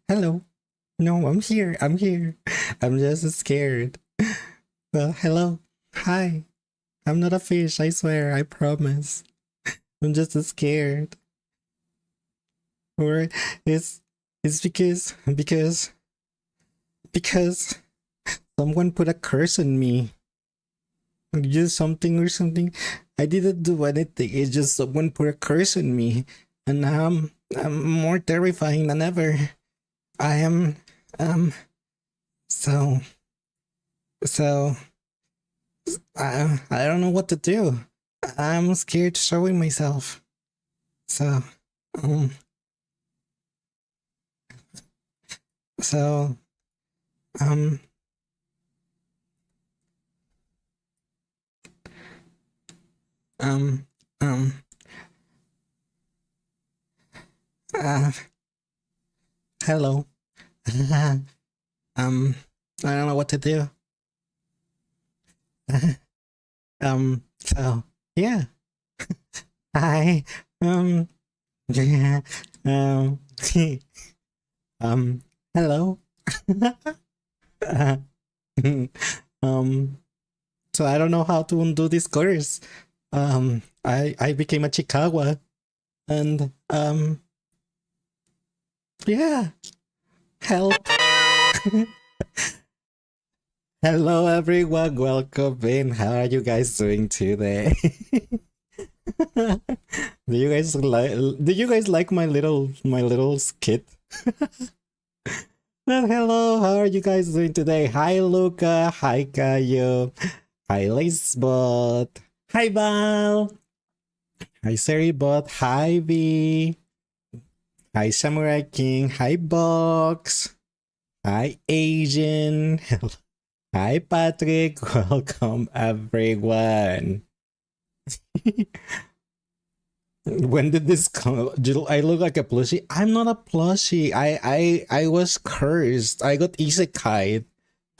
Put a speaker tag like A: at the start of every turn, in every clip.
A: Hello. No, I'm here. I'm here. I'm just scared. Well, hello. Hi. I'm not a fish, I swear. I promise. I'm just scared. Or it's because someone put a curse on me. Just something or something. I didn't do anything. It's just someone put a curse on me. And now I'm more terrifying than ever. I am so so I don't know what to do. I'm scared showing myself. So um so um um um uh hello. I don't know what to do. So yeah. Hi. Yeah. Um hello. Uh, um so I don't know how to undo this curse. I became a Chikawa and yeah, help. Hello everyone, welcome in. How are you guys doing today? Do you guys like my little skit? Well, hello, how are you guys doing today? Hi Luca, hi Kayo, hi Lacebot, hi Val, hi Seribot, hi V, hi Samurai King, hi Box, hi Asian, hi Patrick, welcome everyone. When did this come? Do I look like a plushie? I'm not a plushie. I was cursed. I got isekai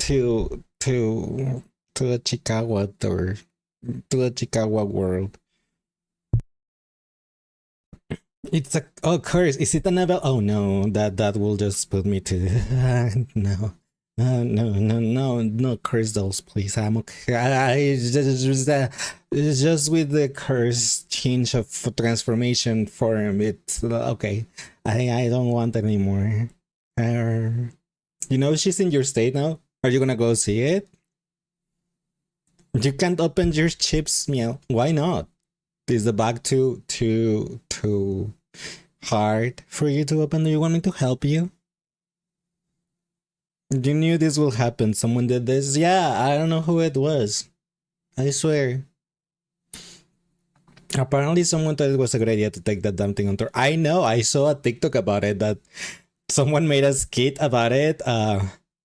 A: to a Chikawa tour, to a Chikawa world. It's a curse. Is it a novel? Oh no, that will just put me to no. No, curse dolls, please. I'm okay. It's just with the curse change of transformation form. It's okay. I don't want anymore. She's in your state now. Are you gonna go see it? You can't open your chips, meow. Why not? Is the bag too hard for you to open? Do you want me to help you? You knew this will happen. Someone did this. Yeah, I don't know who it was. I swear. Apparently, someone thought it was a good idea to take that damn thing on tour. I know. I saw a TikTok about it that someone made a skit about it.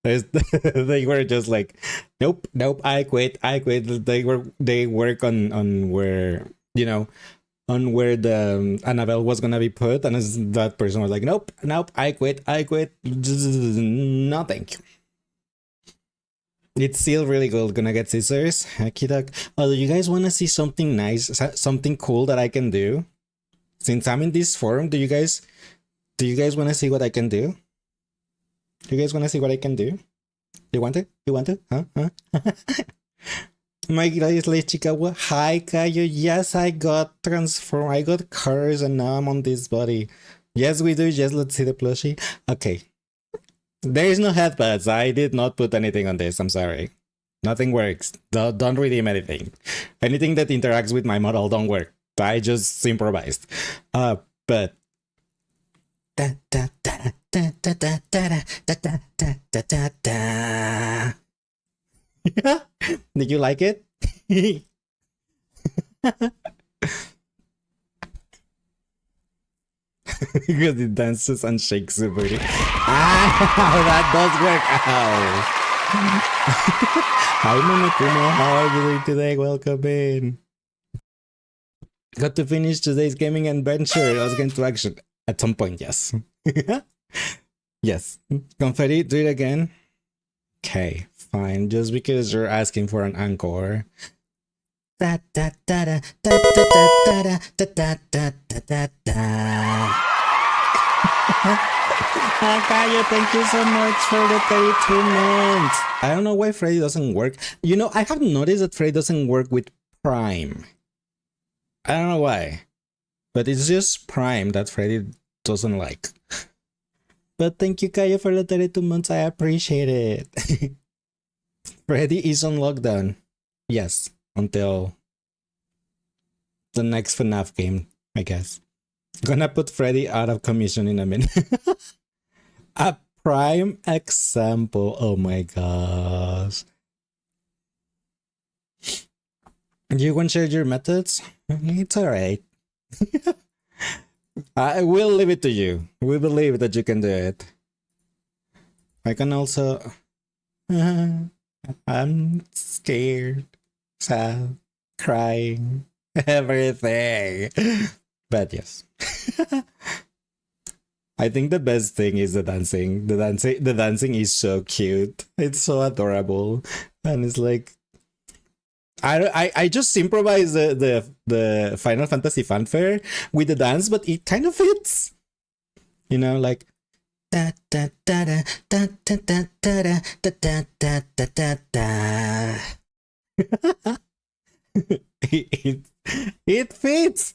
A: They were just like, nope, I quit. They work on where on where the Annabelle was gonna be put, and that person was like, nope, I quit. No, thank you. It's still really good. Gonna get scissors. Kidak. Oh, do you guys want to see something nice, something cool that I can do? Since I'm in this forum, do you guys want to see what I can do? Do you guys want to see what I can do? You want it? You want it? Huh? My guys, let's Chikawa. Hi, Kayo. Yes, I got transformed. I got cursed, and now I'm on this body. Yes, we do. Yes, let's see the plushie. Okay. There is no headpads. I did not put anything on this. I'm sorry. Nothing works. Don't redeem anything. Anything that interacts with my model don't work. I just improvised. But did you like it? Because it dances and shakes the booty. That does work. Ow. Hi, Monokumo. How are you doing today? Welcome in. Got to finish today's gaming adventure. Let's get into action. At some point, yes. Yes. Confetti, do it again. Okay, fine. Just because you're asking for an encore. Da da da da da da da da da da da da da. Kaya, thank you so much for the 32 months. I don't know why Freddy doesn't work. You know, I have noticed that Freddy doesn't work with Prime. I don't know why. But it's just Prime that Freddy doesn't like. But thank you, Kaya, for the 32 months. I appreciate it. Freddy is on lockdown. Yes, until the next FNAF game, I guess. Gonna put Freddy out of commission in a minute. A prime example. Oh my gosh. You want to share your methods? It's alright. I will leave it to you. We believe that you can do it. I can also. I'm scared, sad, crying, everything. But yes. I think the best thing is the dancing. The dancing is so cute. It's so adorable. And it's like I just improvise the Final Fantasy fanfare with the dance, but it kind of fits. You know, like da da da da da da da da da da da da da da. It fits.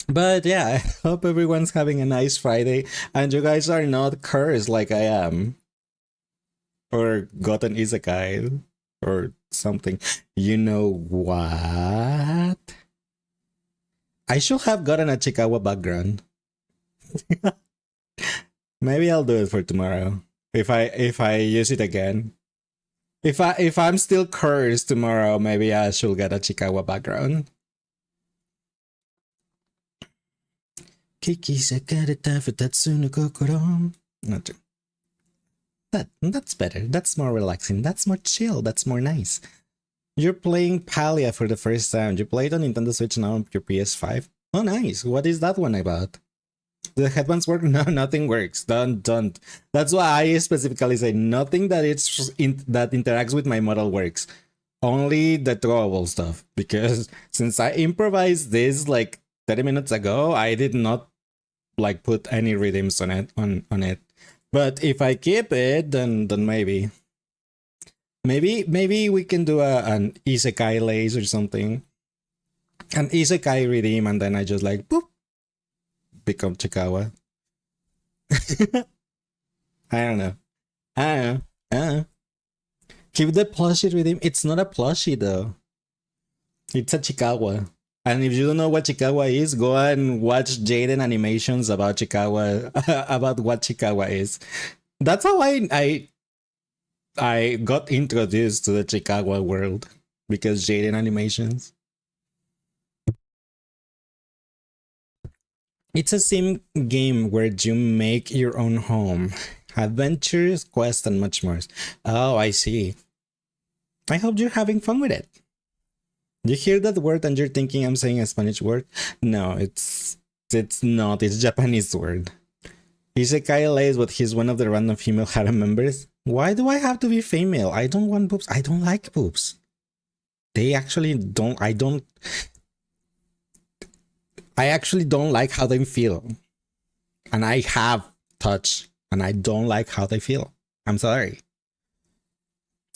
A: But yeah, I hope everyone's having a nice Friday and you guys are not cursed like I am. Or got an isekai or something. You know what? I should have gotten a Chikawa background. Maybe I'll do it for tomorrow. If I use it again. If I'm still cursed tomorrow, maybe I should get a Chikawa background. Kiki sakareta futatsu no kokoro. Not true. That's better. That's more relaxing. That's more chill. That's more nice. You're playing Palia for the first time. You played on Nintendo Switch now on your PS5. Oh, nice. What is that one about? The headbands work? No, nothing works. Don't. That's why I specifically say nothing that that interacts with my model works. Only the throwable stuff. Because since I improvised this like 30 minutes ago, I did not like put any rhythms on it. But if I keep it, then maybe we can do an isekai lace or something, an isekai redeem, and then I just like boop become Chikawa. I don't know. I don't know. Keep the plushie redeem. It's not a plushie though. It's a Chikawa. And if you don't know what Chikawa is, go and watch Jaden animations about Chikawa, about what Chikawa is. That's how I got introduced to the Chikawa world, because Jaden animations. It's a sim game where you make your own home, adventures, quests, and much more. Oh, I see. I hope you're having fun with it. You hear that word and you're thinking I'm saying a Spanish word? No, it's not. It's a Japanese word. Isekai lays, but he's one of the random female harem members. Why do I have to be female? I don't want boobs. I don't like boobs. They actually don't. I actually don't like how they feel. And I have touch, and I don't like how they feel. I'm sorry.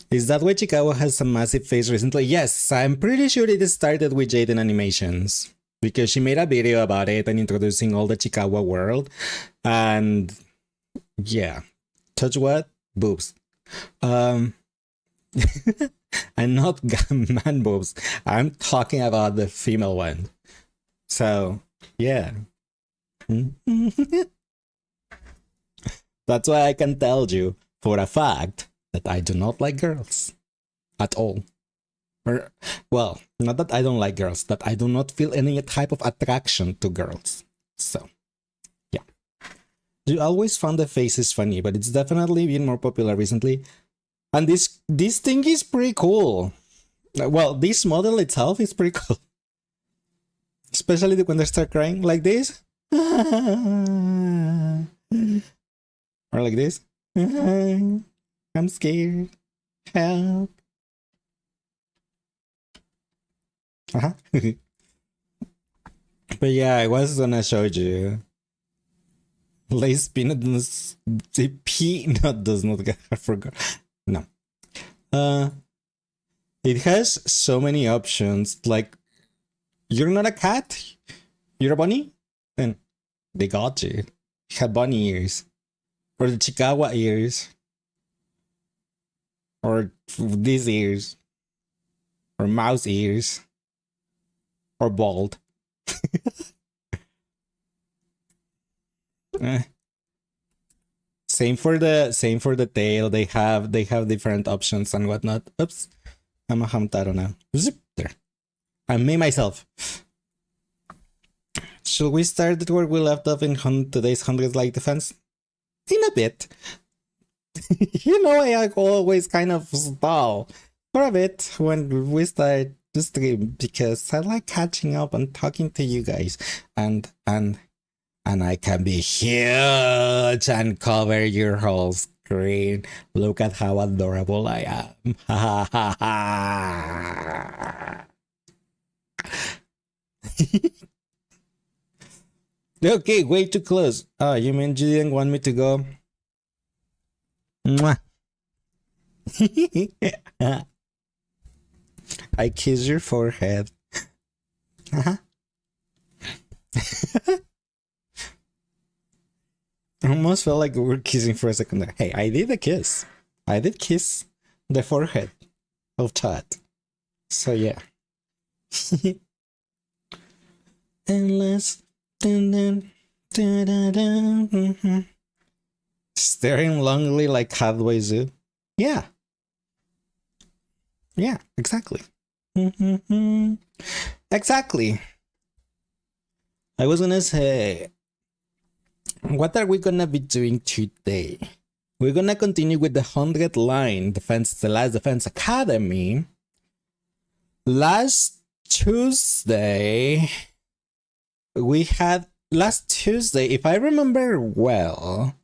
A: Is that why Chikawa has a massive face recently? Yes, I'm pretty sure it started with Jaden Animations. Because she made a video about it and introducing all the Chikawa world. And yeah. Touch what? Boobs. I'm not man boobs. I'm talking about the female one. So, yeah. That's why I can tell you for a fact that I do not like girls at all. Or, well, not that I don't like girls, that I do not feel any type of attraction to girls. So, yeah. You always found the faces funny, but it's definitely been more popular recently. And this thing is pretty cool. Well, this model itself is pretty cool. Especially when they start crying like this. Or like this. I'm scared. Help. But yeah, I was gonna show you. Lace peanut does peanut does not get I forgot. No. It has so many options. Like, you're not a cat, you're a bunny, then they got you. You have bunny ears, or the Chiikawa ears, or these ears, or mouse ears, or bald. Eh. Same for the tail. They have different options and whatnot. Oops, I'm a hamtaro now. Zip there. I made myself. Should we start where we left off in today's 100 like defense? In a bit. You know, I always kind of stall for a bit when we start the stream because I like catching up and talking to you guys, and I can be huge and cover your whole screen. Look at how adorable I am. Ha ha ha. Okay, way too close. Oh, you mean you didn't want me to go? Mwah. I kiss your forehead. Uh-huh. I almost felt like we were kissing for a second there. Hey, I did a kiss. I did kiss the forehead of Todd. So yeah. Endless. Dun, dun, dun, dun, dun, mm-hmm. Staring longingly like Hadway Zoo. Yeah. Yeah, exactly. Mm-hmm. Exactly. I was gonna say, what are we gonna be doing today? We're gonna continue with the 100 line defense, the Last Defense Academy. Last Tuesday, if I remember well,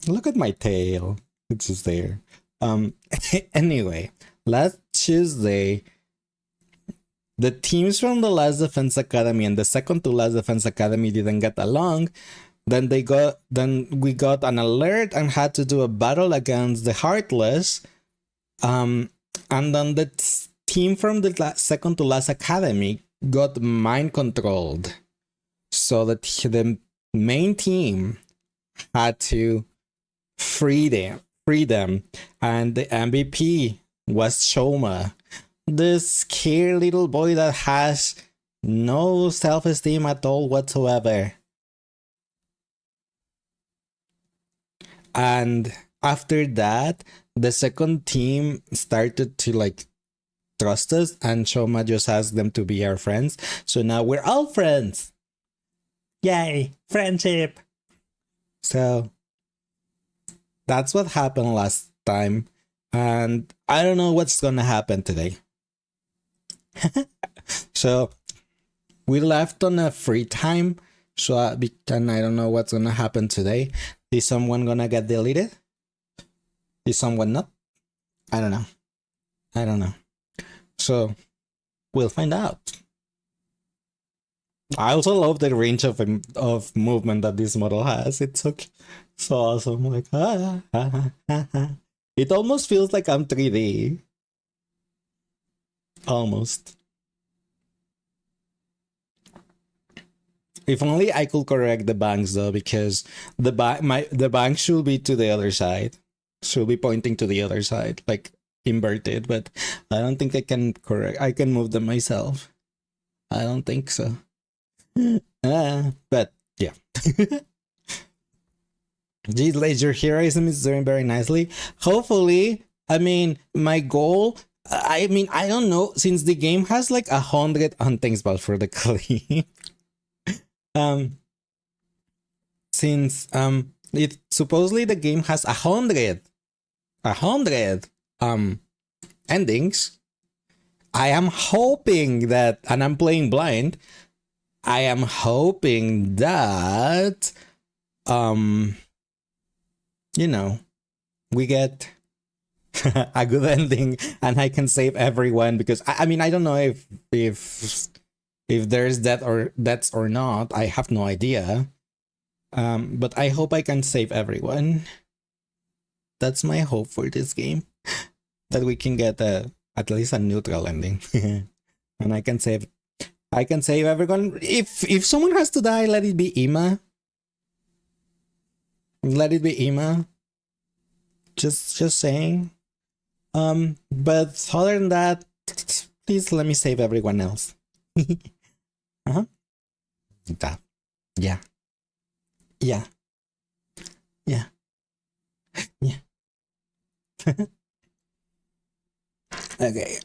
A: look at my tail. It's just there. Anyway, last Tuesday, the teams from the Last Defense Academy and the second to Last Defense Academy didn't get along. Then we got an alert and had to do a battle against the Heartless. And then the team from the second to last academy got mind controlled. So that the main team had to free them. And the MVP was Shoma, this scared little boy that has no self-esteem at all whatsoever. And after that, the second team started to like trust us, and Shoma just asked them to be our friends. So now we're all friends. Yay, friendship. So that's what happened last time. And I don't know what's gonna happen today. So we left on a free time. So and I don't know what's gonna happen today. Is someone gonna get deleted? Is someone not? I don't know. So we'll find out. I also love the range of movement that this model has. It's so awesome. Like, It almost feels like I'm 3D. Almost. If only I could correct the banks though, because the bank should be to the other side. Should be pointing to the other side, like inverted, but I don't think I can move them myself. I don't think so. But yeah. Geez, Laser Heroism is doing very nicely. Hopefully, I mean, my goal, I don't know, since the game has like 100 thanks about for the clip. Since it supposedly the game has 100 endings, I am hoping that, and I'm playing blind, I am hoping that we get a good ending and I can save everyone, because I don't know if there's deaths or not. I have no idea. But I hope I can save everyone. That's my hope for this game. That we can get at least a neutral ending. And I can save everyone. If someone has to die, let it be Ima. Let it be Ima. Just saying. But other than that, please let me save everyone else. Uh-huh. Yeah. Yeah. Yeah. Yeah. Okay.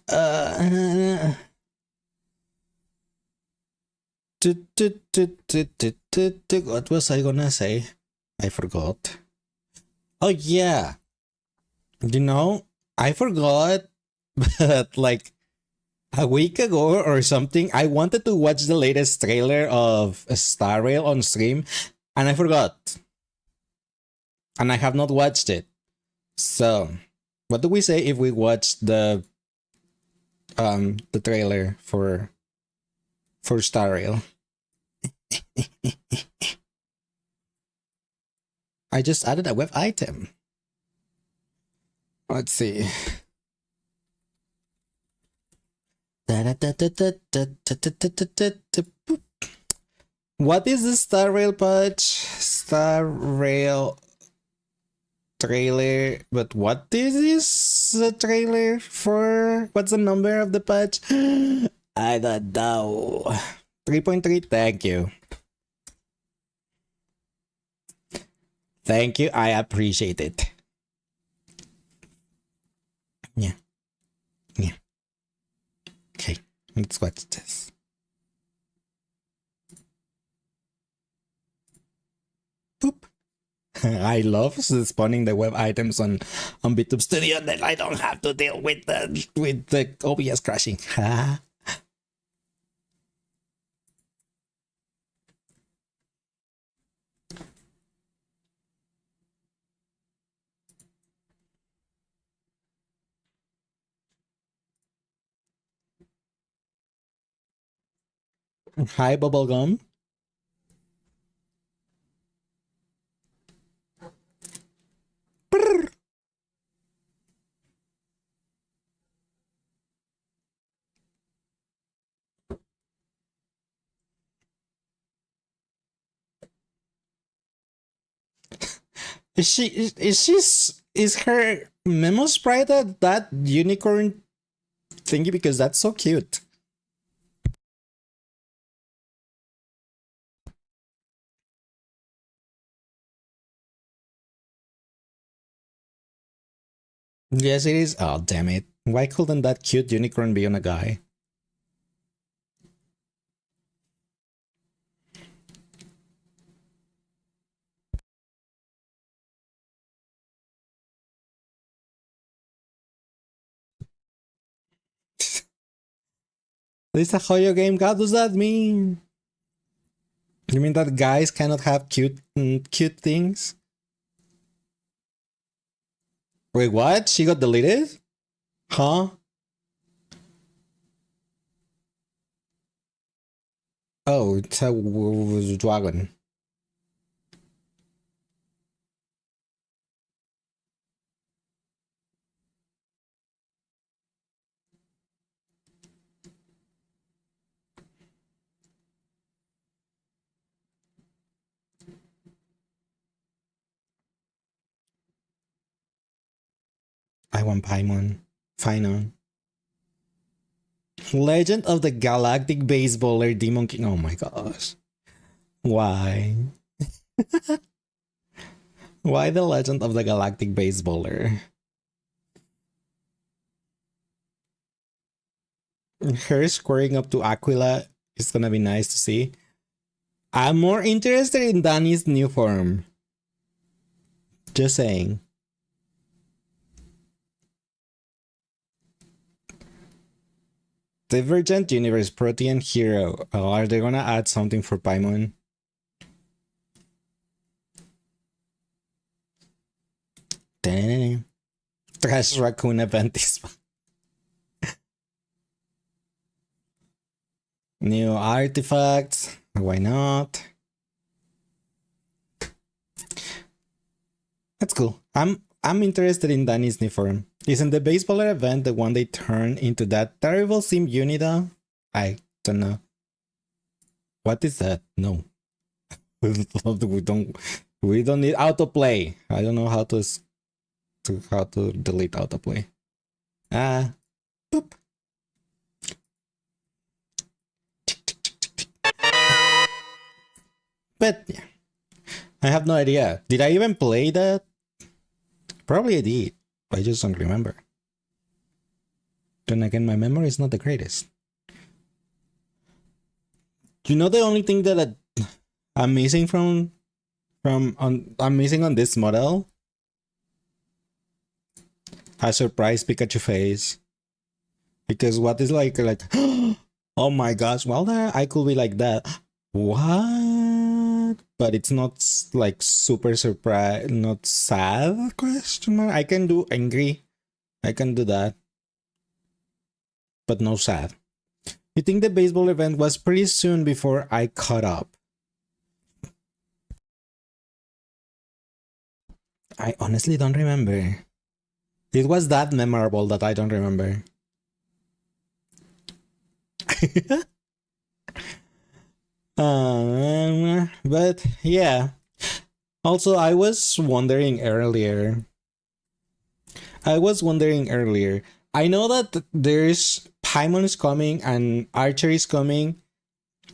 A: What was I gonna say? I forgot. Oh yeah. You know, I forgot, but like a week ago or something, I wanted to watch the latest trailer of Star Rail on stream, and I forgot. And I have not watched it. So, what do we say if we watch the trailer for Star Rail? I just added a web item. Let's see. What is the Star Rail patch? Star Rail trailer. But what is this the trailer for? What's the number of the patch? I don't know. 3.3. Thank you. Thank you. I appreciate it. Yeah. Yeah. Okay. Let's watch this. Boop. I love spawning the web items on BitTube Studio, then I don't have to deal with the OBS crashing. Hi, Bubblegum. Is her memo sprite that unicorn thingy? Because that's so cute. Yes, it is. Oh, damn it. Why couldn't that cute unicorn be on a guy? This is a Hoyo game. What does that mean? You mean that guys cannot have cute things? Wait, what? She got deleted? Huh? Oh, it's a dragon. I want Paimon. Finon. Legend of the Galactic Baseballer Demon King. Oh my gosh. Why? Why the Legend of the Galactic Baseballer? Her squaring up to Aquila is gonna be nice to see. I'm more interested in Danny's new form. Just saying. Divergent Universe Protean Hero. Oh, are they gonna add something for Paimon? Trash Raccoon event is new artifacts. Why not? That's cool. I'm interested in Danny's new form. Isn't the baseballer event the one they turn into that terrible sim unit though? I don't know. What is that? No. we don't need autoplay. I don't know how to delete autoplay. Boop. But yeah. I have no idea. Did I even play that? Probably I did. I just don't remember. Then again, my memory is not the greatest. You know the only thing that I'm missing I'm missing on this model? A surprise Pikachu face. Because what is like oh my gosh, well I could be like that. What? But it's not like super surprise, not sad question mark. I can do angry. I can do that. But no sad. You think the baseball event was pretty soon before I caught up? I honestly don't remember. It was that memorable that I don't remember. But yeah. Also, I was wondering earlier. I know that there's Paimon is coming and Archer is coming,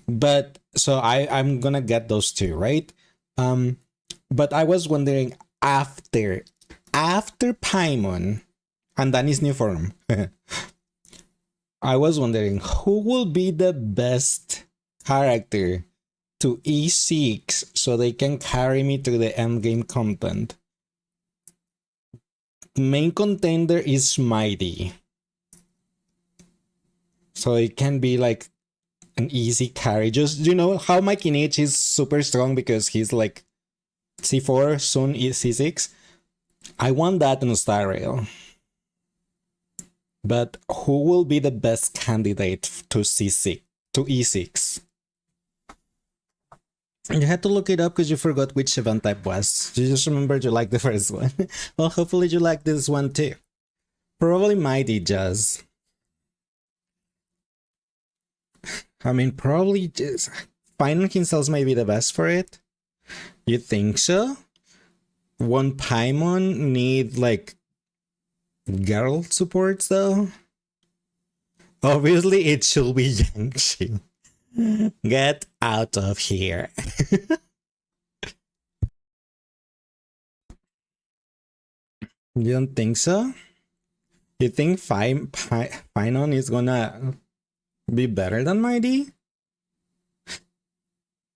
A: but so I'm gonna get those two, right? But I was wondering after Paimon and Danny's new form. I was wondering who will be the best character to E6 so they can carry me to the end game content. Main contender is Mighty. So it can be like an easy carry. Just, you know, how my Kinich is super strong because he's like C4, soon C6. I want that on Star Rail. But who will be the best candidate to C6, to E6? You had to look it up because you forgot which event type was. You just remembered you liked the first one. Well, hopefully you like this one too. Probably Mighty Jazz. I mean, probably just Final King Cells may be the best for it. You think so? One Paimon need like girl supports though? Obviously it should be Yangshi. Get out of here. You don't think so? You think Paimon is gonna be better than Mighty?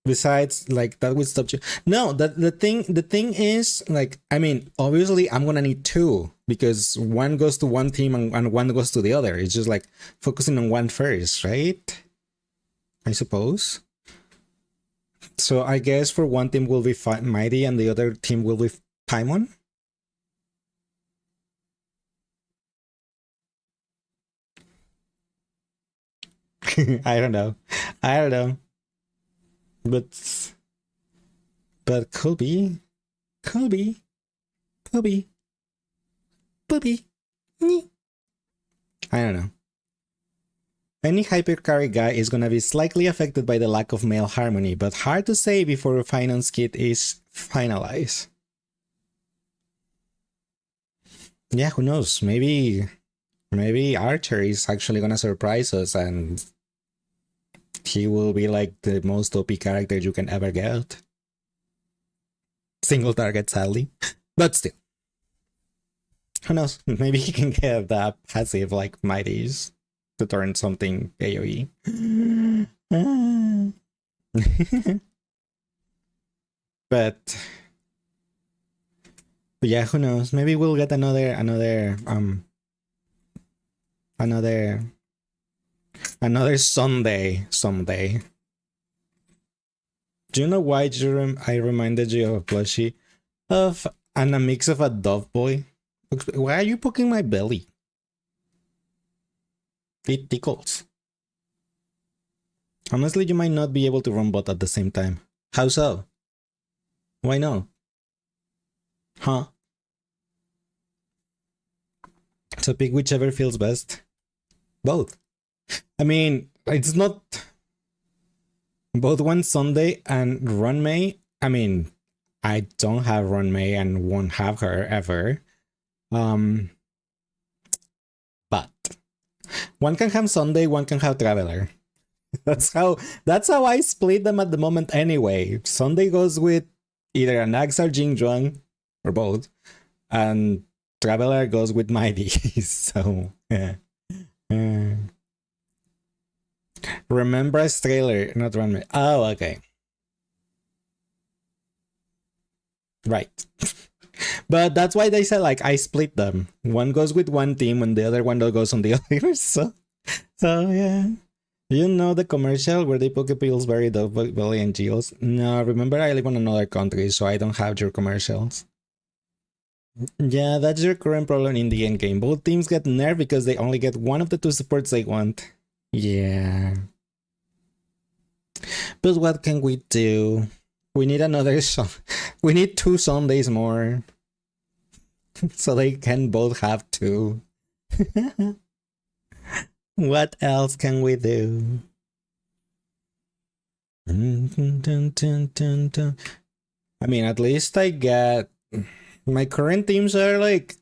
A: Besides, like that would stop you. No, the thing is, like, I mean, obviously I'm gonna need two because one goes to one team and one goes to the other. It's just like focusing on one first, right? I suppose. So I guess for one team will be Mighty and the other team will be Paimon. I don't know. But could be. I don't know. Any hypercarry guy is gonna be slightly affected by the lack of male harmony, but hard to say before a finance kit is finalized. Yeah, who knows? Maybe Archer is actually gonna surprise us and he will be like the most OP character you can ever get. Single target, sadly. But still. Who knows? Maybe he can get that passive like Mighty's to turn something AoE. but yeah, who knows? Maybe we'll get another Sunday someday. Do you know why I reminded you of a plushie of and a mix of a Dove Boy? Why are you poking my belly? It tickles. Honestly, you might not be able to run bot at the same time. How so? Why not? Huh? So pick whichever feels best. Both. I mean, it's not both one Sunday and Run May. I mean, I don't have Run May and won't have her ever. But one can have Sunday, one can have Traveler. That's how I split them at the moment anyway. Sunday goes with either an Axe or Jingzhuang, or both, and Traveler goes with Mighty. So yeah. Remember a trailer, not Run May. Oh, okay. Right. But that's why they said like I split them. One goes with one team and the other one goes on the other. So yeah. You know the commercial where they put Pillsbury, Belly, and Gills? No, remember I live in another country, so I don't have your commercials. Yeah, that's your current problem in the end game. Both teams get nerfed because they only get one of the two supports they want. Yeah. But what can we do? We need another we need 2 Sundays more. So they can both have 2. What else can we do? I mean, at least I get my current teams are like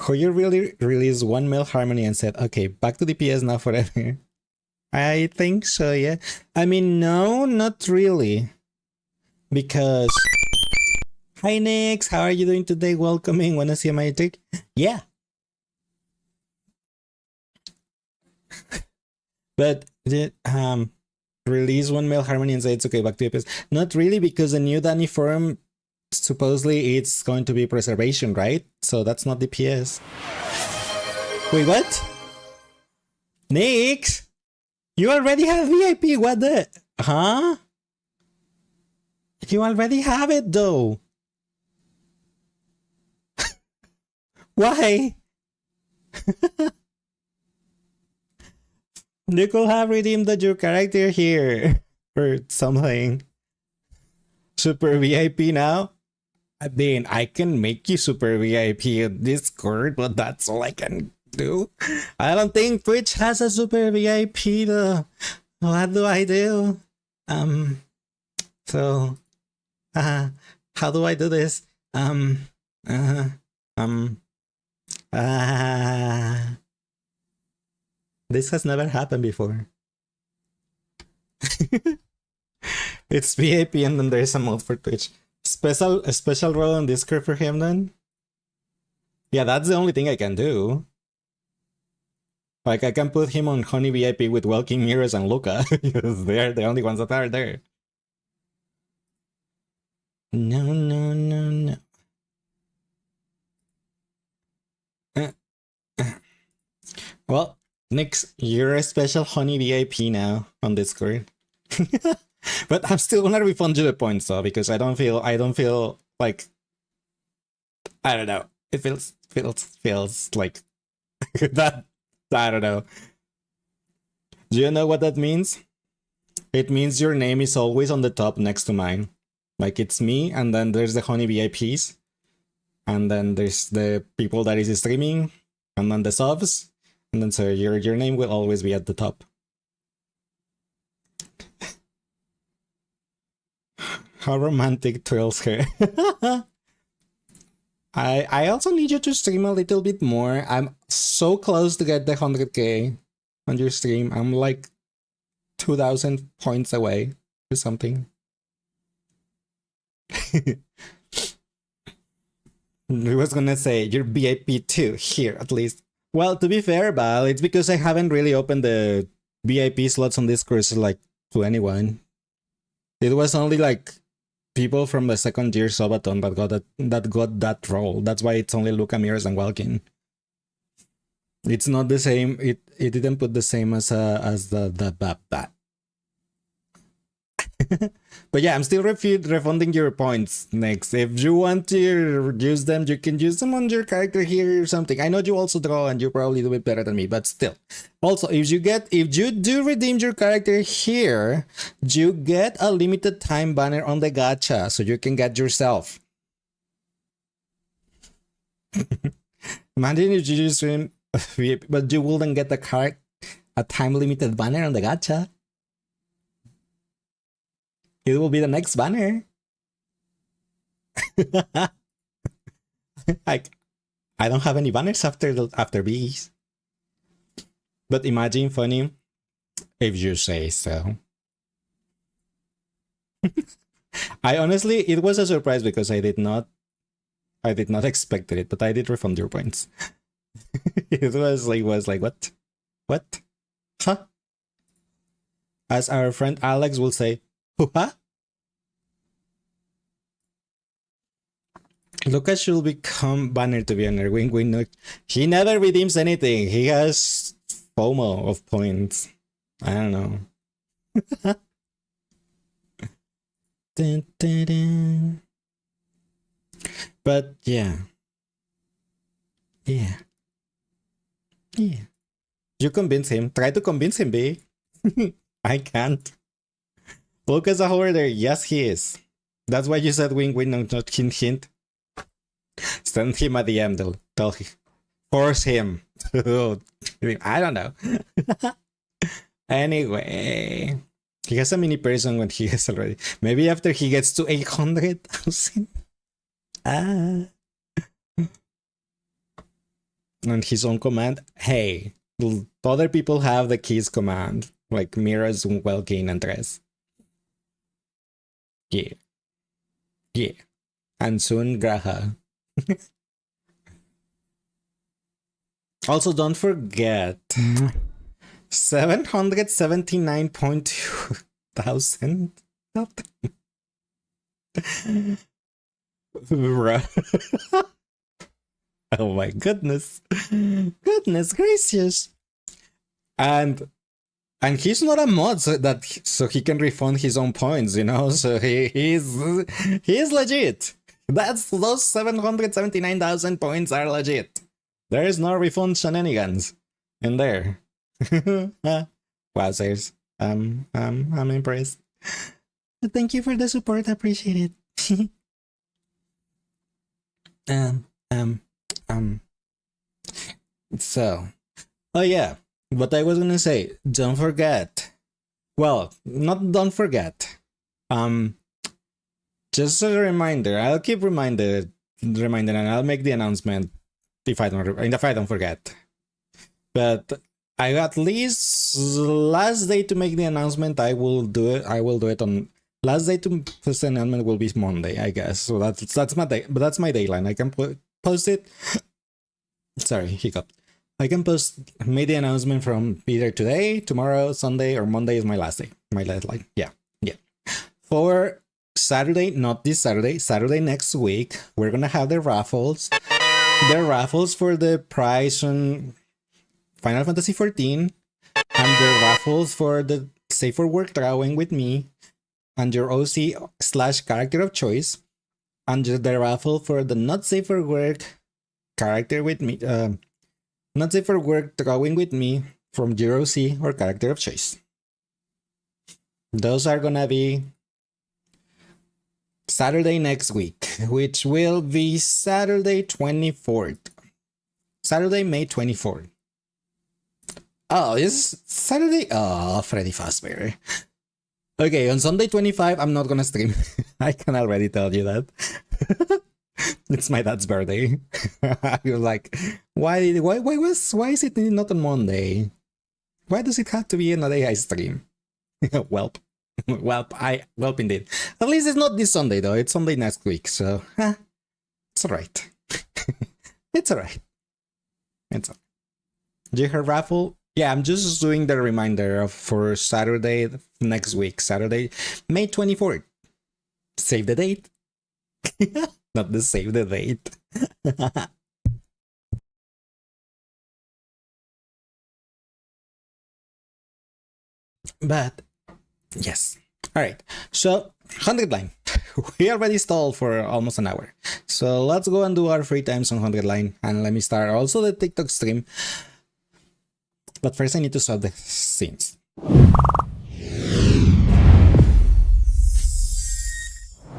A: Hoyer really released one male harmony and said, okay, back to DPS now forever. I think so, yeah. I mean, no, not really. Because hi Nix, how are you doing today? Welcoming, wanna see my trick? Yeah. But release one male harmony and say it's okay, back to DPS. Not really, because the new Danny form supposedly it's going to be preservation, right? So that's not DPS. Wait, what? Nix? You already have VIP, what the? Huh? You already have it though. Why? You could have redeemed your character here or something. Super VIP now? I mean, I can make you super VIP at Discord, but that's all I can do. I don't think Twitch has a super VIP though. What do I do? So, how do I do this? This has never happened before. It's VIP and then there's a mode for Twitch. A special role on Discord for him then? Yeah, that's the only thing I can do. Like, I can put him on Honey VIP with Welking Mirrors and Luca, because they're the only ones that are there. No. Well, Nix, you're a special Honey VIP now on Discord. But I'm still gonna refund you the points though, because I don't feel like, I don't know. It feels like that. I don't know. Do you know what that means? It means your name is always on the top next to mine. Like, it's me, and then there's the Honey VIPs, and then there's the people that is streaming, and then the subs, and then so your name will always be at the top. How romantic thrills her. I also need you to stream a little bit more. I'm so close to get the 100k on your stream. I'm like 2,000 points away or something. I was gonna say you're VIP too here at least. Well, to be fair, Val, it's because I haven't really opened the VIP slots on Discord like to anyone. It was only like people from the second year Sabaton that got that role. That's why it's only Luca, Mirrors, and Walkin. It's not the same. It didn't put the same as the bat. But yeah, I'm still refunding your points next. If you want to use them, you can use them on your character here or something. I know you also draw and you probably do it better than me, but still. Also, if you do redeem your character here, you get a limited time banner on the gacha, so you can get yourself. Imagine if you just stream, but you wouldn't get a time limited banner on the gacha. It will be the next banner. Like, I don't have any banners after bees. But imagine funny if you say so. I honestly, it was a surprise because I did not expect it, but I did refund your points. It was like what? Huh? As our friend Alex will say, huh? Lucas should become banner to be honor. Wink, wink, no. He never redeems anything. He has FOMO of points. I don't know. Dun, dun, dun. But yeah. Yeah. You convince him. Try to convince him, B. I can't. Lucas a hoarder. Yes, he is. That's why you said wink, wink, no, not hint, hint. Send him a DM. Tell him. Force him. I don't know. Anyway. He has a mini person when he has already. Maybe after he gets to 800,000. On his own command. Hey, other people have the keys command. Like Mira's, Welkin, and Tres. Yeah. And soon Graha. Also, don't forget 779.2 thousand. Oh my goodness. Goodness gracious. And he's not a mod so he can refund his own points, you know? So he's legit. Those 779,000 points are legit. There is no refund shenanigans in there. Wowzers. I'm impressed. Thank you for the support. I appreciate it. So, oh yeah, what I was gonna say, don't forget. Well, not don't forget. Just a reminder. I'll keep reminder, and I'll make the announcement if I don't forget. But I at least last day to make the announcement. I will do it. On last day to post the announcement will be Monday, I guess. So that's my day. But that's my deadline. I can post it. Sorry, hiccup. I can made the announcement from either today, tomorrow, Sunday, or Monday is my last day. My deadline. Yeah. For Saturday, not this Saturday, Saturday next week, we're gonna have the raffles. The raffles for the prize on Final Fantasy XIV, and the raffles for the Safe for Work drawing with me, and your OC/character of choice, and the raffle for the Not Safe for Work character with me, Not Safe for Work drawing with me from your OC or character of choice. Those are gonna be Saturday next week, which will be Saturday 24th. Saturday, May 24th. Oh, is Saturday? Oh, Freddy Fazbear. Okay, on Sunday 25, I'm not gonna stream. I can already tell you that. It's my dad's birthday. You're like, why is it not on Monday? Why does it have to be on a day I stream? Welp. Welp indeed. At least it's not this Sunday though. It's Sunday next week, so it's alright. It's alright. You heard raffle? Yeah, I'm just doing the reminder for Saturday next week. Saturday, May 24th. Save the date. Not the save the date. But yes. Alright. So 100 line. We already stalled for almost an hour. So let's go and do our free times on 100 line. And let me start also the TikTok stream. But first I need to solve the scenes.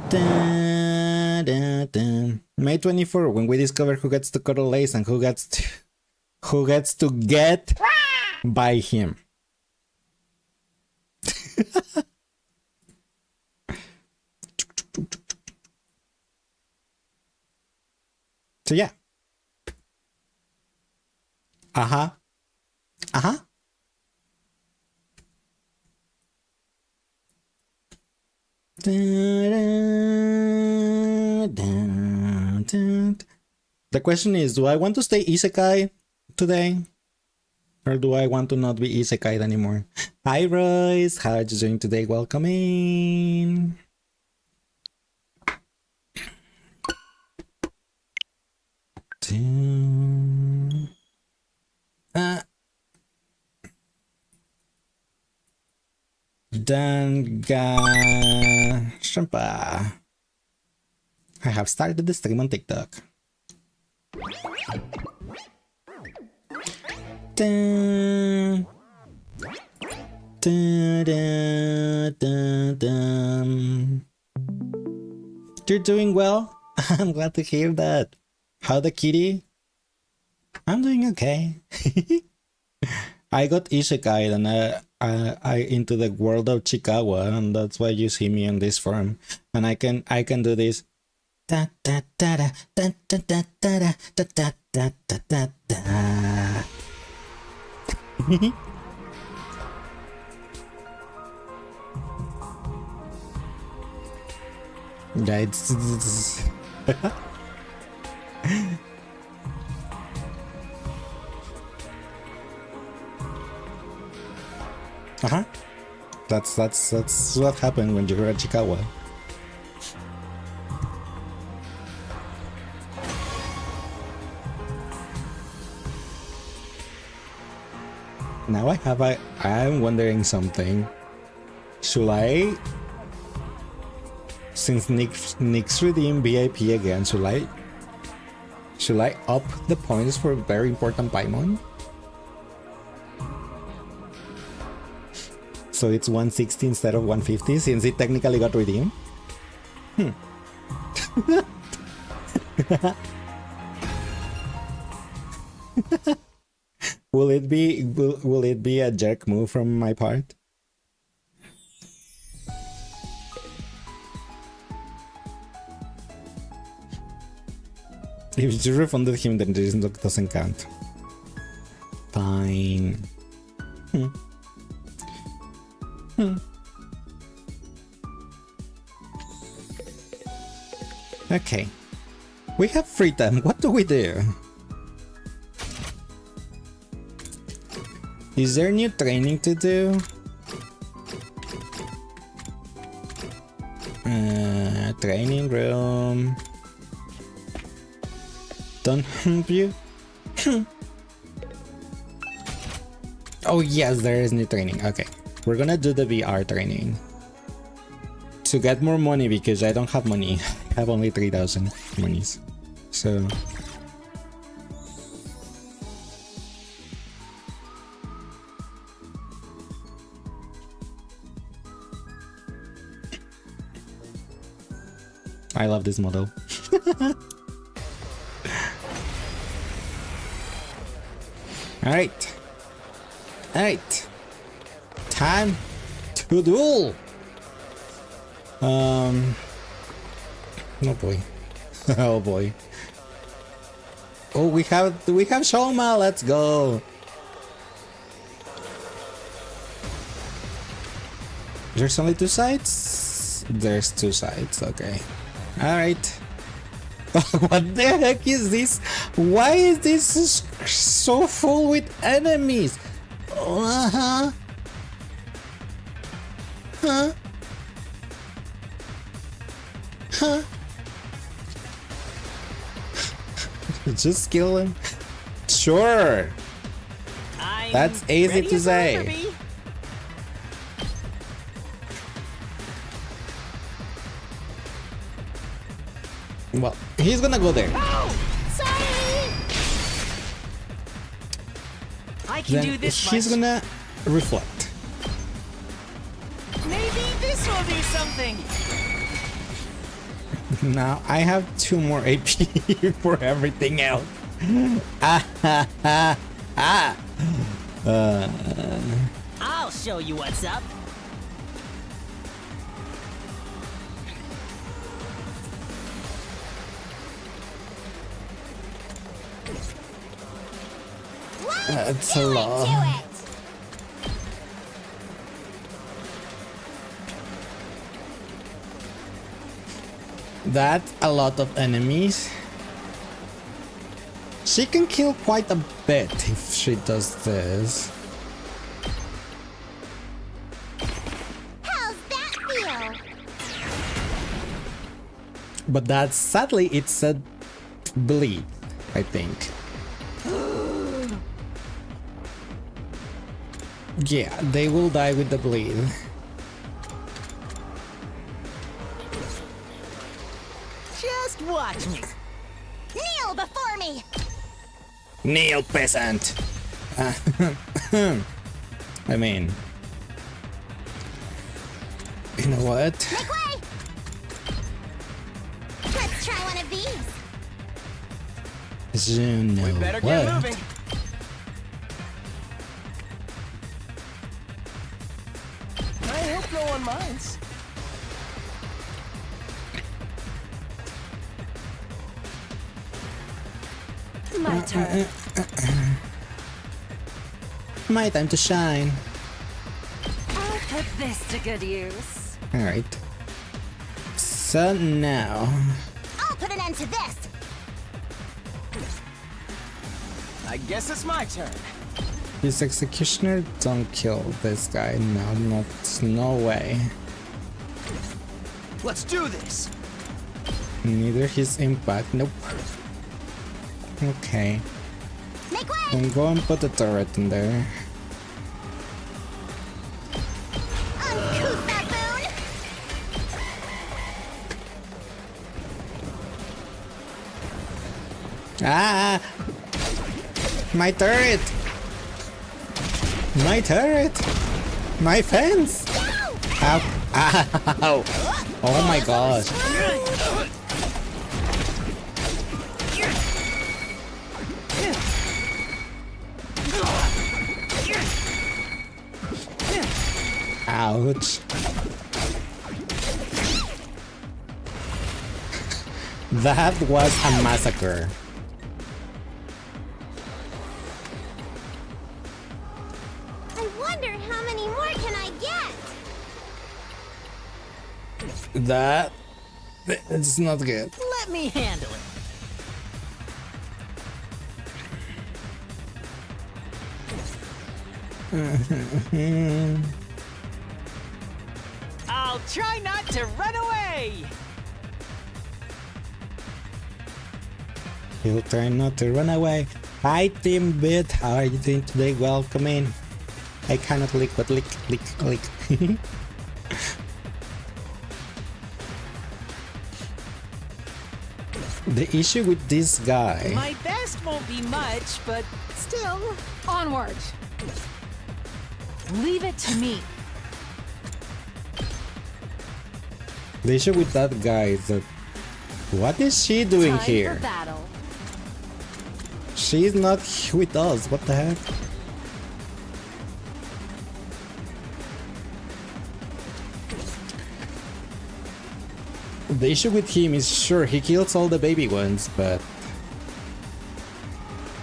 A: Dun, dun, dun. May 2024 when we discover who gets to cuddle Ace and who gets to get by him. So yeah. Uh-huh. Uh-huh. The question is, do I want to stay isekai today? Or do I want to not be isekai anymore? Hi Royce, how are you doing today? Welcome in. Danga Shrimpa. I have started the stream on TikTok. Dun, dun, dun, dun, dun. You're doing well? I'm glad to hear that. How the kitty? I'm doing okay. I got isekai and I into the world of Chikawa, and that's why you see me on this form. And I can do this. Da da da da da da da da da da da da da da. Yeah, it's uh-huh. That's what happened when you're at Chikawa. Now I'm wondering something. Should I, since Nick's redeemed VIP again, should I up the points for very important Paimon? So it's 160 instead of 150 since it technically got redeemed? Will it be a jerk move from my part? If you refunded him, then this doesn't count. Fine. Okay. We have free time. What do we do? Is there new training to do? Training room. Don't hump you? Oh yes, there is new training. Okay. We're gonna do the VR training. To get more money because I don't have money. I have only 3,000 monies. So... I love this model. Alright. Alright. Time to duel. Oh boy. Oh boy. Oh, we have Shoma. Let's go. There's only 2 sides? There's 2 sides. Okay. Alright. What the heck is this? Why is this so full with enemies? Huh? Huh? Huh? Just kill him. Sure. That's easy to say. Well, he's gonna go there.
B: Oh, sorry. I can do this.
A: He's gonna reflect.
B: Maybe this will be something.
A: Now I have 2 more AP for everything else.
B: I'll show you what's up.
A: It's a lot. That's a lot of enemies. She can kill quite a bit if she does this.
C: How's that feel?
A: But that's sadly it's a bleed, I think. Yeah, they will die with the bleed.
B: Just watch me.
C: Kneel before me!
A: Kneel, peasant! I mean... You know what?
C: Make way! Let's try one of these.
A: You know
B: We better
A: what?
B: get moving. I hope no one minds.
D: My turn.
A: My time to shine.
D: I'll put this to good use.
A: Alright. So now...
C: I'll put an end to this.
B: I guess it's my turn.
A: His executioner don't kill this guy. No way.
B: Let's do this.
A: Neither his impact. Nope. Okay.
C: Make way!
A: Then go and put the turret in there.
C: Uncouth baboon!
A: Ah! My turret! My turret! My fence! Ow! Ow! Oh my gosh! Ouch! That was a massacre.
C: I wonder how many more can I get?
A: That... It's not good.
B: Let me handle it. I'll try not to run away.
A: He'll try not to run away. Hi Team Bit, how are you doing today? Welcome in. I cannot lick, but lick. The issue with this guy...
B: My best won't be much, but still.
D: Onward. Leave it to me.
A: The issue with that guy is that... What is she doing
D: Time
A: here?
D: for battle.
A: She's not with us, what the heck? The issue with him is sure he kills all the baby ones, but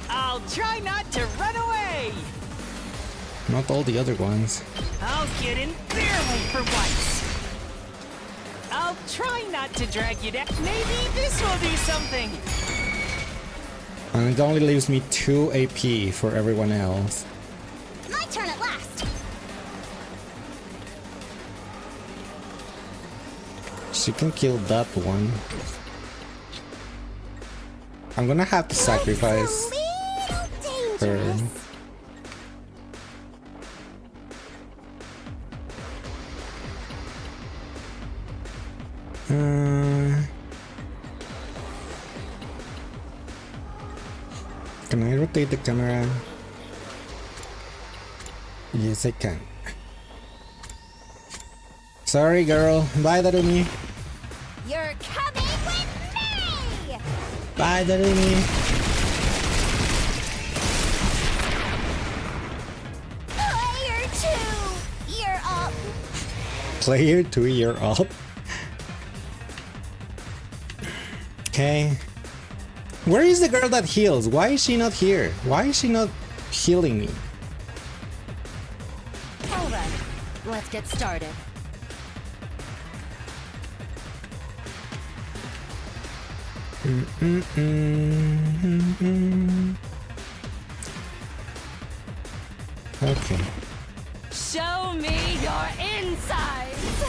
B: I'll try not to run away.
A: not all the other ones.
B: I'll get in barely for once. I'll try not to drag you down. Maybe this will do something.
A: And it only leaves me 2 AP for everyone else.
C: My turn at last.
A: She can kill that one. I'm gonna have to sacrifice
C: It's a little
A: her.
C: dangerous.
A: Can I rotate the camera? Yes, I can. Sorry, girl. Bye, Darumi.
C: You're coming with
A: Bye, Darini.
C: Player 2, you're up.
A: Player 2, you're up. Okay. Where is the girl that heals? Why is she not here? Why is she not healing me?
D: All right, let's get started.
A: Okay.
D: Show me your insides.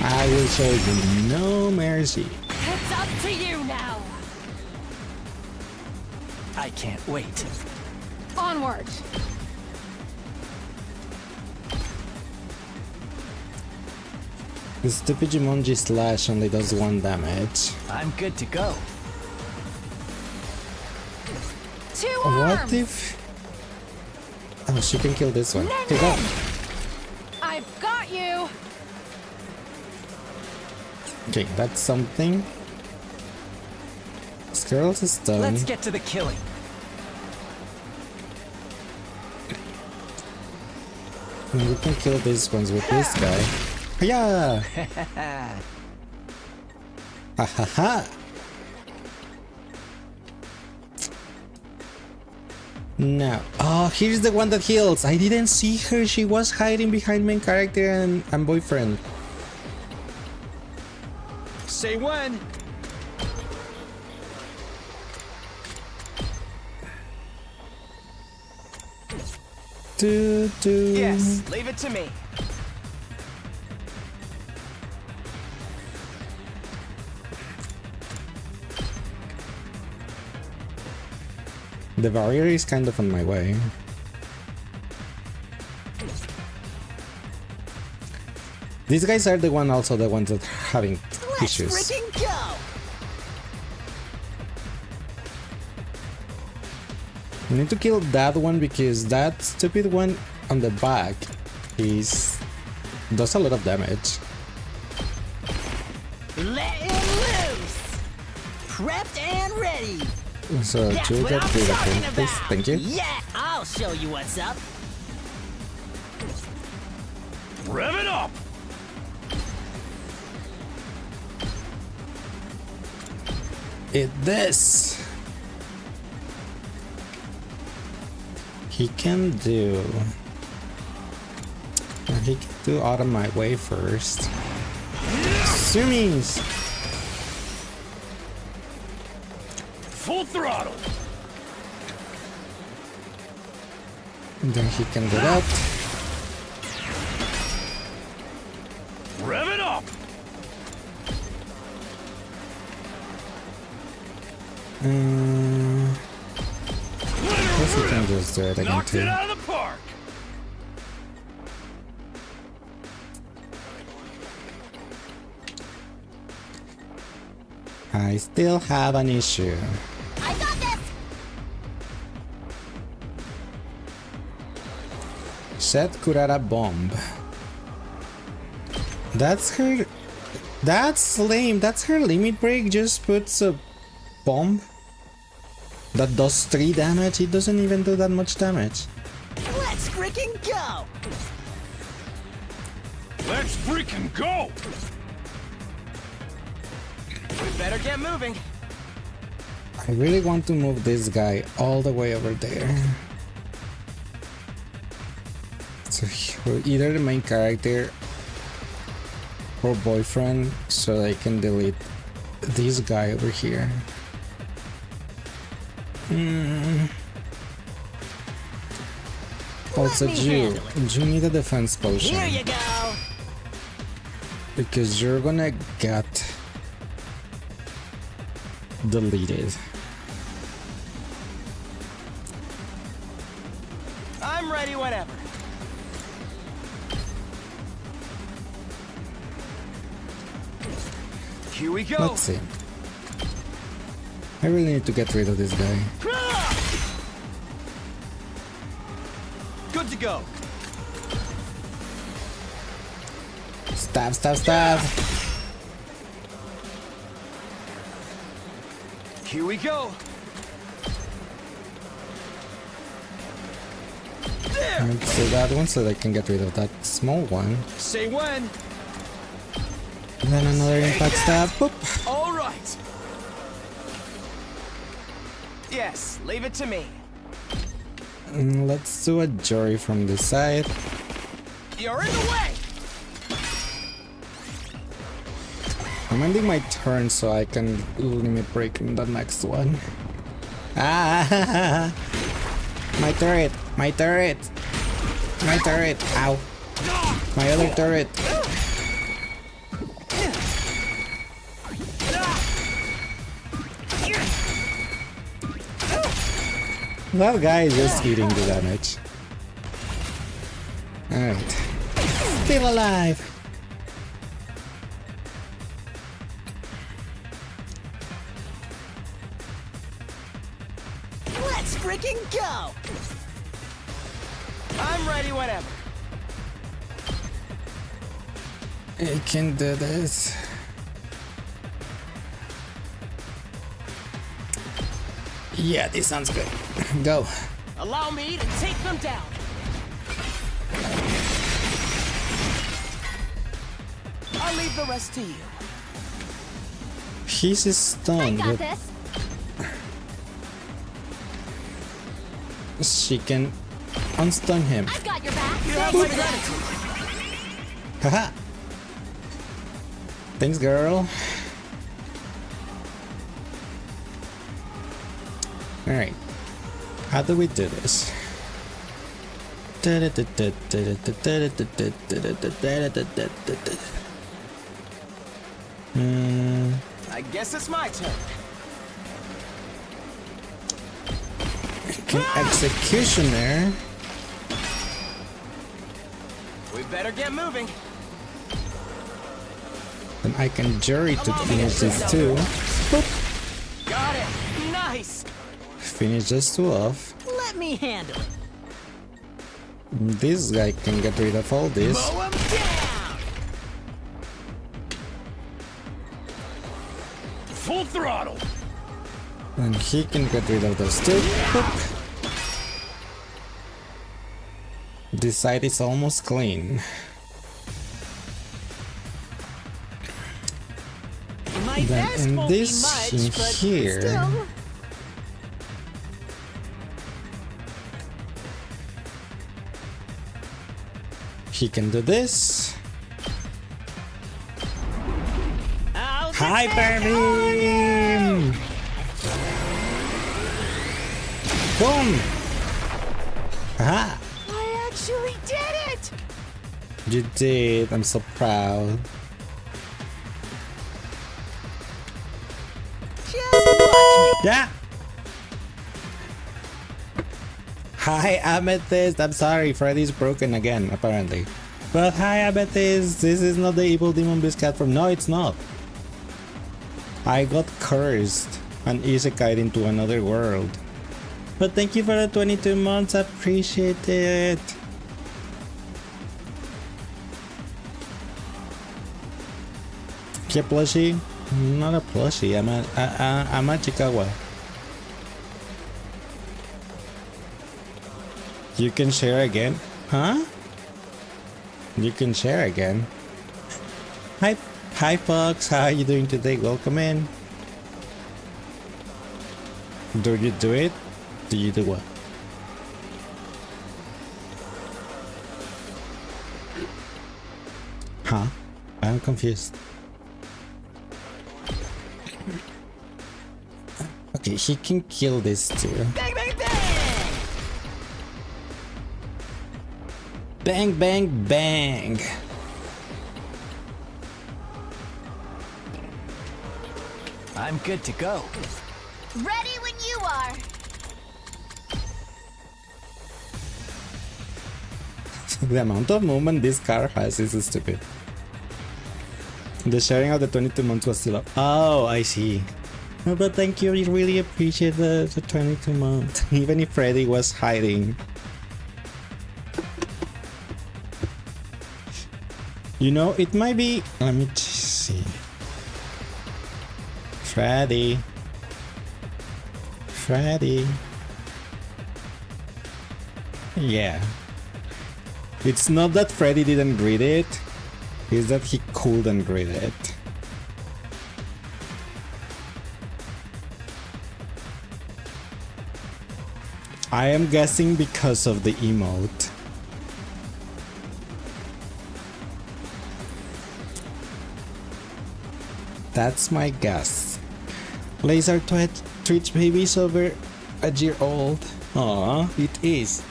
A: I will show you no mercy.
D: It's up to you now.
B: I can't wait.
D: Onward.
A: The stupid Jumanji slash only does 1 damage.
B: I'm good to go.
D: Two
A: What
D: arms.
A: if... Oh, she can kill this one. Okay, go.
D: I've got you.
A: Okay, that's something. This girl's a stone.
B: Let's get to the killing.
A: And we can kill these ones with this guy. Yeah. Ha ha ha. No. Oh, here's the one that heals. I didn't see her. She was hiding behind main character and boyfriend.
B: Say when. Yes, leave it to me.
A: The barrier is kind of on my way. These guys are the one also the ones that are having issues.
B: Freaking go!
A: We need to kill that one because that stupid one on the back does a lot of damage.
B: Let him loose! Prepped and ready!
A: So
B: That's
A: to
B: what
A: get
B: I'm
A: rid of
B: talking
A: him, please,
B: about.
A: thank you.
B: Yeah, I'll show you what's up. Rev it up!
A: Eat this. He can do out of my way first. Sumis.
B: Full throttle!
A: And then he can do that.
B: Rev it up!
A: Guess he can just do it again
B: Knocked it
A: too.
B: out of the park!
A: I still have an issue.
C: I got this.
A: Set Kurara bomb. That's her. That's lame. That's her limit break. Just puts a bomb that does 3 damage. It doesn't even do that much damage.
B: Let's freaking go! Let's freaking go! We better get moving.
A: I really want to move this guy all the way over there. So either the main character or boyfriend, so I can delete this guy over here. Also,
B: me
A: Jew,
B: handle
A: you need a defense potion
B: Here you go!
A: because you're gonna get deleted.
B: I'm ready whenever. Here we go.
A: Let's see. I really need to get rid of this guy.
B: Good to go.
A: Stab, stab, stab.
E: Here we go. There.
A: Let's do that one so that I can get rid of that small one.
E: Say when.
A: And then another impact stab. Boop.
E: All right. Yes, leave it to me.
A: And let's do a Jory from this side.
E: You're in the way.
A: I'm ending my turn so I can limit break in the next one. Ah! My turret! My turret! My turret! Ow! My other turret! That guy is just eating the damage. Alright. Still alive!
B: Let's freaking go!
E: I'm ready whenever.
A: I can do this. Yeah, this sounds good. Go.
B: Allow me to take them down. I'll leave the rest to you.
A: He's
C: I
A: stunned.
C: got
A: But
C: this.
A: she can unstun him.
C: I've got your back.
E: You have my gratitude.
A: Haha. Thanks, girl. Alright. How do we do this?
E: I guess it's my turn.
A: Executioner.
E: We better get moving.
A: And I can jury to finish this too.
E: Got it. Nice.
A: Finish this two off.
B: Let me handle it.
A: This guy can get rid of all this.
B: Mow 'em down!
E: Full throttle.
A: And he can get rid of those two. Boop. This side is almost clean.
B: My
A: Then
B: best
A: in
B: won't
A: this
B: be much,
A: in
B: but
A: here.
B: still.
A: He can do this.
B: I'll
A: Hyper beam! Boom! Aha!
B: I actually did it!
A: You did. I'm so proud.
B: Just watch me.
A: Yeah! Hi, Amethyst. I'm sorry, Freddy's broken again, apparently. But hi, Amethyst. This is not the evil demon beast platform. No, it's not. I got cursed and isekai'd into another world. But thank you for the 22 months. I appreciate it. Kia plushie? Not a plushie. I'm a Chikawa. You can share again? Huh? You can share again? Hi Fox, how are you doing today? Welcome in. Do you do it? Do you do what? Huh? I'm confused. Okay, he can kill this too.
B: Bang, bang, bang!
A: Bang, bang, bang.
E: I'm good to go.
C: Ready when you are.
A: The amount of movement this car has is stupid. The sharing of the 22 months was still up. Oh, I see. No, but thank you. We really appreciate the 22 months. Even if Freddy was hiding. You know, it might be... Let me see. Freddy. Freddy. Yeah. It's not that Freddy didn't read it, it's that he couldn't read it. I am guessing because of the emote. That's my guess. Laser Twitch baby's over a year old. Aw, it is.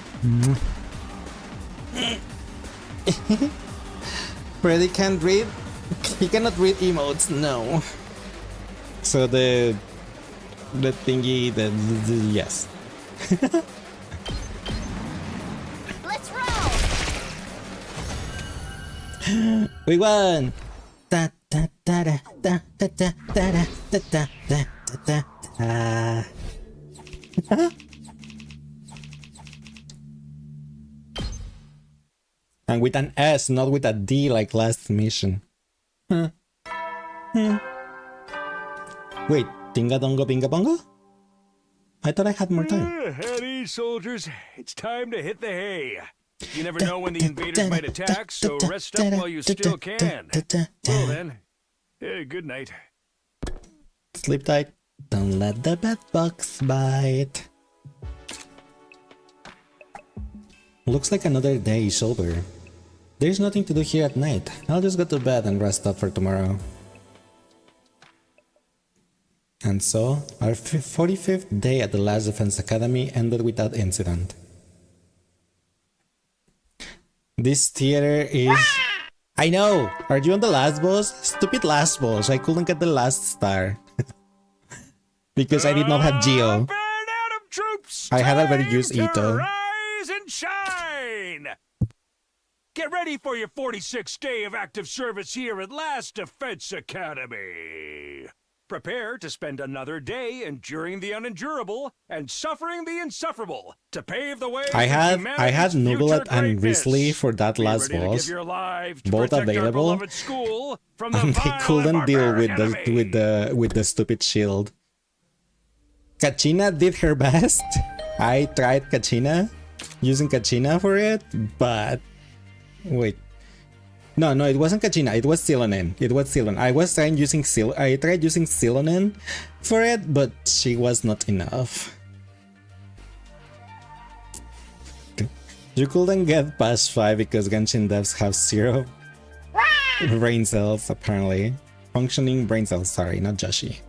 A: Freddy can't read? He cannot read emotes, no. So the thingy, the yes.
C: Let's roll!
A: We won! Da, da, da, da, da, da, da, da, da, da, da, da, da. And with an S, not with a D like last mission. Wait, Dinga Donga Binga Bonga? I thought I had more time.
F: At ease, soldiers. It's time to hit the hay. You never know when the invaders might attack, so rest up while you still can. Well then, good night.
A: Sleep tight. Don't let the bed bugs bite. Looks like another day is over. There's nothing to do here at night. I'll just go to bed and rest up for tomorrow. And so, our 45th day at the Last Defense Academy ended without incident. This theater is... I know! Are you on the last boss? Stupid last boss, I couldn't get the last star. Because I did not have Geo.
F: Troops,
A: I had already
F: time
A: used
F: to
A: Ito.
F: Rise and shine! Get ready for your 46th day of active service here at Last Defense Academy. Prepare to spend another day enduring the unendurable and suffering the insufferable to pave the way.
A: I had
F: humanity's
A: Nubulet
F: future
A: and
F: greatness.
A: Risley for that
F: Be
A: last
F: ready to
A: boss.
F: give your lives to
A: Both
F: protect our
A: available,
F: beloved school from the
A: and they
F: vile
A: couldn't
F: and
A: deal with
F: barbaric
A: the stupid shield. Kachina did her best. I tried Kachina, using Kachina for it, but wait. No, it wasn't Kachina, it was Silonen. It was Silonen. I tried using Silonen for it, but she was not enough. You couldn't get past 5 because Genshin devs have 0 brain cells, apparently. Functioning brain cells, sorry, not Joshi.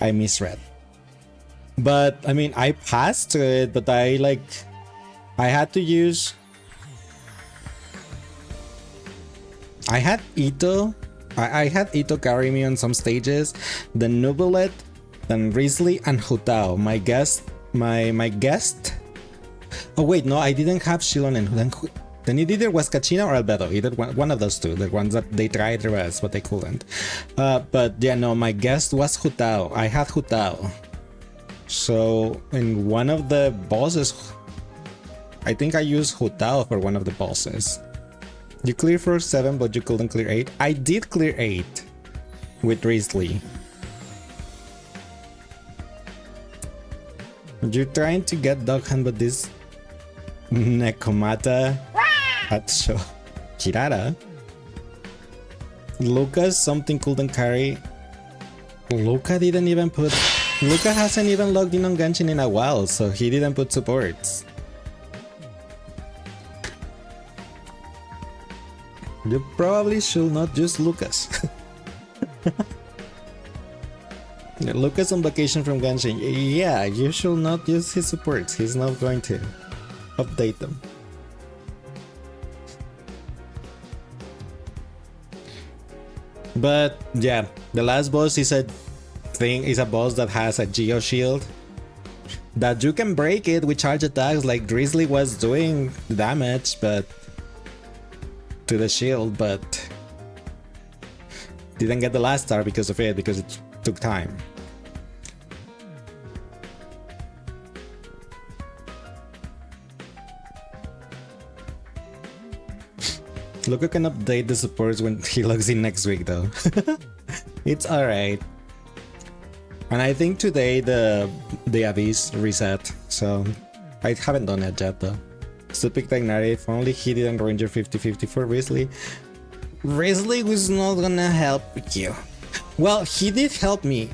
A: I misread. But, I mean, I passed to it, but I had to use... I had Ito. I had Ito carry me on some stages. Then Nubulet, then Risley, and Hutao. My guest... Oh wait, no, I didn't have Shilonen. Then it either was Kachina or Albedo. Either one of those two. The ones that they tried the rest, but they couldn't. But yeah, no, my guest was Hutao. I had Hutao. So in one of the bosses, I think I used Hutao for one of the bosses. You clear for 7, but you couldn't clear 8. I did clear 8 with Risley. You're trying to get Dog Hunt, but this Nekomata Hatsho Kirara. Lucas something couldn't carry. Luca hasn't even logged in on Genshin in a while, so he didn't put supports. You probably should not use Lucas. Lucas on vacation from Genshin. Yeah, you should not use his supports. He's not going to update them. But yeah, the last boss is a boss that has a Geo shield that you can break it with charge attacks like Drizzly was doing damage, but to the shield, but didn't get the last star because of it, because it took time. Luca can update the supports when he logs in next week though. It's alright. And I think today the Abyss reset, so I haven't done it yet though. Stupid Ignite, if only he didn't Ranger 50-50 for Risley. Risley was not gonna help you. Well, he did help me.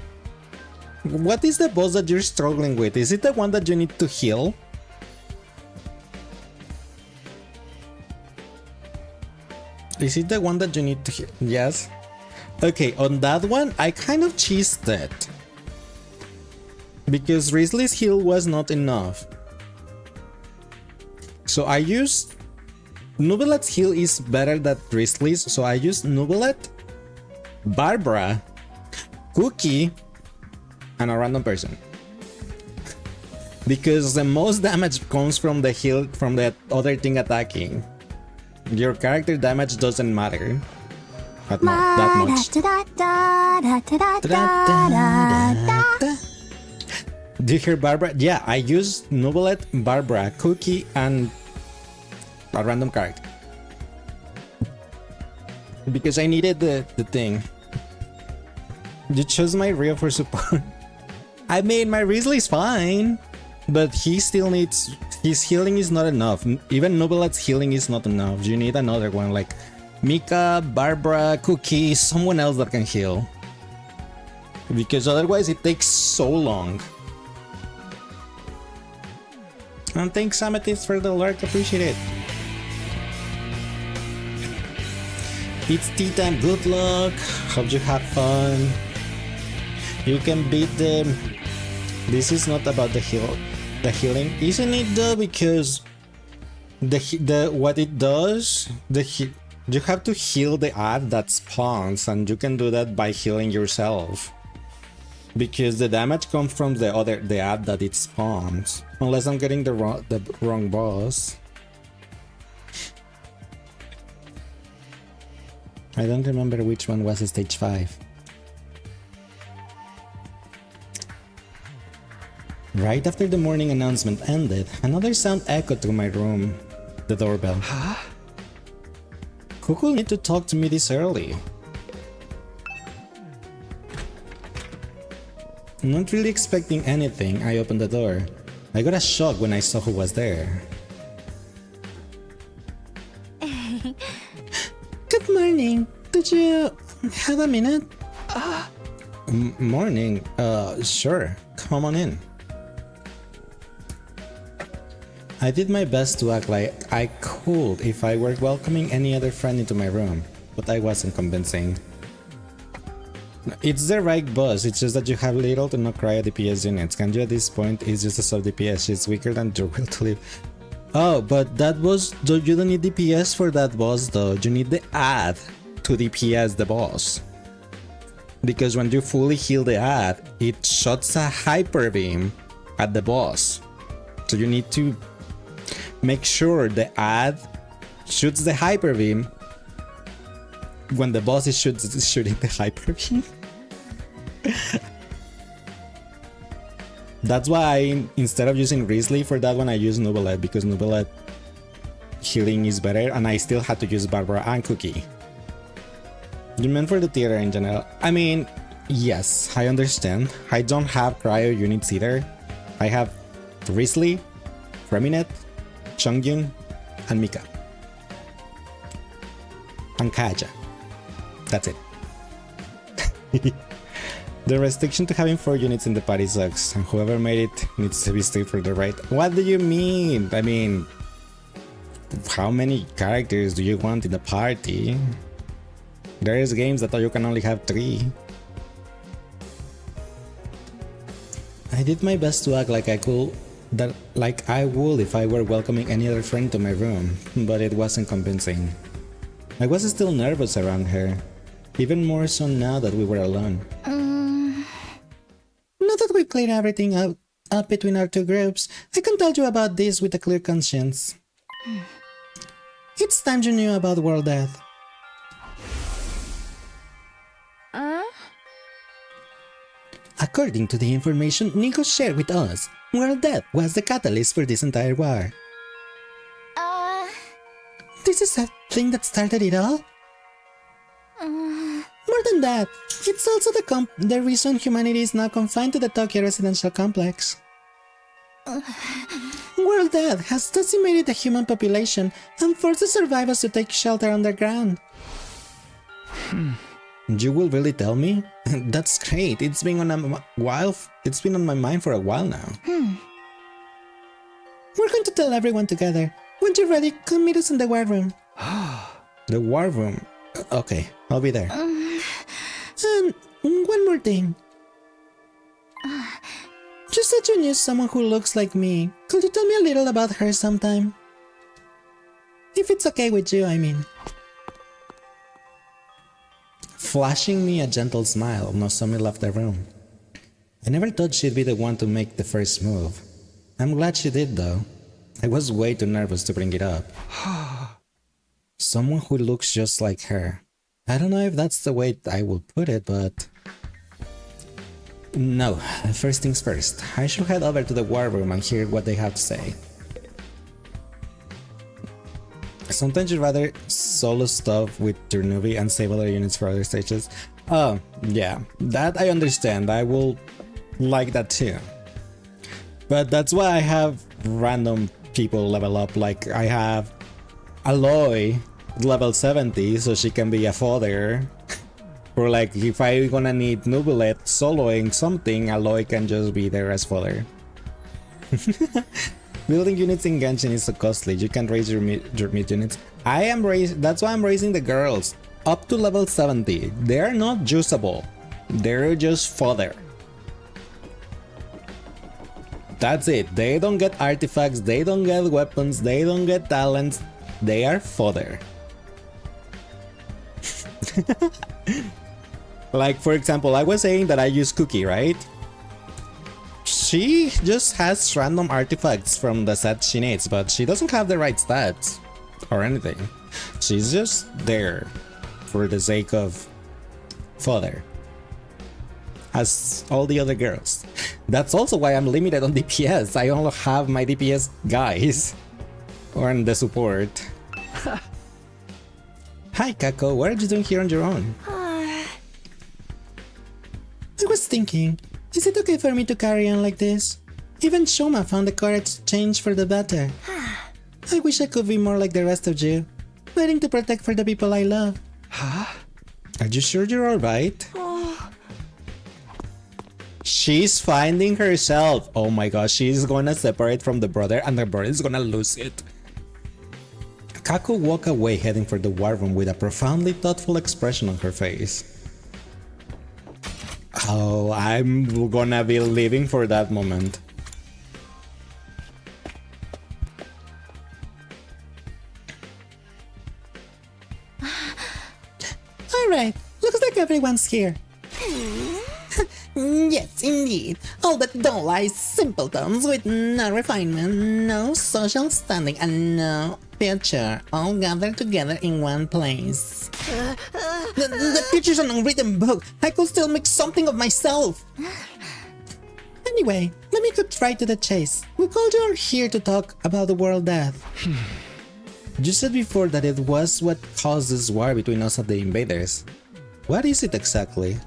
A: What is the boss that you're struggling with? Is it the one that you need to heal? Is it the one that you need to heal? Yes. Okay, on that one, I kind of cheesed it. Because Risley's heal was not enough. So I used... Nubelet's heal is better than Risley's, so I used Nubelet, Barbara, Cookie, and a random person. Because the most damage comes from the heal from the other thing attacking. Your character damage doesn't matter. But not that much. Do you hear Barbara? Yeah, I used Nubelet, Barbara, Cookie, and a random character. Because I needed the thing. You chose my Rio for support. I mean, my Risley's fine. But he still needs... His healing is not enough. Even Nubelet's healing is not enough. You need another one like Mika, Barbara, Cookie, someone else that can heal. Because otherwise it takes so long. And thanks Amethyst for the lurk, appreciate it. It's tea time, good luck. Hope you have fun. You can beat them. This is not about the healing, isn't it though? Because the what it does, you have to heal the ad that spawns, and you can do that by healing yourself. Because the damage comes from the ad that it spawns. Unless I'm getting the wrong boss. I don't remember which one was stage 5. Right after the morning announcement ended, another sound echoed through my room. The doorbell. Huh? Who could need to talk to me this early? Not really expecting anything, I opened the door. I got a shock when I saw who was there. Good morning. Did you have a minute? Morning. Sure. Come on in. I did my best to act like I could if I were welcoming any other friend into my room, but I wasn't convincing. It's the right boss, it's just that you have little to no cryo DPS units. Kanju at this point is just a sub DPS, she's weaker than your will to live. Oh, but that boss, you don't need DPS for that boss though, you need the ad to DPS the boss. Because when you fully heal the ad, it shoots a hyper beam at the boss. So you need to make sure the ad shoots the hyper beam when the boss is shooting the hyper beam. That's why instead of using Risley for that one, I use Nubelet, because Nubelet healing is better, and I still had to use Barbara and Cookie. You meant for the theater in general? I mean, yes, I understand. I don't have cryo units either. I have Risley, Freminet, Chongyun, and Mika. And Kaja. That's it. The restriction to having 4 units in the party sucks, and whoever made it needs to be strict for the right. What do you mean? I mean, how many characters do you want in the party? There's games that you can only have 3. I did my best to act like I would if I were welcoming any other friend to my room, but it wasn't convincing. I was still nervous around her, even more so now that we were alone. Now that we cleared everything up between our two groups, I can tell you about this with a clear conscience. It's time you knew about World Death. According to the information Nico shared with us, World Death was the catalyst for this entire war. This is a thing that started it all? More More than that, it's also the reason humanity is now confined to the Tokyo residential complex. World Death has decimated the human population and forced the survivors to take shelter underground. You will really tell me? That's great. It's been on my mind for a while now. We're going to tell everyone together. When you're ready, come meet us in the war room. The war room? Okay, I'll be there. And one more thing. You said you knew someone who looks like me. Could you tell me a little about her sometime? If it's okay with you, I mean. Flashing me a gentle smile, Nozomi left the room. I never thought she'd be the one to make the first move. I'm glad she did though. I was way too nervous to bring it up. Someone who looks just like her. I don't know if that's the way I would put it, but... No, first things first. I should head over to the war room and hear what they have to say. Sometimes you'd rather solo stuff with your newbie and save other units for other stages. Oh, yeah, that I understand. I will like that too. But that's why I have random people level up. Like I have Aloy level 70 so she can be a fodder. Or like if I gonna need Nubilet soloing something, Aloy can just be there as fodder. Building units in Genshin is so costly. You can raise your mid units. That's why I'm raising the girls up to level 70. They're not usable. They're just fodder. That's it. They don't get artifacts. They don't get weapons. They don't get talents. They are fodder. Like for example, I was saying that I use Cookie, right? She just has random artifacts from the set she needs, but she doesn't have the right stats or anything. She's just there for the sake of fodder, as all the other girls. That's also why I'm limited on DPS. I only have my DPS guys on the support. Hi Kako, what are you doing here on your own? I was thinking, is it okay for me to carry on like this? Even Shoma found the courage to change for the better. I wish I could be more like the rest of you, waiting to protect for the people I love. Huh? Are you sure you're alright? She's finding herself. Oh my gosh, she's gonna separate from the brother and the brother is gonna lose it. Kako walked away heading for the war room with a profoundly thoughtful expression on her face. Oh, I'm gonna be living for that moment. Alright, looks like everyone's here. Yes, indeed. All but dull eyes simpletons with no refinement, no social standing, and no future, all gathered together in one place. The future's an unwritten book. I could still make something of myself. Anyway, let me cut right to the chase. We called you here to talk about the world death. You said before that it was what caused this war between us and the invaders. What is it exactly?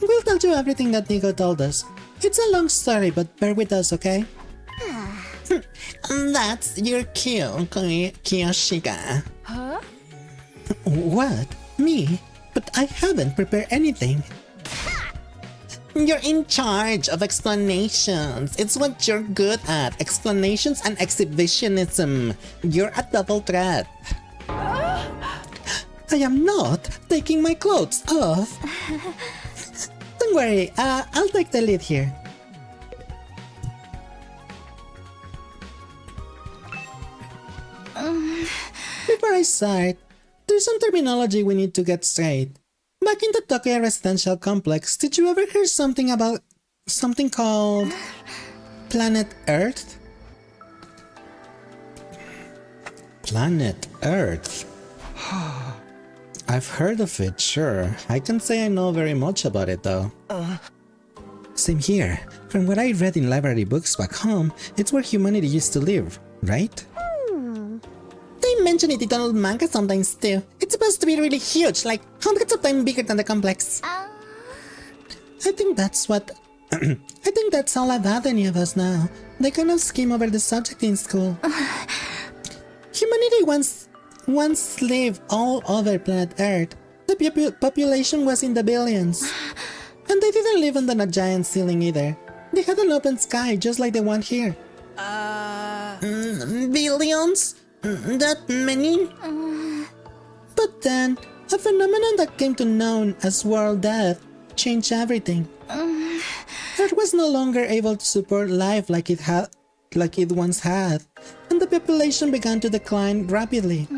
A: We'll tell you everything that Nico told us. It's a long story, but bear with us, okay? That's your cue, Kiyoshika.
D: Huh?
A: What? Me? But I haven't prepared anything. You're in charge of explanations. It's what you're good at. Explanations and exhibitionism. You're a double threat. I am not taking my clothes off. Don't worry, I'll take the lead here. Before I start, there's some terminology we need to get straight. Back in the Tokyo residential complex, did you ever hear something about something called Planet Earth? Planet Earth? I've heard of it, sure. I can't say I know very much about it though. Same here. From what I read in library books back home, it's where humanity used to live, right? They mentioned
G: mention it in old manga sometimes too. It's supposed to be really huge, like hundreds of times bigger than the complex. I think that's what... I think that's all about any of us now. They kind of skim over the subject in school. Humanity once lived all over planet Earth. The population was in the billions. And they didn't live under a giant ceiling either. They had an open sky just like the one here. Billions? That many? But then, a phenomenon that came to known as world death changed everything. Earth was no longer able to support life like it once had, and the population began to decline rapidly.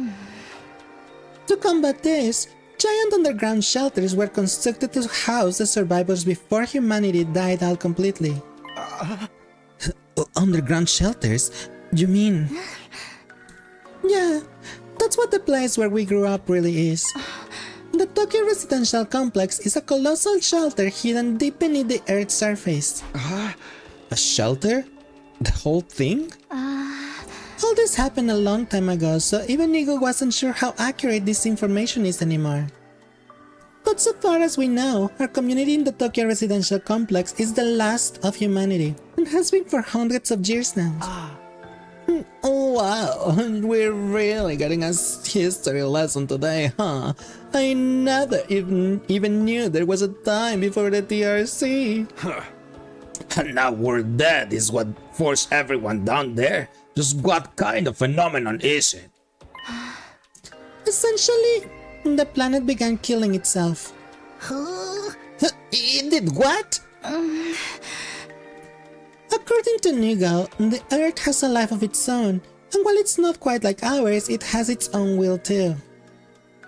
G: To combat this, giant underground shelters were constructed to house the survivors before humanity died out completely. Underground shelters? You mean? Yeah, that's what the place where we grew up really is. The Tokyo Residential Complex is a colossal shelter hidden deep beneath the Earth's surface. A shelter? The whole thing? All this happened a long time ago, so even Nigo wasn't sure how accurate this information is anymore. But so far as we know, our community in the Tokyo Residential Complex is the last of humanity, and has been for hundreds of years now. Oh wow, we're really getting a history lesson today, huh? I never even knew there was a time before the TRC. And now world dead is what forced everyone down there. Just what kind of phenomenon is it? Essentially, the planet began killing itself. It did what? According to Nigo, the Earth has a life of its own, and while it's not quite like ours, it has its own will too.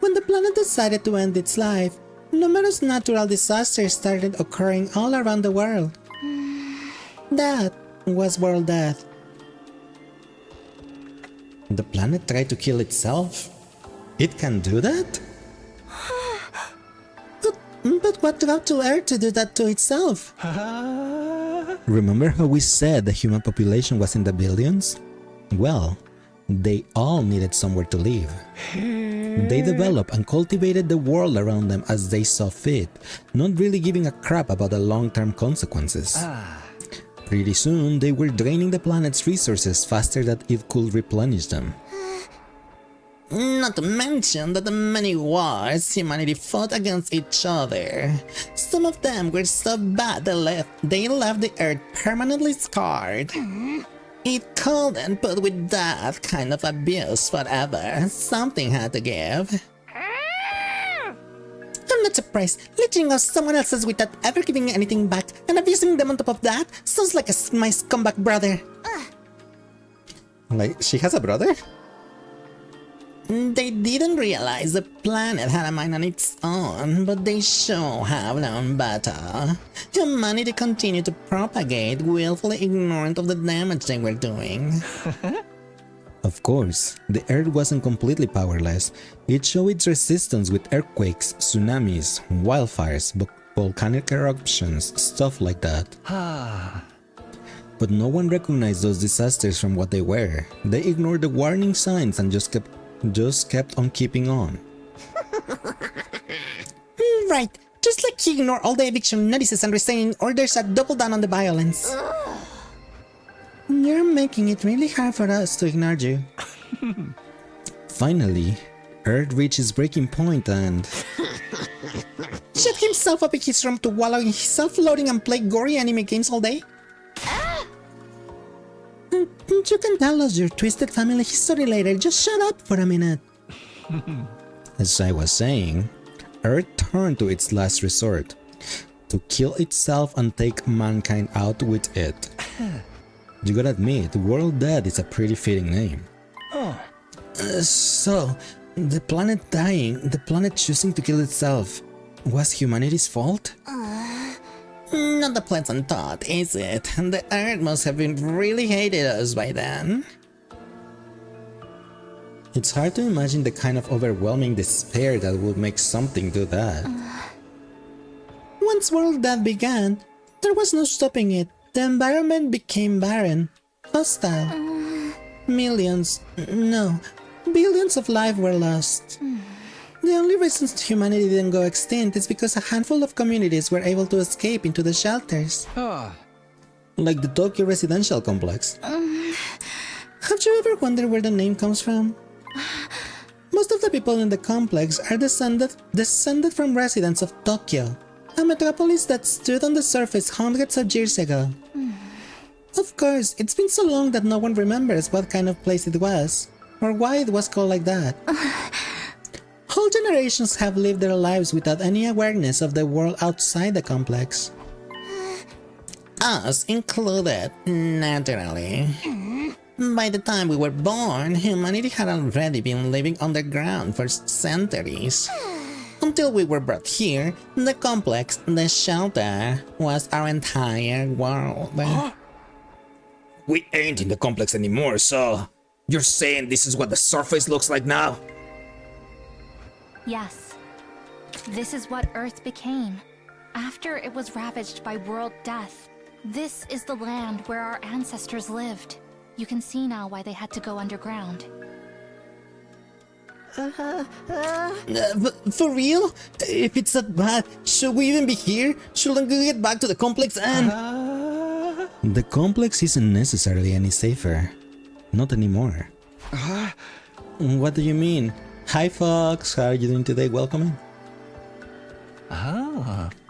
G: When the planet decided to end its life, numerous natural disasters started occurring all around the world. That was world death. The planet tried to kill itself? It can do that? But what drove to Earth to do that to itself? Remember how we said the human population was in the billions? Well, they all needed somewhere to live. They developed and cultivated the world around them as they saw fit, not really giving a crap about the long-term consequences. Pretty soon, they were draining the planet's resources faster than it could replenish them. Not to mention that the many wars humanity fought against each other. Some of them were so bad they left the Earth permanently scarred. It couldn't put with that kind of abuse forever. Something had to give. I'm not surprised. Leeching off someone else's without ever giving anything back and abusing them on top of that sounds like my scumbag brother.
A: Like, she has a brother?
G: They didn't realize the planet had a mind on its own, but they sure have known better. Humanity continued to propagate, willfully ignorant of the damage they were doing.
A: Of course, the Earth wasn't completely powerless. It showed its resistance with earthquakes, tsunamis, wildfires, volcanic eruptions, stuff like that. But no one recognized those disasters from what they were. They ignored the warning signs and just kept on keeping on.
G: Right, just like he ignored all the eviction notices and restraining orders that double down on the violence. You're making it really hard for us to ignore you.
A: Finally, Earth reached its breaking point and...
G: Shut himself up in his room to wallow in his self-loading and play gory anime games all day? You can tell us your twisted family history later, just shut up for a minute.
A: As I was saying, Earth turned to its last resort, to kill itself and take mankind out with it. You gotta admit, World Dead is a pretty fitting name.
G: So, the planet dying, the planet choosing to kill itself, was humanity's fault? Not a pleasant thought, is it? The Earth must have been really hated us by then.
A: It's hard to imagine the kind of overwhelming despair that would make something do that.
G: Once World Death began, there was no stopping it. The environment became barren, hostile. Millions, no, Billions of lives were lost. The only reason humanity didn't go extinct is because a handful of communities were able to escape into the shelters. Like the Tokyo residential complex. Have you ever wondered where the name comes from? Most of the people in the complex are descended from residents of Tokyo, a metropolis that stood on the surface hundreds of years ago. Of course, it's been so long that no one remembers what kind of place it was, or why it was called like that. Whole generations have lived their lives without any awareness of the world outside the complex. Us included, naturally. By the time we were born, humanity had already been living underground for centuries. Until we were brought here, the complex, the shelter, was our entire world.
A: We ain't in the complex anymore, so you're saying this is what the surface looks like now?
H: Yes. This is what Earth became after it was ravaged by world death. This is the land where our ancestors lived. You can see now why they had to go underground.
G: For real? If it's that bad, should we even be here? Shouldn't we get back to the complex and...
A: The complex isn't necessarily any safer. Not anymore. What do you mean? Hi Fox, how are you doing today? Welcome in.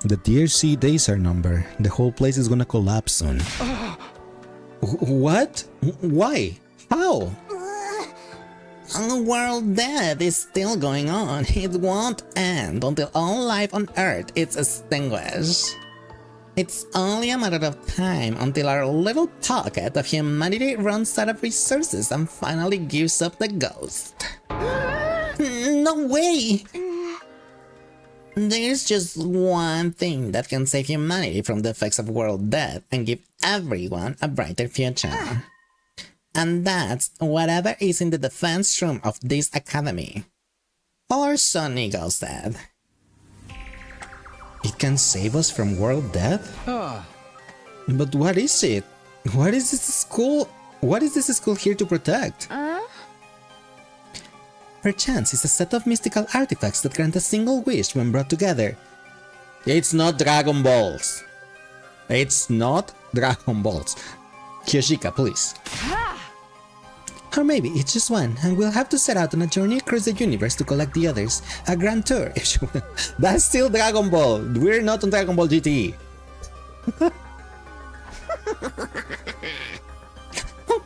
A: The DRC days are numbered. The whole place is gonna collapse soon. What? Why? How?
G: World death is still going on. It won't end until all life on Earth is extinguished. It's only a matter of time until our little pocket of humanity runs out of resources and finally gives up the ghost. No way! There's just one thing that can save humanity from the effects of world death and give everyone a brighter future. And that's whatever is in the defense room of this academy. Or so Nigo said.
A: It can save us from world death? But what is it? What is this school here to protect?
G: Perchance it's a set of mystical artifacts that grant a single wish when brought together.
A: It's not Dragon Balls. It's not Dragon Balls. Kyoshika, please.
G: Or maybe it's just one, and we'll have to set out on a journey across the universe to collect the others. A grand tour, if you will.
A: That's still Dragon Ball. We're not on Dragon Ball GT.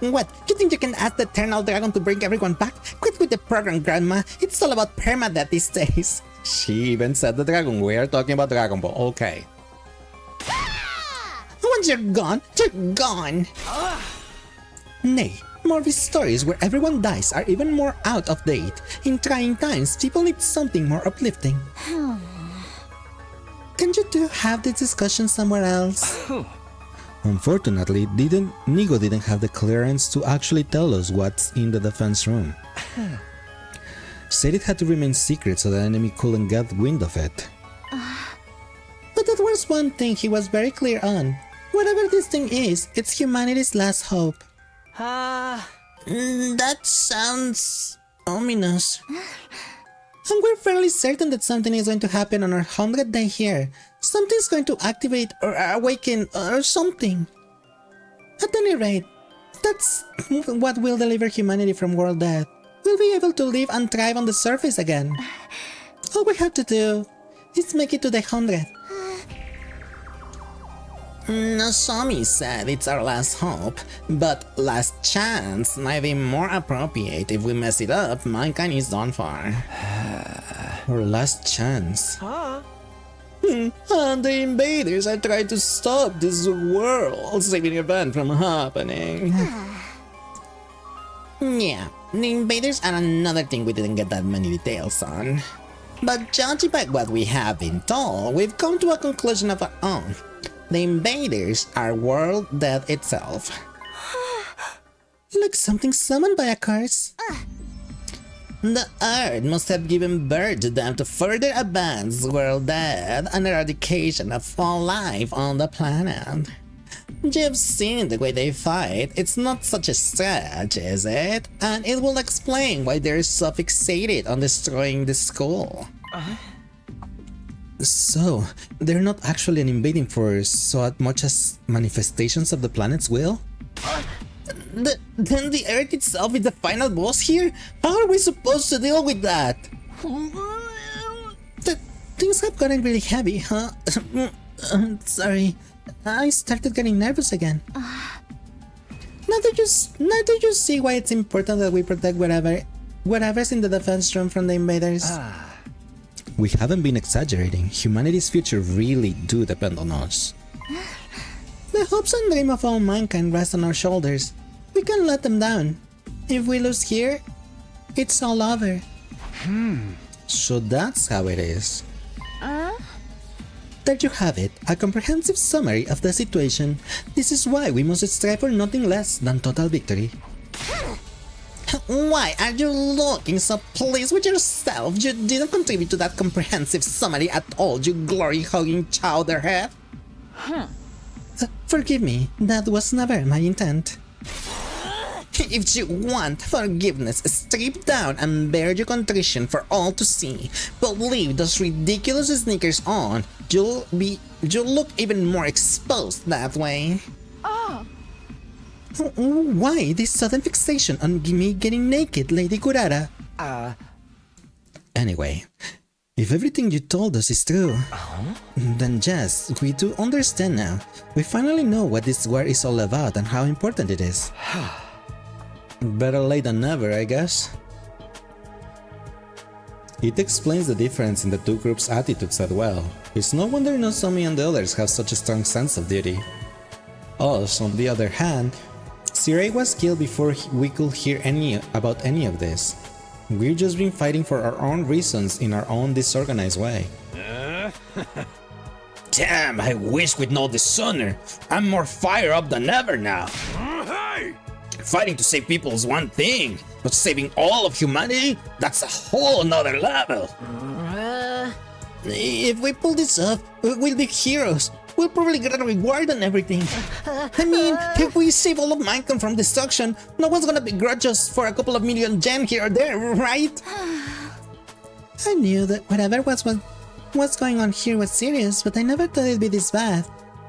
G: What? You think you can ask the Eternal Dragon to bring everyone back? Quit with the program, Grandma. It's all about permadeath these days.
A: She even said the dragon. We are talking about Dragon Ball. Okay.
G: Once you're gone, you're gone. Nay, Morphe's stories where everyone dies are even more out of date. In trying times, people need something more uplifting. Can't you two have this discussion somewhere else?
A: Unfortunately, Nigo didn't have the clearance to actually tell us what's in the defense room. Said it had to remain secret so the enemy couldn't get wind of it.
G: But that was one thing he was very clear on. Whatever this thing is, it's humanity's last hope. That sounds ominous. And we're fairly certain that something is going to happen on our 100th day here. Something's going to activate or awaken or something. At any rate, that's what will deliver humanity from world death. We'll be able to live and thrive on the surface again. All we have to do is make it to the 100th. Nozomi said it's our last hope, but last chance might be more appropriate. If we mess it up, mankind is done for.
A: Our last chance.
G: And the invaders are trying to stop this world-saving event from happening. Yeah, the invaders are another thing we didn't get that many details on. But judging by what we have been told, we've come to a conclusion of our own. The invaders are world death itself. Like something summoned by a curse. The Earth must have given birth to them to further advance world death and eradication of all life on the planet. You've seen the way they fight. It's not such a stretch, is it? And it will explain why they're so fixated on destroying the school. So, they're not actually an invading force so much as manifestations of the planet's will? Then the Earth itself is the final boss here? How are we supposed to deal with that? Things have gotten really heavy, huh? Sorry, I started getting nervous again. Now do you see why it's important that we protect whatever's in the defense room from the invaders? We haven't been exaggerating. Humanity's future really do depend on us. The hopes and dream of all mankind rest on our shoulders. We can't let them down. If we lose here, it's all over. So that's how it is. There you have it, a comprehensive summary of the situation. This is why we must strive for nothing less than total victory. Why are you looking so pleased with yourself? You didn't contribute to that comprehensive summary at all, you glory-hogging chowderhead. Forgive me, that was never my intent. If you want forgiveness, strip down and bear your contrition for all to see. But leave those ridiculous sneakers on. You'll look even more exposed that way. Why this sudden fixation on me getting naked, Lady Kurara? Anyway, if everything you told us is true, then yes, we do understand now. We finally know what this war is all about and how important it is. Better late than never, I guess. It explains the difference in the two groups' attitudes as well. It's no wonder Nozomi and the others have such a strong sense of duty. Us, on the other hand, Sirei was killed before we could hear about any of this. We've just been fighting for our own reasons in our own disorganized way. Damn, I wish we'd known this sooner. I'm more fired up than ever now.
F: Hey!
G: Fighting to save people is one thing, but saving all of humanity? That's a whole nother level. If we pull this off, we'll be heroes. We'll probably get a reward and everything. I mean, if we save all of mankind from destruction, no one's gonna begrudge us for a couple of million yen here or there, right? I knew that whatever what's going on here was serious, but I never thought it'd be this bad.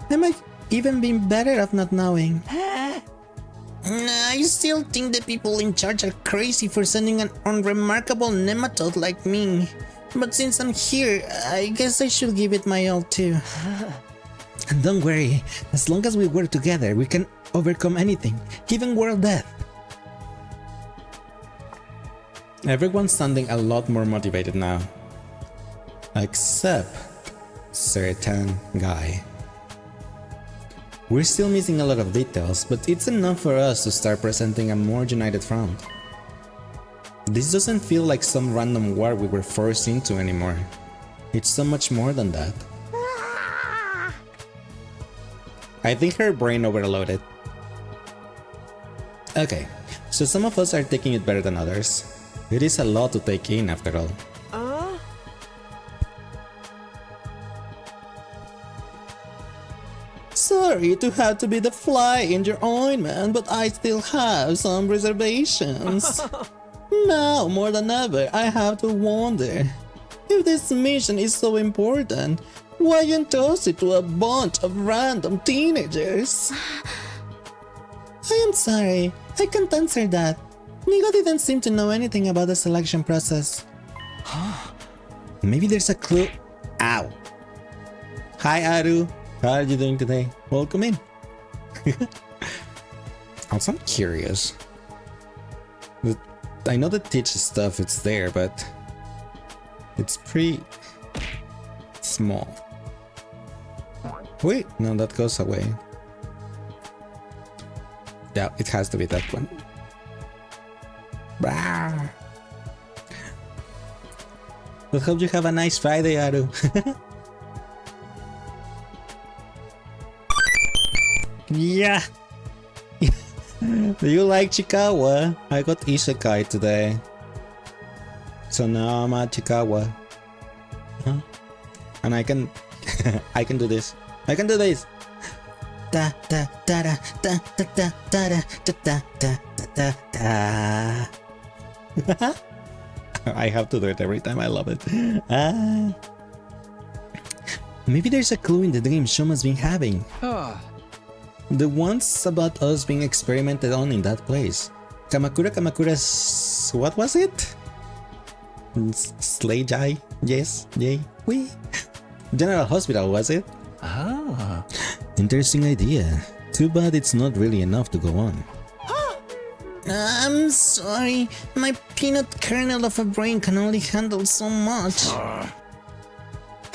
G: I might even be better off not knowing. I still think the people in charge are crazy for sending an unremarkable nematode like me. But since I'm here, I guess I should give it my all too. And don't worry, as long as we work together, we can overcome anything, even world death. Everyone's sounding a lot more motivated now. Except certain guy. We're still missing a lot of details, but it's enough for us to start presenting a more united front. This doesn't feel like some random war we were forced into anymore. It's so much more than that. I think her brain overloaded. Okay, so some of us are taking it better than others. It is a lot to take in after all. Sorry to have to be the fly in your ointment, but I still have some reservations. Now, more than ever, I have to wonder, if this mission is so important, why entrust it to a bunch of random teenagers? I am sorry, I can't answer that. Nigo didn't seem to know anything about the selection process. Maybe there's a clue. Ow. Hi, Aru. How are you doing today? Welcome in. Also, I'm curious. I know the teach stuff, it's there, but it's pretty small. Wait, no, that goes away. Yeah, it has to be that one. Bah. But hope you have a nice Friday, Aru. Yeah. Do you like Chikawa? I got Isekai today. So now I'm at Chikawa. Huh? And I can I can do this. I can do this. da da da da da da da da da da da da da. I have to do it every time. I love it. Maybe there's a clue in the dream Shuma's been having. The ones about us being experimented on in that place. Kamakura's... what was it? Slay Jai? Yes, yay, we. General Hospital, was it?
E: Ah.
G: Interesting idea. Too bad it's not really enough to go on. I'm sorry. My peanut kernel of a brain can only handle so much.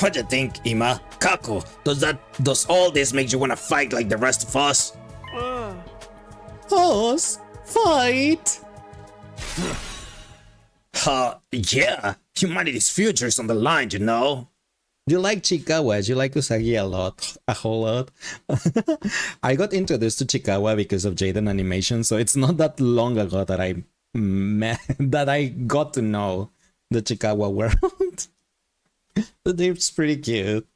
I: What do you think, Ima? Kako, does all this make you wanna fight like the rest of us?
G: Us? Fight?
I: Yeah. Humanity's future's on the line, you know?
G: You like Chikawa, you like Usagi a whole lot. I got introduced to Chikawa because of Jaden Animation, so it's not that long ago that I got to know the Chikawa world. But it's pretty cute.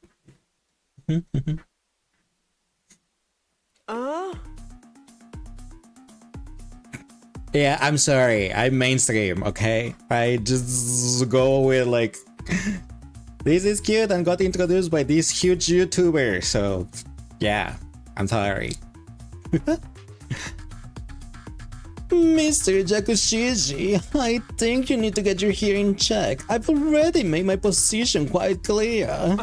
G: Yeah, I'm sorry. I'm mainstream, okay? I just go with like, this is cute and got introduced by this huge YouTuber. So, yeah, I'm sorry. Mr. Jakushiji, I think you need to get your hearing checked. I've already made my position quite clear.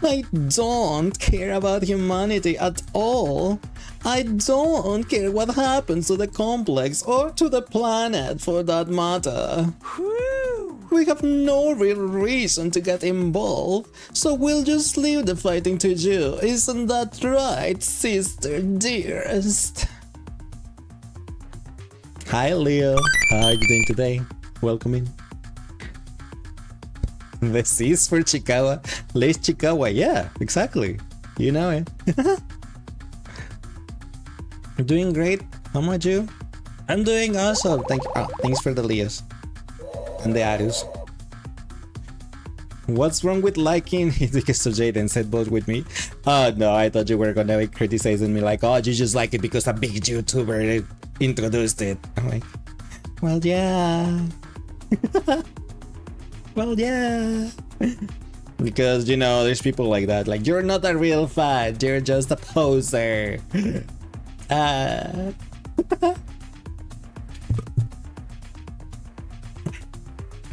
G: I don't care about humanity at all. I don't care what happens to the complex or to the planet for that matter. We have no real reason to get involved, so we'll just leave the fighting to you. Isn't that right, sister dearest? Hi Leo, how are you doing today? Welcome in. The C is for Chikawa. Les Chikawa, yeah, exactly. You know it. You're doing great. How about you? I'm doing awesome. Thanks for the Leos. And the Arus. What's wrong with liking it because of Jaden said both with me? Oh no, I thought you were gonna be criticizing me like, oh, you just like it because a big YouTuber introduced it. I'm like, well, yeah. Well, yeah. Because, you know, there's people like that. Like, you're not a real fan. You're just a poser.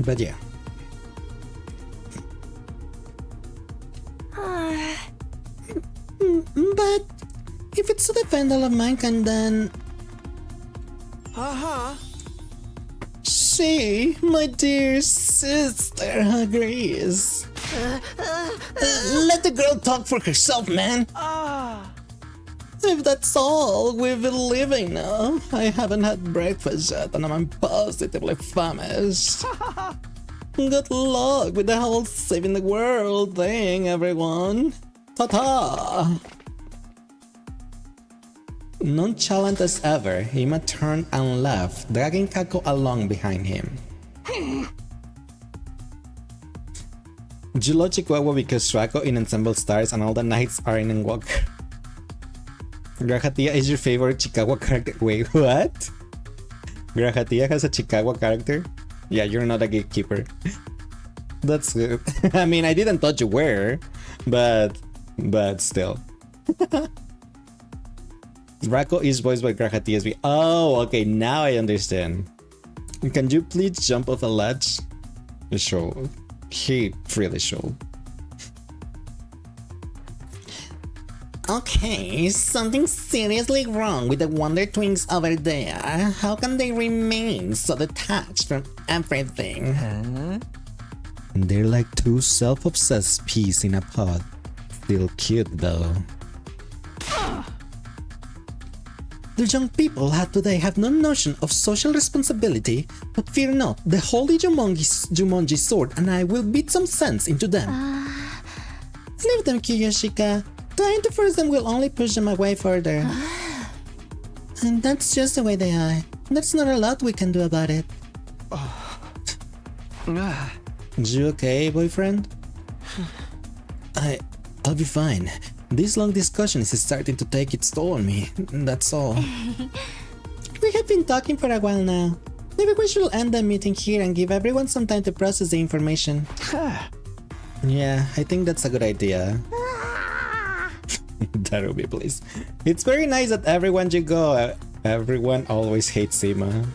G: But yeah. But if it's to defend all of mankind, then she, my dear sister, agrees. Let the girl talk for herself, man. If that's all we've been living now, I haven't had breakfast yet and I'm positively famished. Good luck with the whole saving the world thing, everyone. Ta-ta! Nonchalant as ever, Ima turned and left, dragging Kako along behind him. Julo Chihuahua because Shrako in Ensemble Stars and all the knights are in Walker. Grahatia is your favorite Chikawa character. Wait, what? Grahatia has a Chikawa character? Yeah, you're not a gatekeeper. That's good. I mean, I didn't thought you were, but still. Rako is voiced by Grahatia. Oh, okay, now I understand. Can you please jump off a ledge? Sure. He really should. Okay, something's seriously wrong with the Wonder Twins over there. How can they remain so detached from everything? They're like two self-obsessed peas in a pod. Still cute though. The young people today have no notion of social responsibility, but fear not, the holy Jumonji sword and I will beat some sense into them. Leave them, Kiyoshika. Trying to force them will only push them away further. And that's just the way they are. There's not a lot we can do about it. You okay, boyfriend? I'll be fine. This long discussion is starting to take its toll on me, that's all. We have been talking for a while now. Maybe we should end the meeting here and give everyone some time to process the information. Yeah, I think that's a good idea. Darubi, please. It's very nice that everyone you go, everyone always hates Ima.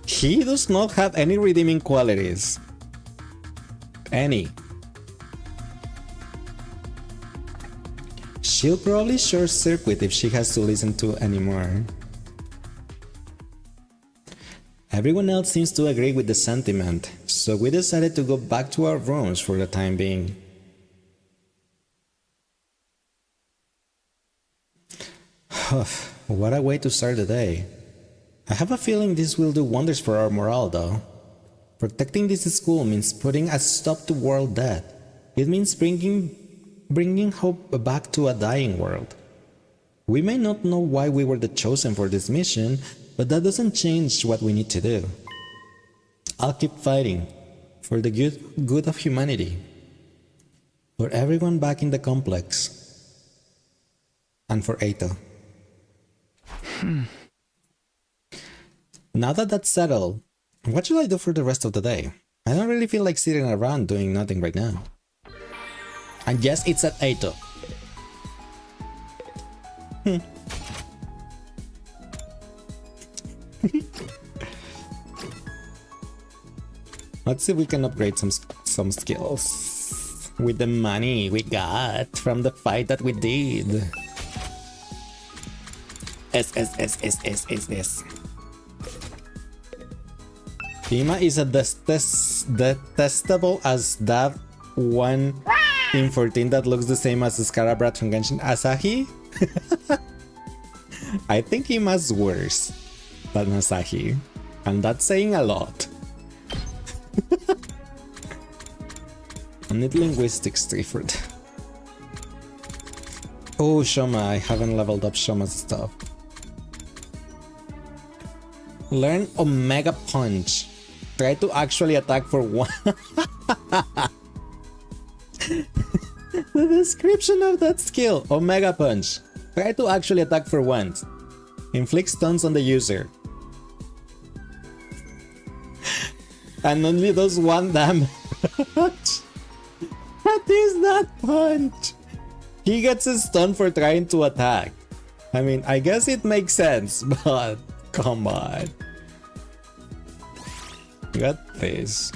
G: He does not have any redeeming qualities. Any. She'll probably short circuit if she has to listen to anymore. Everyone else seems to agree with the sentiment, so we decided to go back to our rooms for the time being. What a way to start the day. I have a feeling this will do wonders for our morale though. Protecting this school means putting a stop to world death. It means bringing hope back to a dying world. We may not know why we were the chosen for this mission, but that doesn't change what we need to do. I'll keep fighting for the good of humanity, for everyone back in the complex, and for Eito. Now that that's settled, what should I do for the rest of the day? I don't really feel like sitting around doing nothing right now. And yes, it's at Eito. Let's see if we can upgrade some skills with the money we got from the fight that we did. S. Ima is as detestable as that one in 14 that looks the same as the Scarabrat from Genshin. Asahi? I think Ima's worse than Asahi, and that's saying a lot. I need linguistics 3 for that. Oh, Shoma, I haven't leveled up Shoma's stuff. Learn Omega Punch. Try to actually attack for one. The description of that skill, Omega Punch. Try to actually attack for once. Inflict stuns on the user. And only does 1 damage. What is that punch? He gets a stun for trying to attack. I mean, I guess it makes sense, but come on. Got this.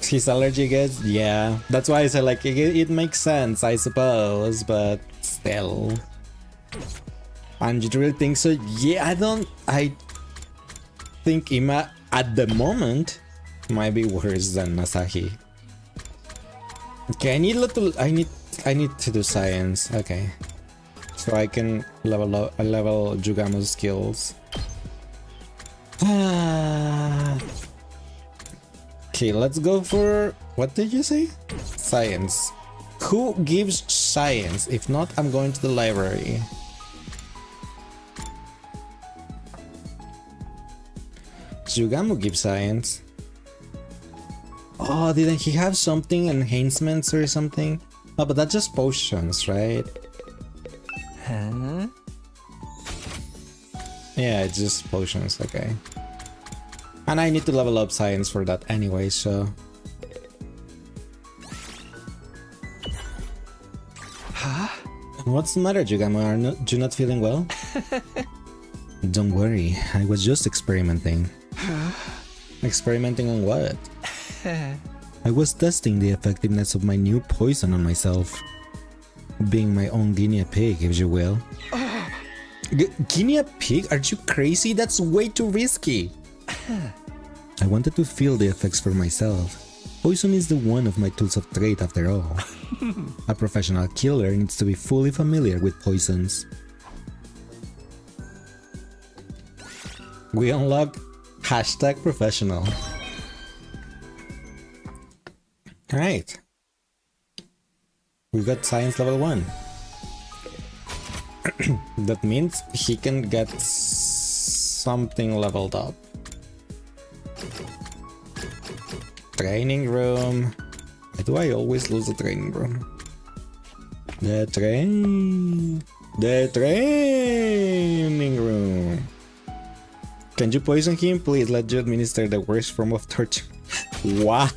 G: His allergy gets, yeah. That's why I said like it makes sense, I suppose, but still. And you really think so? Yeah, I think Ima at the moment might be worse than Asahi. Okay, I need to do science. Okay, so I can level Jugamo's skills. Okay, let's go for, what did you say? Science. Who gives science? If not, I'm going to the library. Jugamo gives science. Oh, didn't he have something, enhancements or something? Oh, but that's just potions, right?
E: Huh?
G: Yeah, it's just potions, okay. And I need to level up science for that anyway, so...
E: Huh?
G: What's the matter, Jugamo? Are you not feeling well? Don't worry, I was just experimenting. Experimenting on what? I was testing the effectiveness of my new poison on myself. Being my own guinea pig, if you will. Guinea pig? Are you crazy? That's way too risky. I wanted to feel the effects for myself. Poison is the one of my tools of trade after all. A professional killer needs to be fully familiar with poisons. We unlock #professional.
A: Alright. We got science level 1. That means he can get something leveled up. Training room. Why do I always lose the training room? The training room. Can you poison him? Please let you administer the worst form of torture. Why?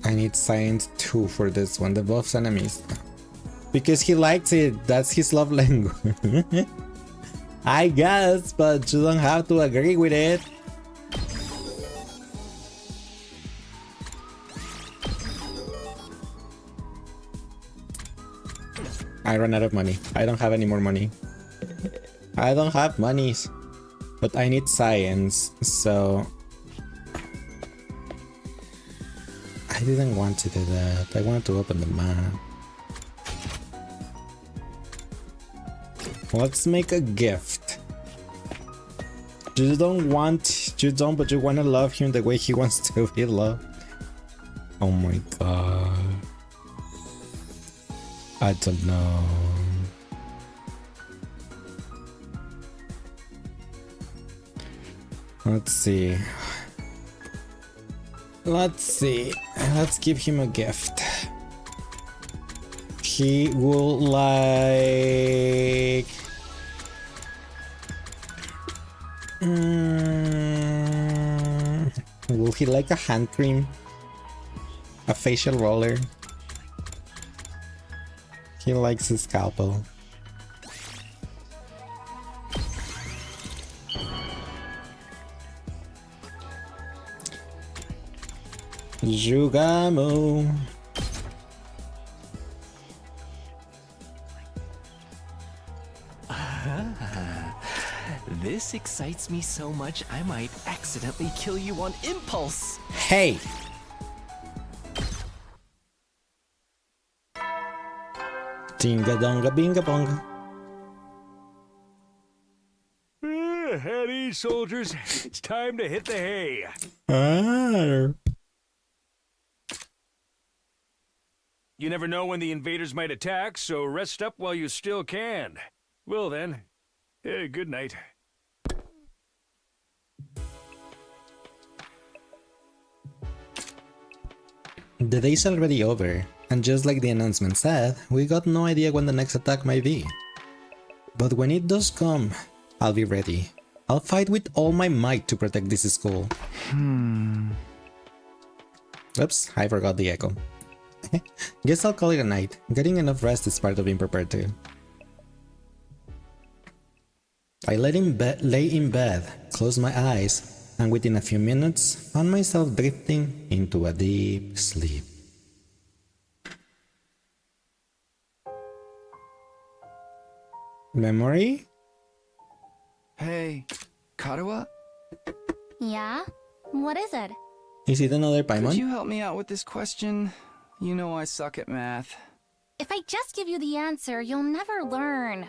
A: I need science 2 for this one, the buff's enemies. Because he likes it, that's his love language. I guess, but you don't have to agree with it. I ran out of money. I don't have any more money. I don't have monies. But I need science, so... I didn't want to do that. I wanted to open the map. Let's make a gift. But you wanna love him the way he wants to be loved. Oh my god. I don't know. Let's see. Let's give him a gift. He will like... will he like a hand cream? A facial roller? He likes his scalpel. Jugamo.
E: This excites me so much I might accidentally kill you on impulse.
A: Hey! Dinga donga binga bonga.
F: At ease, soldiers. It's time to hit the hay. You never know when the invaders might attack, so rest up while you still can. Well then, good night.
A: The day's already over, and just like the announcement said, we got no idea when the next attack might be. But when it does come, I'll be ready. I'll fight with all my might to protect this school. Oops, I forgot the echo. Guess I'll call it a night. Getting enough rest is part of being prepared too. I lay in bed, closed my eyes, and within a few minutes found myself drifting into a deep sleep. Memory?
E: Hey, Karuha?
H: Yeah? What is it?
A: Is it another
E: Could
A: Paimon?
E: you help me out with this question? You know I suck at math.
H: If I just give you the answer, you'll never learn.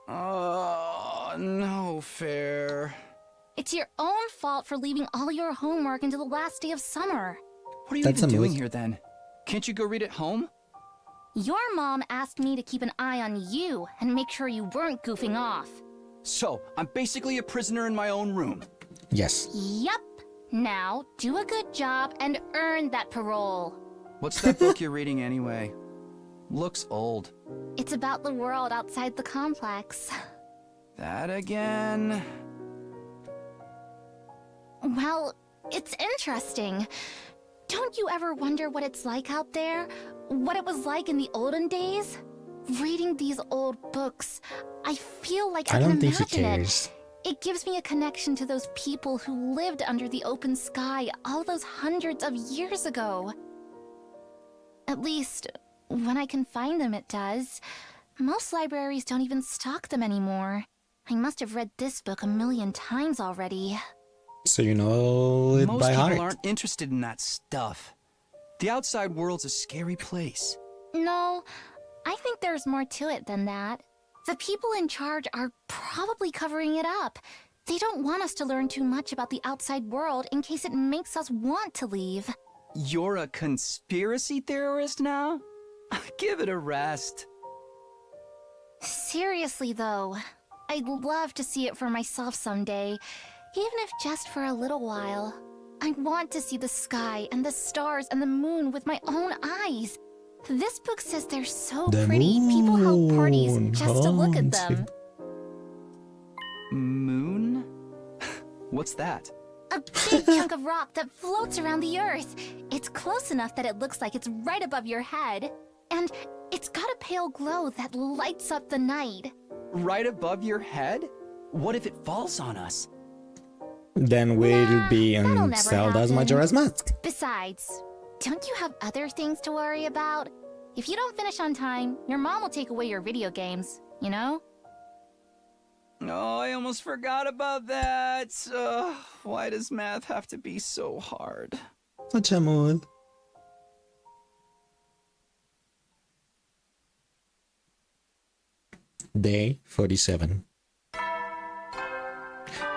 E: Oh, no fair.
H: It's your own fault for leaving all your homework until the last day of summer.
E: What are you
A: That's
E: even
A: a
E: doing
A: mood.
E: here then? Can't you go read at home?
H: Your mom asked me to keep an eye on you and make sure you weren't goofing off.
E: So, I'm basically a prisoner in my own room.
A: Yes.
H: Yup. Now, do a good job and earn that parole.
E: What's that book you're reading anyway? Looks old.
H: It's about the world outside the complex.
E: That again?
H: Well, it's interesting. Don't you ever wonder what it's like out there? What it was like in the olden days? Reading these old books, I feel like I
A: I don't
H: can
A: think he
H: imagine
A: cares.
H: it. It gives me a connection to those people who lived under the open sky all those hundreds of years ago. At least, when I can find them, it does. Most libraries don't even stock them anymore. I must have read this book a million times already.
A: So you know it
E: Most
A: by
E: people
A: heart.
E: aren't interested in that stuff. The outside world's a scary place.
H: No, I think there's more to it than that. The people in charge are probably covering it up. They don't want us to learn too much about the outside world in case it makes us want to leave.
E: You're a conspiracy theorist now? Give it a rest.
H: Seriously, though, I'd love to see it for myself someday, even if just for a little while. I want to see the sky and the stars and the moon with my own eyes. This book says they're so pretty, people held parties just to look at them.
E: Moon? What's that?
H: A big chunk of rock that floats around the Earth. It's close enough that it looks like it's right above your head. And it's got a pale glow that lights up the night.
E: Right above your head? What if it falls on us?
G: Then we'll be
H: that'll
G: on
H: never
G: Zelda's
H: happen.
G: Majora's Mask.
H: Besides, don't you have other things to worry about? If you don't finish on time, your mom will take away your video games, you know?
E: Oh, I almost forgot about that. Why does math have to be so hard?
G: Such a mood. Day 47.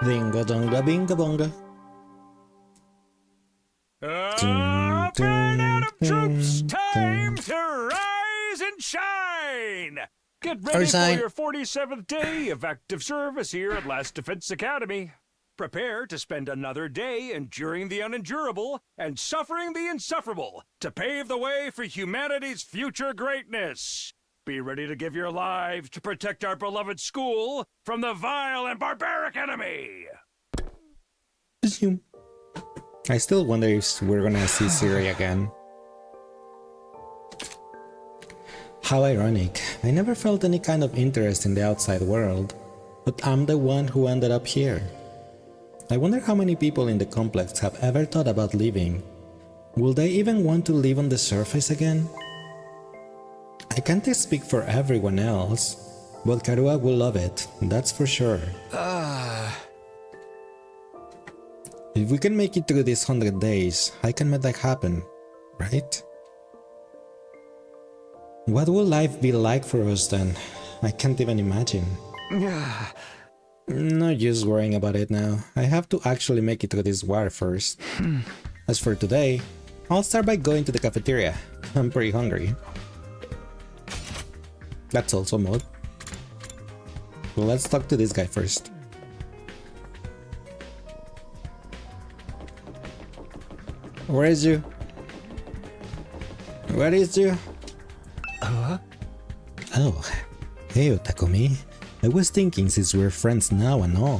G: Dinga donga binga bonga.
F: Burn out of troops! Time to rise and shine! Get ready for
G: Resign.
F: your 47th day of active service here at Last Defense Academy. Prepare to spend another day enduring the unendurable and suffering the insufferable to pave the way for humanity's future greatness. Be ready to give your lives to protect our beloved school from the vile and barbaric enemy.
G: Zoom. I still wonder if we're gonna see Siri again. How ironic. I never felt any kind of interest in the outside world, but I'm the one who ended up here. I wonder how many people in the complex have ever thought about leaving. Will they even want to live on the surface again? I can't speak for everyone else, but Karua will love it, that's for sure. If we can make it through these 100 days, I can make that happen, right? What will life be like for us then? I can't even imagine. No use worrying about it now. I have to actually make it through this war first. As for today, I'll start by going to the cafeteria. I'm pretty hungry. That's also mode. Well, let's talk to this guy first. Where is you? Where is you? Oh, hey Otakumi. I was thinking, since we're friends now and all,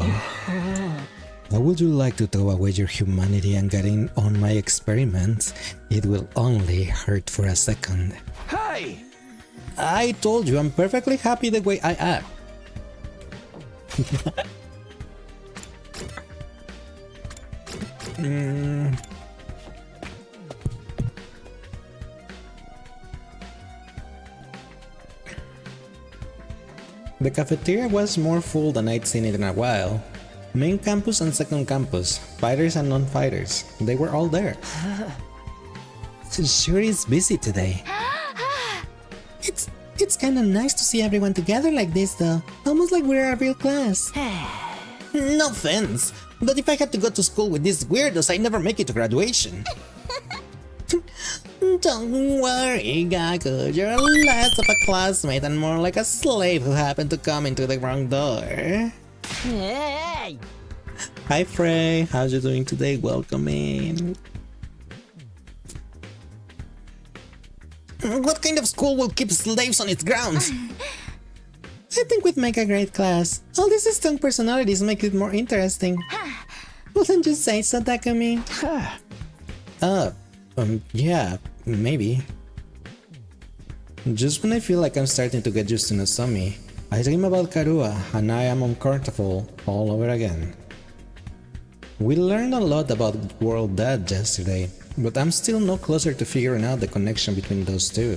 G: how would you like to throw away your humanity and get in on my experiments? It will only hurt for a second.
E: Hey!
G: I told you I'm perfectly happy the way I am. The cafeteria was more full than I'd seen it in a while. Main campus and second campus, fighters and non-fighters, they were all there. Sure is busy today. It's kinda nice to see everyone together like this though, almost like we're a real class. No offense, but if I had to go to school with these weirdos, I'd never make it to graduation. Don't worry, Gaku, you're less of a classmate and more like a slave who happened to come into the wrong door.
B: Hey!
G: Hi Frey, how's you doing today? Welcome in. What kind of school will keep slaves on its grounds? I think we'd make a great class. All these strong personalities make it more interesting. Wouldn't you say so, Takumi? Yeah, maybe. Just when I feel like I'm starting to get used to Nozomi, I dream about Karua and I am uncomfortable all over again. We learned a lot about World Dead yesterday, but I'm still no closer to figuring out the connection between those two.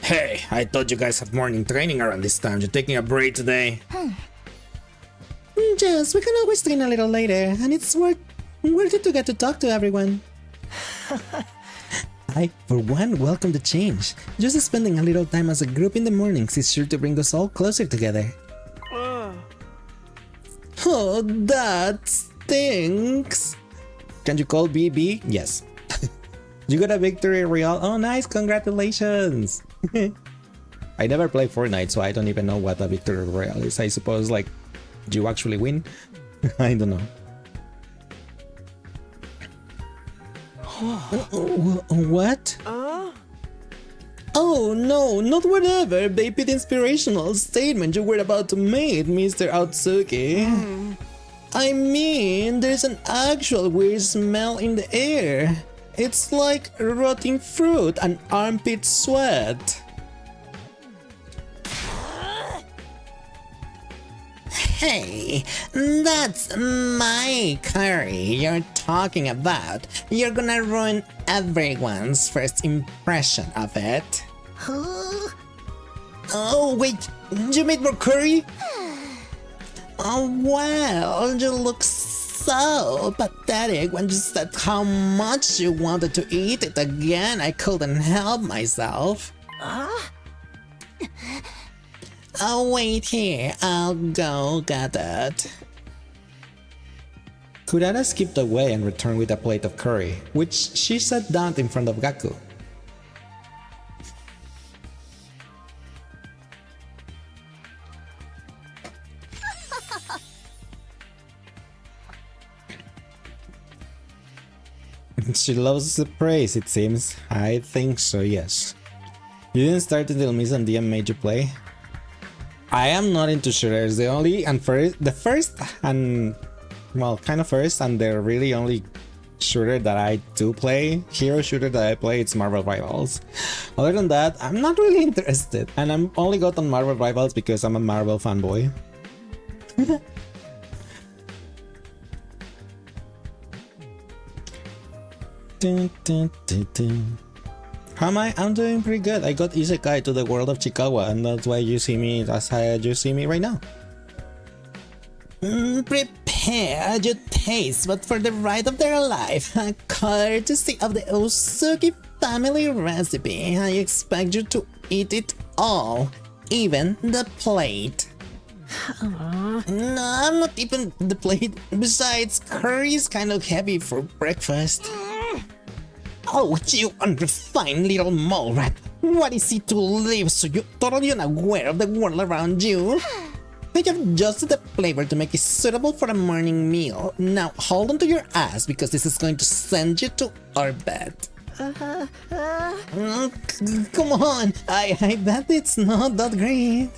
G: Hey, I thought you guys had morning training around this time. You're taking a break today? Just, we can always train a little later, and it's worth it to get to talk to everyone. I, for one, welcome the change. Just spending a little time as a group in the mornings is sure to bring us all closer together. Oh, that stinks. Can you call BB? Yes. You got a victory royale? Oh, nice, congratulations. I never play Fortnite, so I don't even know what a victory royale is. I suppose, like, you actually win? I don't know. What? Oh no, not whatever vapid inspirational statement you were about to make, Mr. Otsuki. I mean, there's an actual weird smell in the air. It's like rotting fruit and armpit sweat. Hey, that's my curry you're talking about. You're gonna ruin everyone's first impression of it. Oh, wait, you made more curry? Oh, well, you look so pathetic when you said how much you wanted to eat it again. I couldn't help myself. Oh, wait here, I'll go get it. Kurara skipped away and returned with a plate of curry, which she set down in front of Gaku. She loves the praise, it seems. I think so, yes. You didn't start until Miss and DM made you play? I am not into shooters. The first and the really only shooter that I do play, hero shooter that I play, it's Marvel Rivals. Other than that, I'm not really interested. And I'm only got on Marvel Rivals because I'm a Marvel fanboy. Dun, dun, dun, dun. How am I? I'm doing pretty good. I got isekai to the world of Chikawa, and that's why you see me as you see me right now. Prepare your taste, but for the ride of their life, courtesy of the Osuki family recipe, I expect you to eat it all, even the plate. No, I'm not even the plate. Besides, curry is kind of heavy for breakfast. Oh, you unrefined little mole rat. What is it to live so you're totally unaware of the world around you? I have adjusted the flavor to make it suitable for a morning meal. Now hold on to your ass because this is going to send you to our bed. Come on, I bet it's not that great.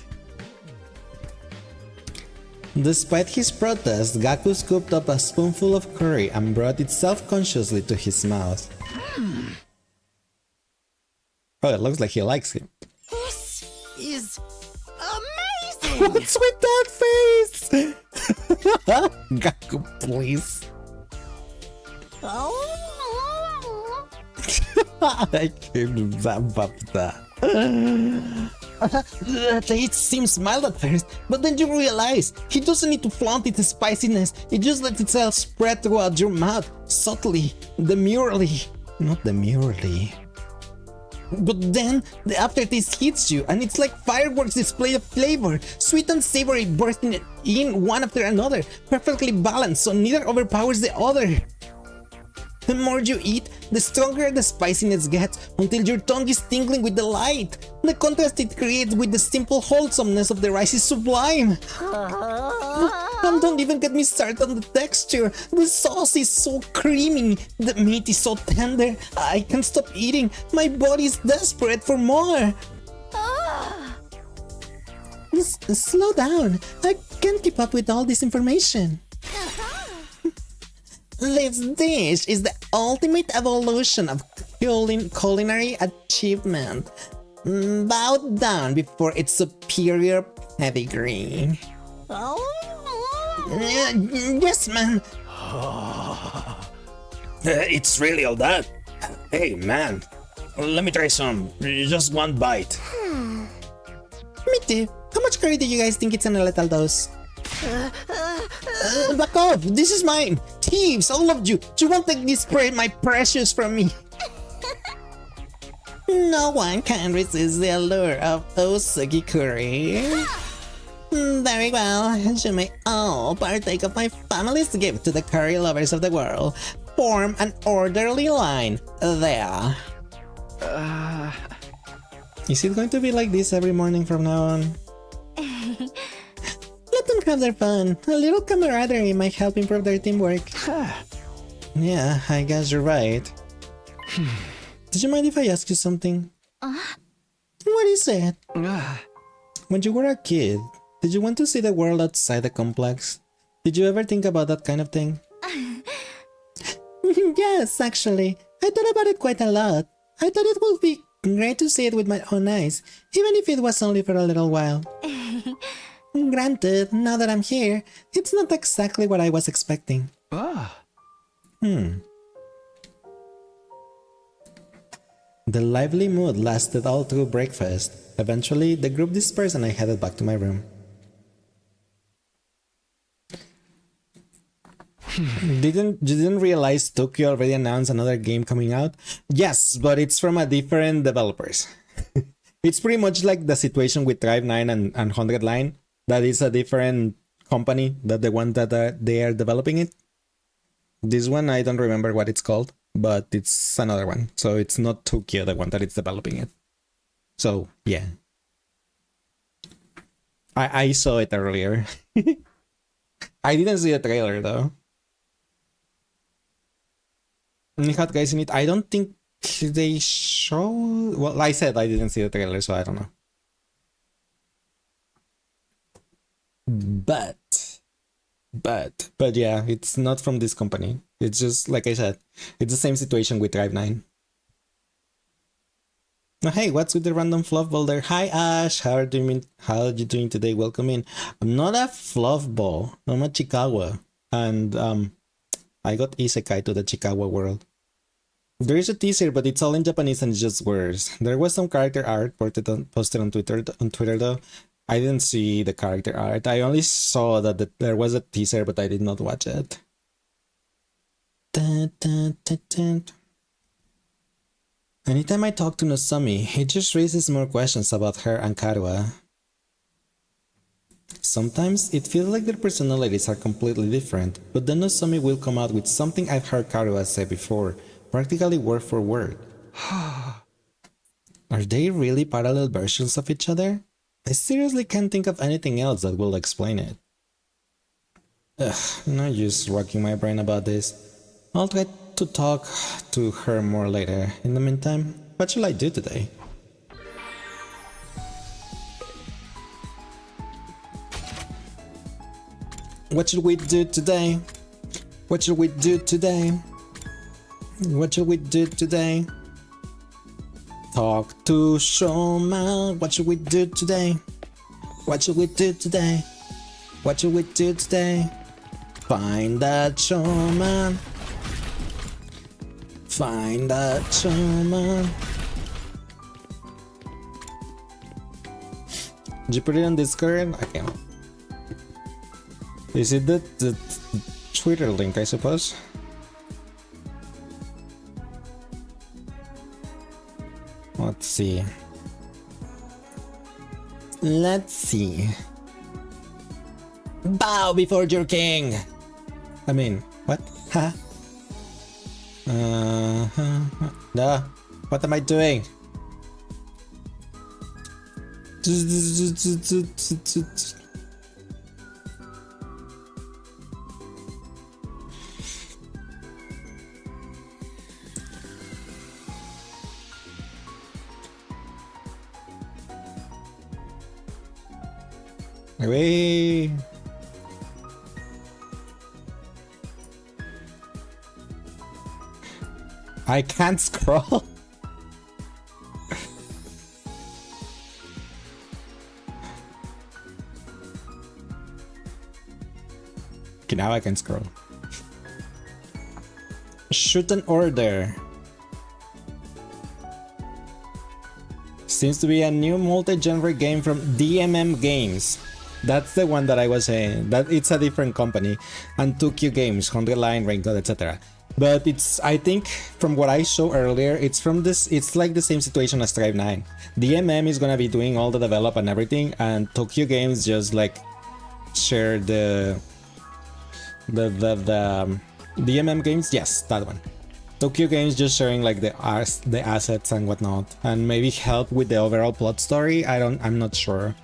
G: Despite his protest, Gaku scooped up a spoonful of curry and brought it self-consciously to his mouth. Oh, it looks like he likes it.
B: This is amazing!
G: What's with that face? Gaku, please.
B: Oh.
G: I can't wrap up that. It seems mild at first, but then you realize he doesn't need to flaunt its spiciness. It just lets itself spread throughout your mouth, subtly, demurely. Not demurely. But then, the aftertaste hits you, and it's like fireworks display of flavor, sweet and savory bursting in one after another, perfectly balanced so neither overpowers the other. The more you eat, the stronger the spiciness gets, until your tongue is tingling with delight. The contrast it creates with the simple wholesomeness of the rice is sublime. And don't even get me started on the texture. The sauce is so creamy, the meat is so tender, I can't stop eating. My body is desperate for more. Slow down, I can't keep up with all this information. This dish is the ultimate evolution of culinary achievement. Bow down before its superior pedigree. Yes, man.
I: It's really all that? Hey, man. Let me try some. Just one bite.
G: Me too. How much curry do you guys think it's in a lethal dose? Back off! This is mine! Thieves, all of you! You won't take this my precious from me! No one can resist the allure of Osugi curry. Very well, you may all partake of my family's gift to the curry lovers of the world. Form an orderly line. There. Is it going to be like this every morning from now on? Let them have their fun. A little camaraderie might help improve their teamwork. Yeah, I guess you're right. Did you mind if I ask you something? What is it? When you were a kid, did you want to see the world outside the complex? Did you ever think about that kind of thing? Yes, actually. I thought about it quite a lot. I thought it would be great to see it with my own eyes, even if it was only for a little while. Granted, now that I'm here, it's not exactly what I was expecting. The lively mood lasted all through breakfast. Eventually, the group dispersed and I headed back to my room. You didn't realize Tokyo already announced another game coming out? Yes, but it's from a different developers. It's pretty much like the situation with Tribe 9 and 100 Line. That is a different company that the one that they are developing it. This one, I don't remember what it's called, but it's another one. So it's not Tokyo, the one that is developing it. So, yeah. I saw it earlier. I didn't see the trailer, though. It had guys in it. I don't think they show... Well, I said I didn't see the trailer, so I don't know. But yeah, it's not from this company. It's just, like I said, it's the same situation with Drive 9. Now, hey, what's with the random fluff ball there? Hi, Ash. How are you doing today? Welcome in. I'm not a fluff ball. I'm a Chikawa. And I got isekai to the Chikawa world. There is a teaser, but it's all in Japanese and it's just words. There was some character art posted on Twitter though. I didn't see the character art. I only saw that there was a teaser, but I did not watch it. Dun, dun, dun, dun. Anytime I talk to Nozomi, it just raises more questions about her and Karuha. Sometimes it feels like their personalities are completely different, but then Nozomi will come out with something I've heard Karuha say before, practically word for word. Are they really parallel versions of each other? I seriously can't think of anything else that will explain it. No use rocking my brain about this. I'll try to talk to her more later. In the meantime, what shall I do today? What should we do today? What should we do today? What should we do today? Talk to Shoma. What should we do today? What should we do today? What should we do today? Find that Shoma. Find that Shoma. Did you put it on Discord? I can't. Is it the Twitter link, I suppose? Let's see. Let's see. Bow before your king! I mean, what? Huh? No. What am I doing? Away. I can't scroll. Okay, now I can scroll. Shoot an order. Seems to be a new multi-genre game from DMM Games.
A: That's the one that I was saying. That it's a different company, and Tokyo Games, Hundred Line, Raincoat, etc. But it's, I think, from what I saw earlier, it's from this. It's like the same situation as Strive 9. DMM is gonna be doing all the develop and everything, and Tokyo Games just like share the DMM games. Yes, that one. Tokyo Games just sharing like the assets and whatnot, and maybe help with the overall plot story. I'm not sure,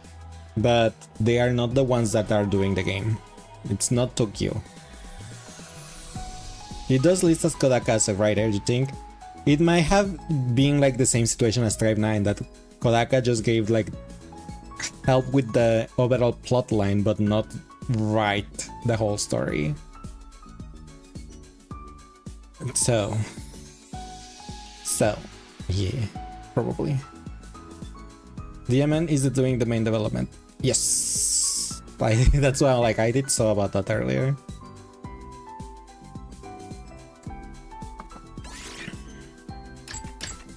A: but they are not the ones that are doing the game. It's not Tokyo. It does list as Kodaka as a writer, you think? It might have been like the same situation as Strive 9, that Kodaka just gave like help with the overall plot line, but not write the whole story. So yeah, probably. DMN is doing the main development. Yes, that's why I did saw about that earlier.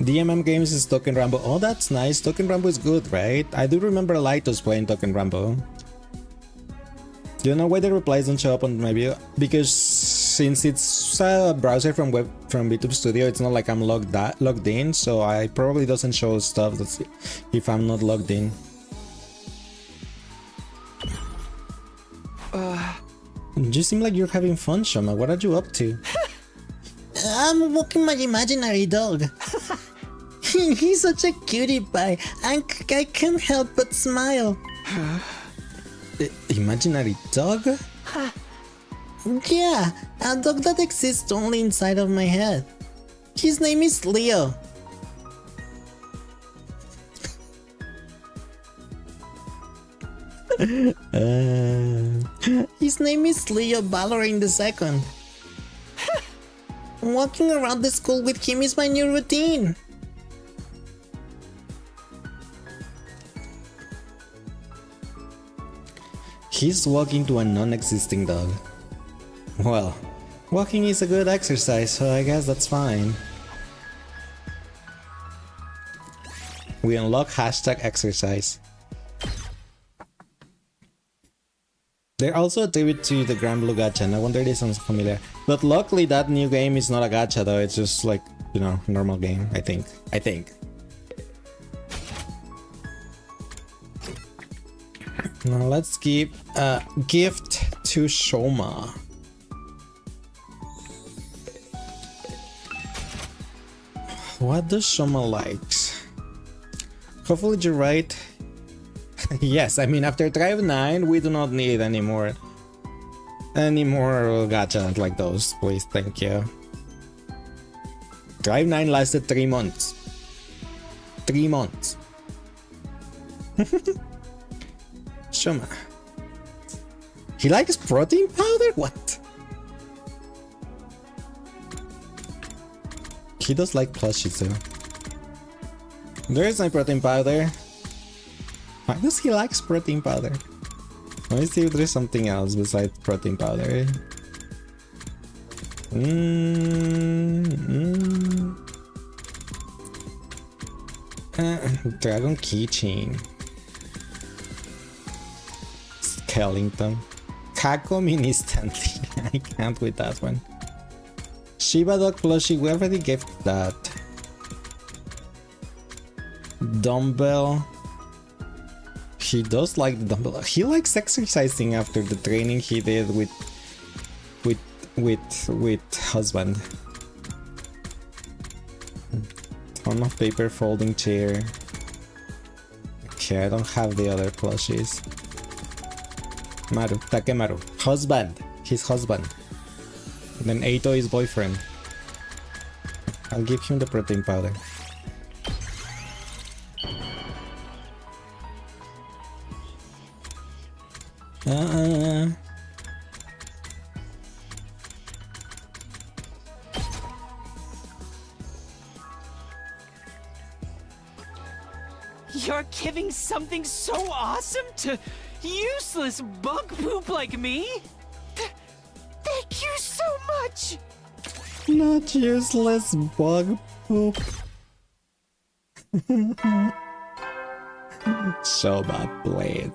A: DMM Games is Token Rambo. Oh, that's nice. Token Rambo is good, right? I do remember Lightos playing Token Rambo. Do you know why the replies don't show up on my view? Because since it's a browser from VTube Studio, it's not like I'm logged in, so I probably doesn't show stuff that's if I'm not logged in. You seem like you're having fun, Shoma. What are you up to?
G: I'm walking my imaginary dog. He's such a cutie pie. I can't help but smile.
A: Imaginary dog?
G: Yeah, a dog that exists only inside of my head. His name is Leo. His name is Leo Ballerin II. Walking around the school with him is my new routine.
A: He's walking to a non-existing dog. Well, walking is a good exercise, so I guess that's fine. We unlock #exercise. They're also a tribute to the Grand Blue Gacha, no wonder this sounds familiar. But luckily that new game is not a gacha though, it's just like, you know, normal game, I think. Now let's give a gift to Shoma. What does Shoma likes? Hopefully you're right. Yes, I mean after Strive 9 we do not need any more gacha like those, please, thank you. Strive 9 lasted 3 months. 3 months. Shoma. He likes protein powder? What? He does like plushies though. There's my protein powder. Why does he like protein powder? Let me see if there's something else besides protein powder. Dragon keychain. Skellington. Kako mini Stanley. I can't with that one. Shiba Dog plushie, we already gave that. Dumbbell. He does like the dumbbell. He likes exercising after the training he did with husband. Ton of paper folding chair. Okay, I don't have the other plushies. Maru, Takemaru. Husband. His husband. Then Eito is boyfriend. I'll give him the protein powder.
B: You're giving something so awesome to useless bug poop like me? Thank you so much!
A: Not useless bug poop. So bad, please.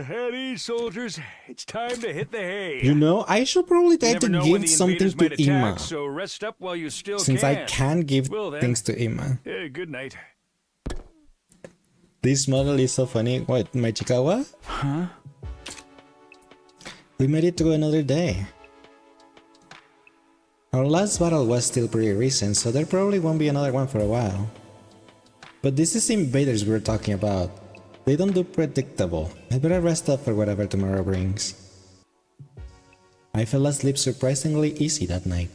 F: At ease, soldiers. It's time to hit the hay.
A: You know, I should probably try
F: You never
A: to
F: know when
A: give
F: the
A: something
F: invaders
A: to
F: might attack,
A: Ima.
F: so rest up while you still
A: Since
F: can.
A: I can give
F: Well, then.
A: things to Ima.
F: Good night.
A: This model is so funny. What, my Chikawa?
B: Huh?
A: We made it through another day. Our last battle was still pretty recent, so there probably won't be another one for a while. But this is invaders we're talking about. They don't do predictable. I better rest up for whatever tomorrow brings. I fell asleep surprisingly easy that night.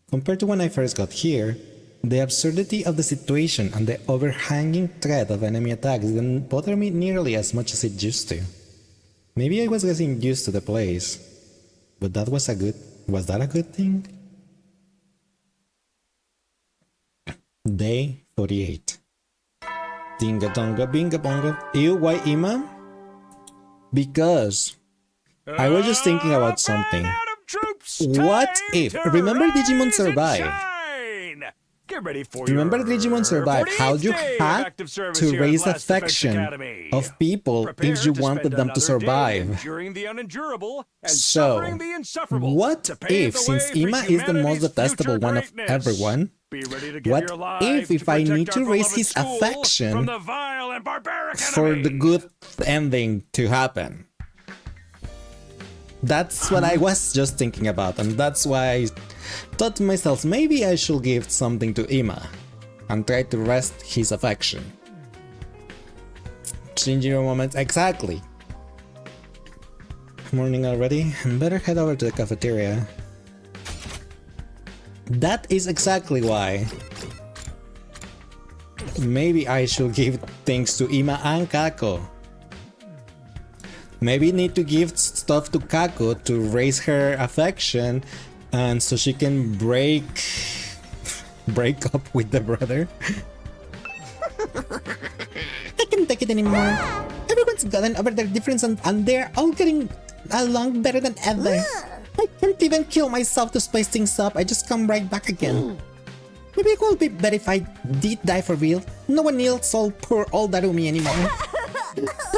A: Compared to when I first got here, the absurdity of the situation and the overhanging threat of enemy attacks didn't bother me nearly as much as it used to. Maybe I was getting used to the place, but was that a good thing? Day 48. Dinga donga binga bongo. Ew, why Ima? Because I was just thinking about something. What if? Remember Digimon Survive?
F: Get ready for
A: Remember
F: your
A: Digimon Survive? How you
F: 48th day of
A: had
F: active service
A: to
F: here at
A: raise
F: Last Defense
A: affection
F: Academy.
A: of people
F: Prepare
A: if you
F: to
A: wanted
F: spend
A: them to
F: another day
A: survive.
F: enduring the unendurable and
A: So,
F: suffering the insufferable
A: what
F: to pave
A: if,
F: the
A: since
F: way for
A: Ima is the most
F: humanity's
A: detestable
F: future
A: one of
F: greatness?
A: everyone,
F: Be ready to give
A: what
F: your lives
A: if
F: to
A: I
F: protect
A: need
F: our
A: to raise
F: beloved
A: his
F: school
A: affection
F: from the vile and barbaric
A: for the
F: enemy?
A: good ending to happen? That's what I was just thinking about, and that's why I thought to myself, maybe I should give something to Ima and try to rest his affection. Shinjiro moments, exactly. Morning already? Better head over to the cafeteria. That is exactly why. Maybe I should give things to Ima and Kako. Maybe need to give stuff to Kako to raise her affection and so she can break up with the brother.
G: I can't take it anymore. Everyone's gotten over their difference and they're all getting along better than ever. I can't even kill myself to spice things up. I just come right back again. Maybe it would be better if I did die for real. No one needs all poor old Darumi anymore.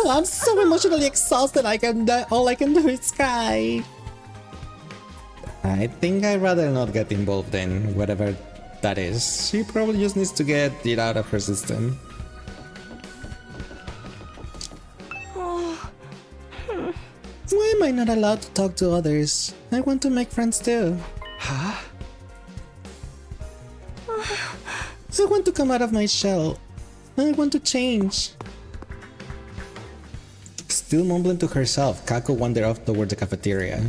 G: Oh, I'm so emotionally exhausted. All I can do is cry.
A: I think I'd rather not get involved in whatever that is. She probably just needs to get it out of her system.
G: Why am I not allowed to talk to others? I want to make friends too.
B: Huh?
G: I want to come out of my shell. I want to change.
A: Still mumbling to herself, Kako wandered off toward the cafeteria.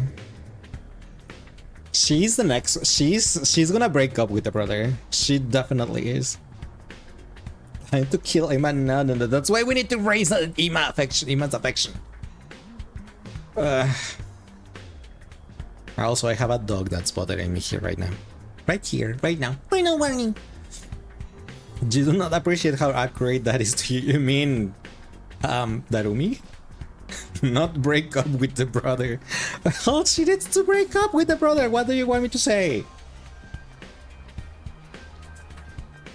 A: She's the next. She's gonna break up with the brother. She definitely is. Time to kill Ima. No. That's why we need to raise Ima's affection. Also, I have a dog that's bothering me here right now. Right here, right now.
G: Final warning.
A: You do not appreciate how accurate that is to you. You mean, Darumi? Not break up with the brother. Oh, she needs to break up with the brother. What do you want me to say?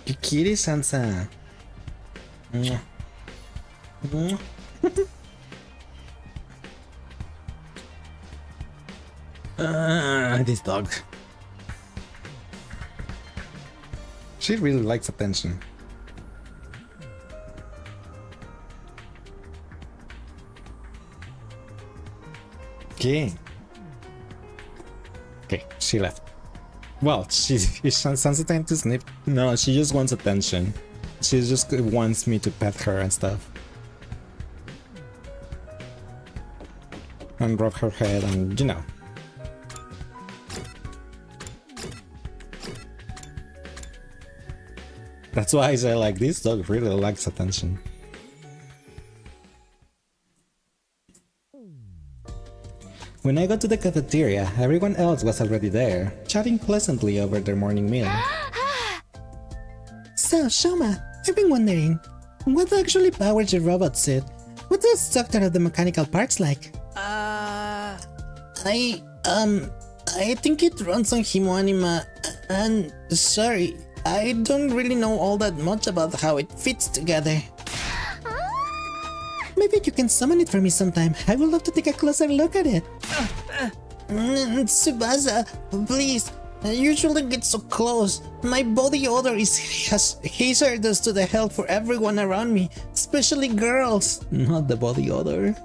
A: Kikiri Sansa. This dog. She really likes attention. Okay. Okay, she left. Well, she's trying to snip. No, she just wants attention. She just wants me to pet her and stuff. And rub her head and, you know. That's why I say, like, this dog really likes attention. When I got to the cafeteria, everyone else was already there, chatting pleasantly over their morning meal.
G: So, Shoma, I've been wondering, what actually powers your robot suit? What's the structure of the mechanical parts like? I think it runs on Himoanima, and sorry, I don't really know all that much about how it fits together. Maybe Maybe you can summon it for me sometime. I would love to take a closer look at it. Tsubasa, please. You shouldn't get so close. My body odor has hazardous to the health for everyone around me, especially girls. Not the body odor.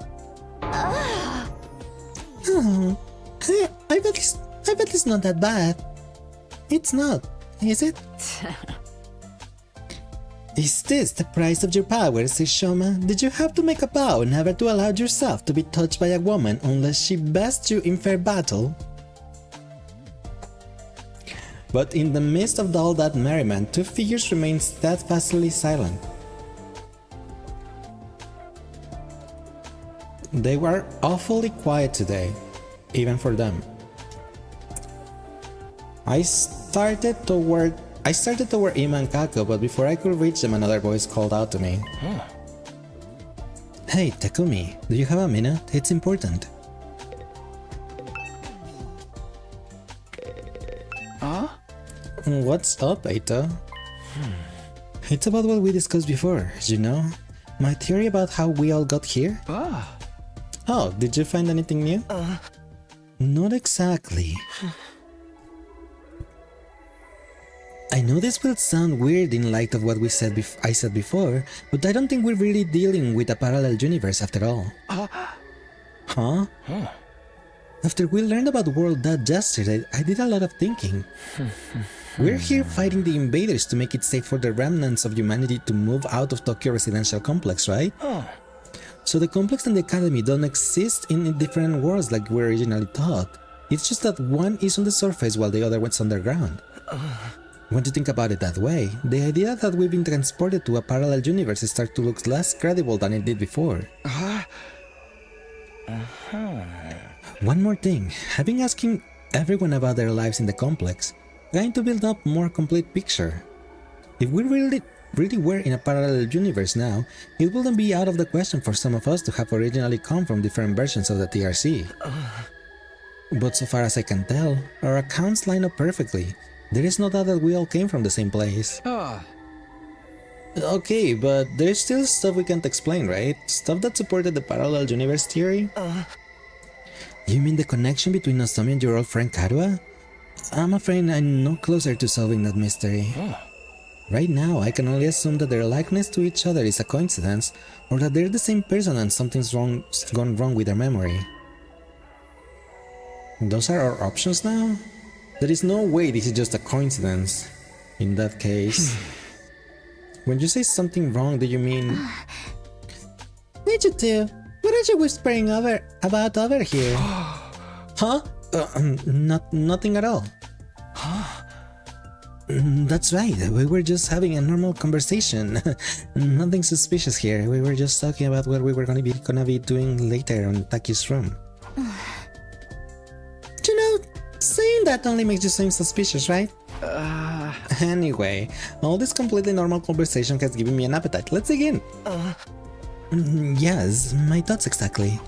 G: Oh, I bet it's not that bad. It's not, is it? Is this the price of your power, says Shoma? Did you have to make a vow never to allow yourself to be touched by a woman unless she bests you in fair battle? But in the midst of all that merriment, two figures remained steadfastly silent. They were awfully quiet today, even for them. I started toward Ima and Kako, but before I could reach them, another voice called out to me. Hey, Takumi, do you have a minute? It's important. What's up, Eito? It's about what we discussed before, you know? My theory about how we all got here? Oh, did you find anything new? Not exactly. I know this will sound weird in light of what I said before, but I don't think we're really dealing with a parallel universe after all. Huh? After we learned about World Death yesterday, I did a lot of thinking. We're here fighting the invaders to make it safe for the remnants of humanity to move out of Tokyo Residential Complex, right? So the complex and the academy don't exist in different worlds like we originally thought. It's just that one is on the surface while the other one's underground. When you think about it that way, the idea that we've been transported to a parallel universe starts to look less credible than it did before. One more thing, I've been asking everyone about their lives in the complex, trying to build up a more complete picture. If we really were in a parallel universe now, it wouldn't be out of the question for some of us to have originally come from different versions of the TRC. But so far as I can tell, our accounts line up perfectly. There is no doubt that we all came from the same place. Okay, but there's still stuff we can't explain, right? Stuff that supported the parallel universe theory? You mean the connection between Nozomi and your old friend Karua? I'm afraid I'm no closer to solving that mystery. Right now, I can only assume that their likeness to each other is a coincidence, or that they're the same person and something's gone wrong with their memory. Those are our options now? There is no way this is just a coincidence. In that case... When you say something wrong, do you mean... Need you two? What are you whispering about over here? Huh? Nothing at all. That's right, we were just having a normal conversation. Nothing suspicious here. We were just talking about what we were gonna be doing later on Taki's room. You know, saying that only makes you seem suspicious, right? Anyway, all this completely normal conversation has given me an appetite. Let's dig in. Yes, my thoughts exactly.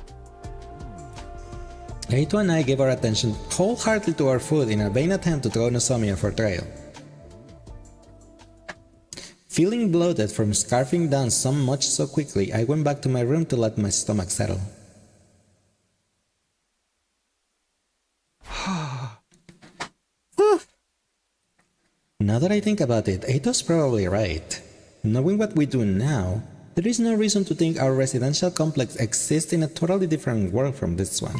G: Eito and I gave our attention wholeheartedly to our food in a vain attempt to throw Nozomi off our trail. Feeling bloated from scarfing down so much so quickly, I went back to my room to let my stomach settle. Now that I think about it, Eito's probably right. Knowing what we do now, there is no reason to think our residential complex exists in a totally different world from this one.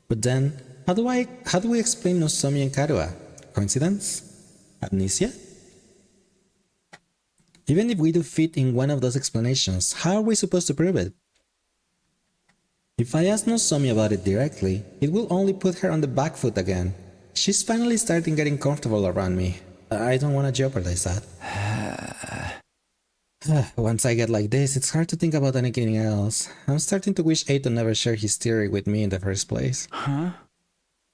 G: But then, how do we explain Nozomi and Karua? Coincidence? Amnesia? Even if we do fit in one of those explanations, how are we supposed to prove it? If I ask Nozomi about it directly, it will only put her on the back foot again. She's finally starting getting comfortable around me. I don't want to jeopardize that. Once I get like this, it's hard to think about anything else. I'm starting to wish Eito never shared his theory with me in the first place. I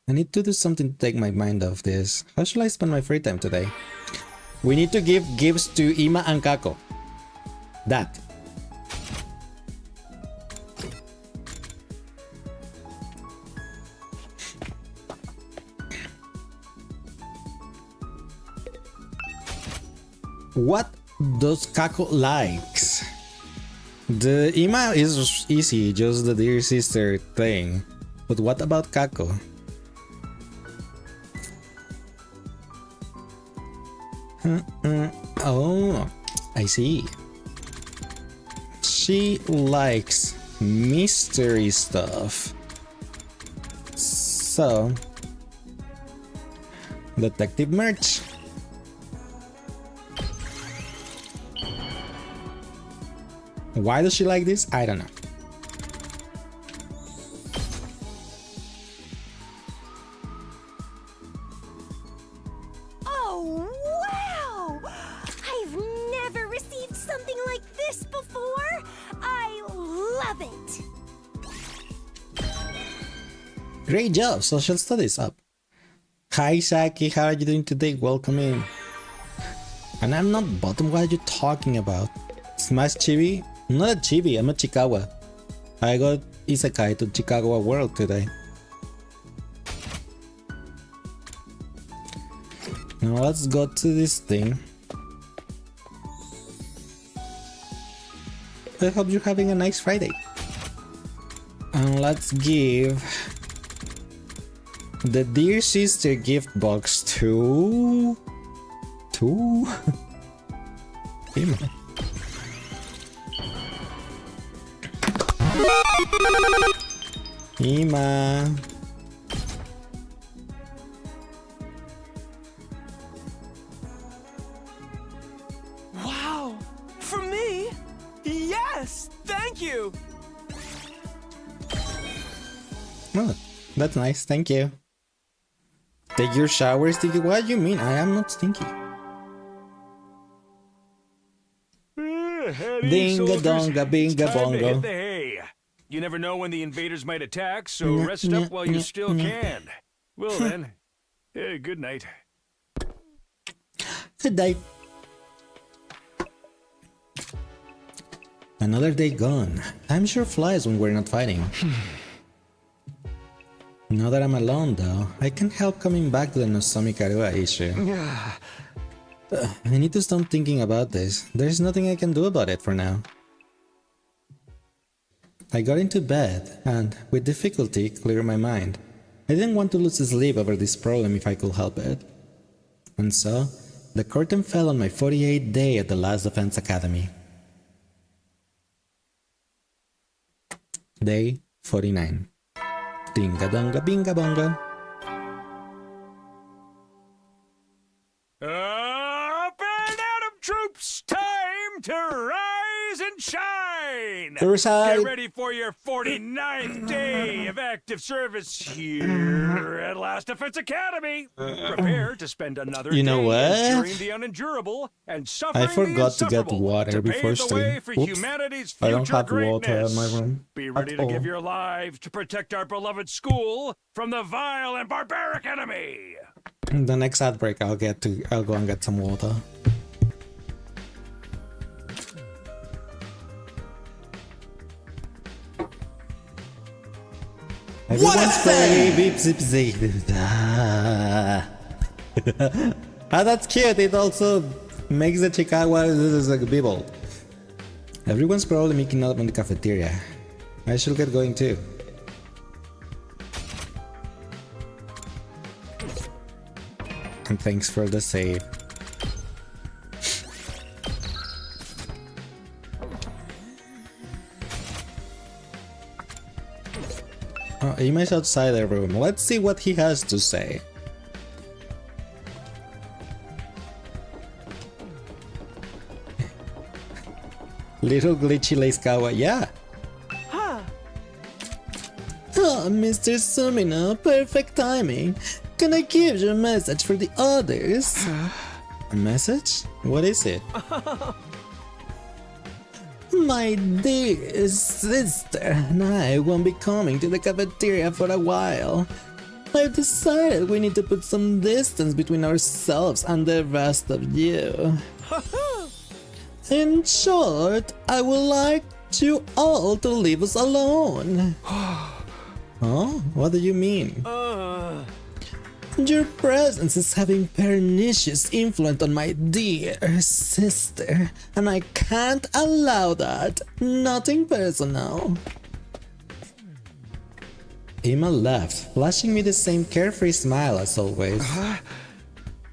G: need to do something to take my mind off this. How shall I spend my free time today? We need to give gifts to Ima and Kako. That. What does Kako likes?
A: The Ima is easy, just the dear sister thing. But what about Kako? Oh, I see. She likes mystery stuff. So, detective merch. Why does she like this? I don't know.
C: Oh, wow! I've never received something like this before. I love it.
A: Great job, social studies up. Hi Saki, how are you doing today? Welcome in. And I'm not bottom, what are you talking about? Smash Chibi? I'm not a Chibi, I'm a Chikawa. I got Isekai to Chicago World today. Now let's go to this thing. I hope you're having a nice Friday. And let's give the Dear Sister gift box to Ima. Ima.
B: Wow! For me? Yes! Thank you!
A: Oh, that's nice, thank you. Take your shower, Sticky. What do you mean? I am not stinky. Dinga donga, binga bongo.
F: The hay. You never know when the invaders might attack, so rest up while you still can. Well then, good night.
A: Good day. Another day gone. Time sure flies when we're not fighting. Now that I'm alone though, I can't help coming back to the Nozomi Karua issue. I need to stop thinking about this. There's nothing I can do about it for now. I got into bed and, with difficulty, cleared my mind. I didn't want to lose sleep over this problem if I could help it. And so, the curtain fell on my 48th day at the Last Defense Academy. Day 49. Dinga donga binga bonga.
F: Up and Atom Troops, time to rise and shine!
A: Suicide.
F: Get ready for your 49th day of active service here at Last Defense Academy. Prepare to spend another
A: You know
F: day
A: what?
F: enduring the unendurable and suffering
A: I forgot
F: the
A: to get
F: insufferable
A: water
F: to
A: before
F: pave the way
A: stream.
F: for
A: Oops.
F: humanity's
A: I don't
F: future
A: have water in my
F: greatness.
A: room.
F: Be ready
A: at
F: to
A: all.
F: give your lives to protect our beloved school from the vile and barbaric enemy.
A: The next outbreak, I'll go and get some water. Everyone's play beep zip zip. Ah, that's cute. It also makes the Chicago like bibble. Everyone's probably making up in the cafeteria. I should get going too. And thanks for the save. Oh, Ima's outside the room. Let's see what he has to say. Little glitchy Leisukawa, yeah. Oh, Mr. Sumino, perfect timing. Can I give you a message for the others? A message? What is it? My dear sister and I won't be coming to the cafeteria for a while. I've decided we need to put some distance between ourselves and the rest of you. In short, I would like you all to leave us alone. Oh, what do you mean?
G: Your presence is having pernicious influence on my dear sister, and I can't allow that. Nothing personal. Emma laughed, flashing me the same carefree smile as always.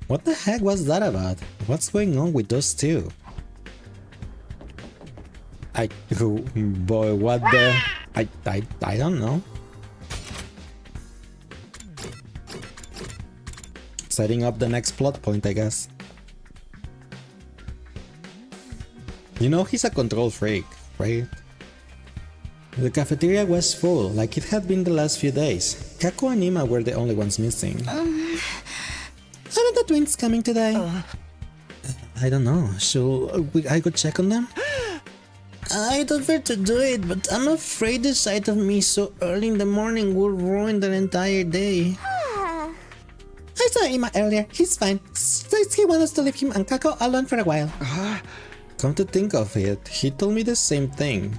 G: What the heck was that about? What's going on with those two? Boy, what the... I don't know. Setting up the next plot point, I guess. You know he's a control freak, right? The cafeteria was full, like it had been the last few days. Kako and Ima were the only ones missing. Aren't the twins coming today? I don't know. Should I go check on them? I'd offer to do it, but I'm afraid the sight of me so early in the morning will ruin the entire day. I saw Ima earlier. He's fine. Says he wants us to leave him and Kako alone for a while. Come to think of it, he told me the same thing.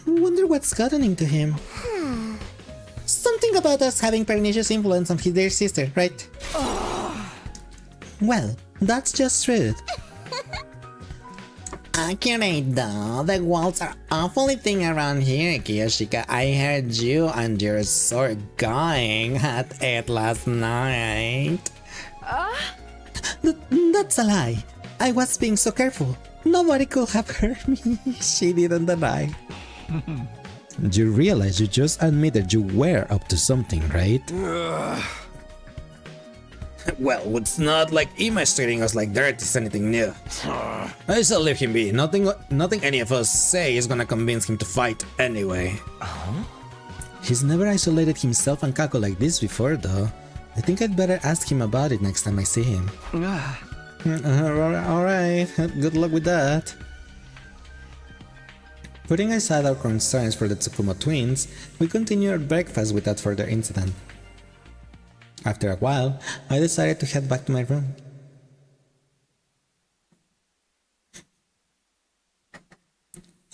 G: Wonder what's happening to him. Something about us having pernicious influence on his dear sister, right? Well, that's just rude. Accurate though, the walls are awfully thin around here, Kiyoshika. I heard you and your sword going at it last night. That's a lie. I was being so careful. Nobody could have hurt me. She didn't deny. You realize you just admitted you were up to something, right? Well, it's not like Ima's treating us like dirt is anything new. I shall leave him be. Nothing any of us say is gonna convince him to fight anyway. He's never isolated himself and Kako like this before, though. I think I'd better ask him about it next time I see him. Alright, good luck with that. Putting aside our concerns for the Tsukumo twins, we continue our breakfast without further incident. After a while, I decided to head back to my room.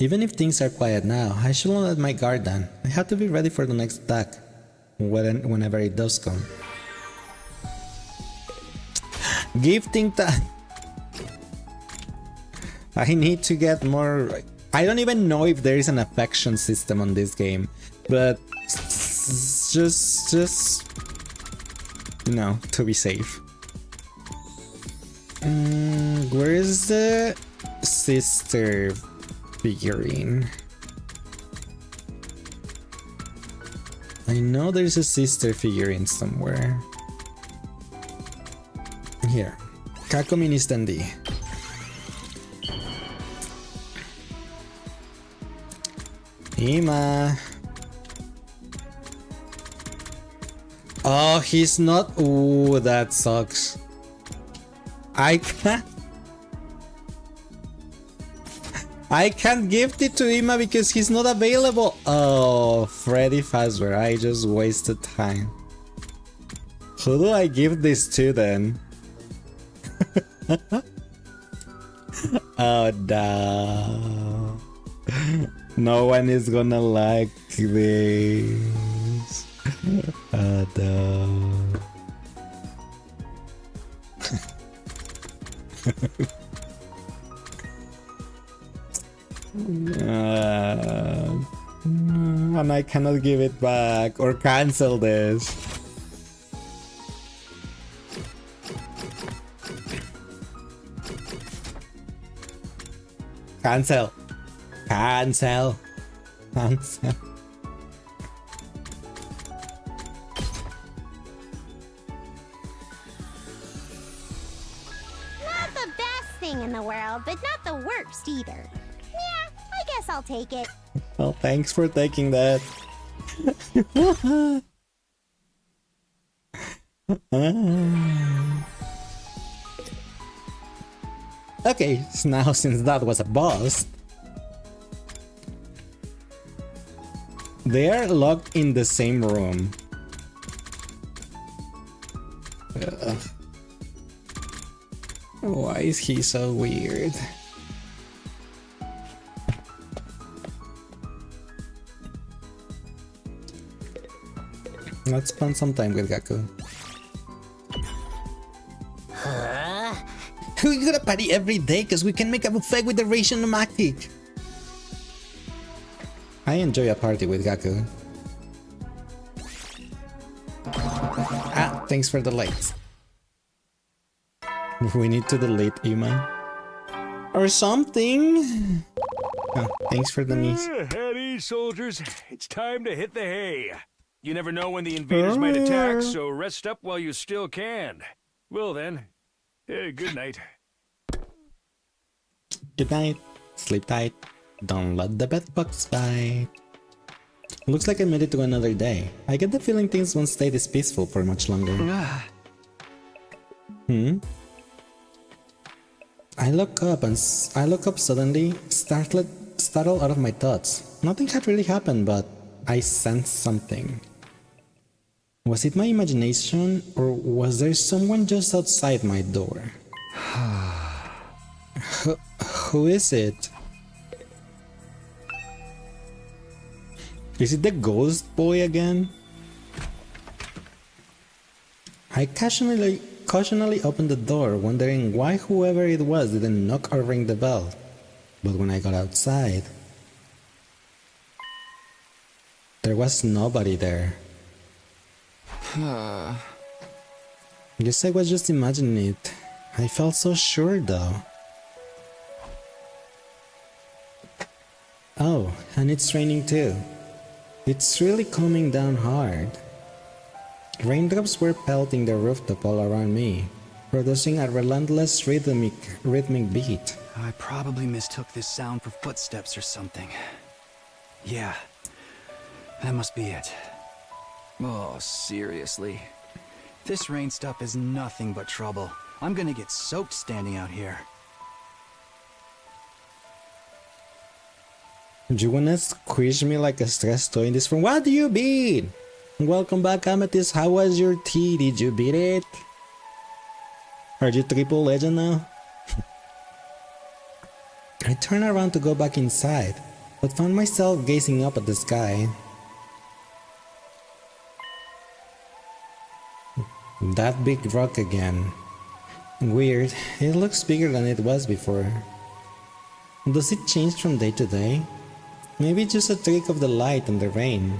G: Even if things are quiet now, I shouldn't let my guard down. I have to be ready for the next attack, whenever it does come. Gifting time! I need to get more... I don't even know if there is an affection system on this game, but just you know, to be safe. Where is the sister figurine? I know there's a sister figurine somewhere. Here, Kako Mini Standee. Ima. Oh, he's not. Ooh, that sucks. I can't gift it to Ima because he's not available. Oh, Freddy Fazbear, I just wasted time. Who do I give this to then? Oh no. No one is gonna like this. Oh no. And I cannot give it back or cancel this. Cancel. Cancel. Cancel.
C: Not the best thing in the world, but not the worst either. Yeah, I guess I'll take it.
A: Well, thanks for taking that. Okay, so now since that was a bust, they are locked in the same room. Ugh. Why is he so weird? Let's spend some time with Gaku.
G: We gotta party every day because we can make a buffet with the ration Matic.
A: I enjoy a party with Gaku.
G: Ah, thanks for the lights.
A: We need to delete Ima.
G: Or something.
A: Oh, thanks for the miss.
F: At ease, soldiers. It's time to hit the hay. You never know when the invaders might attack, so rest up while you still can. Well then, good night.
A: Good night. Sleep tight. Don't let the bed bugs bite. Looks like I made it to another day. I get the feeling things won't stay this peaceful for much longer. I look up suddenly, startled out of my thoughts. Nothing had really happened, but I sensed something. Was it my imagination, or was there someone just outside my door? Who is it? Is it the ghost boy again? I cautionally opened the door, wondering why whoever it was didn't knock or ring the bell. But when I got outside, there was nobody there. Guess I was just imagining it. I felt so sure though. Oh, and it's raining too. It's really coming down hard. Raindrops were pelting the rooftop all around me, producing a relentless rhythmic beat.
E: I probably mistook this sound for footsteps or something. Yeah, that must be it. Oh, seriously. This rain stuff is nothing but trouble. I'm gonna get soaked standing out here.
A: You wanna squish me like a stress toy in this room? What do you mean? Welcome back, Amethyst. How was your tea? Did you beat it? Are you triple legend now? I turned around to go back inside, but found myself gazing up at the sky. That big rock again. Weird, it looks bigger than it was before. Does it change from day to day? Maybe just a trick of the light and the rain.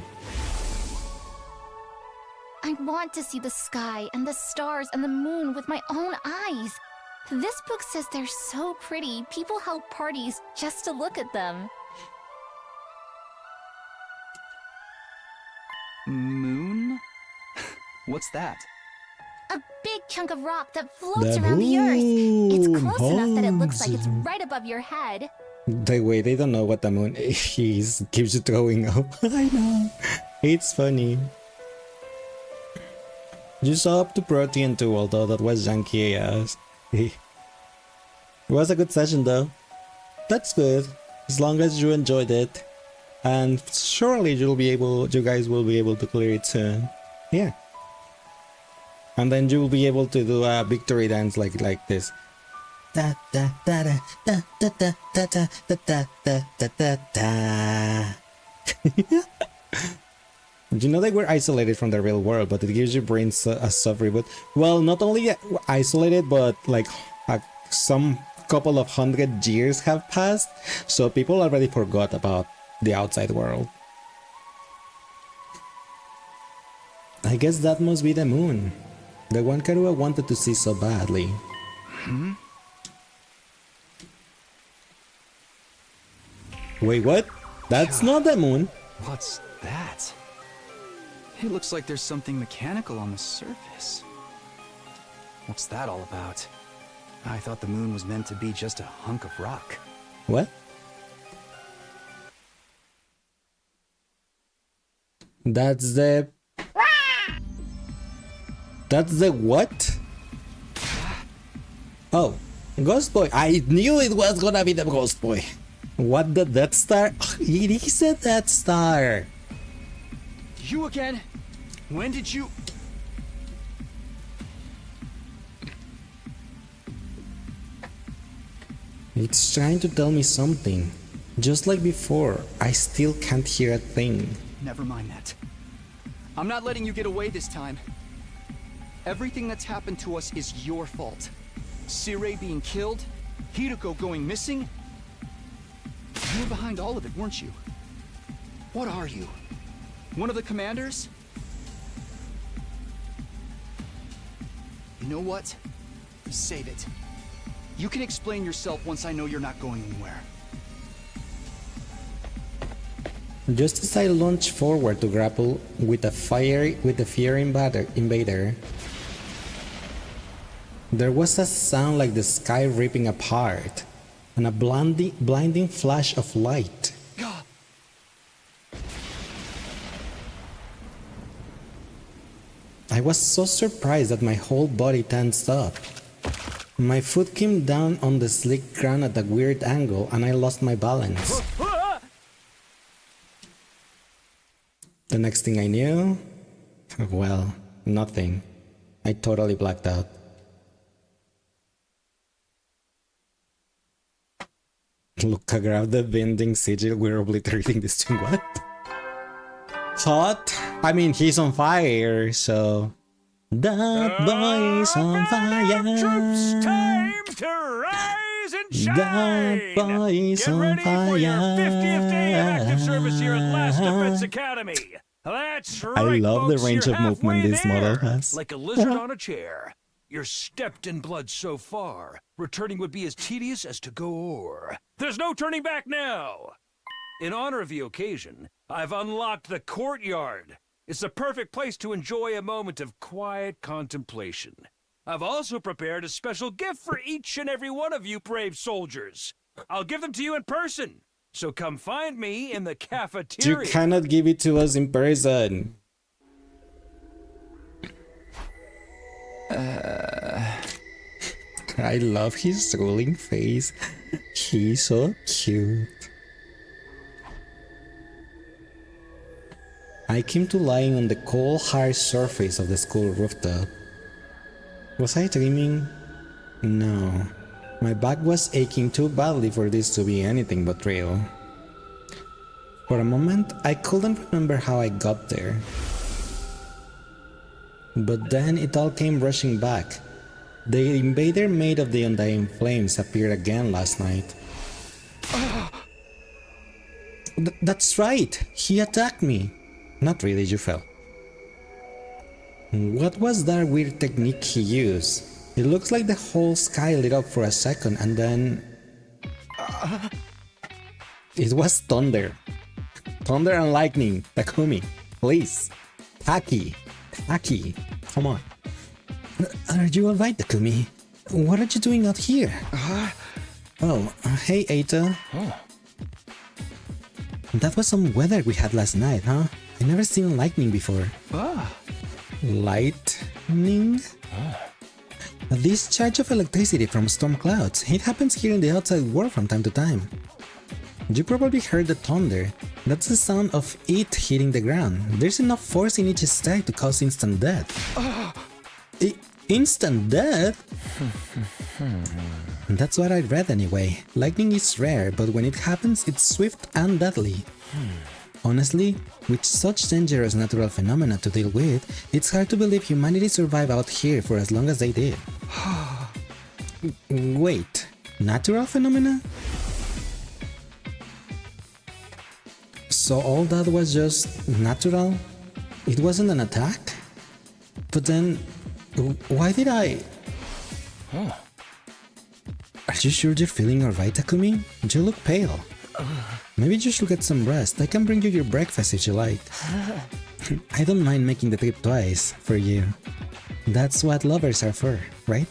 H: I want to see the sky and the stars and the moon with my own eyes. This book says they're so pretty, people held parties just to look at them.
E: Moon? What's that?
H: A big chunk of rock that floats around the earth. It's close enough that it looks like it's right above your head.
A: The way they don't know what the moon is keeps you throwing up. I know. It's funny. You saw up to Protean too, although that was janky as. It was a good session though. That's good. As long as you enjoyed it. And surely you guys will be able to clear it soon. Yeah. And then you will be able to do a victory dance like this. Da da da da da da da da da da da da da. You know they were isolated from the real world, but it gives your brain a soft reboot. Well, not only isolated, but like some couple of 100 years have passed, so people already forgot about the outside world. I guess that must be the moon. The one Karua wanted to see so badly. Wait, what? That's not the moon.
E: What's that? It looks like there's something mechanical on the surface. What's that all about? I thought the moon was meant to be just a hunk of rock.
A: What? That's the what? Oh, Ghost Boy. I knew it was gonna be the Ghost Boy. What, the Death Star? It is a Death Star.
E: You again? When did you...
A: It's trying to tell me something. Just like before, I still can't hear a thing.
E: Never mind that. I'm not letting you get away this time. Everything that's happened to us is your fault. Sirei being killed, Hideko going missing. You were behind all of it, weren't you? What are you? One of the commanders? You know what? Save it. You can explain yourself once I know you're not going anywhere.
G: Just as I launched forward to grapple with the fear invader, there was a sound like the sky ripping apart, and a blinding flash of light. I was so surprised that my whole body tensed up. My foot came down on the slick ground at a weird angle, and I lost my balance. The next thing I knew, well, nothing. I totally blacked out. Luca grabbed the bending sigil. We're obliterating this thing. What? Hot? I mean, he's on fire, so... That boy's on fire.
F: Troops, time to rise and shine.
G: That boy's
F: Get
G: on
F: ready for your
G: fire.
F: 50th day of active service here at Last Defense Academy. That's right,
G: I love the
F: folks,
G: range
F: you're
G: of movement
F: halfway
G: this model
F: there.
G: has.
F: Like a lizard on a chair. You're stepped in blood so far, returning would be as tedious as to go o'er. There's no turning back now. In honor of the occasion, I've unlocked the courtyard. It's the perfect place to enjoy a moment of quiet contemplation. I've also prepared a special gift for each and every one of you brave soldiers. I'll give them to you in person, so come find me in the
G: You
F: cafeteria.
G: cannot give it to us in person. I love his drooling face. He's so cute. I came to lying on the cold, hard surface of the school rooftop. Was I dreaming? No. My back was aching too badly for this to be anything but real. For a moment, I couldn't remember how I got there. But then it all came rushing back. The invader made of the undying flames appeared again last night. That's right! He attacked me! Not really, you fell. What was that weird technique he used? It looks like the whole sky lit up for a second and then... It was thunder. Thunder and lightning. Takumi, please. Taki. Come on. Are you alright, Takumi? What are you doing out here? Oh, hey, Eita. That was some weather we had last night, huh? I never seen lightning before. Lightning? A discharge of electricity from storm clouds. It happens here in the outside world from time to time. You probably heard the thunder. That's the sound of it hitting the ground. There's enough force in each strike to cause instant death. Instant death? That's what I read anyway. Lightning is rare, but when it happens, it's swift and deadly. Honestly, with such dangerous natural phenomena to deal with, it's hard to believe humanity survived out here for as long as they did. Wait, natural phenomena? So all that was just natural? It wasn't an attack? But then, why did I... Are you sure you're feeling alright, Takumi? You look pale. Maybe you should get some rest. I can bring you your breakfast if you like. I don't mind making the trip twice, for you. That's what lovers are for, right?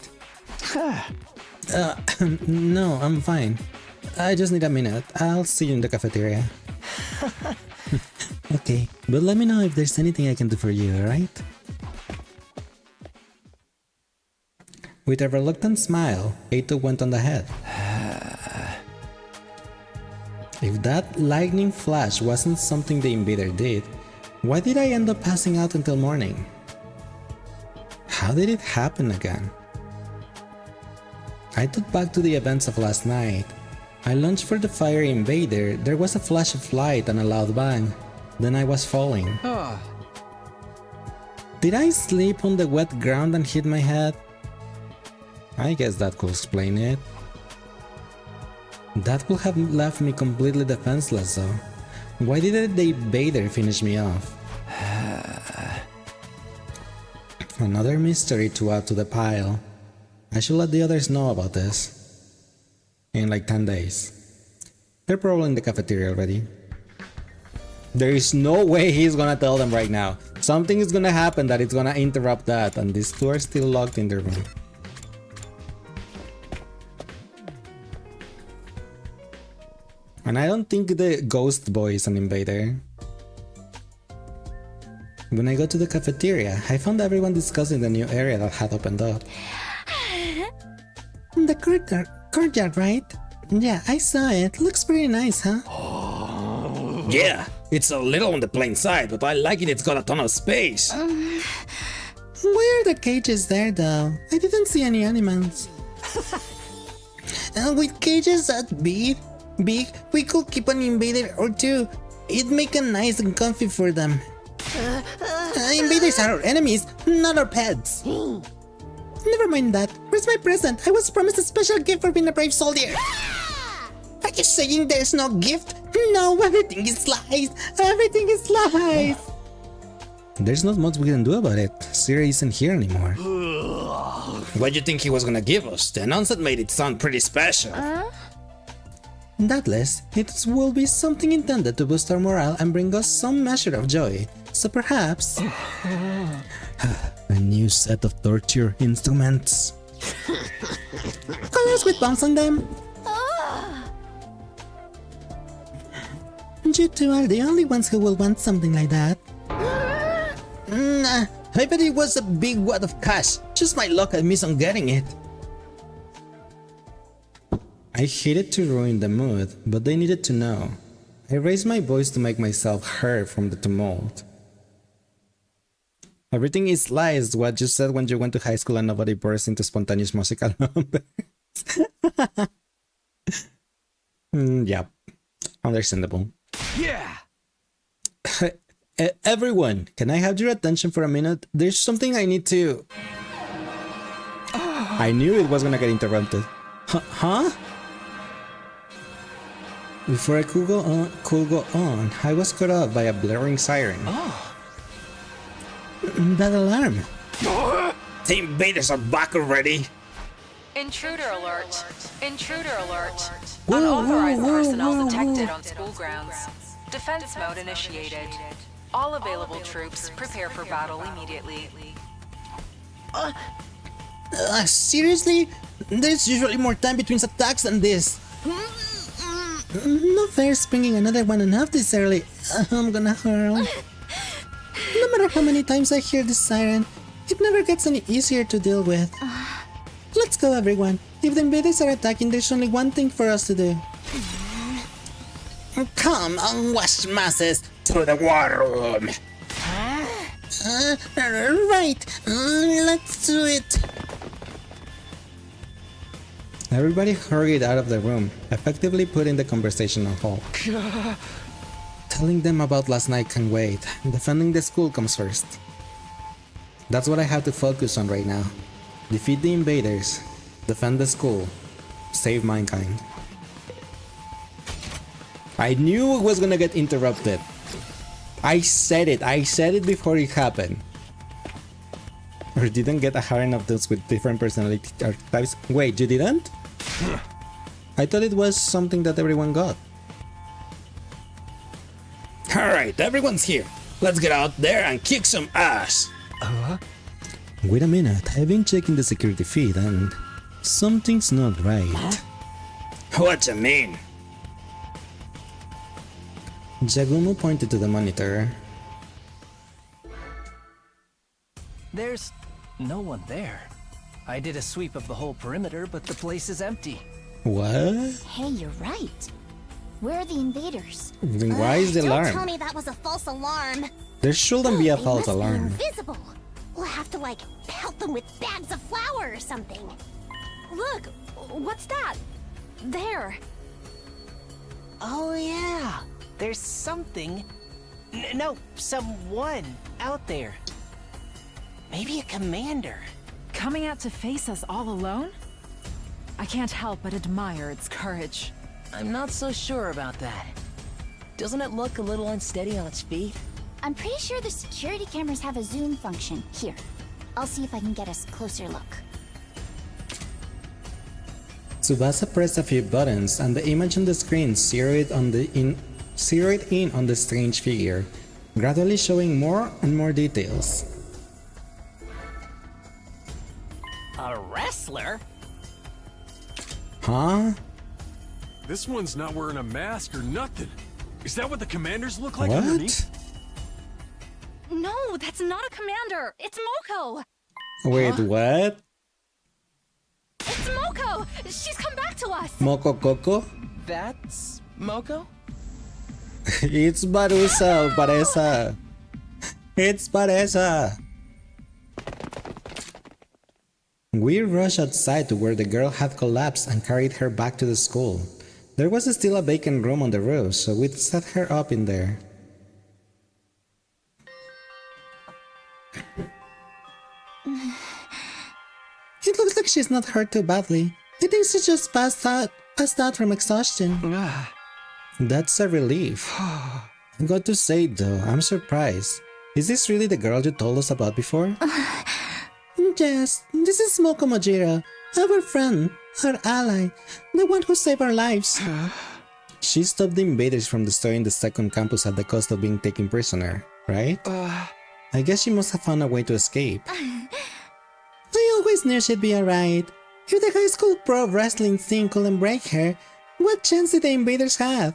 G: No, I'm fine. I just need a minute. I'll see you in the cafeteria. Okay, but let me know if there's anything I can do for you, alright? With a reluctant smile, Eito went on ahead. If that lightning flash wasn't something the invader did, why did I end up passing out until morning? How did it happen again? I thought back to the events of last night. I lunged for the fire invader, there was a flash of light and a loud bang. Then I was falling.
A: Did I sleep on the wet ground and hit my head? I guess that could explain it. That would have left me completely defenseless though. Why didn't the invader finish me off? Another mystery to add to the pile. I should let the others know about this. In like 10 days. They're probably in the cafeteria already. There is no way he's gonna tell them right now. Something is gonna happen that it's gonna interrupt that, and these two are still locked in their room. And I don't think the ghost boy is an invader. When I got to the cafeteria, I found everyone discussing the new area that had opened up.
G: The courtyard, right? Yeah, I saw it. Looks pretty nice, huh?
I: Yeah, it's a little on the plain side, but I like it. It's got a ton of space.
G: Why are the cages there, though? I didn't see any animals. With cages that big, we could keep an invader or two. It'd make it nice and comfy for them. Invaders are our enemies, not our pets. Never mind that. Where's my present? I was promised a special gift for being a brave soldier. Are you saying there's no gift? No, everything is lies. Everything is lies.
A: There's not much we can do about it. Siri isn't here anymore.
I: What do you think he was gonna give us? The announcement made it sound pretty special.
G: Doubtless, it will be something intended to boost our morale and bring us some measure of joy. So perhaps...
A: A new set of torture instruments.
G: colors with bombs on them. You two are the only ones who will want something like that.
I: Nah, I bet it was a big wad of cash. Just my luck I missed on getting it.
A: I hated to ruin the mood, but they needed to know. I raised my voice to make myself heard from the tumult. Everything is lies, what you said when you went to high school and nobody burst into spontaneous musical numbers. Yep, understandable.
F: Yeah!
A: Everyone, can I have your attention for a minute? There's something I need to... I knew it was gonna get interrupted. Huh? Before I could go on, I was cut off by a blaring siren.
G: That alarm.
I: The invaders are back already.
D: Intruder alert. Intruder alert.
G: Whoa,
D: Unauthorized
G: whoa, whoa,
D: personnel
G: whoa,
D: detected
G: whoa.
D: on school grounds. Defense mode initiated. All available troops prepare for battle immediately.
G: Seriously? There's usually more time between attacks than this. No fair springing another one enough this early. I'm gonna hurl. No matter how many times I hear this siren, it never gets any easier to deal with. Let's go, everyone. If the invaders are attacking, there's only one thing for us to do.
I: Come on, wash masses to the war room.
G: Right. Let's do it.
A: Everybody hurried out of the room, effectively putting the conversation on hold. Telling them about last night can wait. Defending the school comes first. That's what I have to focus on right now. Defeat the invaders, defend the school, save mankind. I knew it was gonna get interrupted. I said it before it happened. Or didn't get a high enough those with different personality archetypes. Wait, you didn't? I thought it was something that everyone got.
I: Alright, everyone's here. Let's get out there and kick some ass.
A: Wait a minute, I've been checking the security feed and something's not right.
I: What you mean?
A: Jagumo pointed to the monitor.
B: There's no one there. I did a sweep of the whole perimeter, but the place is empty.
A: What?
C: Hey, you're right. Where are the invaders?
A: Then why is the
C: Don't
A: alarm?
C: tell me that was a false alarm.
A: There shouldn't be a
C: They
A: false
C: must be
A: alarm.
C: invisible. We'll have to, like, pelt them with bags of flour or something.
D: Look, what's that? There.
B: Oh, yeah. There's something. No, someone out there. Maybe a commander.
J: Coming out to face us all alone? I can't help but admire its courage.
B: I'm not so sure about that. Doesn't it look a little unsteady on its feet?
C: I'm pretty sure the security cameras have a zoom function. Here, I'll see if I can get us a closer look.
G: Tsubasa pressed a few buttons, and the image on the screen zeroed in on the strange figure, gradually showing more and more details.
B: A wrestler?
G: Huh?
K: This one's not wearing a mask or nothing. Is that what the commanders look like
G: What?
K: underneath?
H: No, that's not a commander. It's Moko.
G: Wait, what?
H: It's Moko. She's come back to us.
G: Moko Coco?
B: That's Moko?
G: It's Barusa, Paresa. It's Paresa. We rushed outside to where the girl had collapsed and carried her back to the school. There was still a vacant room on the roof, so we set her up in there. It looks like she's not hurt too badly. I think she just passed out from exhaustion. That's a relief. I've got to say though, I'm surprised. Is this really the girl you told us about before? Yes, this is Moko Majiro, our friend, our ally, the one who saved our lives. She stopped the invaders from destroying the second campus at the cost of being taken prisoner, right? I guess she must have found a way to escape. I always knew she'd be alright. If the high school pro wrestling scene couldn't break her, what chance did the invaders have?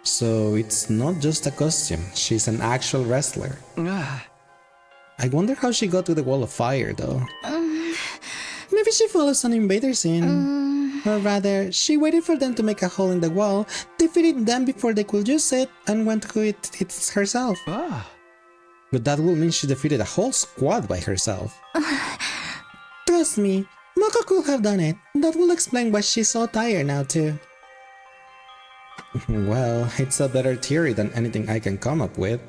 G: So it's not just a costume, she's an actual wrestler. I wonder how she got to the wall of fire though. Maybe she follows an invaders in. Or rather, she waited for them to make a hole in the wall, defeated them before they could use it, and went to it herself. But that would mean she defeated a whole squad by herself. Trust me, Moko could have done it. That will explain why she's so tired now too. Well, it's a better theory than anything I can come up with.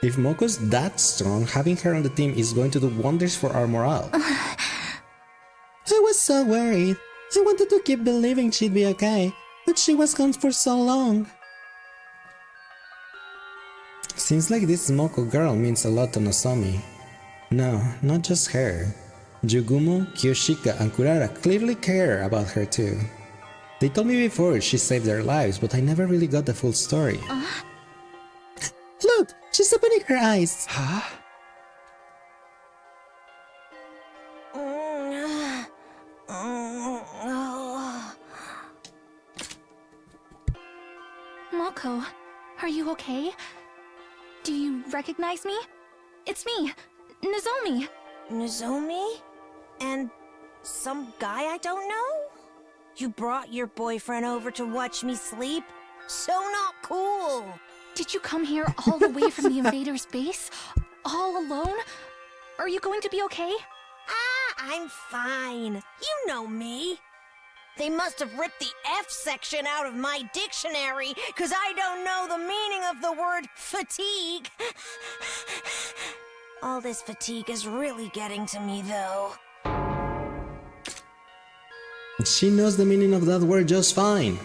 G: If Moko's that strong, having her on the team is going to do wonders for our morale. I was so worried. I wanted to keep believing she'd be okay, but she was gone for so long. Seems like this Moko girl means a lot to Nozomi. No, not just her. Jugumo, Kiyoshika, and Kurara clearly care about her too. They told me before she saved their lives, but I never really got the full story. Look! She's opening her eyes!
E: Huh?
H: Moko, are you okay? Do you recognize me? It's me, Nozomi.
C: Nozomi? And some guy I don't know? You brought your boyfriend over to watch me sleep? So not cool!
H: Did you come here all the way from the invaders' base? All alone? Are you going to be okay?
C: I'm fine. You know me. They must have ripped the F section out of my dictionary, 'cause I don't know the meaning of the word fatigue. All this fatigue is really getting to me, though.
G: She knows the meaning of that word just fine.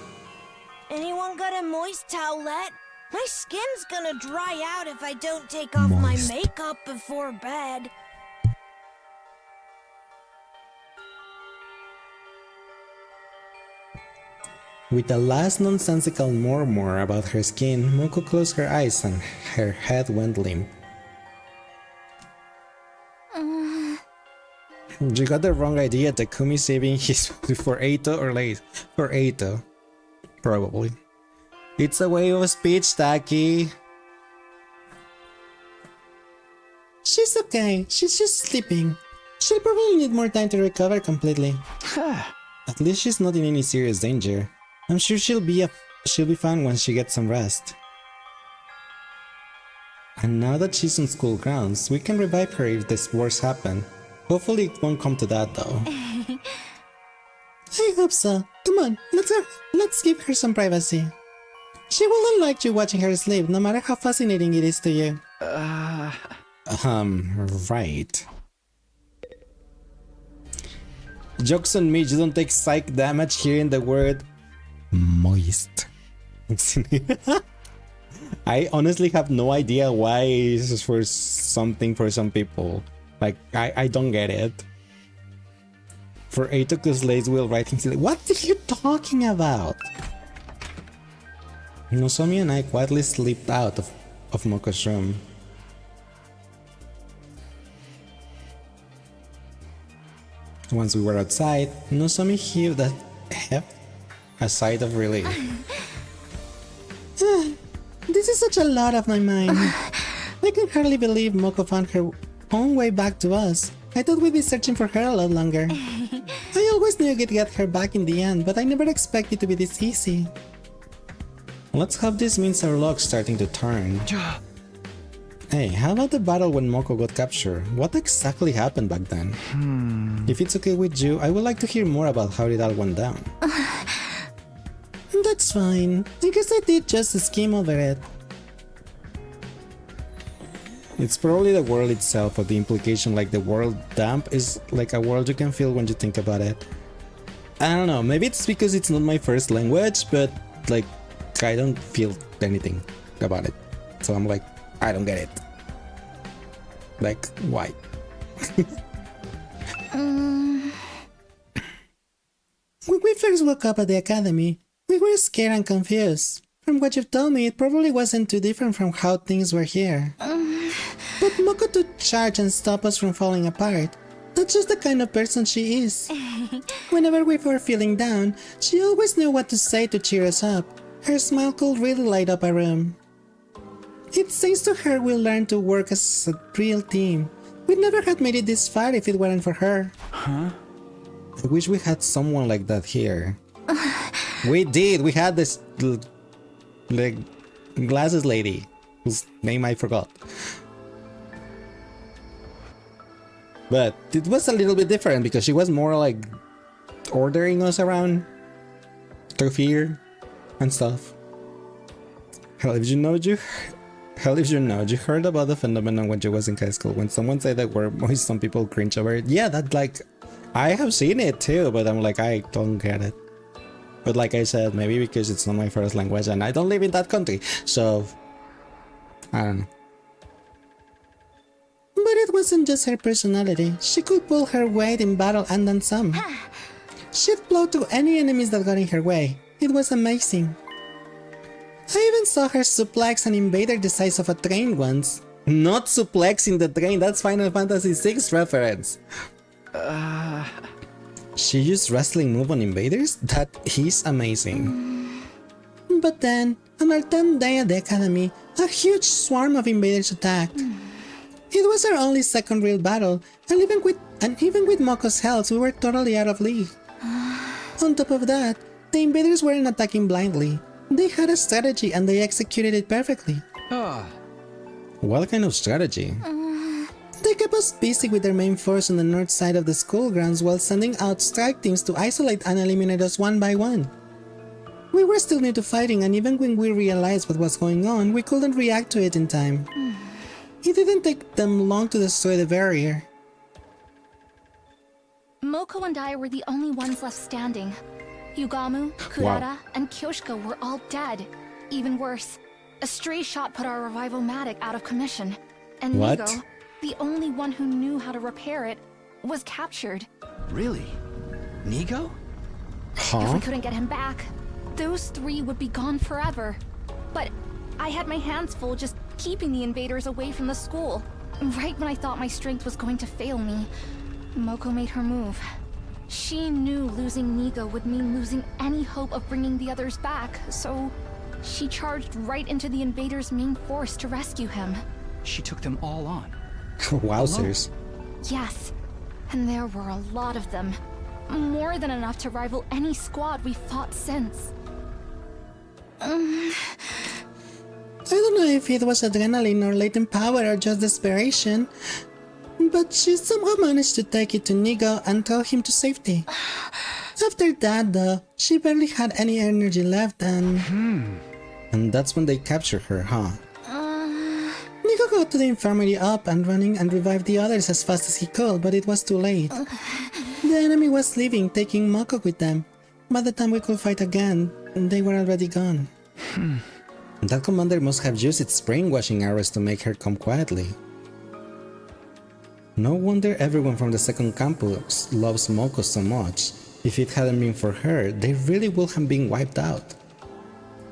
C: Anyone got a moist towelette? My skin's gonna dry out if I don't take off my makeup before bed.
G: With a last nonsensical murmur about her skin, Moko closed her eyes and her head went limp. You got the wrong idea. Takumi saving his for Eito or late for Eito, probably. It's a way of speech, Taki. She's okay. She's just sleeping. She'll probably need more time to recover completely. At least she's not in any serious danger. I'm sure she'll be fine once she gets some rest. And now that she's on school grounds, we can revive her if this worst happen. Hopefully it won't come to that though. I hope so. Come on, let's give her some privacy. She will not like you watching her sleep, no matter how fascinating it is to you.
A: Right. Joke's on me, you don't take psych damage hearing the word moist. I honestly have no idea why it's for something for some people. Like, I don't get it. For Eitoku's Lace Wheel writing, what are you talking about? Nozomi and I quietly slipped out of Moko's room. Once we were outside, Nozomi heaved a sigh of relief.
G: This is such a lot of my mind. I can hardly believe Moko found her own way back to us. I thought we'd be searching for her a lot longer. I always knew you'd get her back in the end, but I never expected it to be this easy.
A: Let's hope this means our luck's starting to turn. Hey, how about the battle when Moko got captured? What exactly happened back then? If it's okay with you, I would like to hear more about how it all went down.
G: That's fine. I guess I did just skim over it.
A: It's probably the world itself, or the implication like the world damp is like a world you can feel when you think about it. I don't know, maybe it's because it's not my first language, but like I don't feel anything about it. So I'm like, I don't get it. Like, why?
G: When we first woke up at the academy, we were scared and confused. From what you've told me, it probably wasn't too different from how things were here. But Moko took charge and stopped us from falling apart. That's just the kind of person she is. Whenever we were feeling down, she always knew what to say to cheer us up. Her smile could really light up a room. It's thanks to her we learned to work as a real team. We'd never have made it this far if it weren't for her.
A: Huh? I wish we had someone like that here. We did. We had this like glasses lady whose name I forgot. But it was a little bit different because she was more like ordering us around through fear and stuff. Hell, if you know, you heard about the phenomenon when you was in high school when someone said that word moist, some people cringe over it. Yeah, that like I have seen it too, but I'm like, I don't get it. But like I said, maybe because it's not my first language and I don't live in that country, so I don't know.
G: But it wasn't just her personality. She could pull her weight in battle and then some. She'd blow through any enemies that got in her way. It was amazing. I even saw her suplex an invader the size of a train once.
A: Not suplexing the train, that's Final Fantasy VI reference. She used wrestling move on invaders? That is amazing.
G: But then, on our 10th day at the academy, a huge swarm of invaders attacked. It was our only second real battle, and even with Moko's help, we were totally out of league. On top of that, the invaders weren't attacking blindly. They had a strategy and they executed it perfectly.
A: What kind of strategy?
G: They kept us busy with their main force on the north side of the school grounds while sending out strike teams to isolate and eliminate us one by one. We were still new to fighting, and even when we realized what was going on, we couldn't react to it in time. It didn't take them long to destroy the barrier.
H: Moko and I were the only ones left standing. Yugamu, Kurata, and Kyoshiko were all dead. Even worse, a stray shot put our revival-matic out of commission. And
A: What?
H: Nigo, the only one who knew how to repair it, was captured.
E: Really? Nigo?
H: If we couldn't get him back, those three would be gone forever. But I had my hands full just keeping the invaders away from the school. Right when I thought my strength was going to fail me, Moko made her move. She knew losing Nigo would mean losing any hope of bringing the others back, so she charged right into the invaders' main force to rescue him.
E: She took them all on.
A: Wowzers.
H: Yes, and there were a lot of them. More than enough to rival any squad we've fought since.
G: I don't know if it was adrenaline or latent power or just desperation, but she somehow managed to take it to Nigo and tow him to safety. After that, though, she barely had any energy left and...
A: And that's when they captured her, huh?
G: Nigo go to the infirmary up and running and revive the others as fast as he could, but it was too late. The enemy was leaving, taking Moko with them. By the time we could fight again, they were already gone. That commander must have used its brainwashing arrows to make her come quietly. No wonder everyone from the second campus loves Moko so much. If it hadn't been for her, they really would have been wiped out.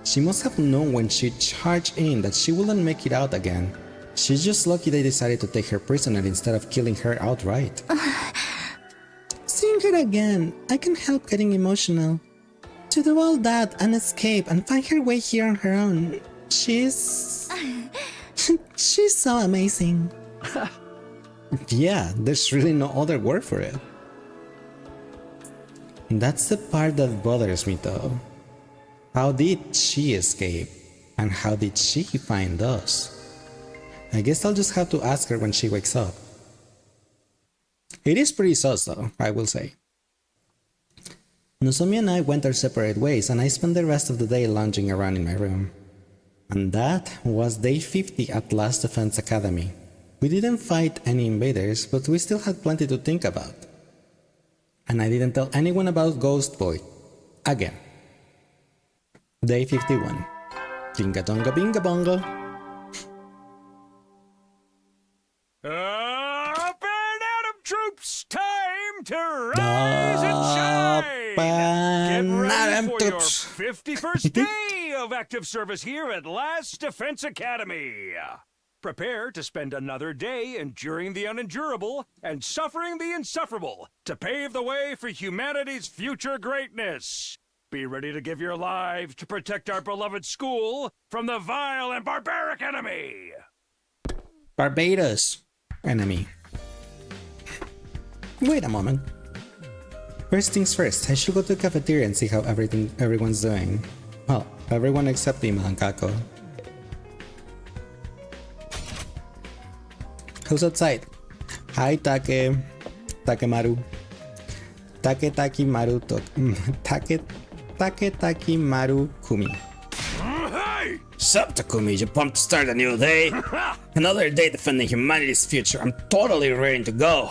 G: She must have known when she charged in that she wouldn't make it out again. She's just lucky they decided to take her prisoner instead of killing her outright. Seeing her again, I can't help getting emotional. To do all that and escape and find her way here on her own, she's so amazing. Yeah, there's really no other word for it. That's the part that bothers me though. How did she escape? And how did she find us? I guess I'll just have to ask her when she wakes up. It is pretty sus though, I will say. Nozomi and I went our separate ways and I spent the rest of the day lounging around in my room. And that was day 50 at Last Defense Academy. We didn't fight any invaders, but we still had plenty to think about. And I didn't tell anyone about Ghost Boy. Again. Day 51. Binga donga binga bongo.
F: Up and Atom troops, time to rise and shine! Get ready for your 51st day of active service here at Last Defense Academy. Prepare to spend another day enduring the unendurable and suffering the insufferable to pave the way for humanity's future greatness. Be ready to give your lives to protect our beloved school from the vile and barbaric enemy.
G: Barbados enemy. Wait a moment. First things first, I should go to the cafeteria and see how everyone's doing. Well, everyone except Ima and Kako. Who's outside? Hi, Takemaru. Takemaru Kumi.
I: Hey! Sup, Takumi, you pumped to start a new day? Another day defending humanity's future. I'm totally ready to go.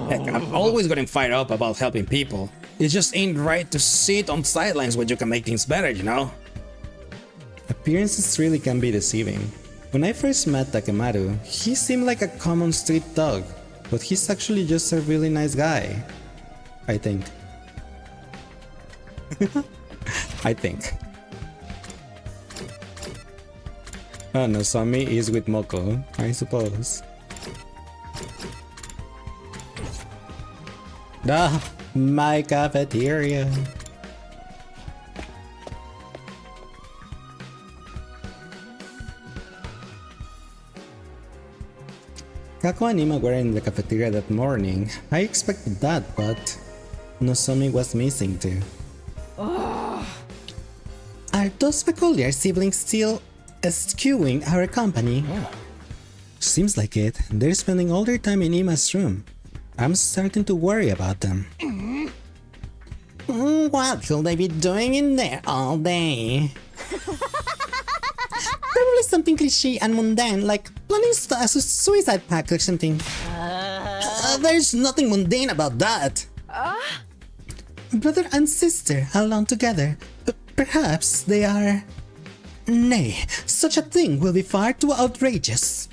I: Heck, I'm always getting fired up about helping people. It just ain't right to sit on sidelines when you can make things better, you know?
G: Appearances really can be deceiving. When I first met Takemaru, he seemed like a common street thug, but he's actually just a really nice guy. I think. I think. Oh, Nozomi is with Moko, I suppose. My cafeteria. Kako and Ima were in the cafeteria that morning. I expected that, but Nozomi was missing too. Are those peculiar siblings still eschewing our company? Seems like it. They're spending all their time in Ima's room. I'm starting to worry about them. What could they be doing in there all day? Probably something cliche and mundane, like planning a suicide pact or something. There's nothing mundane about that. Brother and sister alone together. Perhaps they are... Nay, such a thing will be far too outrageous.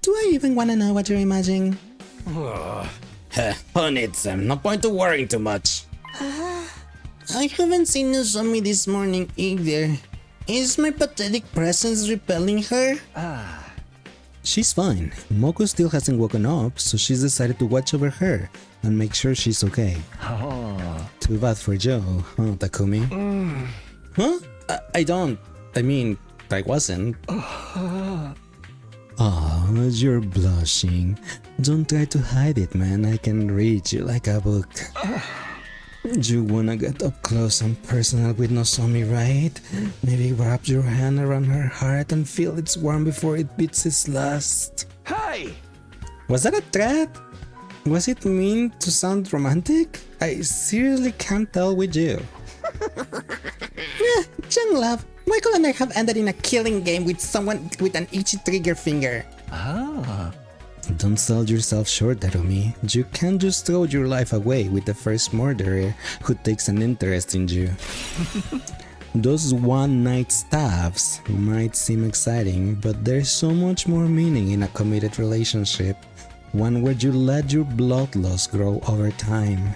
G: Do I even want to know what you're imagining?
I: Who needs them? No point to worrying too much.
G: I haven't seen Nozomi this morning either. Is my pathetic presence repelling her? She's fine. Moko still hasn't woken up, so she's decided to watch over her and make sure she's okay. Too bad for Joe, huh, Takumi? Huh? I mean, I wasn't. Oh, you're blushing. Don't try to hide it, man. I can read you like a book. You wanna get up close and personal with Nozomi, right? Maybe wrap your hand around her heart and feel its warmth before it beats its last.
F: Hey!
G: Was that a threat? Was it mean to sound romantic? I seriously can't tell with you. Young love, Why couldn't I have ended in a killing game with someone with an itchy trigger finger?
E: Ah.
A: Don't sell yourself short, Darumi. You can't just throw your life away with the first murderer who takes an interest in you. Those one-night stabs might seem exciting, but there's so much more meaning in a committed relationship, one where you let your bloodlust grow over time.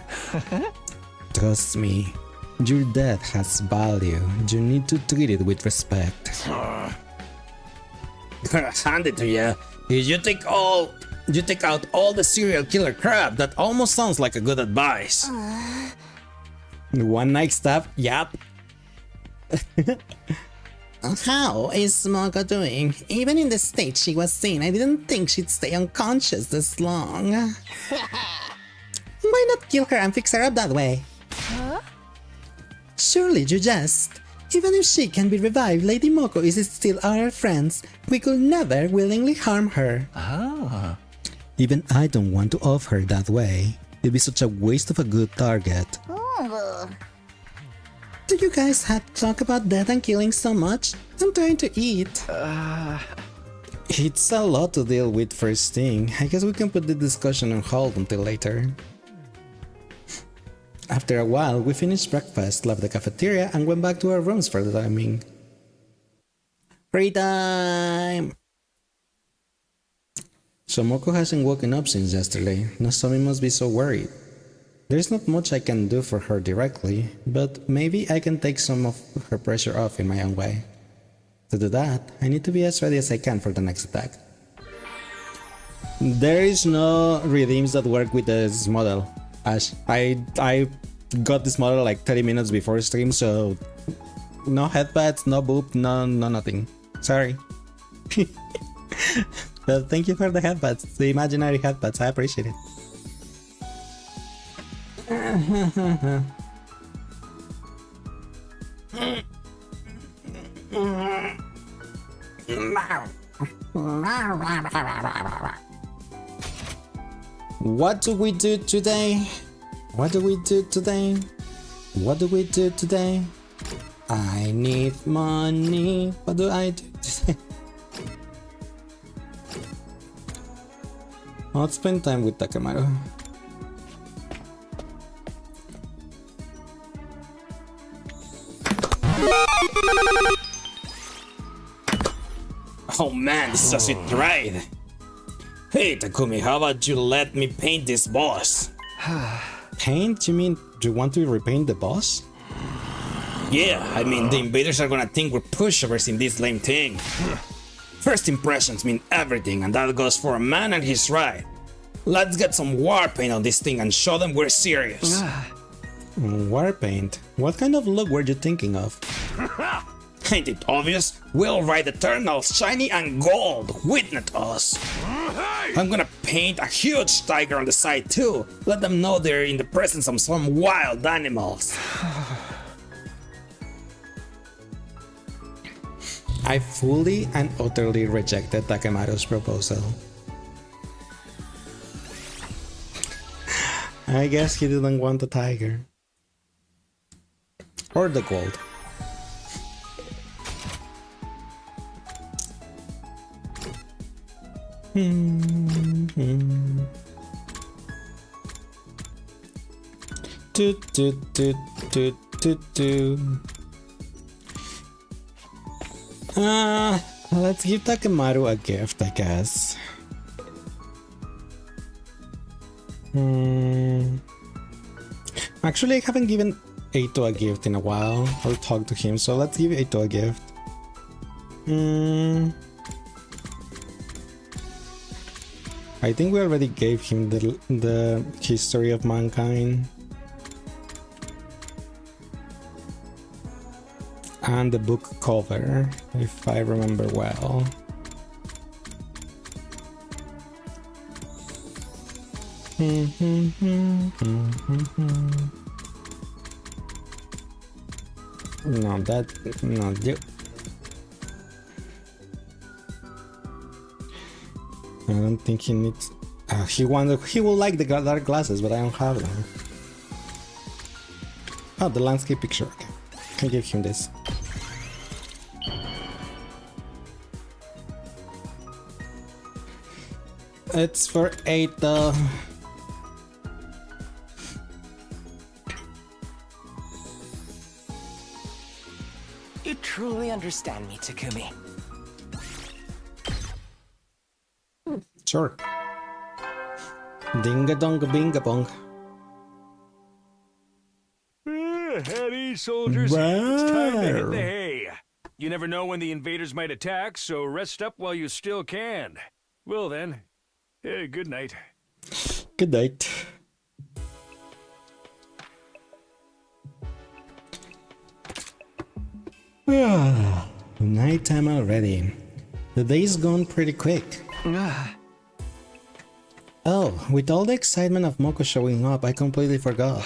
A: Trust me, your death has value. You need to treat it with respect.
I: Hand it to ya. You take out all the serial killer crap. That almost sounds like a good advice.
A: One night stab? Yep.
G: How is Smoko doing? Even in the state she was in, I didn't think she'd stay unconscious this long. Why not kill her and fix her up that way? Surely you just. Even if she can be revived, Lady Moko is still our friends. We could never willingly harm her.
E: Ah.
A: Even I don't want to off her that way. It'd be such a waste of a good target.
G: Do you guys have to talk about death and killing so much? I'm trying to eat.
A: It's a lot to deal with first thing. I guess we can put the discussion on hold until later. After a while, we finished breakfast, left the cafeteria, and went back to our rooms for the timing.
G: Free time!
A: Somoko hasn't woken up since yesterday. Nozomi must be so worried. There's not much I can do for her directly, but maybe I can take some of her pressure off in my own way. To do that, I need to be as ready as I can for the next attack. There is no redeems that work with this model, Ash. I got this model like 30 minutes before stream, so no headpads, no boop, no nothing. Sorry. But thank you for the headpads, the imaginary headpads, I appreciate it. What do we do today? What do we do today? What do we do today? I need money. What do I do today? I'll spend time with Takemaru.
I: Oh man, this is a sweet ride. Hey Takumi, how about you let me paint this boss?
A: Paint? You mean you want to repaint the boss?
I: Yeah, I mean the invaders are gonna think we're pushovers in this lame thing. First impressions mean everything, and that goes for a man and his ride. Let's get some war paint on this thing and show them we're serious.
A: War paint? What kind of look were you thinking of?
I: Ain't it obvious? We'll ride Eternals shiny and gold. Witness us. I'm gonna paint a huge tiger on the side too. Let them know they're in the presence of some wild animals.
A: I fully and utterly rejected Takemaru's proposal. I guess he didn't want the tiger. Or the gold. Let's give Takemaru a gift, I guess. Actually, I haven't given Eito a gift in a while. I'll talk to him, so let's give Eito a gift. I think we already gave him the history of mankind. And the book cover, if I remember well. No, I don't think he needs. He will like the dark glasses, but I don't have them. Oh, the landscape picture. Okay, I can give him this. It's for 8 though.
B: You truly understand me, Takumi.
A: Sure. Dinga donga binga bong.
F: Howdy, soldiers. It's time to hit the hay. You never know when the invaders might attack, so rest up while you still can. Well then, good night.
A: Good night. Nighttime already. The day's gone pretty quick. Oh, with all the excitement of Moko showing up, I completely forgot.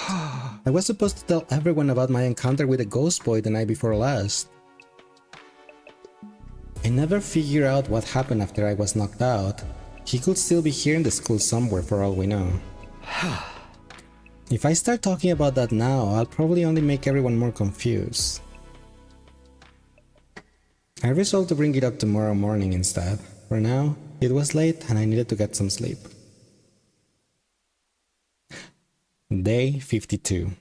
A: I was supposed to tell everyone about my encounter with the ghost boy the night before last. I never figured out what happened after I was knocked out. He could still be here in the school somewhere for all we know. If I start talking about that now, I'll probably only make everyone more confused. I resolved to bring it up tomorrow morning instead. For now, it was late and I needed to get some sleep. Day 52.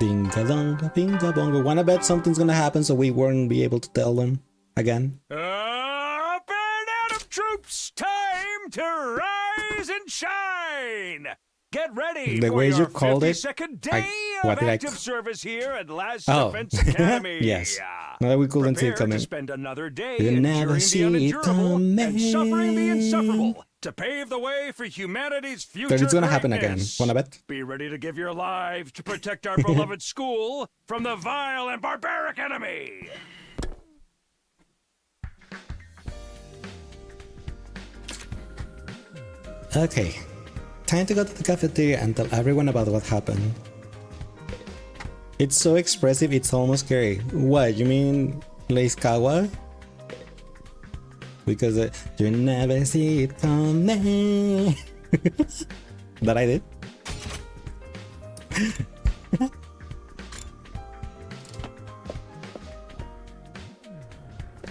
A: Dinga donga binga bonga. Wanna bet something's gonna happen so we won't be able to tell them again?
F: Up and out of troops! Time to rise and shine! Get ready
A: The
F: for
A: way
F: your
A: you called it,
F: 52nd day
A: what
F: of
A: did I
F: active service here at Last
A: Oh.
F: Defense Academy.
A: Yes. No, we couldn't see it
F: Prepare
A: coming.
F: to spend another day
A: You never
F: enduring
A: see
F: the
A: it
F: unendurable and
A: coming.
F: suffering the insufferable to pave the way for humanity's future
A: Then it's gonna happen again.
F: greatness.
A: Wanna bet?
F: Be ready to give your lives to protect our beloved school from the vile and barbaric enemy.
A: Okay, time to go to the cafeteria and tell everyone about what happened. It's so expressive, it's almost scary. What, you mean Leisukawa? Because you never see it coming. That I did?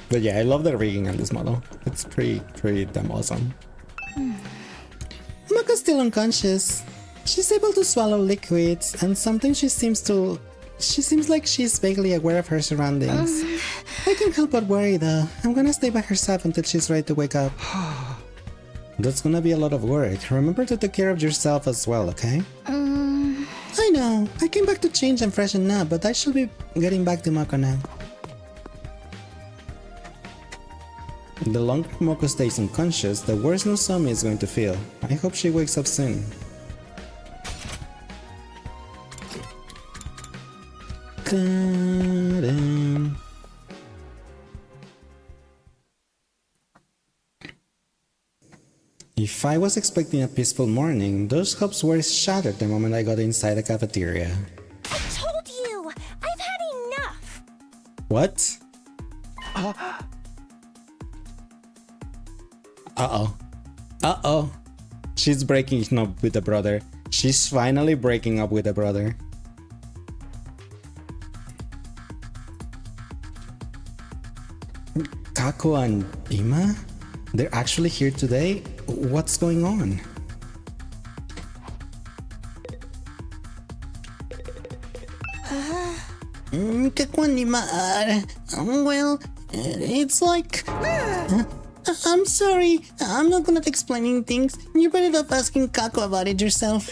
A: But yeah, I love the rigging on this model. It's pretty damn awesome. Moko's still unconscious. She's able to swallow liquids, and sometimes she seems like she's vaguely aware of her surroundings. I can't help but worry though. I'm gonna stay by her side until she's ready to wake up. That's gonna be a lot of work. Remember to take care of yourself as well, okay? I know. I came back to change and freshen up, but I should be getting back to Moko now. The longer Moko stays unconscious, the worse Nozomi is going to feel. I hope she wakes up soon. Ta-da. If I was expecting a peaceful morning, those hopes were shattered the moment I got inside the cafeteria.
C: I told you! I've had enough!
A: What? Uh-oh. Uh-oh. She's breaking up with the brother. She's finally breaking up with the brother. Kako and Ima? They're actually here today? What's going on? Kako and Ima are... well, it's like... I'm sorry, I'm not good at explaining things. You better off asking Kako about it yourself.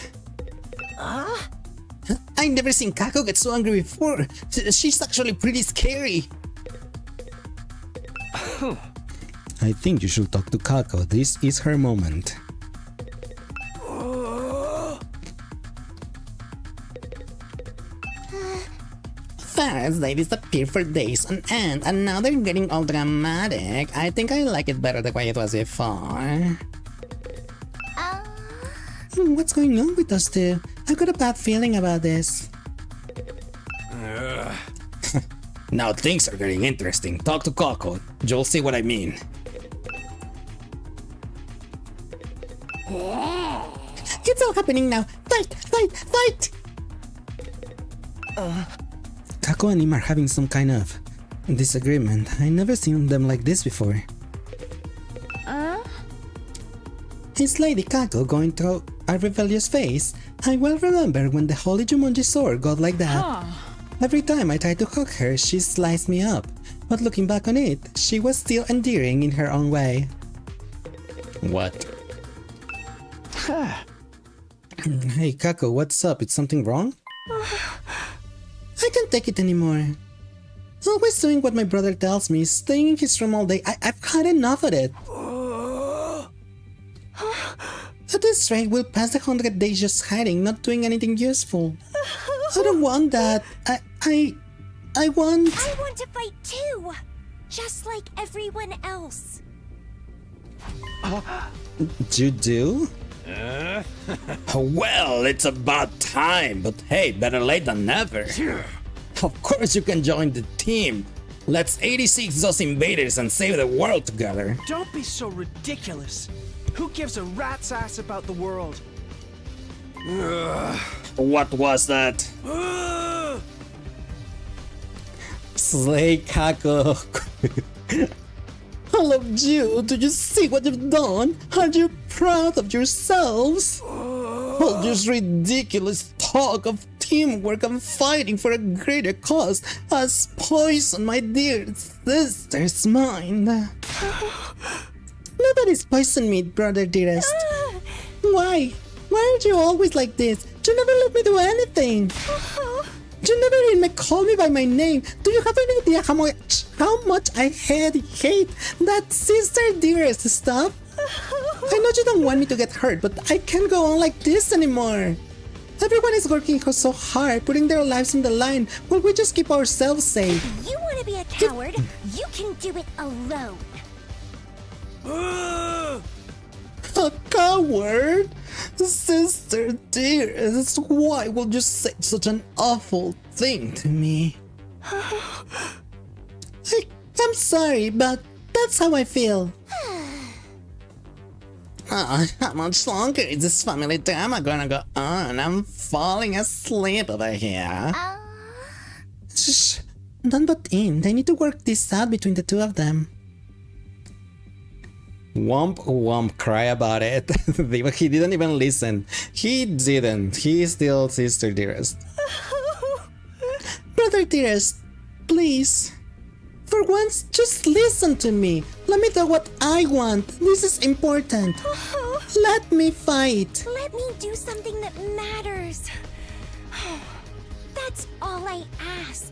A: I've never seen Kako get so angry before. She's actually pretty scary. I think you should talk to Kako. This is her moment. First, they disappear for days on end, and now they're getting all dramatic. I think I like it better the way it was before. What's going on with us two? I've got a bad feeling about this. Now things are getting interesting. Talk to Kako. You'll see what I mean. It's all happening now. Fight! Fight! Fight! Kako and Ima are having some kind of disagreement. I never seen them like this before.
G: It's Lady Kako going through a rebellious phase. I well remember when the Holy Jumanji sword got like that. Every time I tried to hug her, she sliced me up. But looking back on it, she was still endearing in her own way.
A: What? Hey Kako, what's up? Is something wrong?
G: I can't take it anymore. Always doing what my brother tells me, staying in his room all day. I've had enough of it. At this rate, we'll pass the 100 days just hiding, not doing anything useful. I don't want that. I want...
C: I want to fight too! Just like everyone else.
A: You do?
I: Well, it's about time, but hey, better late than never. Of course you can join the team. Let's 86 those invaders and save the world together.
B: Don't be so ridiculous. Who gives a rat's ass about the world?
I: What was that?
A: Slay Kako.
G: All of you, do you see what you've done? Are you proud of yourselves? All this ridiculous talk of teamwork and fighting for a greater cause has poisoned my dear sister's mind. Nobody's poisoned me, brother dearest. Why? Why are you always like this? You never let me do anything. You never even call me by my name. Do you have any idea how much I hate that sister dearest stuff? I know you don't want me to get hurt, but I can't go on like this anymore. Everyone is working so hard, putting their lives on the line, while we just keep ourselves safe.
C: You want to be a coward? You can do it alone.
G: A coward? Sister dearest, why would you say such an awful thing to me? I'm sorry, but that's how I feel. How much longer is this family drama gonna go on? I'm falling asleep over here. Shh, don't butt in. They need to work this out between the two of them.
A: Womp womp, cry about it. He didn't even listen. He didn't. He is still sister dearest.
G: Brother dearest, please. For once, just listen to me. Let me do what I want. This is important. Let me fight.
C: Let me do something that matters. That's all I ask.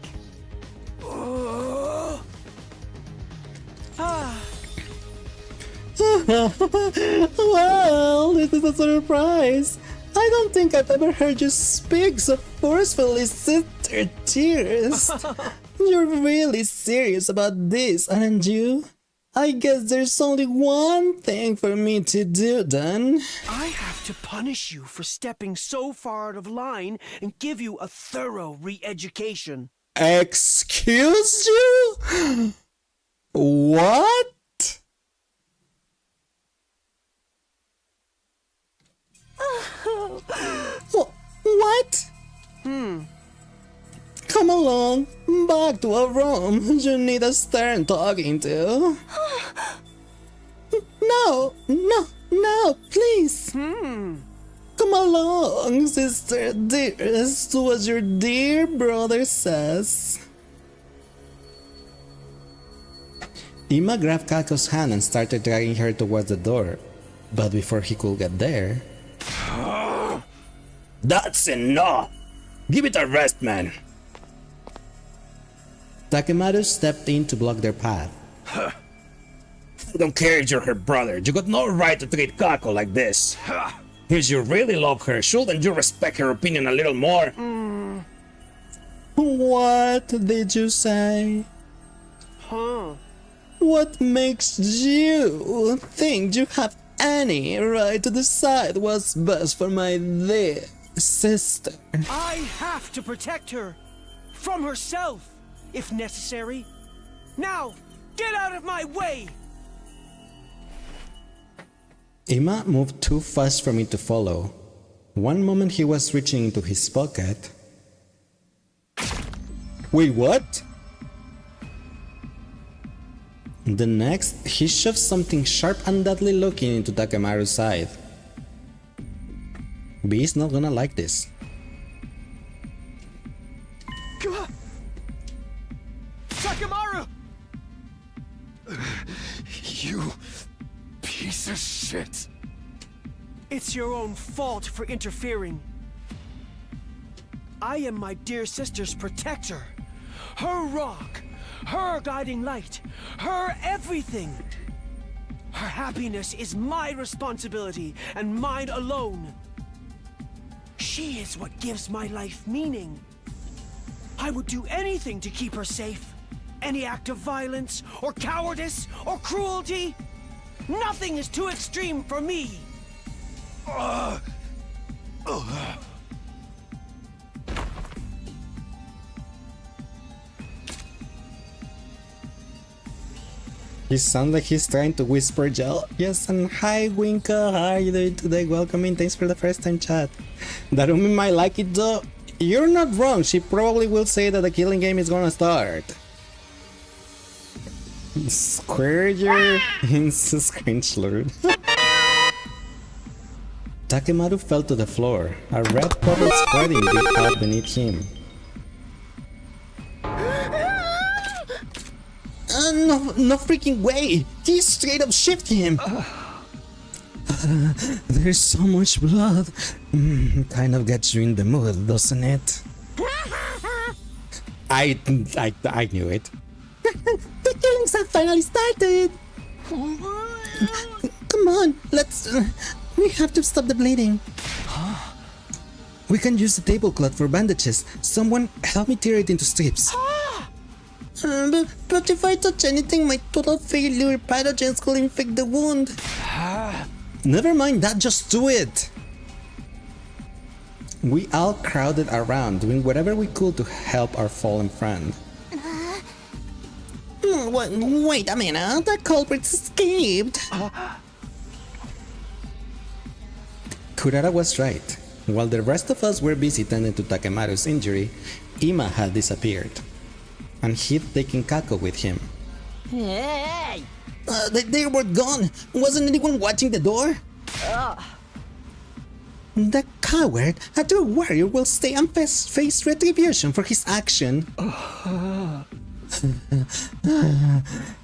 G: Well, this is a surprise. I don't think I've ever heard you speak so forcefully, sister dearest. You're really serious about this, aren't you? I guess there's only one thing for me to do then.
B: I have to punish you for stepping so far out of line and give you a thorough re-education.
A: Excuse you? What?
G: What? Come along, back to our room. You need a stern talking to. No, please. Come along, sister dearest, do as your dear brother says.
A: Ima grabbed Kako's hand and started dragging her towards the door. But before he could get there...
I: That's enough! Give it a rest, man!
A: Takemaru stepped in to block their path.
I: I don't care if you're her brother. You got no right to treat Kako like this. If you really love her, shouldn't you respect her opinion a little more?
G: What did you say? What makes you think you have any right to decide what's best for my dear sister?
B: I have to protect her from herself, if necessary. Now, get out of my way!
A: Ima moved too fast for me to follow. One moment he was reaching into his pocket. Wait, what? The next, he shoves something sharp and deadly looking into Takemaru's side. B is not gonna like this.
K: Takemaru! You piece of shit.
B: It's your own fault for interfering. I am my dear sister's protector. Her rock, her guiding light, her everything. Her happiness is my responsibility and mine alone. She is what gives my life meaning. I would do anything to keep her safe. Any act of violence, or cowardice, or cruelty. Nothing is too extreme for me.
A: He sounds like he's trying to whisper gel. Yes, and hi Winka, how are you doing today? Welcome in, thanks for the first time chat. Darumi might like it though. You're not wrong, she probably will say that the killing game is gonna start. Square your screen slurred. Takemaru fell to the floor, a red puddle spreading out beneath him. No freaking way! He straight up shifted him! There's so much blood. Kind of gets you in the mood, doesn't it? I knew it.
G: The killings have finally started! Come on, let's... we have to stop the bleeding.
A: We can use the tablecloth for bandages. Someone help me tear it into strips.
G: But if I touch anything, my total failure pathogens will infect the wound.
A: Never mind that, just do it! We all crowded around, doing whatever we could to help our fallen friend.
G: Wait a minute, the culprit escaped.
A: Kurara was right. While the rest of us were busy tending to Takemaru's injury, Ima had disappeared. And he'd taken Kako with him.
G: Hey! They were gone. Wasn't anyone watching the door?
A: The coward, a true warrior, will stay and face retribution for his action.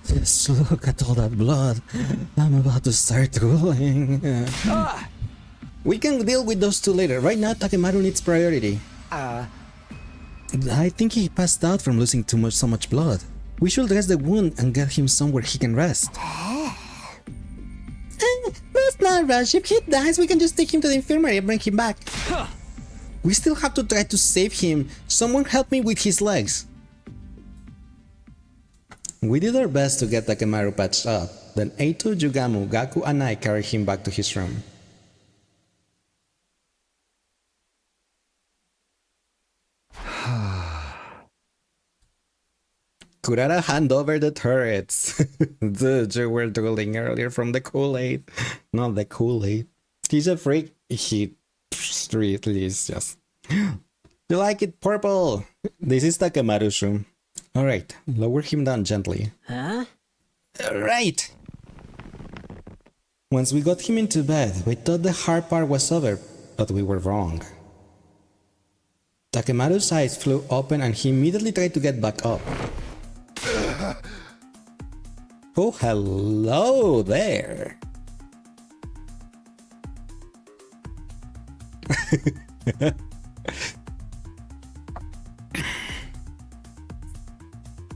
A: Just look at all that blood. I'm about to start drooling. We can deal with those two later. Right now, Takemaru needs priority. I think he passed out from losing so much blood. We should dress the wound and get him somewhere he can rest.
G: Let's not rush. If he dies, we can just take him to the infirmary and bring him back.
A: We still have to try to save him. Someone help me with his legs. We did our best to get Takemaru patched up. Then Eito, Jugamu, Gaku, and I carried him back to his room. Kurara, hand over the turrets. Dude, you were drooling earlier from the Kool-Aid. Not the Kool-Aid. He's a freak. He really is just... You like it purple? This is Takemaru's room. Alright, lower him down gently.
B: Huh?
A: Right! Once we got him into bed, we thought the hard part was over, but we were wrong. Takemaru's eyes flew open and he immediately tried to get back up. Oh, hello there!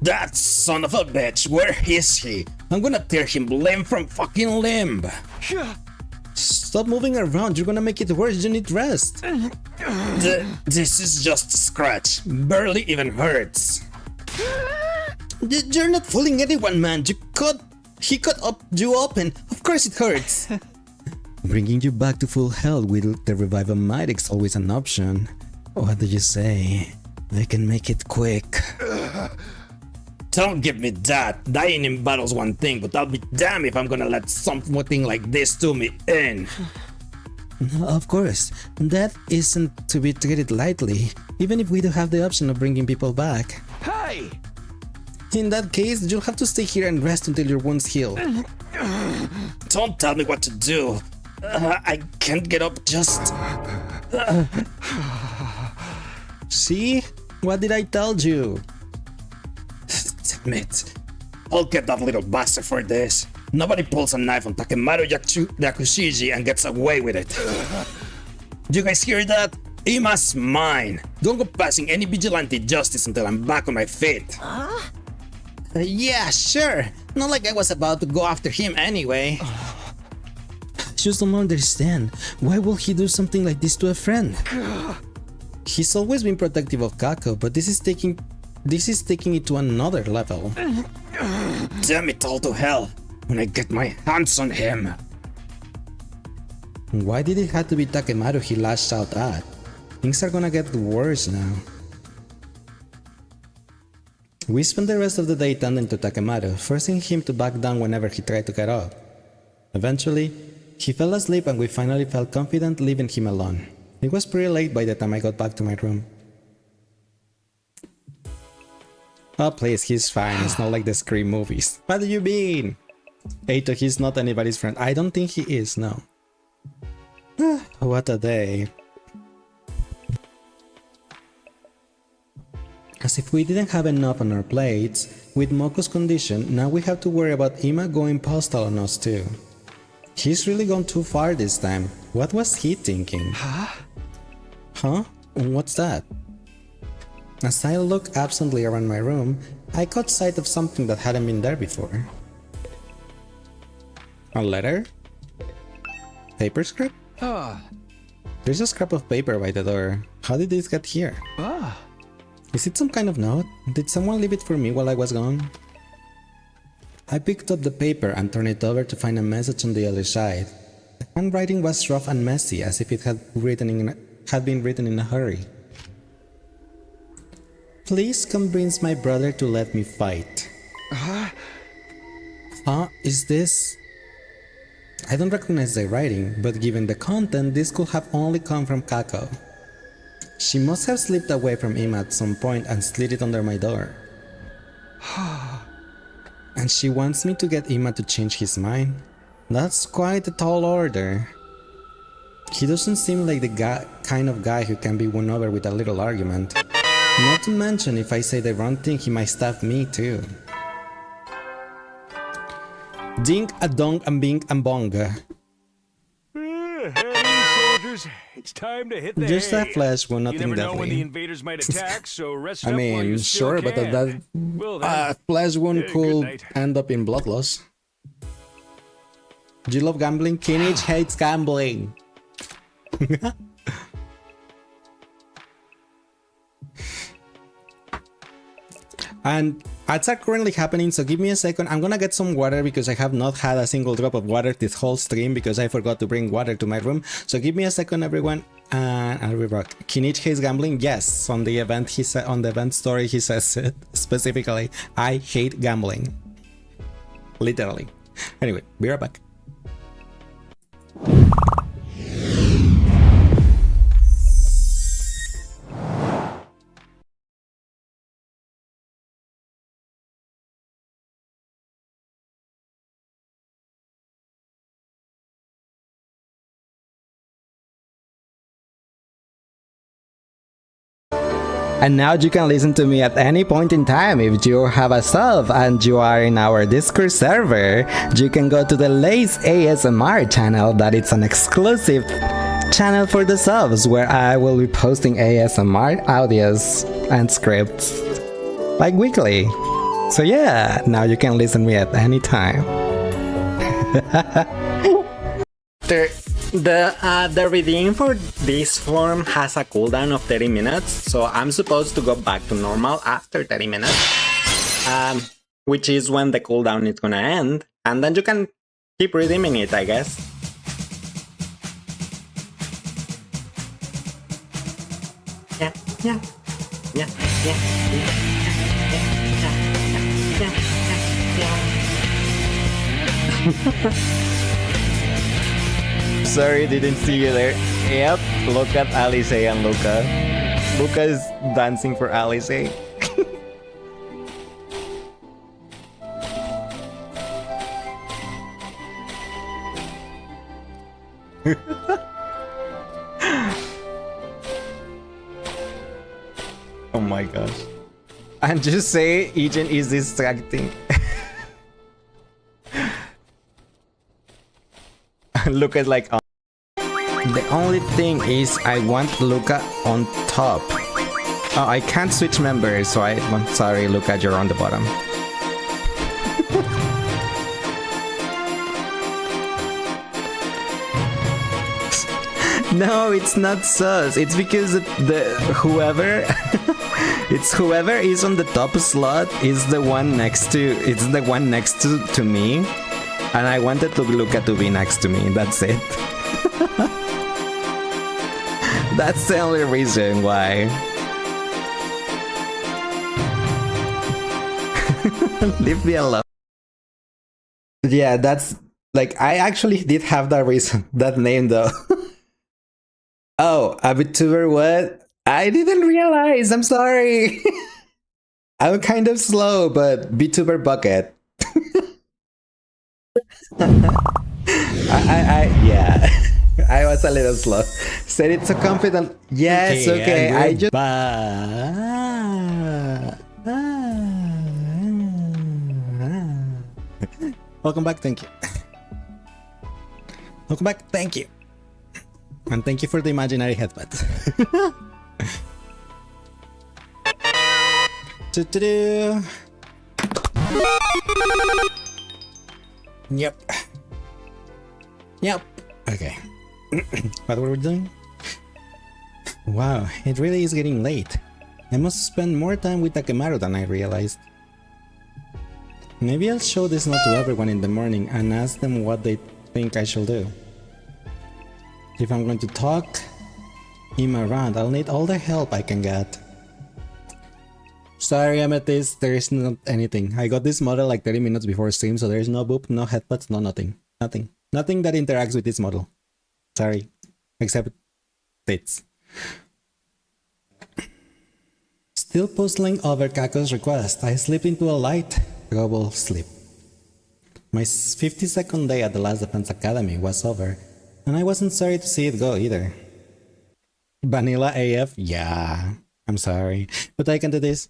I: That son of a bitch, where is he? I'm gonna tear him limb from fucking limb.
A: Stop moving around, you're gonna make it worse, you need rest.
I: This is just a scratch, barely even hurts.
A: You're not fooling anyone, man. He cut you open. Of course it hurts. Bringing you back to full health with the Revive-A-Mite is always an option. What do you say? I can make it quick.
I: Don't give me that. Dying in battle's one thing, but I'll be damned if I'm gonna let something like this do me in.
A: Of course, death isn't to be treated lightly, even if we do have the option of bringing people back.
B: Hey!
G: In that case, you'll have to stay here and rest until your wounds heal.
I: Don't tell me what to do. I can't get up just...
G: See? What did I tell you?
I: Damn it. I'll get that little bastard for this. Nobody pulls a knife on Takemaru Yakushiji and gets away with it. You guys hear that? Ima's mine. Don't go passing any vigilante justice until I'm back on my feet.
G: Yeah, sure. Not like I was about to go after him anyway. Just don't understand. Why will he do something like this to a friend? He's always been protective of Kako, but this is taking it to another level.
I: Damn it all to hell when I get my hands on him.
G: Why did it have to be Takemaru he lashed out at? Things are gonna get worse now. We spent the rest of the day tending to Takemaru, forcing him to back down whenever he tried to get up. Eventually, he fell asleep and we finally felt confident leaving him alone. It was pretty late by the time I got back to my room. Oh please, he's fine, it's not like the Scream movies. What do you mean? Eito, he's not anybody's friend. I don't think he is, no. What a day. As if we didn't have enough on our plates, with Moko's condition, now we have to worry about Ima going postal on us too. He's really gone too far this time. What was he thinking? Huh? What's that? As I looked absently around my room, I caught sight of something that hadn't been there before. A letter? Paper scrap? There's a scrap of paper by the door. How did this get here? Is it some kind of note? Did someone leave it for me while I was gone? I picked up the paper and turned it over to find a message on the other side. The handwriting was rough and messy, as if it had been written in a hurry. Please convince my brother to let me fight. Is this... I don't recognize the writing, but given the content, this could have only come from Kako. She must have slipped away from Ima at some point and slid it under my door. And she wants me to get Ima to change his mind? That's quite a tall order. He doesn't seem like the kind of guy who can be won over with a little argument. Not to mention, if I say the wrong thing, he might stab me too. Ding a dong and bing and bong.
F: Hey, soldiers, it's time to hit the
G: Just
F: hay.
G: a flash wound, nothing
F: You never know when the
G: deadly.
F: invaders might attack, so rest
G: I
F: up while you
G: mean,
F: still
G: sure, but
F: can.
G: that
F: Well, then,
G: flash wound
F: good
G: could
F: night.
G: end up in blood loss. Do you love gambling? Kinich hates gambling. And ads are currently happening, so give me a second. I'm gonna get some water because I have not had a single drop of water this whole stream because I forgot to bring water to my room. So give me a second, everyone, and I'll be back. Kinich hates gambling? Yes, on the event he said, on the event story he says it specifically. I hate gambling. Literally. Anyway, be right back. And now you can listen to me at any point in time. If you have a sub and you are in our Discord server, you can go to the Lace ASMR channel. That it's an exclusive channel for the subs where I will be posting ASMR audios and scripts like weekly. So yeah, now you can listen to me at any time. The redeem for this form has a cooldown of 30 minutes, so I'm supposed to go back to normal after 30 minutes, which is when the cooldown is gonna end, and then you can keep redeeming it, I guess. Sorry, didn't see you there. Yep, look at Alice and Luca. Luca is dancing for Alice.
A: Oh my gosh. And just say Ijin is distracting. Luca is like, the only thing is I want Luca on top. Oh, I can't switch members, so I'm sorry, Luca, you're on the bottom. No, it's not sus. It's because whoever it's whoever is on the top slot is the one next to me, and I wanted to Luca to be next to me. That's it. That's the only reason why. Leave me alone. Yeah, that's like I actually did have that reason, that name though. Oh, a VTuber what? I didn't realize. I'm sorry. I'm kind of slow, but VTuber bucket. Yeah. I was a little slow. Said it so confident. Yes, okay. I just. Welcome back. Thank you. Welcome back. Thank you. And thank you for the imaginary headbutt. Yep. Yep. Okay. What were we doing? Wow, it really is getting late. I must spend more time with Takemaru than I realized. Maybe I'll show this note to everyone in the morning and ask them what they think I should do. If I'm going to talk him around, I'll need all the help I can get. Sorry, Amethyst, there is not anything. I got this model like 30 minutes before stream, so there is no boop, no headbutts, no nothing. Nothing. Nothing that interacts with this model. Sorry. Except tits. Still puzzling over Kako's request, I slipped into a light, troubled sleep. My 52nd day at the Last Defense Academy was over, and I wasn't sorry to see it go either. Vanilla AF? Yeah, I'm sorry, but I can do this.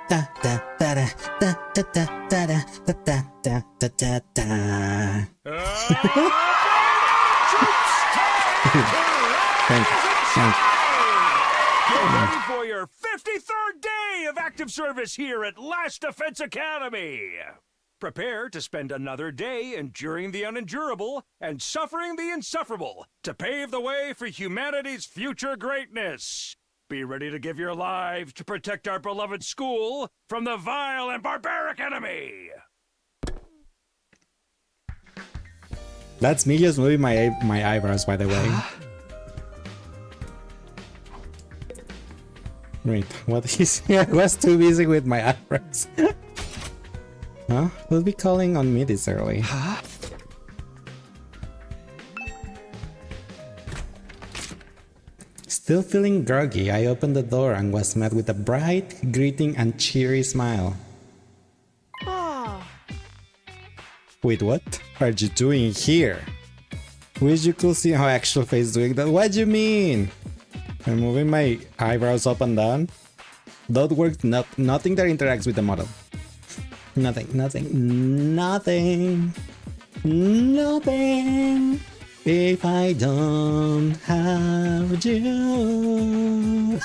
A: Da da da da da da da da da da da da da da. Thank you. Thank you.
F: Get ready for your 53rd day of active service here at Last Defense Academy. Prepare to spend another day enduring the unendurable and suffering the insufferable to pave the way for humanity's future greatness. Be ready to give your lives to protect our beloved school from the vile and barbaric enemy.
A: That's me just moving my eyebrows, by the way. Wait, what is... I was too busy with my eyebrows. Huh? Who'll be calling on me this early? Huh? Still feeling groggy, I opened the door and was met with a bright, greeting and cheery smile.
C: Oh.
A: Wait, what are you doing here? Wish you could see how actual face doing that. What do you mean? I'm moving my eyebrows up and down. That works. Nothing that interacts with the model. Nothing. If I don't have you.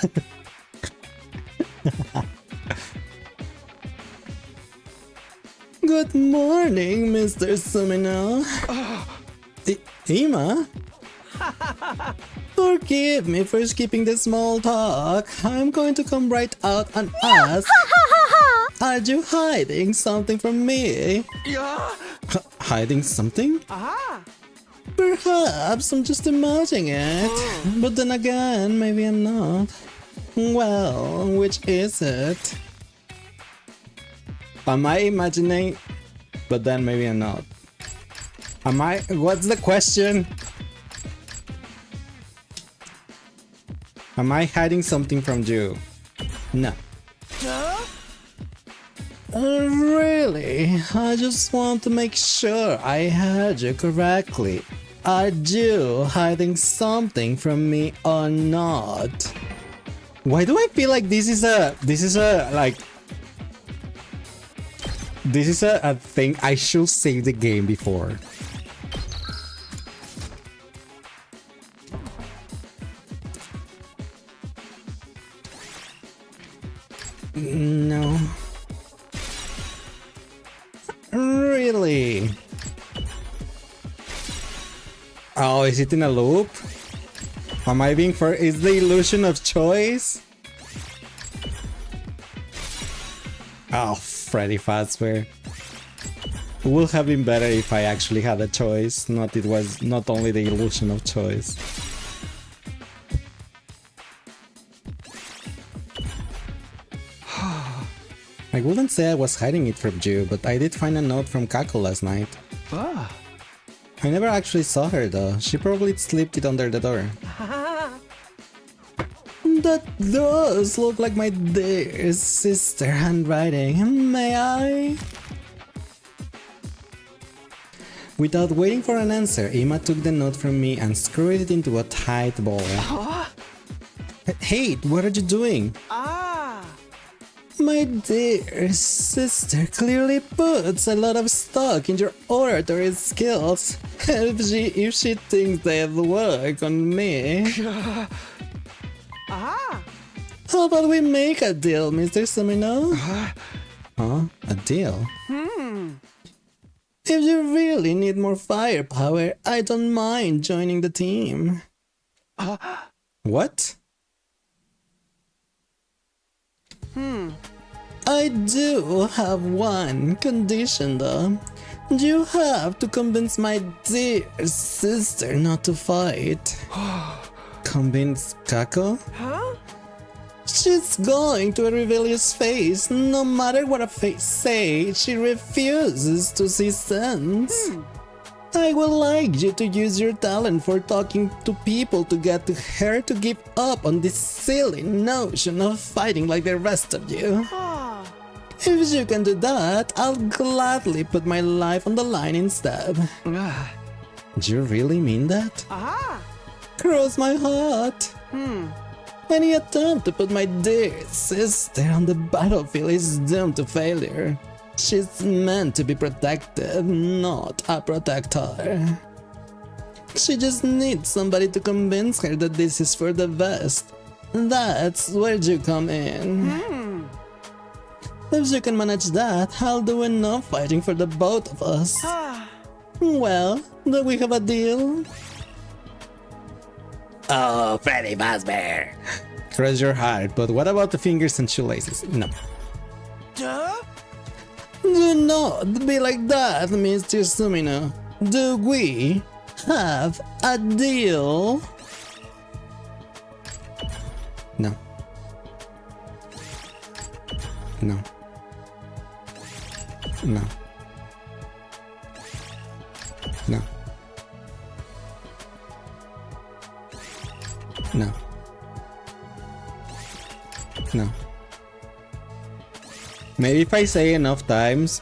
A: Good morning, Mr. Sumino. Ima? Forgive me for skipping the small talk. I'm going to come right out and ask. Are you hiding something from me?
B: Yeah.
A: Hiding something?
B: Aha.
A: Perhaps I'm just imagining it. But then again, maybe I'm not. Well, which is it? Am I imagining? But then maybe I'm not. Am I? What's the question? Am I hiding something from you? No. Really? I just want to make sure I heard you correctly. Are you hiding something from me or not? Why do I feel like this is a thing I should save the game before? No. Really? Oh, is it in a loop? Am I being for? Is the illusion of choice? Oh, Freddy Fazbear. It would have been better if I actually had a choice, not it was not only the illusion of choice. I wouldn't say I was hiding it from you, but I did find a note from Kako last night.
E: Ah.
A: I never actually saw her though. She probably slipped it under the door. That does look like my dear sister handwriting. May I? Without waiting for an answer, Ima took the note from me and screwed it into a tight ball. Hey, what are you doing? My dear sister clearly puts a lot of stock in your oratory skills. If she thinks they'll work on me. How about we make a deal, Mr. Sumino? Huh? A deal? If you really need more firepower, I don't mind joining the team. What? I do have one condition though. You have to convince my dear sister not to fight. Convince Kako?
B: Huh?
A: She's going to a rebellious phase. No matter what a face says, she refuses to see sense. I would like you to use your talent for talking to people to get to her to give up on this silly notion of fighting like the rest of you. If you can do that, I'll gladly put my life on the line instead. Do you really mean that? Cross my heart. Any attempt to put my dear sister on the battlefield is doomed to failure. She's meant to be protected, not a protector. She just needs somebody to convince her that this is for the best. That's where you come in. If you can manage that, I'll do enough fighting for the both of us. Well, do we have a deal? Oh, Freddy Fazbear! Cross your heart, but what about the fingers and shoelaces? No.
B: Duh?
A: Do not be like that, Mr. Sumino. Do we have a deal? No. No. No. No. No. No. Maybe if I say enough times,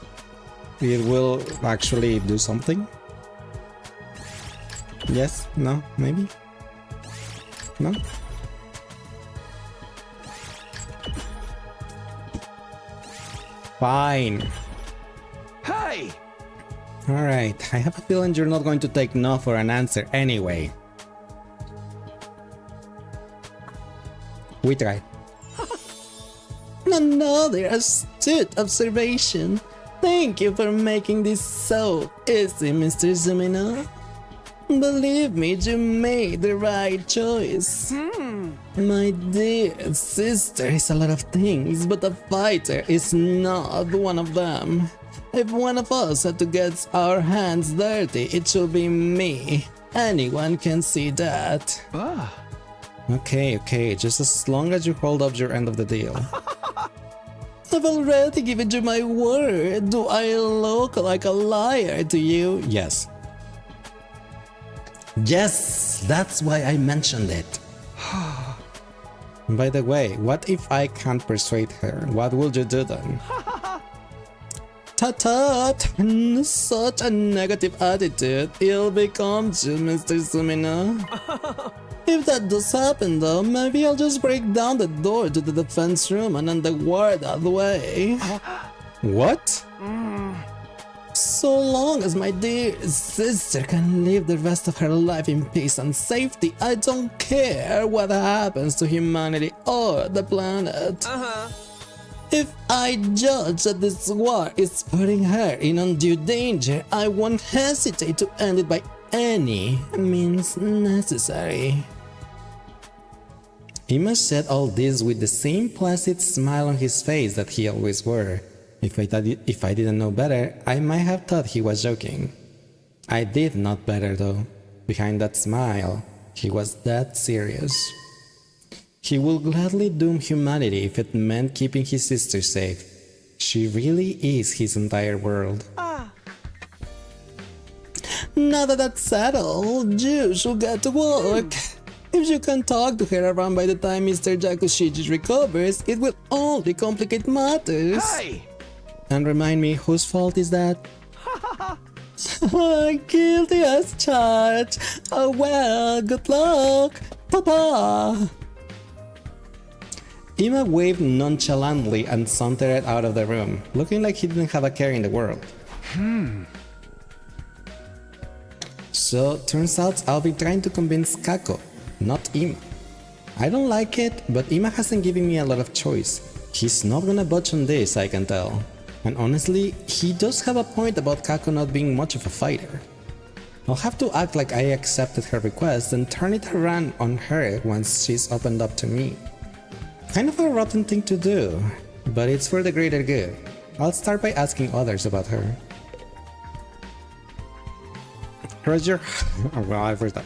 A: it will actually do something. Yes? No? Maybe? No? Fine.
B: Hey!
A: Alright, I have a feeling you're not going to take no for an answer anyway. We try. Another astute observation. Thank you for making this so easy, Mr. Sumino. Believe me, you made the right choice. My dear sister is a lot of things, but a fighter is not one of them. If one of us had to get our hands dirty, it should be me. Anyone can see that. Okay, just as long as you hold up your end of the deal. I've already given you my word. Do I look like a liar to you? Yes. Yes, that's why I mentioned it. By the way, what if I can't persuade her? What will you do then?
G: Tut tut! Such a negative attitude. It'll become you, Mr. Sumina. If that does happen though, maybe I'll just break down the door to the defense room and then the ward out the way.
A: What?
G: So long as my dear sister can live the rest of her life in peace and safety, I don't care what happens to humanity or the planet. If I judge that this war is putting her in undue danger, I won't hesitate to end it by any means necessary.
A: Ima said all this with the same placid smile on his face that he always wore. If I didn't know better, I might have thought he was joking. I did not better though. Behind that smile, he was that serious. He will gladly doom humanity if it meant keeping his sister safe. She really is his entire world.
G: Now that that's settled, you should get to work. If you can talk to her around by the time Mr. Yakushiji recovers, it will only complicate matters.
B: Hey!
A: And remind me, whose fault is that?
G: Guilty as charged. Oh well, good luck, Papa.
A: Ima waved nonchalantly and sauntered out of the room, looking like he didn't have a care in the world. So, turns out I'll be trying to convince Kako, not Ima. I don't like it, but Ima hasn't given me a lot of choice. He's not gonna budge on this, I can tell. And honestly, he does have a point about Kako not being much of a fighter. I'll have to act like I accepted her request and turn it around on her once she's opened up to me. Kind of a rotten thing to do, but it's for the greater good. I'll start by asking others about her. Roger, well, I forgot.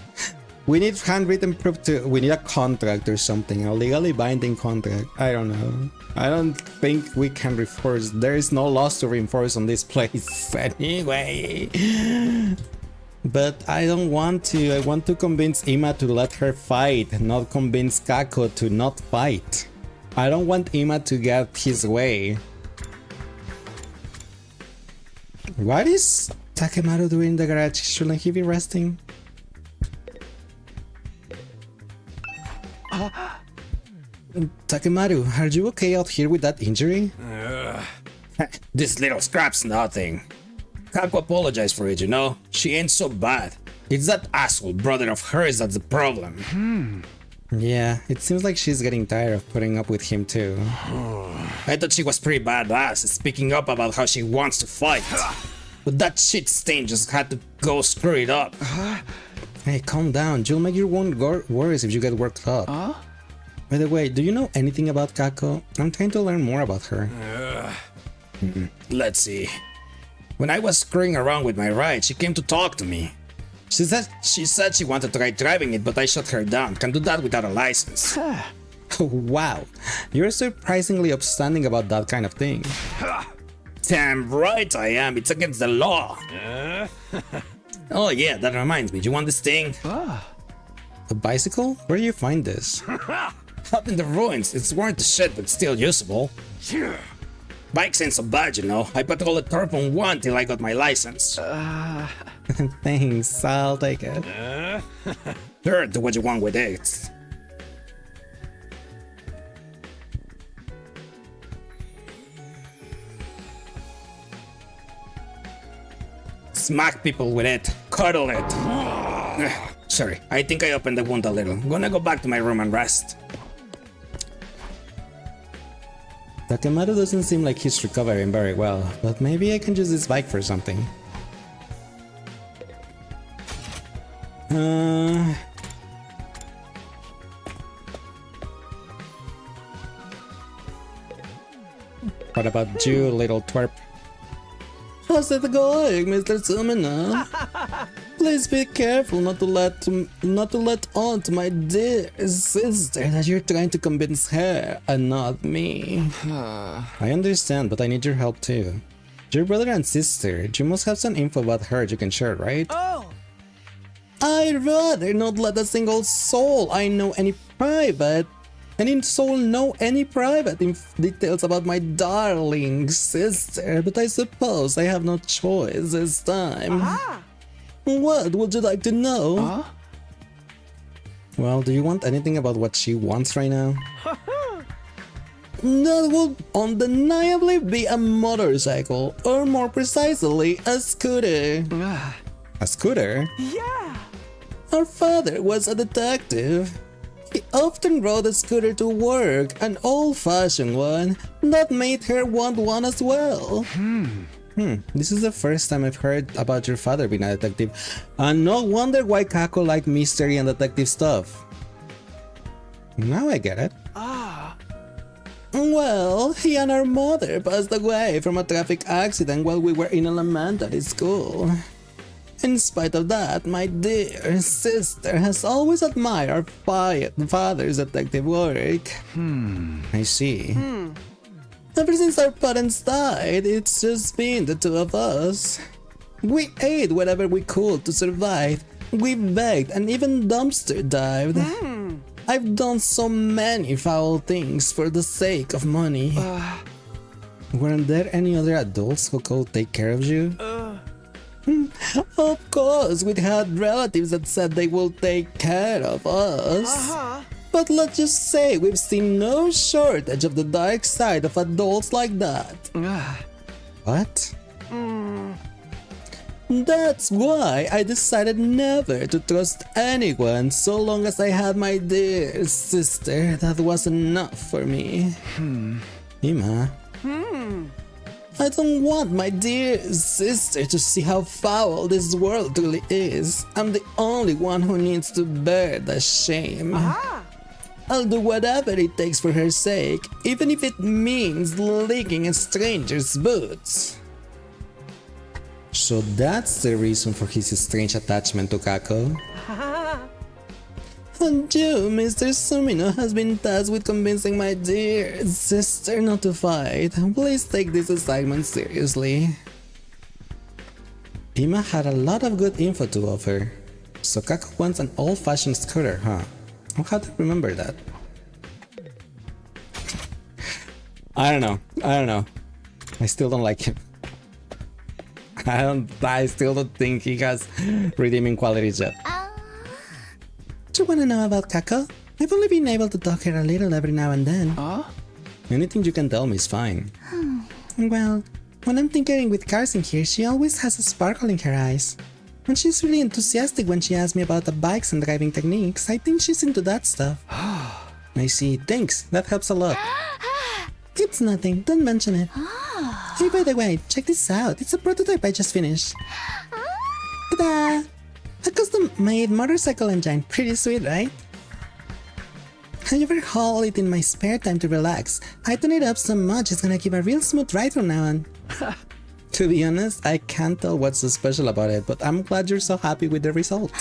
A: We need handwritten proof we need a contract or something, a legally binding contract. I don't know. I don't think we can reinforce. There is no laws to reinforce on this place anyway. But I don't want to. I want to convince Ima to let her fight, not convince Kako to not fight. I don't want Ima to get his way. What is Takemaru doing in the garage? Shouldn't he be resting? Takemaru, are you okay out here with that injury?
I: This little scrap's nothing. Kako apologized for it, you know? She ain't so bad. It's that asshole brother of hers that's the problem.
A: Yeah, it seems like she's getting tired of putting up with him too.
I: I thought she was pretty badass, speaking up about how she wants to fight. But that shit stain just had to go screw it up.
A: Hey, calm down. You'll make your own worries if you get worked up. By the way, do you know anything about Kako? I'm trying to learn more about her.
I: Let's see. When I was screwing around with my ride, she came to talk to me. She said she wanted to try driving it, but I shut her down. Can do that without a license.
A: Wow, you're surprisingly upstanding about that kind of thing.
I: Damn right I am. It's against the law. Oh yeah, that reminds me. Do you want this thing?
A: A bicycle? Where do you find this?
I: Up in the ruins. It's worn to shit, but still usable. Bikes ain't so bad, you know. I put all the torp on one till I got my license.
A: Thanks, I'll take it.
I: Sure, do what you want with it. Smack people with it. Cuddle it. Sorry, I think I opened the wound a little. I'm gonna go back to my room and rest.
A: Takemaru doesn't seem like he's recovering very well, but maybe I can use this bike for something. What about you, little twerp?
G: How's it going, Mr. Sumina? Please be careful not to let on to my dear sister that you're trying to convince her and not me.
A: I understand, but I need your help too. Your brother and sister, you must have some info about her you can share, right?
B: Oh!
G: I'd rather not let a single soul I know any private and in soul know any private details about my darling sister, but I suppose I have no choice this time. What would you like to know? Well, do you want anything about what she wants right now? That will undeniably be a motorcycle, or more precisely, a scooter. A scooter?
B: Yeah!
G: Our father was a detective. He often rode a scooter to work, an old-fashioned one. That made her want one as well. This is the first time I've heard about your father being a detective. And no wonder why Kako liked mystery and detective stuff. Now I get it. Well, he and our mother passed away from a traffic accident while we were in elementary school. In spite of that, my dear sister has always admired our father's detective work. I see. Ever since our parents died, it's just been the two of us. We ate whatever we could to survive. We begged and even dumpster dived. I've done so many foul things for the sake of money. Weren't there any other adults who could take care of you? Of course, we had relatives that said they will take care of us. But let's just say we've seen no shortage of the dark side of adults like that. What? That's why I decided never to trust anyone so long as I had my dear sister. That was enough for me. Ima. I don't want my dear sister to see how foul this world really is. I'm the only one who needs to bear the shame. I'll do whatever it takes for her sake, even if it means licking a stranger's boots. So that's the reason for his strange attachment to Kako. And you, Mr. Sumino, has been tasked with convincing my dear sister not to fight. Please take this assignment seriously. Ima had a lot of good info to offer. So Kako wants an old-fashioned scooter, huh? I'll have to remember that. I don't know. I still don't like him. I still don't think he has redeeming qualities yet. Do you want to know about Kako? I've only been able to talk her a little every now and then. Anything you can tell me is fine. Well, when I'm tinkering with cars in here, she always has a sparkle in her eyes. And she's really enthusiastic when she asks me about the bikes and driving techniques. I think she's into that stuff. I see. Thanks. That helps a lot. It's nothing. Don't mention it. Hey, by the way, check this out. It's a prototype I just finished. Ta-da! A custom-made motorcycle engine. Pretty sweet, right? I ever haul it in my spare time to relax. I tune it up so much it's gonna give a real smooth ride from now on. To be honest, I can't tell what's so special about it, but I'm glad you're so happy with the results.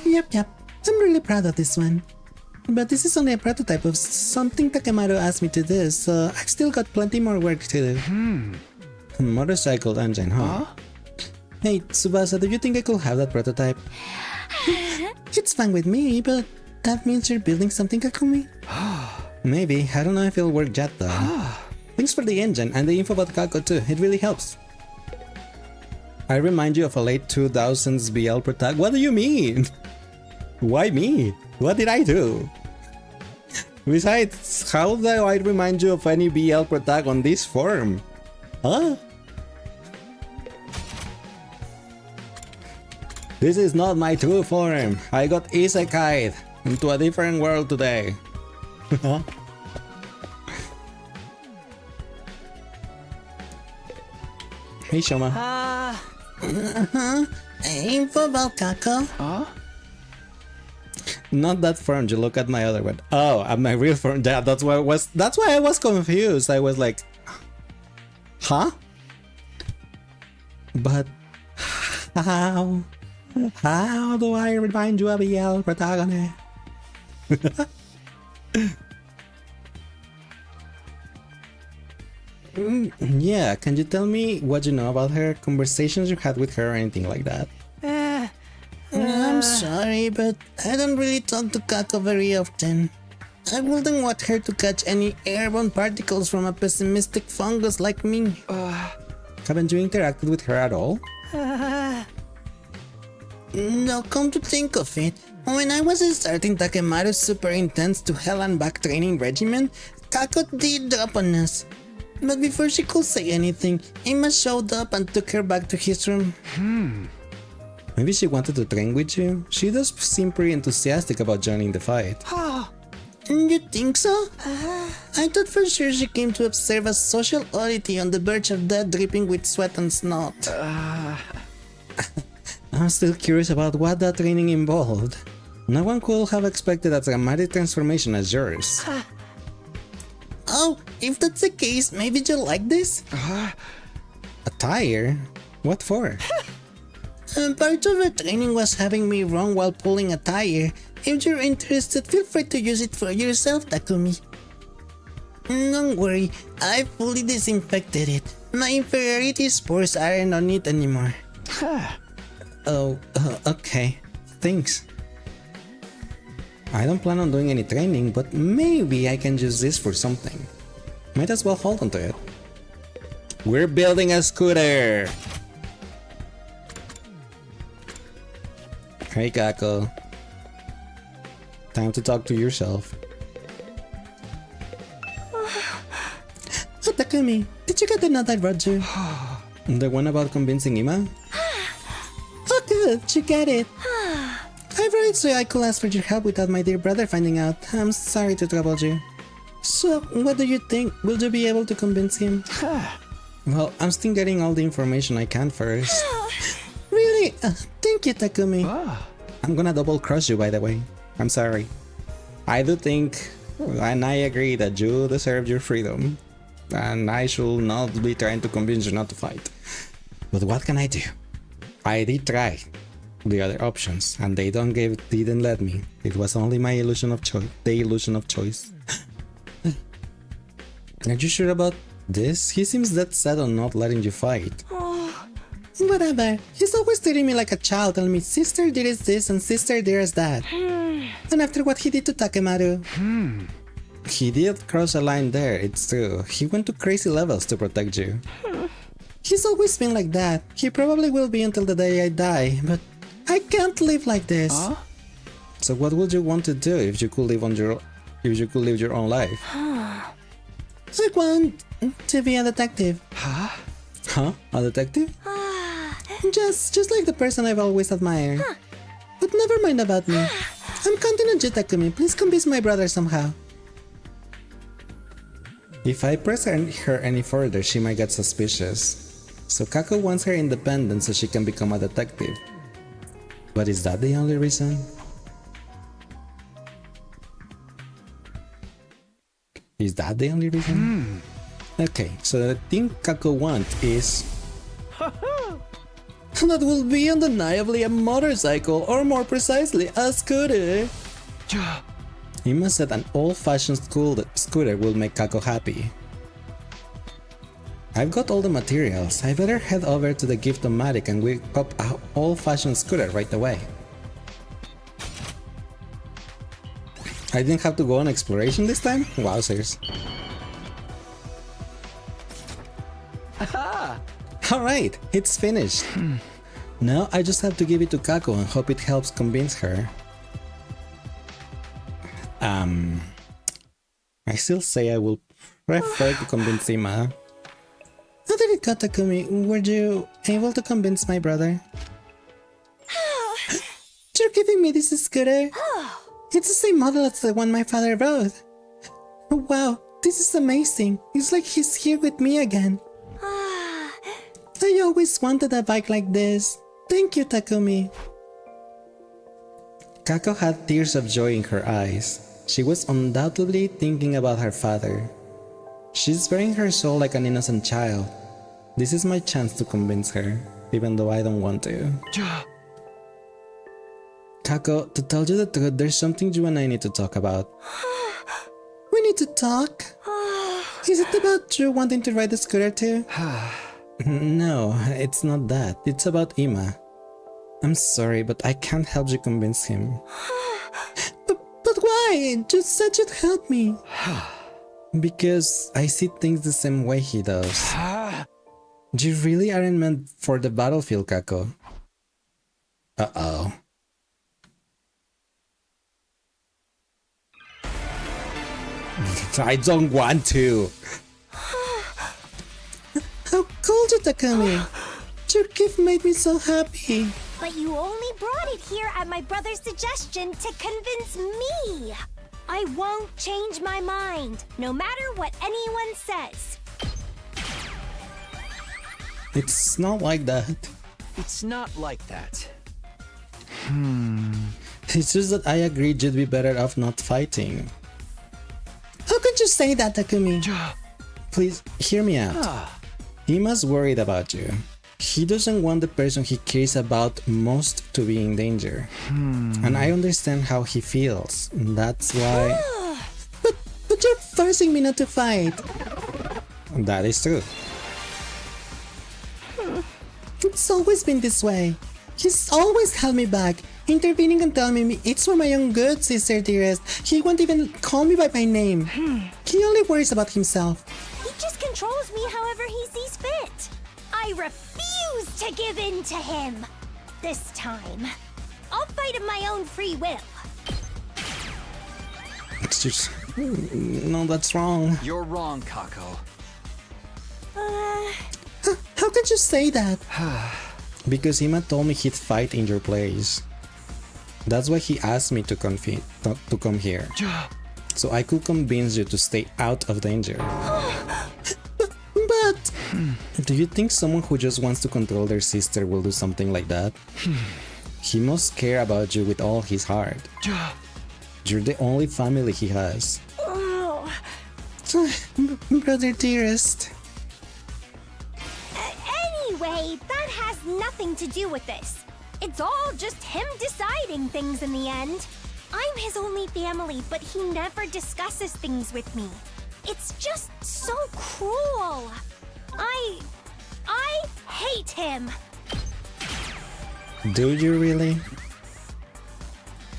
G: Yep. I'm really proud of this one. But this is only a prototype of something Takemaru asked me to do, so I've still got plenty more work to do. A motorcycle engine, huh? Hey, Tsubasa, do you think I could have that prototype? It's fine with me, but that means you're building something, Kakumi? Maybe. I don't know if it'll work yet, though. Thanks for the engine and the info about Kako too. It really helps. I remind you of a late 2000s BL protagonist. What do you mean? Why me? What did I do? Besides, how do I remind you of any BL protagonist on this form? Huh? This is not my true form. I got isekai'd into a different world today. Hey, Shoma. Info about Kako? Not that form. You look at my other one. Oh, at my real form. Yeah, that's why I was confused. I was like, huh? But how? How do I remind you of BL protagonist? Yeah, can you tell me what you know about her, conversations you had with her, or anything like that? I'm sorry, but I don't really talk to Kako very often. I wouldn't want her to catch any airborne particles from a pessimistic fungus like me.
A: Haven't you interacted with her at all?
G: No, come to think of it, when I was starting Takemaru's super intense to hell and back training regimen, Kako did drop on us. But before she could say anything, Emma showed up and took her back to his room.
A: Maybe she wanted to train with you? She does seem pretty enthusiastic about joining the fight.
G: You think so? I thought for sure she came to observe a social oddity on the verge of death dripping with sweat and snot.
A: I'm still curious about what that training involved. No one could have expected a dramatic transformation as yours.
G: Oh, if that's the case, maybe you'll like this?
A: A tire? What for?
G: Part of the training was having me run while pulling a tire. If you're interested, feel free to use it for yourself, Takumi. Don't worry, I fully disinfected it. My inferiority spores aren't on it anymore.
A: Okay. Thanks. I don't plan on doing any training, but maybe I can use this for something. Might as well hold on to it. We're building a scooter! Hey Kako. Time to talk to yourself.
G: Takumi, did you get the note I wrote you?
A: The one about convincing Ima?
G: Oh good, you get it. I wrote it so I could ask for your help without my dear brother finding out. I'm sorry to trouble you. So, what do you think? Will you be able to convince him?
A: Well, I'm still getting all the information I can first.
G: Really? Thank you, Takumi.
A: I'm gonna double cross you, by the way. I'm sorry. I do think, and I agree, that you deserve your freedom. And I should not be trying to convince you not to fight. But what can I do? I did try the other options, and they didn't let me. It was only my illusion of choice. The illusion of choice. Are you sure about this? He seems that set on not letting you fight.
G: Whatever. He's always treating me like a child, telling me sister there is this and sister there is that. And after what he did to Takemaru.
A: He did cross a line there, it's true. He went to crazy levels to protect you.
G: He's always been like that. He probably will be until the day I die, but I can't live like this.
A: So what would you want to do if you could live your own life?
G: I want to be a detective.
A: Huh? A detective?
G: Just like the person I've always admired. But never mind about me. I'm counting on you, Takumi. Please convince my brother somehow.
A: If I press her any further, she might get suspicious. So Kako wants her independence so she can become a detective. But is that the only reason? Is that the only reason? Okay, so the thing Kako wants is...
G: That will be undeniably a motorcycle, or more precisely, a scooter.
A: Ima said an old-fashioned scooter will make Kako happy. I've got all the materials. I better head over to the Gift-O-Matic and whip up an old-fashioned scooter right away. I didn't have to go on exploration this time? Wowzers. Alright, it's finished. Now I just have to give it to Kako and hope it helps convince her. I still say I will prefer to convince Ima.
G: How did it go, Takumi? Were you able to convince my brother? You're giving me this scooter? It's the same model as the one my father rode. Wow, this is amazing. It's like he's here with me again. I always wanted a bike like this. Thank you, Takumi.
A: Kako had tears of joy in her eyes. She was undoubtedly thinking about her father. She's bearing her soul like an innocent child. This is my chance to convince her, even though I don't want to. Kako, to tell you the truth, there's something you and I need to talk about.
G: We need to talk? Is it about you wanting to ride the scooter too?
A: No, it's not that. It's about Ima. I'm sorry, but I can't help you convince him.
G: But Why? Just said you'd help me. Because I see things the same way he does. You really aren't meant for the battlefield, Kako. Uh-oh. I don't want to. How cold you, Takumi? Your gift made me so happy.
C: But you only brought it here at my brother's suggestion to convince me. I won't change my mind, no matter what anyone says.
G: It's not like that.
E: It's not like that.
G: It's just that I agreed you'd be better off not fighting. How could you say that, Takumi? Please, hear me out. Ima's worried about you. He doesn't want the person he cares about most to be in danger. And I understand how he feels. That's why... but you're forcing me not to fight. That is true. It's always been this way. He's always held me back, intervening and telling me it's for my own good, sister dearest. He won't even call me by my name. He only worries about himself.
C: He just controls me however he sees fit. I refuse to give in to him. This time, I'll fight of my own free will.
G: It's just... No, that's wrong.
E: You're wrong, Kako.
G: How could you say that? Because Ima told me he'd fight in your place. That's why he asked me to come here. So I could convince you to stay out of danger. But... Do you think someone who just wants to control their sister will do something like that? He must care about you with all his heart. You're the only family he has. Brother dearest.
C: Anyway, that has nothing to do with this. It's all just him deciding things in the end. I'm his only family, but he never discusses things with me. It's just so cruel. I hate him.
G: Do you really?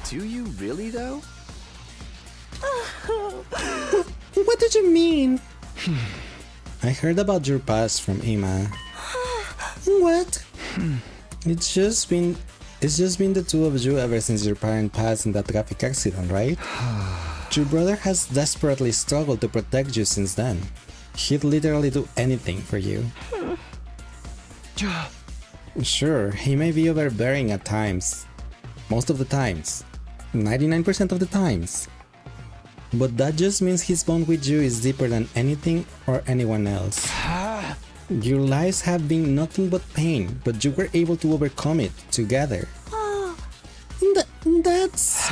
E: Do you really, though?
G: What did you mean? I heard about your past from Ima. What? It's just been the two of you ever since your parent passed in that traffic accident, right? Your brother has desperately struggled to protect you since then. He'd literally do anything for you. Sure, he may be overbearing at times. Most of the times. 99% of the times. But that just means his bond with you is deeper than anything or anyone else. Your lives have been nothing but pain, but you were able to overcome it together. That's...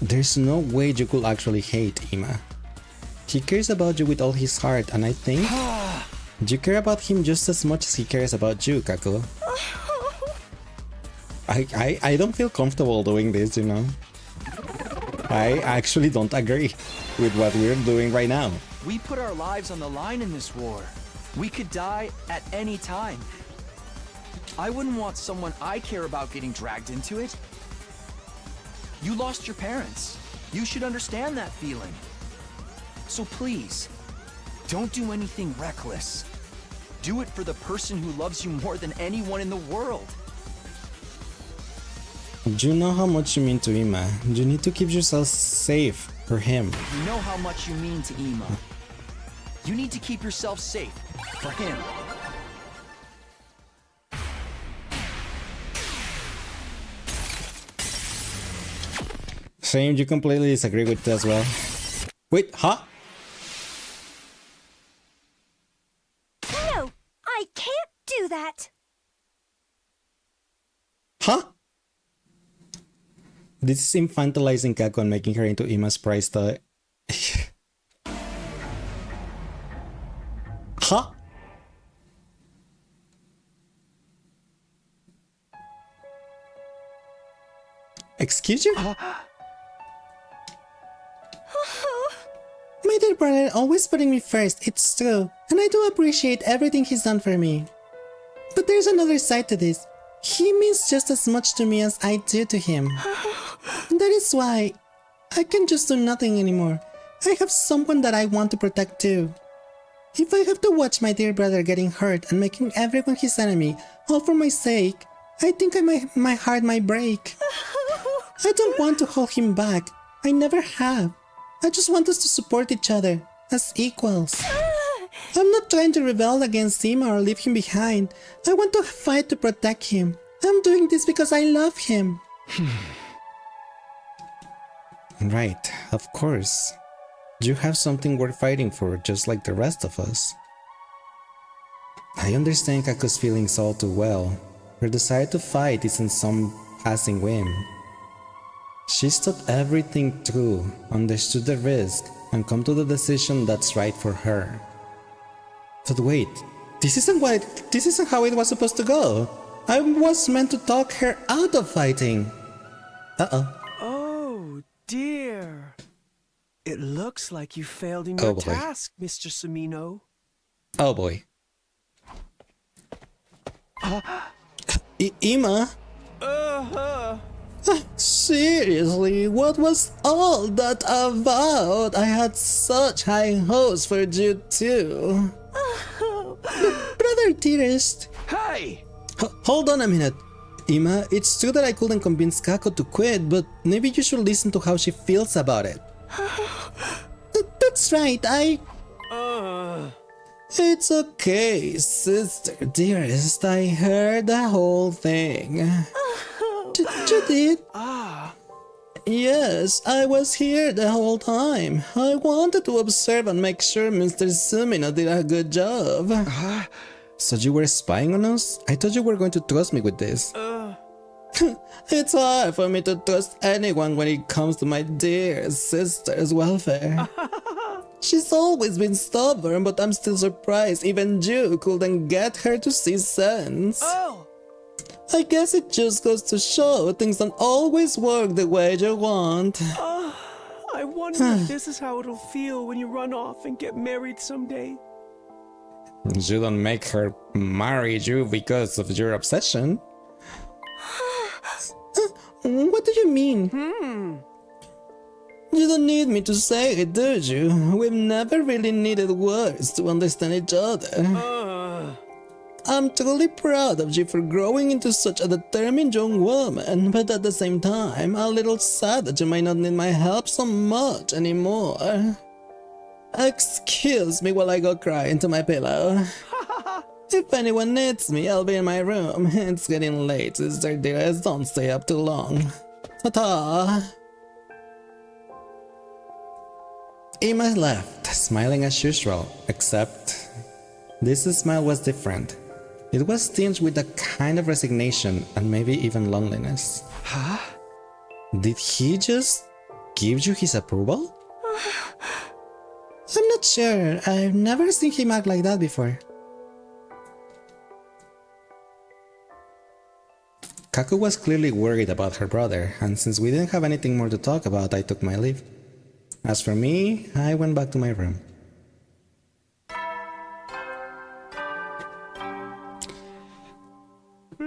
G: There's no way you could actually hate Ima. He cares about you with all his heart, and I think you care about him just as much as he cares about you, Kako. I don't feel comfortable doing this, you know. I actually don't agree with what we're doing right now.
E: We put our lives on the line in this war. We could die at any time. I wouldn't want someone I care about getting dragged into it. You lost your parents. You should understand that feeling. So please, don't do anything reckless. Do it for the person who loves you more than anyone in the world.
G: You know how much you mean to Ima. You need to keep yourself safe for him.
E: You know how much you mean to Ima. You need to keep yourself safe for him.
G: Shame you completely disagree with it as well. Wait, huh?
C: No, I can't do that.
G: Huh? This is infantilizing Kako and making her into Ima's prize tag. Huh? Excuse you? My dear brother always putting me first, it's true. And I do appreciate everything he's done for me. But there's another side to this. He means just as much to me as I do to him. That is why I can just do nothing anymore. I have someone that I want to protect too. If I have to watch my dear brother getting hurt and making everyone his enemy, all for my sake, I think my heart might break. I don't want to hold him back. I never have. I just want us to support each other, as equals. I'm not trying to rebel against him or leave him behind. I want to fight to protect him. I'm doing this because I love him.
A: Right, of course. You have something worth fighting for, just like the rest of us. I understand Kaku's feelings all too well. Her desire to fight isn't some passing whim. She's thought everything through, understood the risk, and come to the decision that's right for her. But wait, this isn't how it was supposed to go. I was meant to talk her out of fighting. Uh-oh.
B: Oh, dear. It looks like you failed in your task, Mr. Sumino.
A: Oh boy.
G: Ima? Seriously, what was all that about? I had such high hopes for you too. Brother dearest.
B: Hey!
G: Hold on a minute. Ima, it's true that I couldn't convince Kako to quit, but maybe you should listen to how she feels about it. That's right, It's okay, sister dearest. I heard the whole thing. You did? Yes, I was here the whole time. I wanted to observe and make sure Mr. Sumino did a good job.
A: So you were spying on us? I thought you were going to trust me with this.
G: It's hard for me to trust anyone when it comes to my dear sister's welfare. She's always been stubborn, but I'm still surprised even you couldn't get her to see sense. I guess it just goes to show things don't always work the way you want.
B: I wonder if this is how it'll feel when you run off and get married someday.
A: You don't make her marry you because of your obsession.
G: What do you mean? You don't need me to say it, do you? We've never really needed words to understand each other. I'm truly proud of you for growing into such a determined young woman, but at the same time, a little sad that you might not need my help so much anymore. Excuse me while I go cry into my pillow. If anyone needs me, I'll be in my room. It's getting late, sister dearest. Don't stay up too long. Ta-ta!
A: Ima left, smiling as usual, except this smile was different. It was tinged with a kind of resignation and maybe even loneliness.
B: Huh?
A: Did he just give you his approval?
G: I'm not sure. I've never seen him act like that before.
A: Kaku was clearly worried about her brother, and since we didn't have anything more to talk about, I took my leave. As for me, I went back to my room.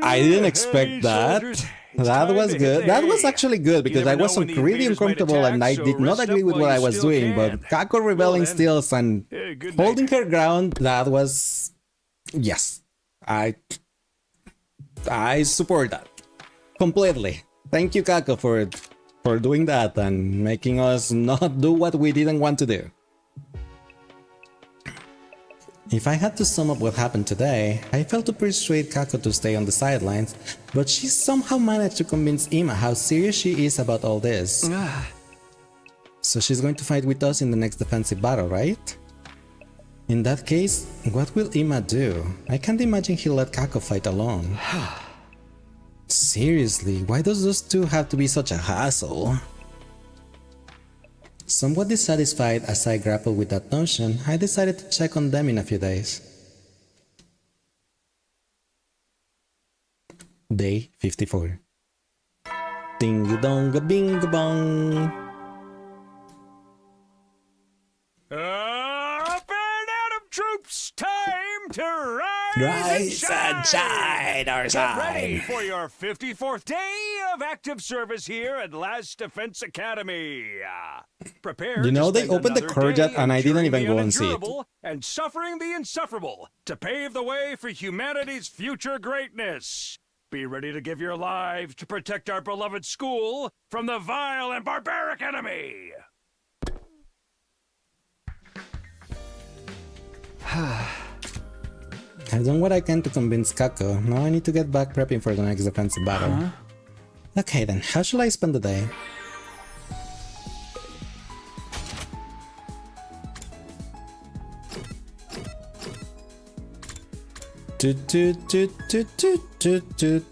A: I didn't expect that. That was good. That was actually good because I was really uncomfortable and I did not agree with what I was doing. But Kako rebelling stills and holding her ground, that was... Yes. I support that. Completely. Thank you, Kako, for doing that and making us not do what we didn't want to do. If I had to sum up what happened today, I failed to persuade Kako to stay on the sidelines, but she somehow managed to convince Ima how serious she is about all this. So she's going to fight with us in the next defensive battle, right? In that case, what will Ima do? I can't imagine he'll let Kako fight alone. Seriously, why does those two have to be such a hassle? Somewhat dissatisfied as I grappled with that notion, I decided to check on them in a few days. Day 54. Ding-a-dong-a-bing-a-bong.
F: Up and out of troops, time to rise
A: and shine our
F: Get ready for your 54th day of active service here at Last Defense Academy. Prepare
A: You know,
F: to
A: they
F: spend
A: opened the
F: another
A: Courgette
F: day
A: and I didn't
F: enduring
A: even
F: the
A: go and see it.
F: unendurable and suffering the insufferable to pave the way for humanity's future greatness. Be ready to give your lives to protect our beloved school from the vile and barbaric enemy.
A: I've done what I can to convince Kako. Now I need to get back prepping for the next defensive battle. Okay then, how shall I spend the day? Toot toot toot toot toot toot toot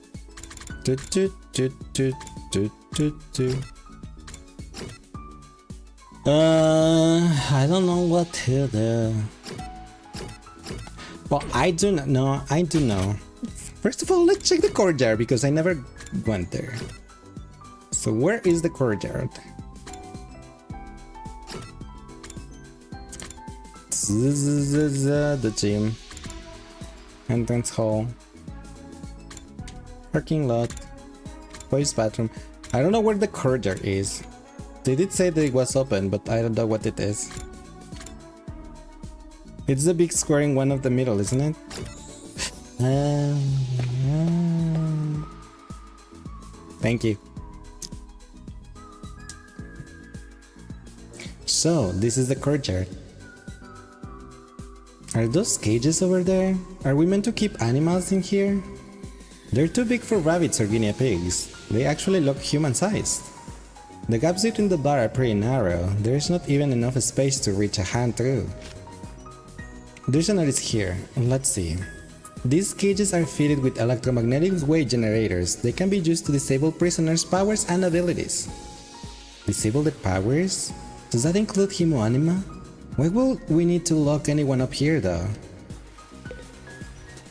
A: toot toot toot toot toot toot toot. I don't know what to do. Well, I do not know. I do know. First of all, let's check the courtyard because I never went there. So where is the courtyard? The gym. Entrance hall. Parking lot. Boys bathroom. I don't know where the courtyard is. They did say that it was open, but I don't know what it is. It's the big square in one of the middle, isn't it? Thank you. So, this is the courtyard. Are those cages over there? Are we meant to keep animals in here? They're too big for rabbits or guinea pigs. They actually look human-sized. The gaps between the bar are pretty narrow. There's not even enough space to reach a hand through. There's a notice here. Let's see. These cages are fitted with electromagnetic wave generators. They can be used to disable prisoners' powers and abilities. Disable their powers? Does that include Himoanima? Why will we need to lock anyone up here though?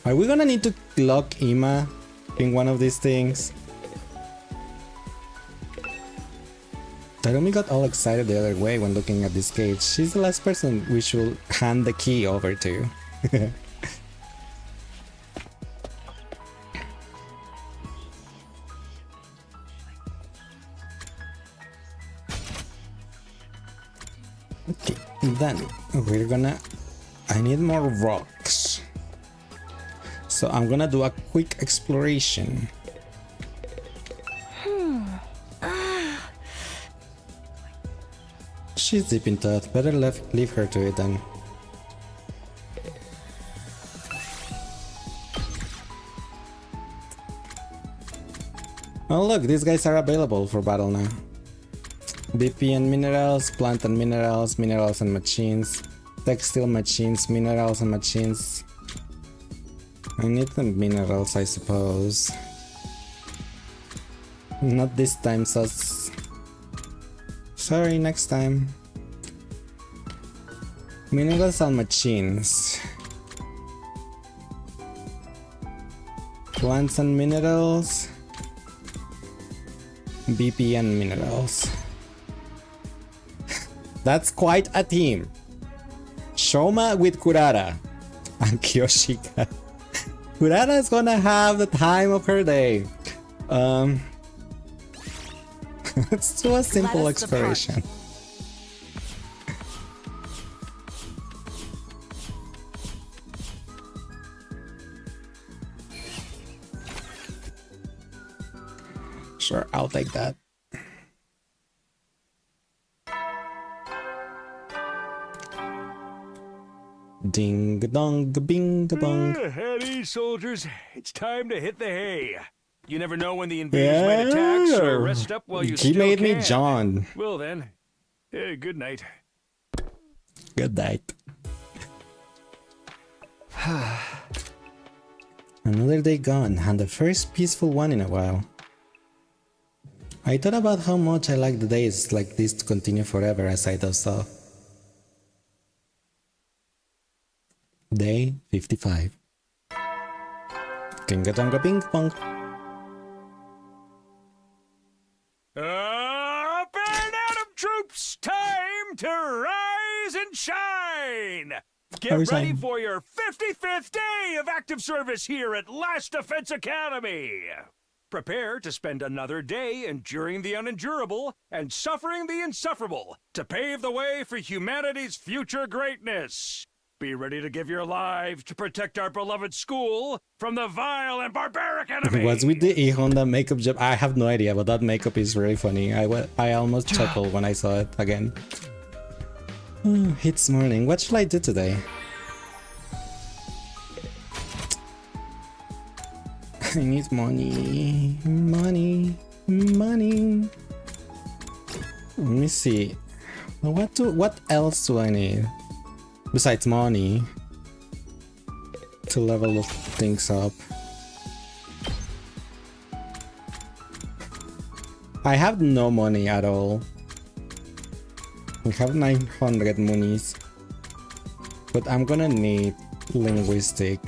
A: Are we gonna need to lock Ima in one of these things? Tarumi got all excited the other way when looking at this cage. She's the last person we should hand the key over to. Okay, then we're gonna... I need more rocks. So I'm gonna do a quick exploration. She's deep in thought. Better leave her to it then. Oh look, these guys are available for battle now. BP and minerals, plant and minerals, minerals and machines, textile machines, minerals and machines. I need the minerals, I suppose. Not this time, sus. Sorry, next time. Minerals and machines. Plants and minerals. BP and minerals. That's quite a team. Shoma with Kurara and Kyoshika. Kurara is gonna have the time of her day. Let's do a simple exploration. Sure, I'll take that. Ding dong bing bong.
F: Howdy, soldiers. It's time to hit the hay. You never know when the invaders might attack, so rest up while you
A: He
F: still
A: made
F: can.
A: me John.
F: Well then, good night.
A: Good night. Another day gone, and the first peaceful one in a while. I thought about how much I like the days like this to continue forever as I does so. Day 55. Kinga-tonga ping pong.
F: Bernadum troops, time to rise and shine! Get ready
A: Shine?
F: for your 55th day of active service here at Last Defense Academy! Prepare to spend another day enduring the unendurable and suffering the insufferable to pave the way for humanity's future greatness. Be ready to give your lives to protect our beloved school from the vile and barbaric enemy.
A: What's with the E-Honda makeup job? I have no idea, but that makeup is really funny. I almost chuckled when I saw it again. It's morning. What should I do today? I need money. Money. Money. Let me see. What else do I need? Besides money. To level things up. I have no money at all. We have 900 monies. But I'm gonna need linguistic.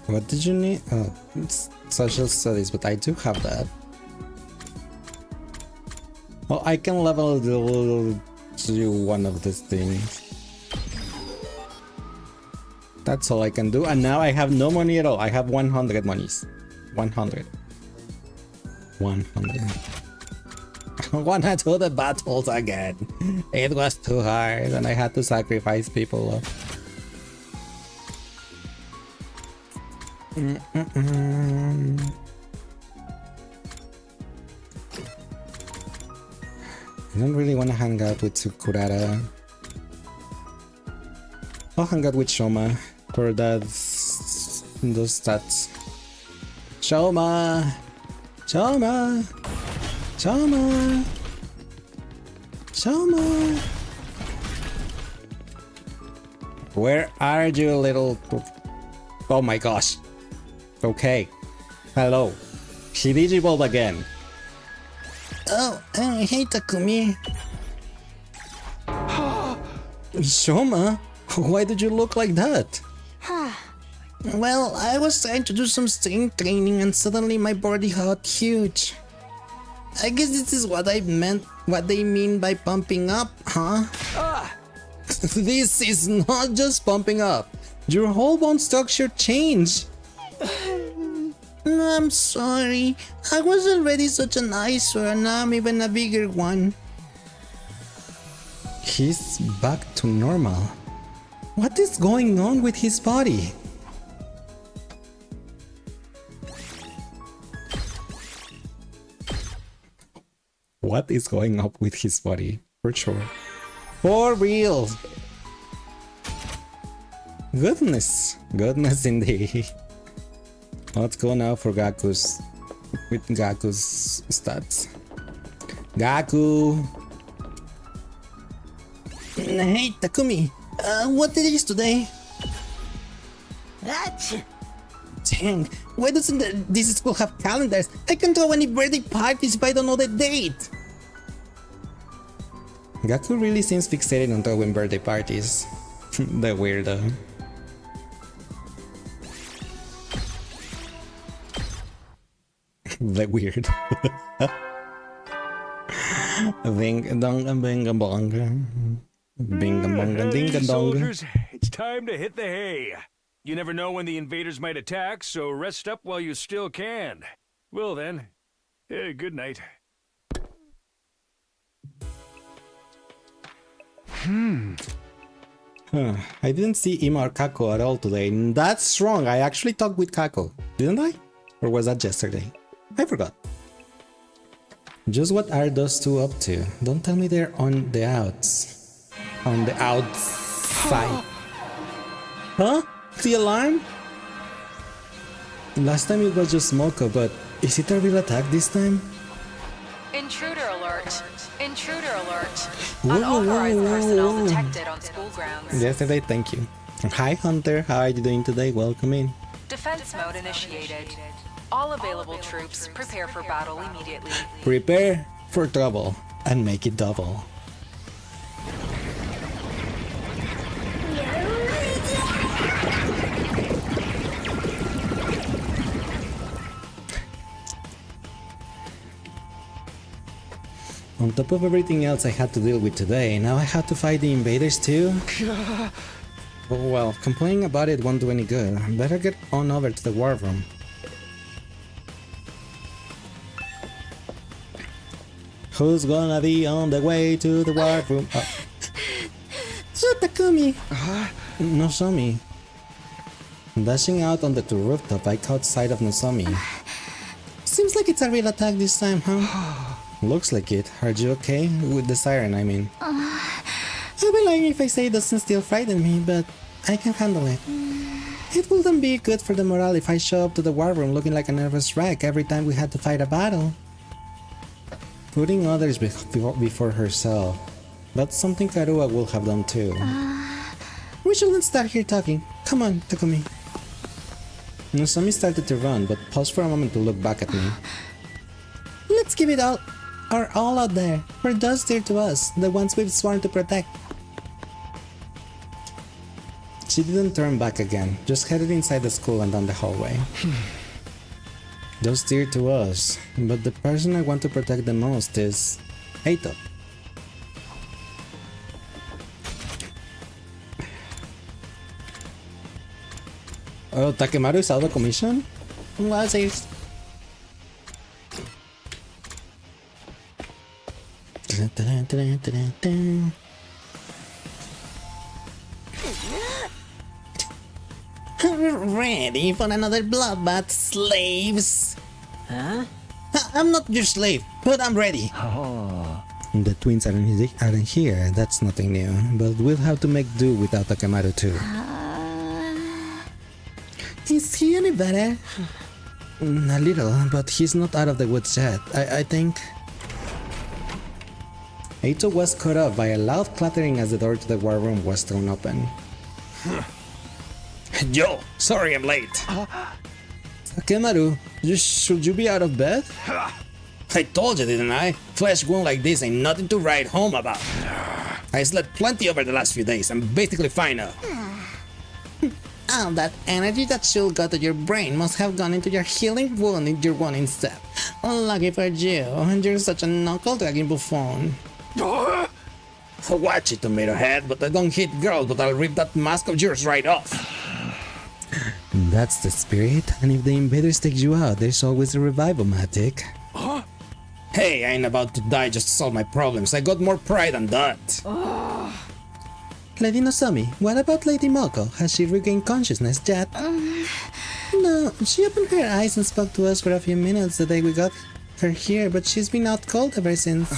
A: What did you need? Oh, it's social studies, but I do have that. Oh, I can level to one of these things. That's all I can do, and now I have no money at all. I have 100 monies. 100. 100. I wanna do the battles again. It was too hard, and I had to sacrifice people. I don't really want to hang out with Kurata. I'll hang out with Shoma for those stats. Shoma! Shoma! Shoma! Shoma! Where are you, little... Oh my gosh. Okay. Hello. She digivolved again.
G: Oh, hey Takumi.
A: Shoma? Why did you look like that?
G: Well, I was trying to do some strength training and suddenly my body got huge. I guess this is what they mean by pumping up, huh?
A: This is not just pumping up. Your whole bone structure changed.
G: I'm sorry. I was already such an eyesore and now I'm even a bigger one.
A: He's back to normal. What is going on with his body? What is going up with his body? For sure. For real. Goodness. Goodness indeed. Let's go now for Gaku's stats. Gaku.
G: Hey Takumi, what day is today? Dang, why doesn't this school have calendars? I can't throw any birthday parties if I don't know the date.
A: Gaku really seems fixated on throwing birthday parties. The weirdo. The weird. Bing dong bing bong. Bing bong ding dong.
F: Soldiers, it's time to hit the hay. You never know when the invaders might attack, so rest up while you still can. Well then, good night.
A: I didn't see Ima or Kako at all today. That's wrong. I actually talked with Kako, didn't I? Or was that yesterday? I forgot. Just what are those two up to? Don't tell me they're on the outs. On the outside. Huh? The alarm? Last time it was just Moko, but is it a real attack this time?
D: Intruder alert. Intruder alert.
A: Whoa,
D: Unauthorized
A: whoa,
D: personnel
A: whoa.
D: detected on school grounds.
A: Yesterday, thank you. Hi Hunter, how are you doing today? Welcome in.
D: Defense mode initiated. All available troops prepare for battle immediately.
A: Prepare for trouble and make it double. On top of everything else I had to deal with today, now I have to fight the invaders too? Well, complaining about it won't do any good. Better get on over to the war room. Who's gonna be on the way to the war room?
G: Takumi!
A: Nozomi. Dashing out onto the rooftop, I caught sight of Nozomi.
G: Seems like it's a real attack this time, huh?
A: Looks like it. Are you okay? With the siren, I mean.
G: I'll be lying if I say it doesn't still frighten me, but I can handle it. It wouldn't be good for the morale if I show up to the war room looking like a nervous wreck every time we had to fight a battle.
A: Putting others before herself. That's something Karua will have done too.
G: We shouldn't start here talking. Come on, Takumi.
A: Nozomi started to run, but paused for a moment to look back at me.
G: Let's give it our all out there. We're those dear to us, the ones we've sworn to protect.
A: She didn't turn back again, just headed inside the school and down the hallway. Those dear to us, but the person I want to protect the most is Eito. Oh, Takemaru is out of commission?
G: Was it? Ready for another bloodbath, slaves?
B: Huh?
G: I'm not your slave, but I'm ready.
A: The twins aren't here, that's nothing new, but we'll have to make do without Takemaru too.
G: Is he any better?
A: A little, but he's not out of the woods yet. I think... Eito was caught up by a loud clattering as the door to the war room was thrown open.
I: Yo, sorry I'm late.
A: Takemaru, should you be out of bed?
I: I told you, didn't I? Flesh wound like this ain't nothing to write home about. I slept plenty over the last few days. I'm basically fine now.
G: All that energy that should go to your brain must have gone into your healing wound in your one instead. Lucky for you, you're such a knuckle-dragging buffoon.
I: Watch it, tomato head, but I don't hit girls, but I'll rip that mask of yours right off.
A: That's the spirit, and if the invaders take you out, there's always a revival-matic.
I: Hey, I ain't about to die just to solve my problems. I got more pride than that.
G: Lady Nozomi, what about Lady Moko? Has she regained consciousness yet? No, she opened her eyes and spoke to us for a few minutes the day we got her here, but she's been out cold ever since.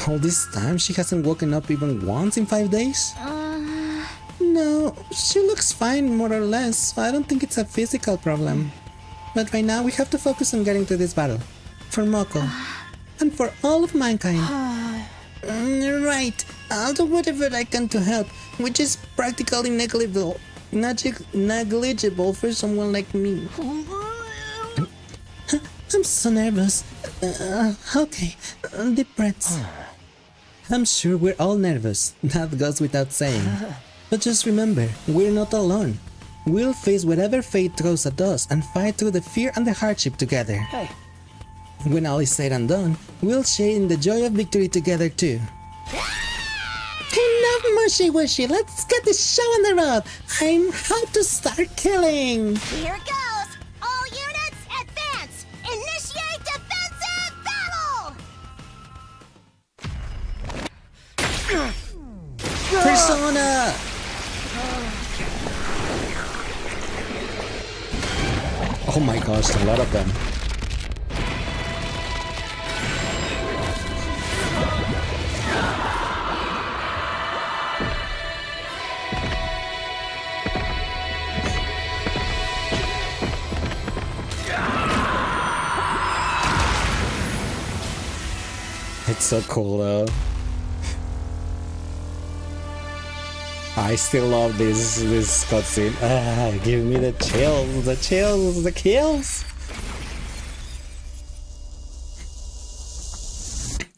A: All this time, she hasn't woken up even once in 5 days?
G: No, she looks fine, more or less, so I don't think it's a physical problem. But right now, we have to focus on getting through this battle. For Moko. And for all of mankind. Right, I'll do whatever I can to help, which is practically negligible for someone like me. I'm so nervous. Okay, deep breaths.
A: I'm sure we're all nervous, that goes without saying. But just remember, we're not alone. We'll face whatever fate throws at us and fight through the fear and the hardship together.
B: Hey.
A: When all is said and done, we'll share in the joy of victory together too.
G: Enough mushy-wishy, let's get this show on the road. I'm hyped to start killing.
C: Here goes! All units, advance! Initiate defensive battle!
A: Persona! Oh my gosh, a lot of them. It's so cool though. I still love this cutscene. Give me the chills, the chills, the kills.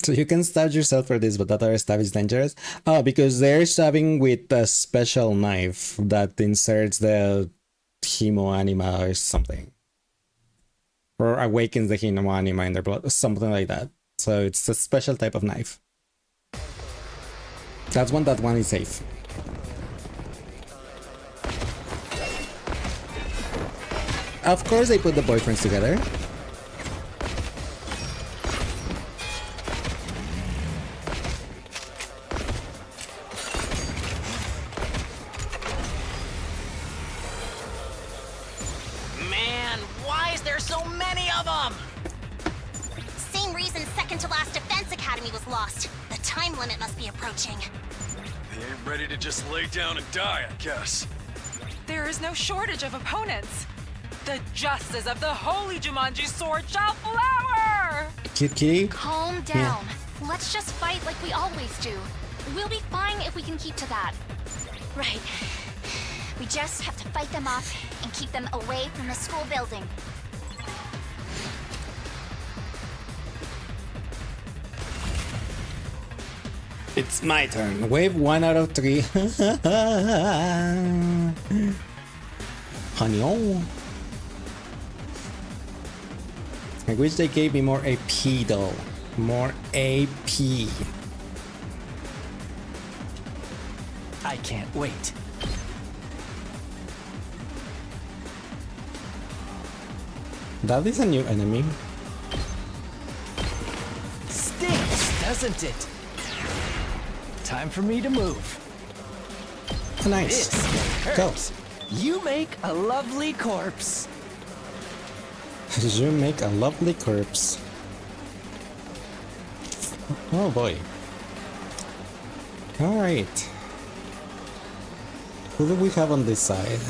A: So you can stab yourself for this, but that other stab is dangerous. Oh, because they're stabbing with a special knife that inserts the Himo anima or something. Or awakens the Himo anima in their blood, something like that. So it's a special type of knife. That one is safe. Of course they put the boyfriends together.
C: Man, why is there so many of them? Same reason second to last Defense Academy was lost. The time limit must be approaching.
K: They ain't ready to just lay down and die, I guess.
J: There is no shortage of opponents. The justice of the holy Jumanji sword shall flower!
A: Cute kitty.
H: Calm down. Let's just fight like we always do. We'll be fine if we can keep to that.
C: Right. We just have to fight them off and keep them away from the school building.
A: It's my turn. Wave 1 out of 3. Honey, oh. I wish they gave me more AP though. More AP.
B: I can't wait.
A: That is a new enemy.
B: Stinks, doesn't it? Time for me to move.
A: Nice.
B: This
A: Go.
B: hurts. You make a lovely corpse.
A: You make a lovely corpse. Oh boy. Alright. Who do we have on this side?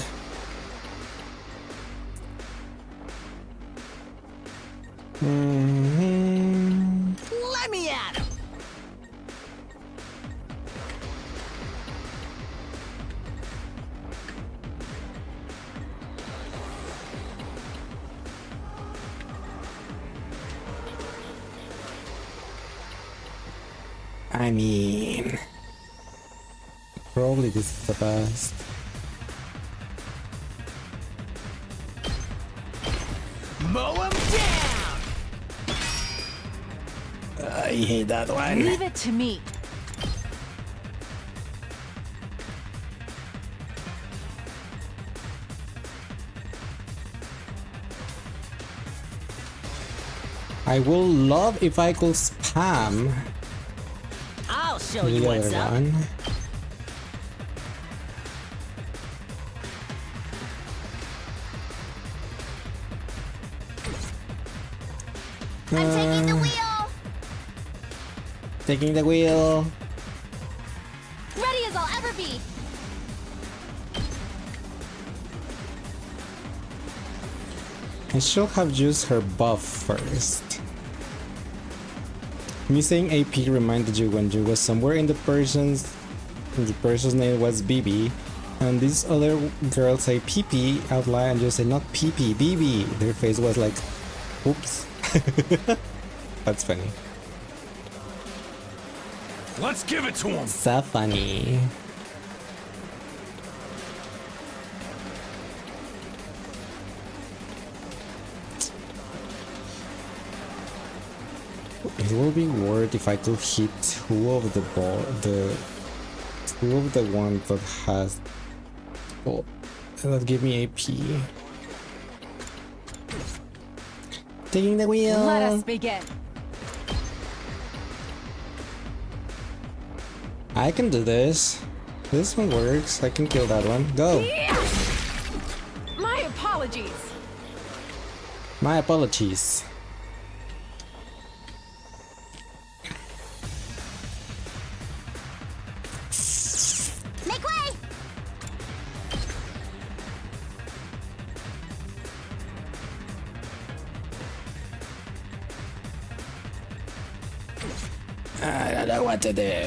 B: Let me at him.
A: I mean, probably this is the best.
B: Mow him down.
A: I hate that one.
J: Leave it to me.
A: I will love if I could spam
C: I'll show
A: the other one.
C: I'm taking the wheel.
A: Taking the wheel.
H: Ready as I'll ever be.
A: I should have used her buff first. Me saying AP reminded you when you was somewhere in the person's name was BB, and this other girl say PP out loud and you say not PP, BB. Their face was like, oops. That's funny.
K: Let's give it to him.
A: So funny. It will be worth if I could hit two of the ones that has that give me AP. Taking the wheel.
J: Let us begin.
A: I can do this. This one works. I can kill that one. Go.
J: My apologies.
A: My apologies.
C: Make way.
A: I don't know what to do.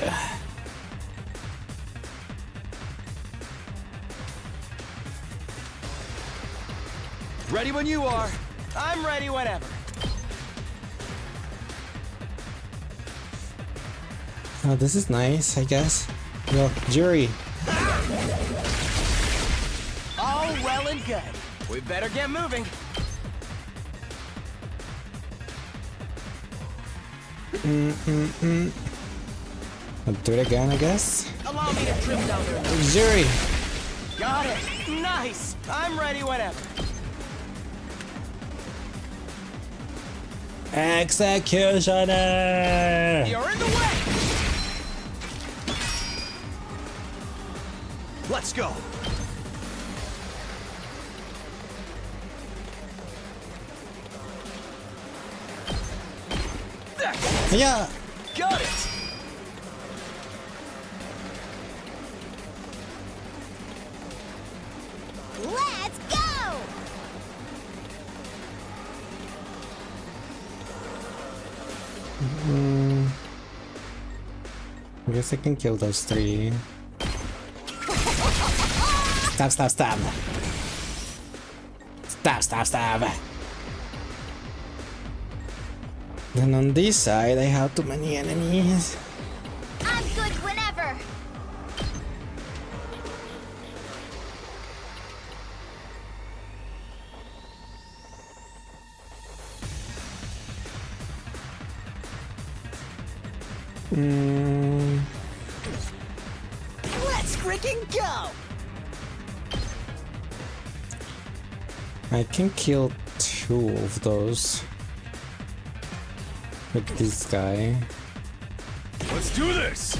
B: Ready when you are. I'm ready whenever.
A: Oh, this is nice, I guess. Yo, jury.
B: All well and good. We better get moving.
A: I'll do it again, I guess.
B: Allow me to trim down their nose.
A: Zuri!
B: Got it. Nice. I'm ready whenever.
A: Executioner!
B: You're in the way. Let's go.
A: Yeah!
B: Got it.
C: Let's go!
A: I guess I can kill those three. Stab, stab, stab! Stab, stab, stab! Then on this side, I have too many enemies.
C: I'm good whenever. Let's freaking go!
A: I can kill two of those. With this guy.
K: Let's do this!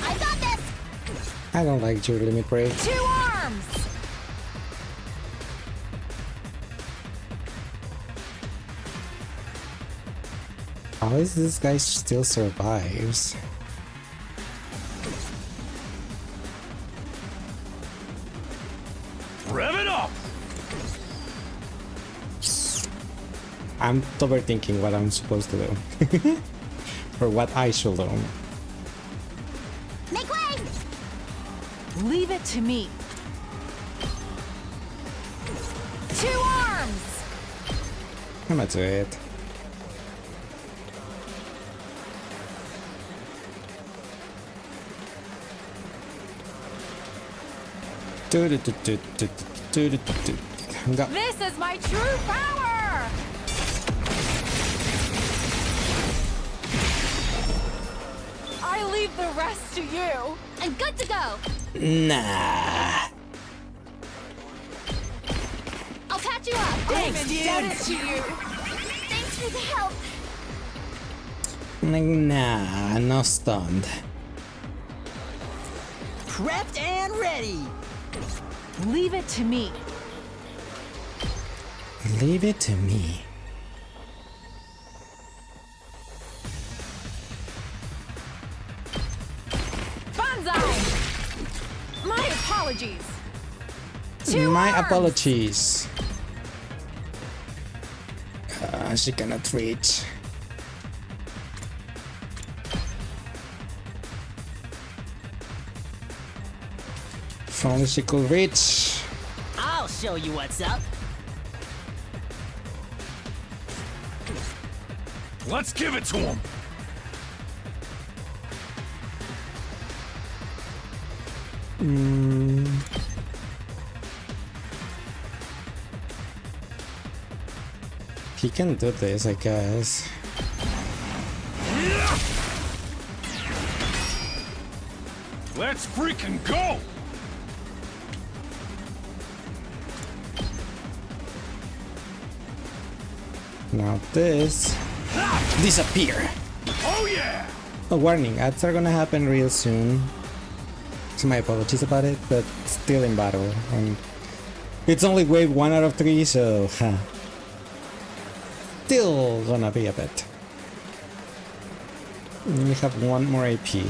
C: I got this!
A: I don't like your limit break.
C: 2 arms!
A: How is this guy still survives?
K: Rev it up!
A: I'm overthinking what I'm supposed to do. Or what I should do.
C: Make way!
J: Leave it to me.
C: 2 arms!
A: I'm gonna do it. Go.
J: This is my true power! I leave the rest to you.
C: I'm good to go!
A: Nah.
C: I'll patch you up!
J: Thanks, indebted to you.
C: Thanks for the help!
A: Nah, no stunned.
B: Prepped and ready.
J: Leave it to me.
A: Leave it to me.
J: Banzai! My apologies.
A: My apologies. She cannot reach. If only she could reach.
B: I'll show you what's up.
K: Let's give it to him!
A: He can do this, I guess.
K: Let's freaking go!
A: Now this. Disappear!
K: Oh yeah!
A: A warning, ads are gonna happen real soon. So my apologies about it, but still in battle. And it's only wave 1 out of 3, so still gonna be a bit. We have 1 more AP.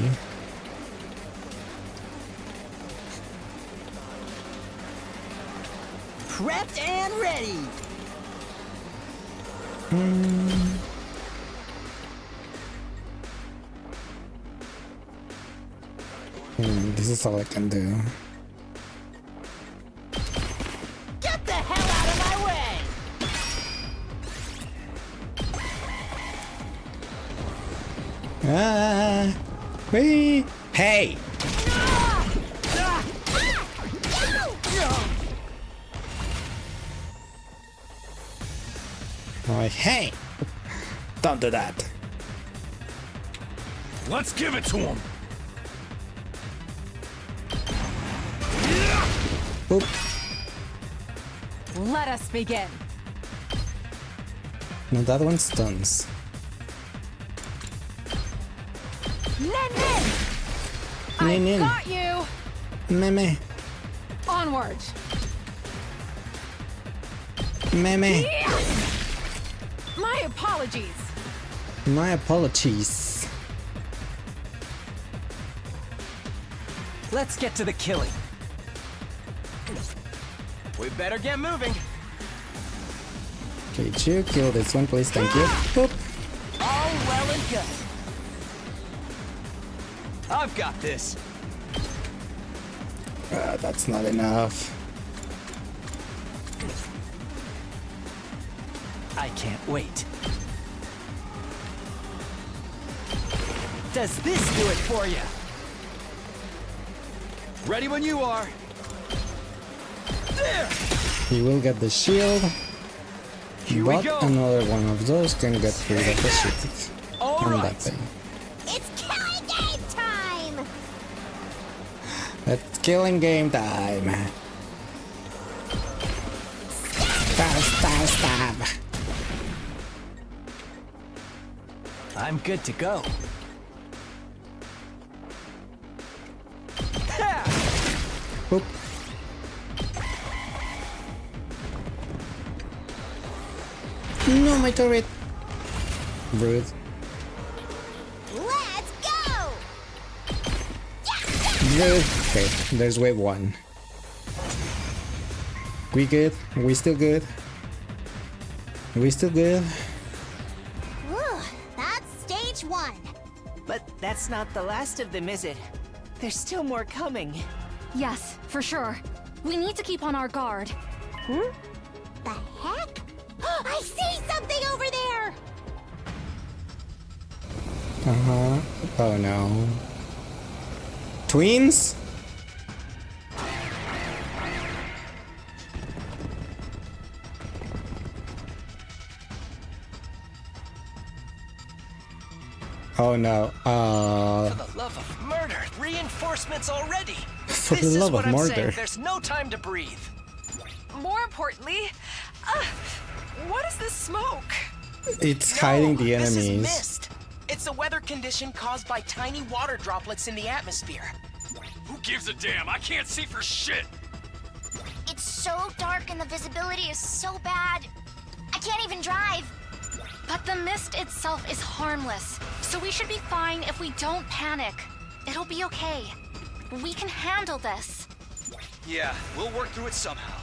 B: Prepped and ready.
A: This is all I can do.
B: Get the hell out of my way.
A: Ah! Wee! Hey!
C: Go!
I: like, hey, don't do that.
K: Let's give it to him.
I: Oop.
J: Let us begin.
I: No, that one stuns.
J: Nen!
I: Nin, nin.
J: Got you!
I: Meme.
J: Onward!
I: Meme.
J: My apologies!
I: My apologies.
B: Let's get to the killing. We better get moving.
I: Okay, you kill this one, please. Thank you. Oop.
B: All well and good. I've got this.
I: That's not enough.
B: I can't wait. Does this do it for you? Ready when you are. There!
I: He will get the shield.
B: Here we
I: But
B: go.
I: another one of those can get rid of the shield.
B: All
I: And
B: right.
I: that thing.
C: It's killing game time!
I: It's killing game time. Stab, stab, stab.
B: I'm good to go.
I: Oop. No, my turret. Rude.
C: Let's go!
I: Rude. Okay, there's wave 1. We good? We still good? We still good?
C: Whew, that's stage 1.
B: But that's not the last of them, is it? There's still more coming.
H: Yes, for sure. We need to keep on our guard.
C: The heck? I see something over there!
I: Uh-huh. Oh no. Twins? Oh no.
B: For the love of murder, reinforcements already.
I: For
B: This
I: the
B: is
I: love
B: what
I: of
B: I'm saying.
I: murder.
B: There's no time to breathe.
J: More importantly, what is this smoke?
I: It's hiding the
L: This is
I: enemies.
L: mist. It's a weather condition caused by tiny water droplets in the atmosphere.
K: Who gives a damn? I can't see for shit.
C: It's so dark and the visibility is so bad. I can't even drive.
H: But the mist itself is harmless, so we should be fine if we don't panic. It'll be okay. We can handle this.
L: Yeah, we'll work through it somehow.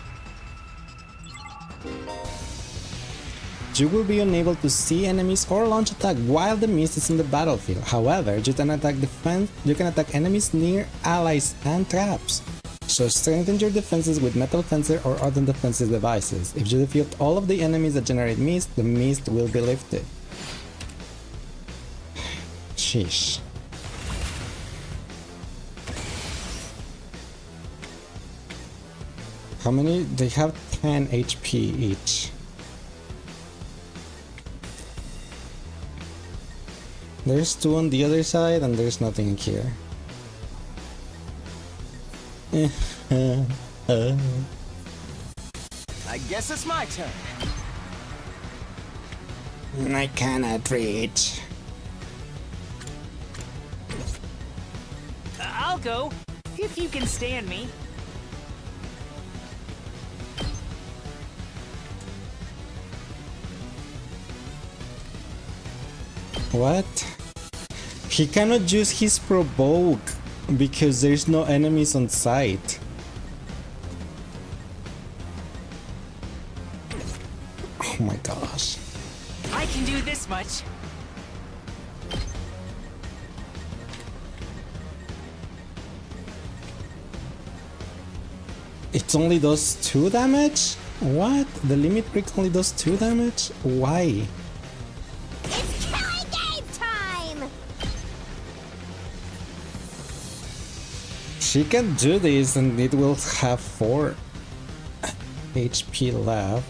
I: You will be unable to see enemies or launch attack while the mist is in the battlefield. However, you can attack enemies near allies and traps. So strengthen your defenses with metal fencer or other defensive devices. If you defeat all of the enemies that generate mist, the mist will be lifted. Sheesh. How many? They have 10 HP each. There's 2 on the other side and there's nothing here.
B: I guess it's my turn.
I: I cannot reach.
B: I'll go, if you can stand me.
I: What? He cannot use his provoke because there's no enemies on sight. Oh my gosh.
B: I can do this much.
I: It only does 2 damage? What? The limit break only does 2 damage? Why?
C: It's killing game time!
I: She can do this and it will have 4 HP left.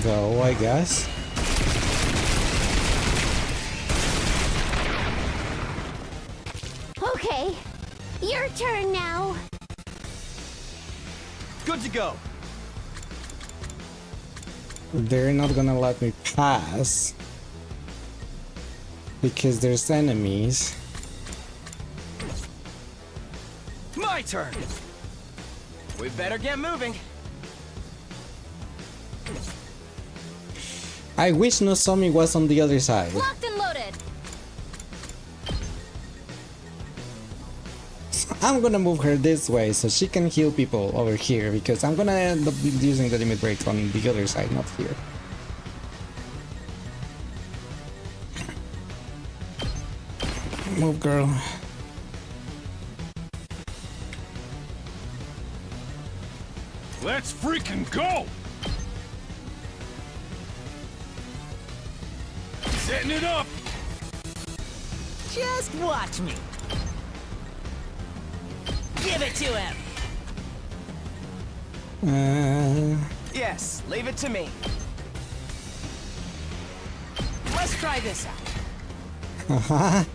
A: go, I guess.
C: Okay, your turn now.
L: Good to go.
A: They're not gonna let me pass because there's enemies.
L: My turn. We better get moving.
A: I wish Nozomi was on the other side.
C: Locked and loaded.
A: I'm gonna move her this way so she can heal people over here because I'm gonna end up using the limit break on the other side, not here. Move, girl.
K: Let's freaking go! Setting it up!
L: Just watch me. Give it to him. Yes, leave it to me. Let's try this out.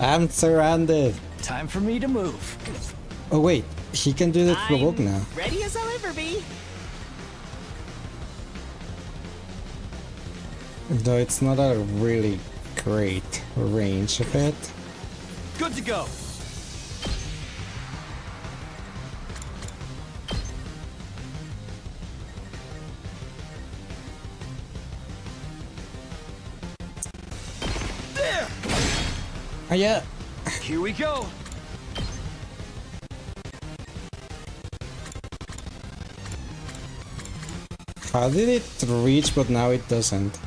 A: I'm surrounded.
L: Time for me to move.
A: Oh wait, he can do that provoke now.
L: Ready as I'll ever be.
A: Though it's not a really great range of it.
L: Good to go. There!
A: Oh yeah.
L: Here we go.
A: How did it reach but now it doesn't?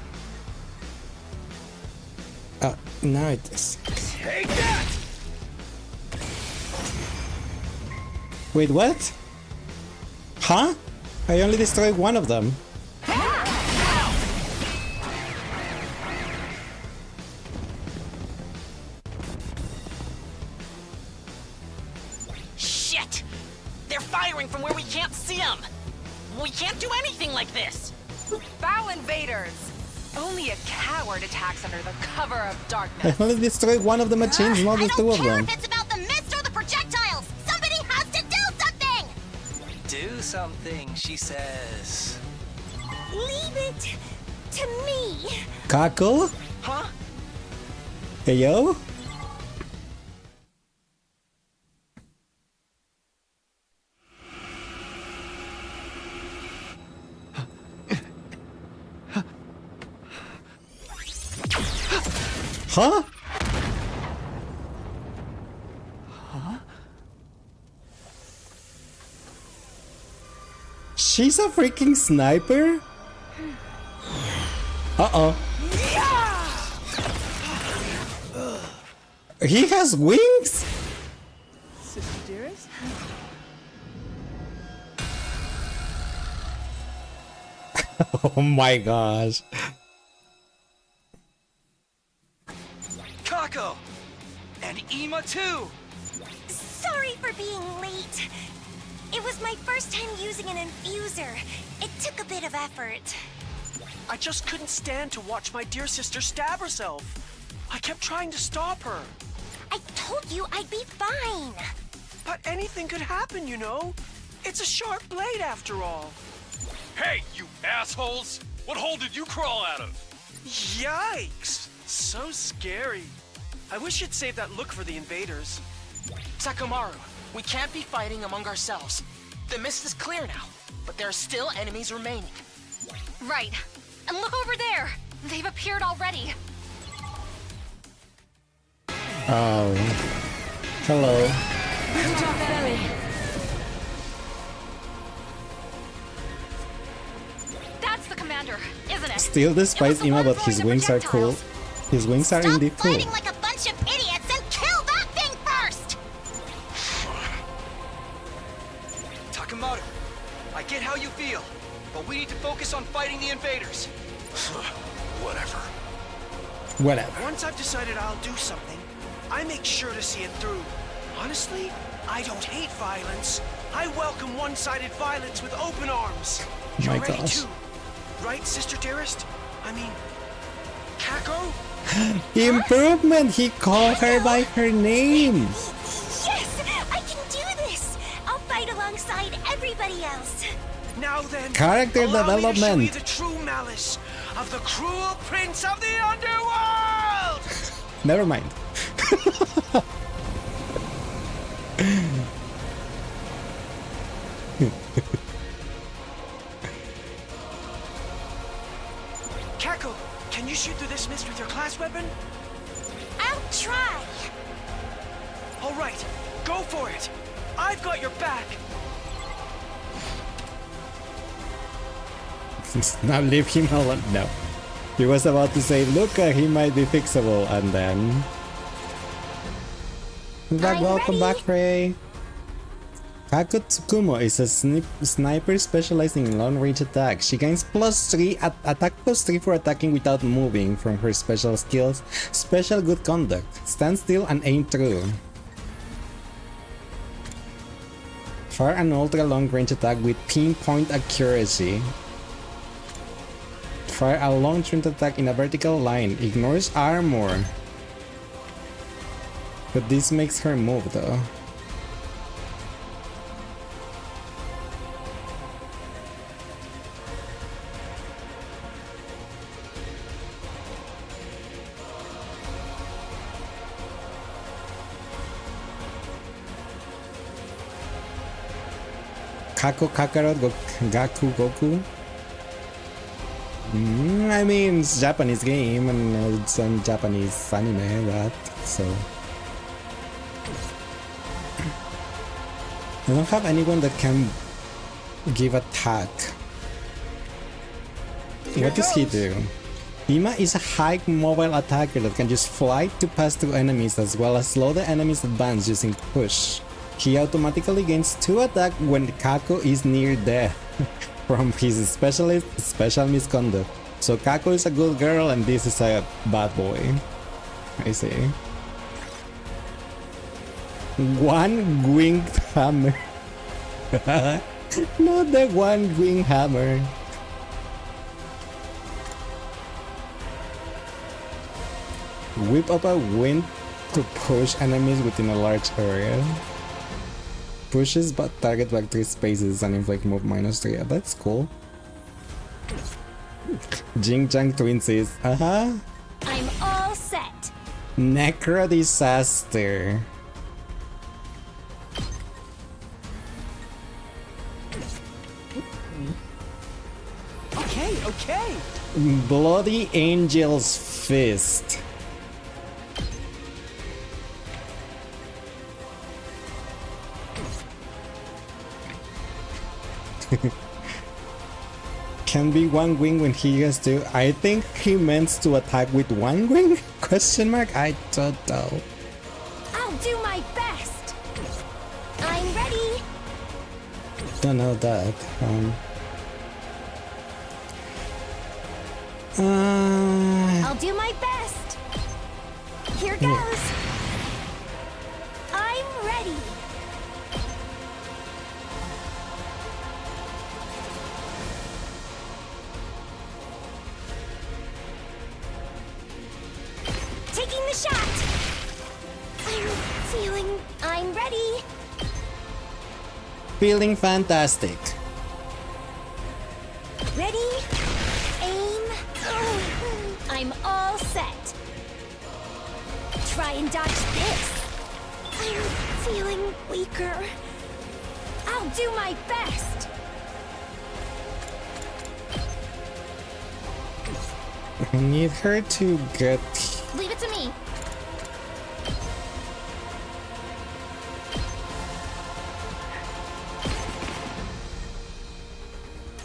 A: Now it is.
L: Take that!
A: Wait, what? Huh? I only destroyed one of them.
L: Shit! They're firing from where we can't see them! We can't do anything like this!
J: Foul invaders! Only a coward attacks under the cover of darkness.
A: I only destroyed one of the machines, not the two of them.
C: If it's about the mist or the projectiles, somebody has to do something.
L: Do something, she says.
C: Leave it to me.
A: Kako?
L: Huh?
A: Hey yo? Huh?
L: Huh?
A: She's a freaking sniper? Uh-oh. He has wings?
B: Sister dearest?
A: Oh my gosh.
L: Kako! And Ima too!
C: Sorry for being late. It was my first time using an infuser. It took a bit of effort.
B: I just couldn't stand to watch my dear sister stab herself. I kept trying to stop her.
C: I told you I'd be fine.
B: But anything could happen, you know? It's a sharp blade after all.
K: Hey, you assholes! What hole did you crawl out of?
B: Yikes! So scary. I wish you'd save that look for the invaders.
L: Takomaru, we can't be fighting among ourselves. The mist is clear now, but there are still enemies remaining.
H: Right. And look over there. They've appeared already.
A: Oh. Hello.
H: That's the commander, isn't it?
A: Still despite Ima, but his wings are cool. His wings are indeed cool.
C: Fighting like a bunch of idiots and kill that thing first.
L: Takomaru, I get how you feel, but we need to focus on fighting the invaders.
K: Whatever.
A: Whatever.
B: Once I've decided I'll do something, I make sure to see it through. Honestly, I don't hate violence. I welcome one-sided violence with open arms.
A: My
B: You're ready
A: gosh.
B: too. Right, sister dearest? I mean, Kako?
A: Improvement! He called her by her name!
C: Yes, I can do this. I'll fight alongside everybody else.
B: Now then,
A: Character
B: allow me to show you
A: development.
B: the true malice of the cruel prince of the underworld!
A: Never mind.
B: Kako, can you shoot through this mist with your class weapon?
C: I'll try.
B: All right, go for it. I've got your back.
A: Now leave him alone. No. He was about to say, look, he might be fixable, and then... Welcome back, Frey. Kako Tsukumo is a sniper specializing in long-range attack. She gains +3 attack +3 for attacking without moving from her special skills. Special good conduct. Stand still and aim through. Fire an ultra long-range attack with pinpoint accuracy. Fire a long-range attack in a vertical line. Ignores armor. But this makes her move though. Kako Kakarot Gaku Goku? I mean, it's Japanese game and it's a Japanese anime, that, so... I don't have anyone that can give attack. What does he do? Ima is a high mobile attacker that can just fly to pass through enemies as well as slow the enemy's advance using push. He automatically gains 2 attack when Kako is near death from his special misconduct. So Kako is a good girl and this is a bad boy. I see. One winged hammer. Not the one winged hammer. Whip up a wind to push enemies within a large area. Pushes but target back 3 spaces and inflict move -3. Yeah, that's cool. Jing Jang Twinsies.
C: I'm all set.
A: Necro Disaster.
B: Okay.
A: Bloody Angel's Fist. Can be one wing when he has to. I think he meant to attack with one wing? Question mark? I don't know.
C: I'll do my best. I'm ready.
A: Don't know that.
C: I'll do my best. Here goes. I'm ready. Taking the shot. I'm ready.
A: Feeling fantastic.
C: Ready? Aim. I'm all set. Try and dodge this. I'm feeling weaker. I'll do my best.
A: I need her to get...
C: Leave it to me.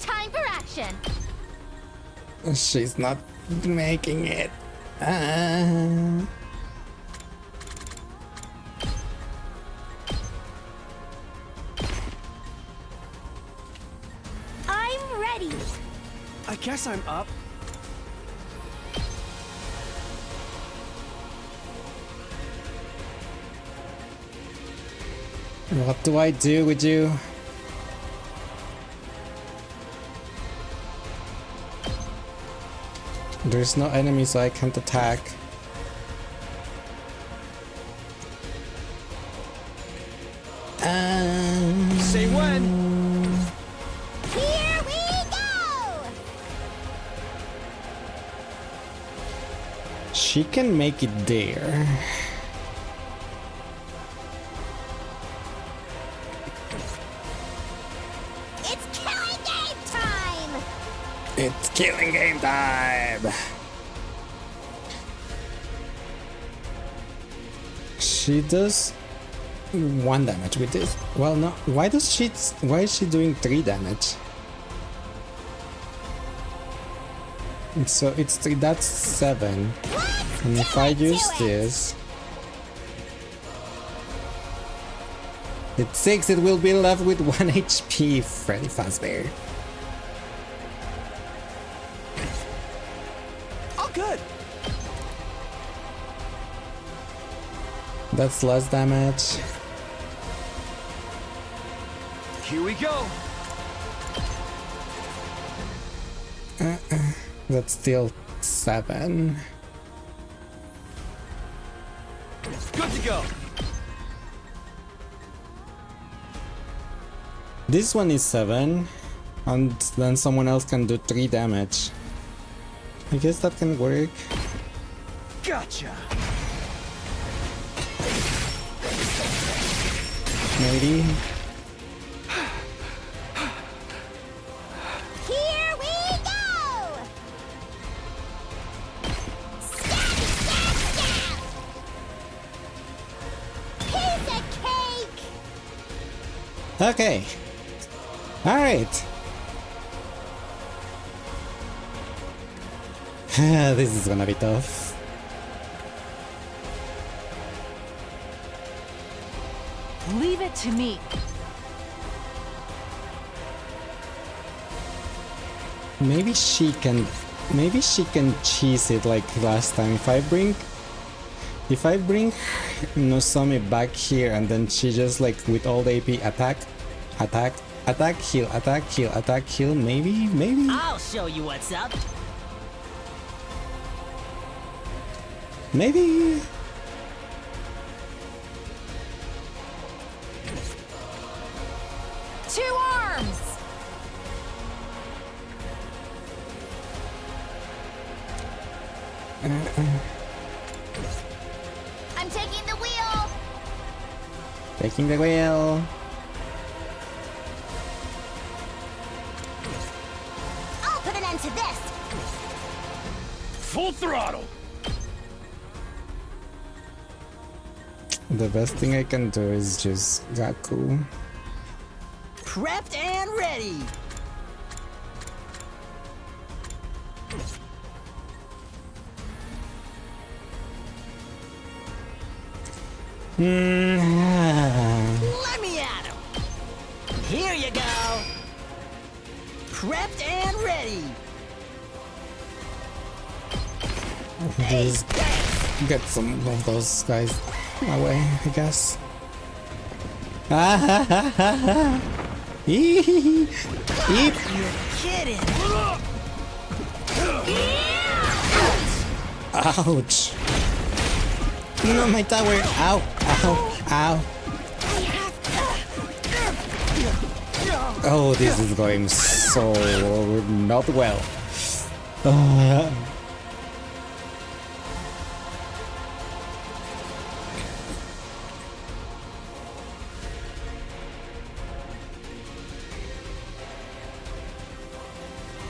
C: Time for action.
A: She's not making it.
C: I'm ready.
B: I guess I'm up.
A: What do I do with you? There's no enemy, so I can't attack.
B: Say when.
C: Here we go!
A: She can make it there.
C: It's killing game time!
I: It's killing game time!
A: She does 1 damage with this. Well, no. Why is she doing 3 damage? So it's 3. That's 7. And if I use this, it's 6. It will be left with 1 HP. Freddy Fazbear.
B: Oh, good.
A: That's less damage.
B: Here we go.
A: That's still 7.
B: Good to go.
A: This one is 7, and then someone else can do 3 damage. I guess that can work.
B: Gotcha.
A: Maybe.
C: Here we go! Stab, stab, stab! Piece of cake!
A: Okay. Alright. This is gonna be tough.
J: Leave it to me.
A: Maybe she can cheese it like last time. If I bring Nozomi back here and then she just like with all the AP attack, heal, attack, heal, maybe?
M: I'll show you what's up.
A: Maybe?
J: Two arms!
C: I'm taking the wheel!
A: Taking the wheel.
C: I'll put an end to this!
F: Full throttle!
A: The best thing I can do is just Gaku.
M: Prepped and ready. Let me at him. Here you go. Prepped and ready.
A: Just get some of those guys away, I guess.
M: You're kidding.
A: Ouch! No, my tower! Ow! Ow! Ow! Oh, this is going so not well.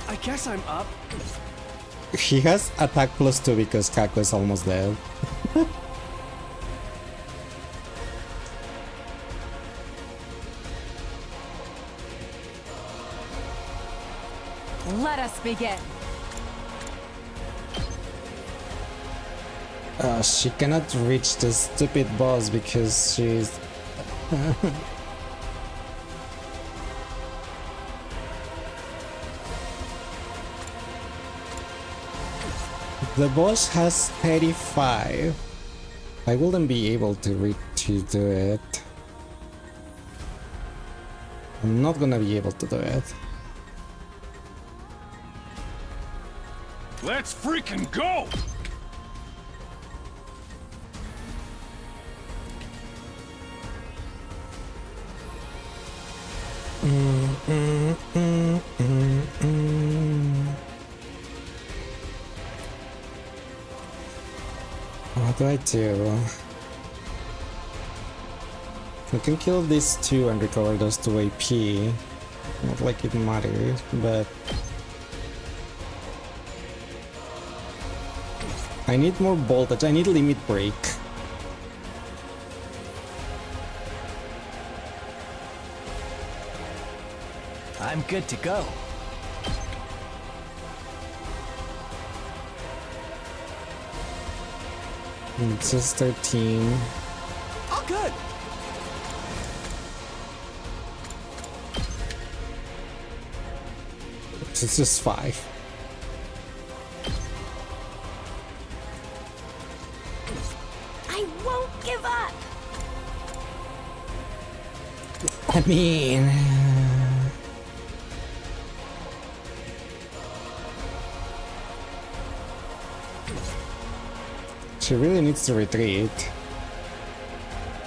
B: I guess I'm up.
A: He has attack +2 because Kaku is almost dead.
J: Let us begin.
A: She cannot reach the stupid boss because she's... The boss has 35. I wouldn't be able to do it. I'm not gonna be able to do it.
K: Let's freaking go!
A: What do I do? We can kill these two and recover those 2 AP. Not like it matters, but I need more voltage. I need limit break.
M: I'm good to go.
A: It's just 13.
M: All good.
A: It's just 5.
C: I won't give up.
A: I mean, she really needs to retreat.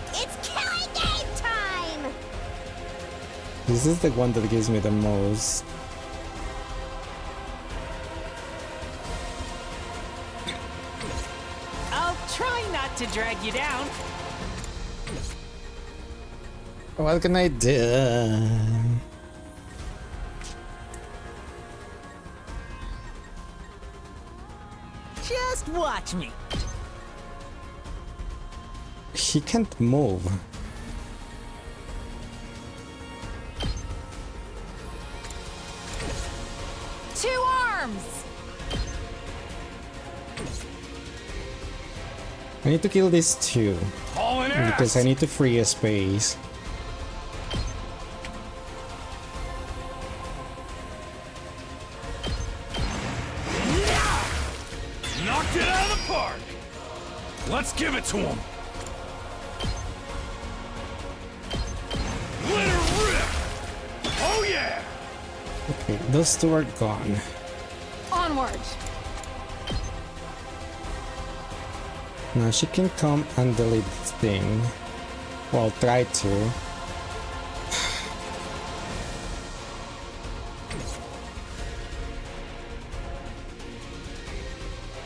C: It's killing game time.
A: This is the one that gives me the most.
M: I'll try not to drag you down.
A: What can I do?
M: Just watch me.
A: He can't move.
J: Two arms!
A: I need to kill these two
K: Hauling
A: because I need to free a space.
K: Knocked it out of the park! Let's give it to him! Let her rip! Oh yeah!
A: Okay, those two are gone.
J: Onward!
A: Now she can come and delete this thing. Well, try to.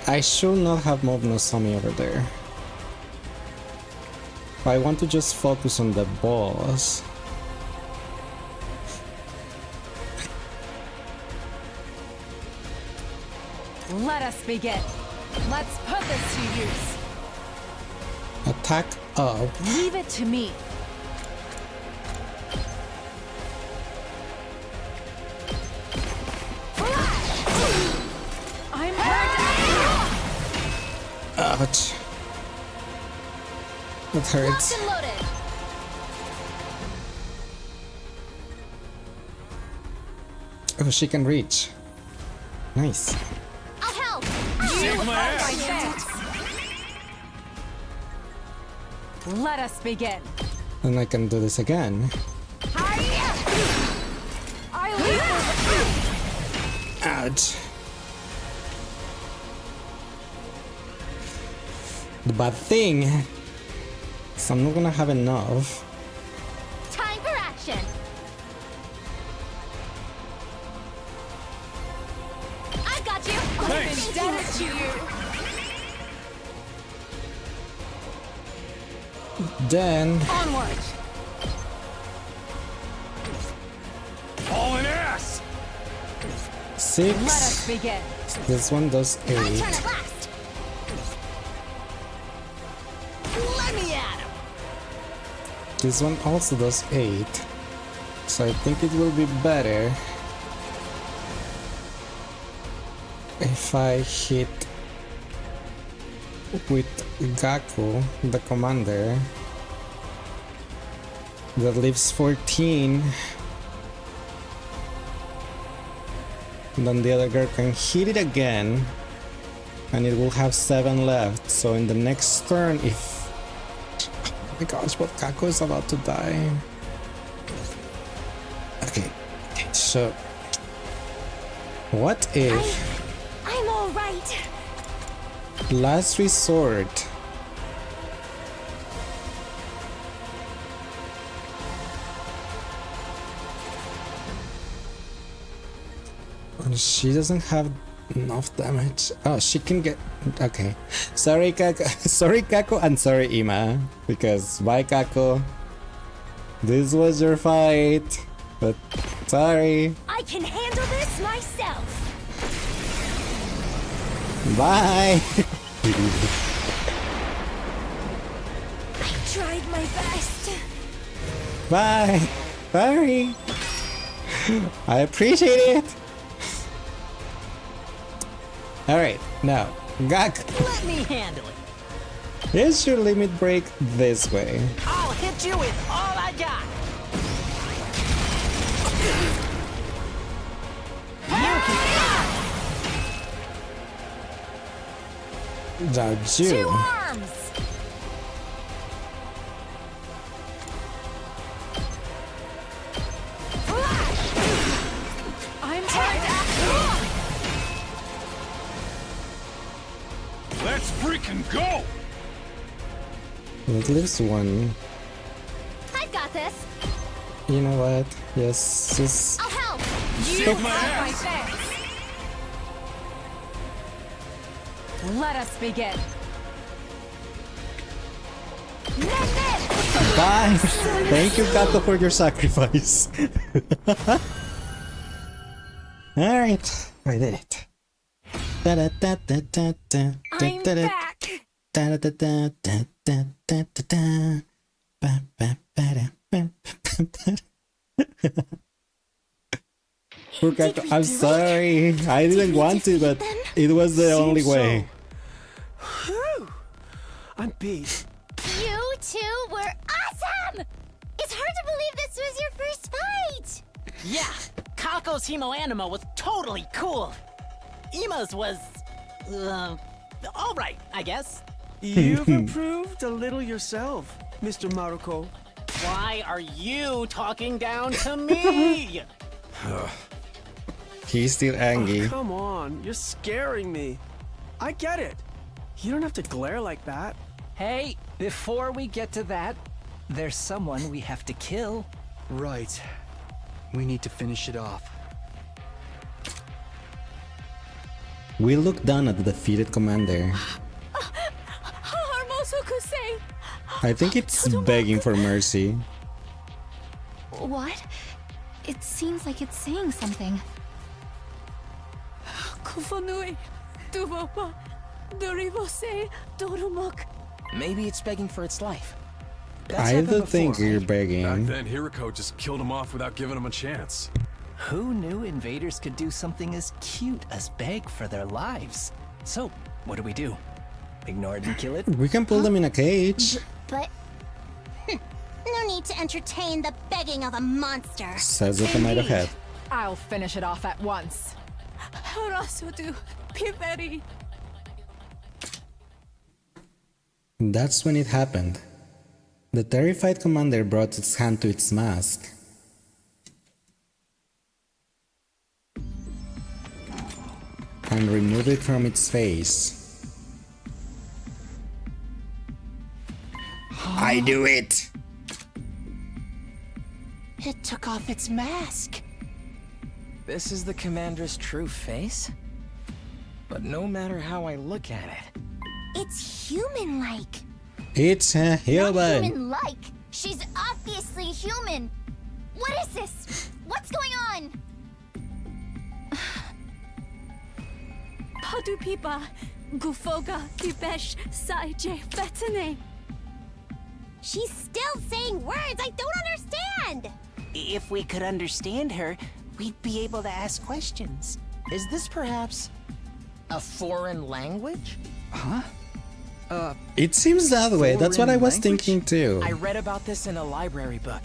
A: I should not have moved Nozomi over there. But I want to just focus on the boss.
J: Let us begin. Let's put this to use.
A: Attack up.
J: Leave it to me. I'm hurt.
A: Ouch. That hurts.
H: Locked and loaded.
A: Oh, she can reach. Nice.
H: I'll help.
K: Save my ass!
J: Let us begin.
A: And I can do this again.
J: I leave.
A: Ouch. The bad thing is I'm not gonna have enough.
H: Time for action. I got you.
K: Thanks.
J: Indebted to you.
A: Then
J: Onward.
K: Hauling ass!
A: 6.
J: Let us begin.
A: This one does 8.
C: My turn at last. Let me at him.
A: This one also does 8. So I think it will be better if I hit with Gaku, the commander. That leaves 14. And then the other girl can hit it again. And it will have 7 left. So in the next turn, if... Oh my gosh, but Gaku is about to die. Okay, so... What if...
C: I'm all all right.
A: Last resort. She doesn't have enough damage. Oh, she can get... Okay. Sorry, Kako. Sorry, Kako, and sorry, Ima. Because, bye, Kako. This was your fight. But, sorry.
C: I can handle this myself.
A: Bye.
C: I tried my best.
A: Bye. Sorry. I appreciate it. Alright, now, Gak.
M: Let me handle it.
A: Here's your limit break this way.
M: I'll hit you with all I got.
A: Jaju.
C: 2 arms.
J: I'm trying to...
K: Let's freaking go!
A: At least one.
C: I've got this.
A: You know what? Yes, just...
C: I'll help.
J: You
K: Save my
J: have my
K: ass.
J: thanks. Let us begin.
A: Bye! Thank you, Kato, for your sacrifice. Alright, I did it.
C: I'm
A: Poor Kato, I'm sorry. I didn't want to, but it was the only way.
B: Whew. I'm beat.
C: You two were awesome! It's hard to believe this was your first fight!
M: Yeah, Kako's Hemo Anima was totally cool. Ima's was, all right, I guess.
B: You've improved a little yourself, Mr. Maruko.
M: Why are you talking down to me?
A: He's still angry.
B: Oh, come on, you're scaring me. I get it. You don't have to glare like that.
N: Hey, before we get to that, there's someone we have to kill.
E: Right. We need to finish it off.
A: We look down at the defeated commander. I think it's begging for mercy.
H: What? It seems like it's saying something.
L: Maybe it's begging for its life.
A: I don't think you're
K: Back
A: begging.
K: then, Hiriko just killed him off without giving him a chance.
N: Who knew invaders could do something as cute as beg for their lives? So, what do? Ignore it and kill it?
A: We can pull them in a cage.
C: But... no need to entertain the begging of a monster.
A: Says the tomato head.
J: I'll finish it off at once.
A: That's when it happened. The terrified commander brought its hand to its mask. And removed it from its face.
I: I do it!
L: It took off its mask.
N: This is the commander's true face? But no matter how I look at it,
C: It's human-like.
A: It's a
C: Not
A: human.
C: human-like. She's obviously human. What is this? What's going on?
O: Padupipa, Gufoga, Tibesh, Saije, Fetene.
C: She's still saying words I don't understand.
L: If we could understand her, we'd be able to ask questions. Is this perhaps a foreign language?
E: Huh?
A: It seems that way. That's what I was
E: Foreign
A: thinking too.
L: I read about this in a library book.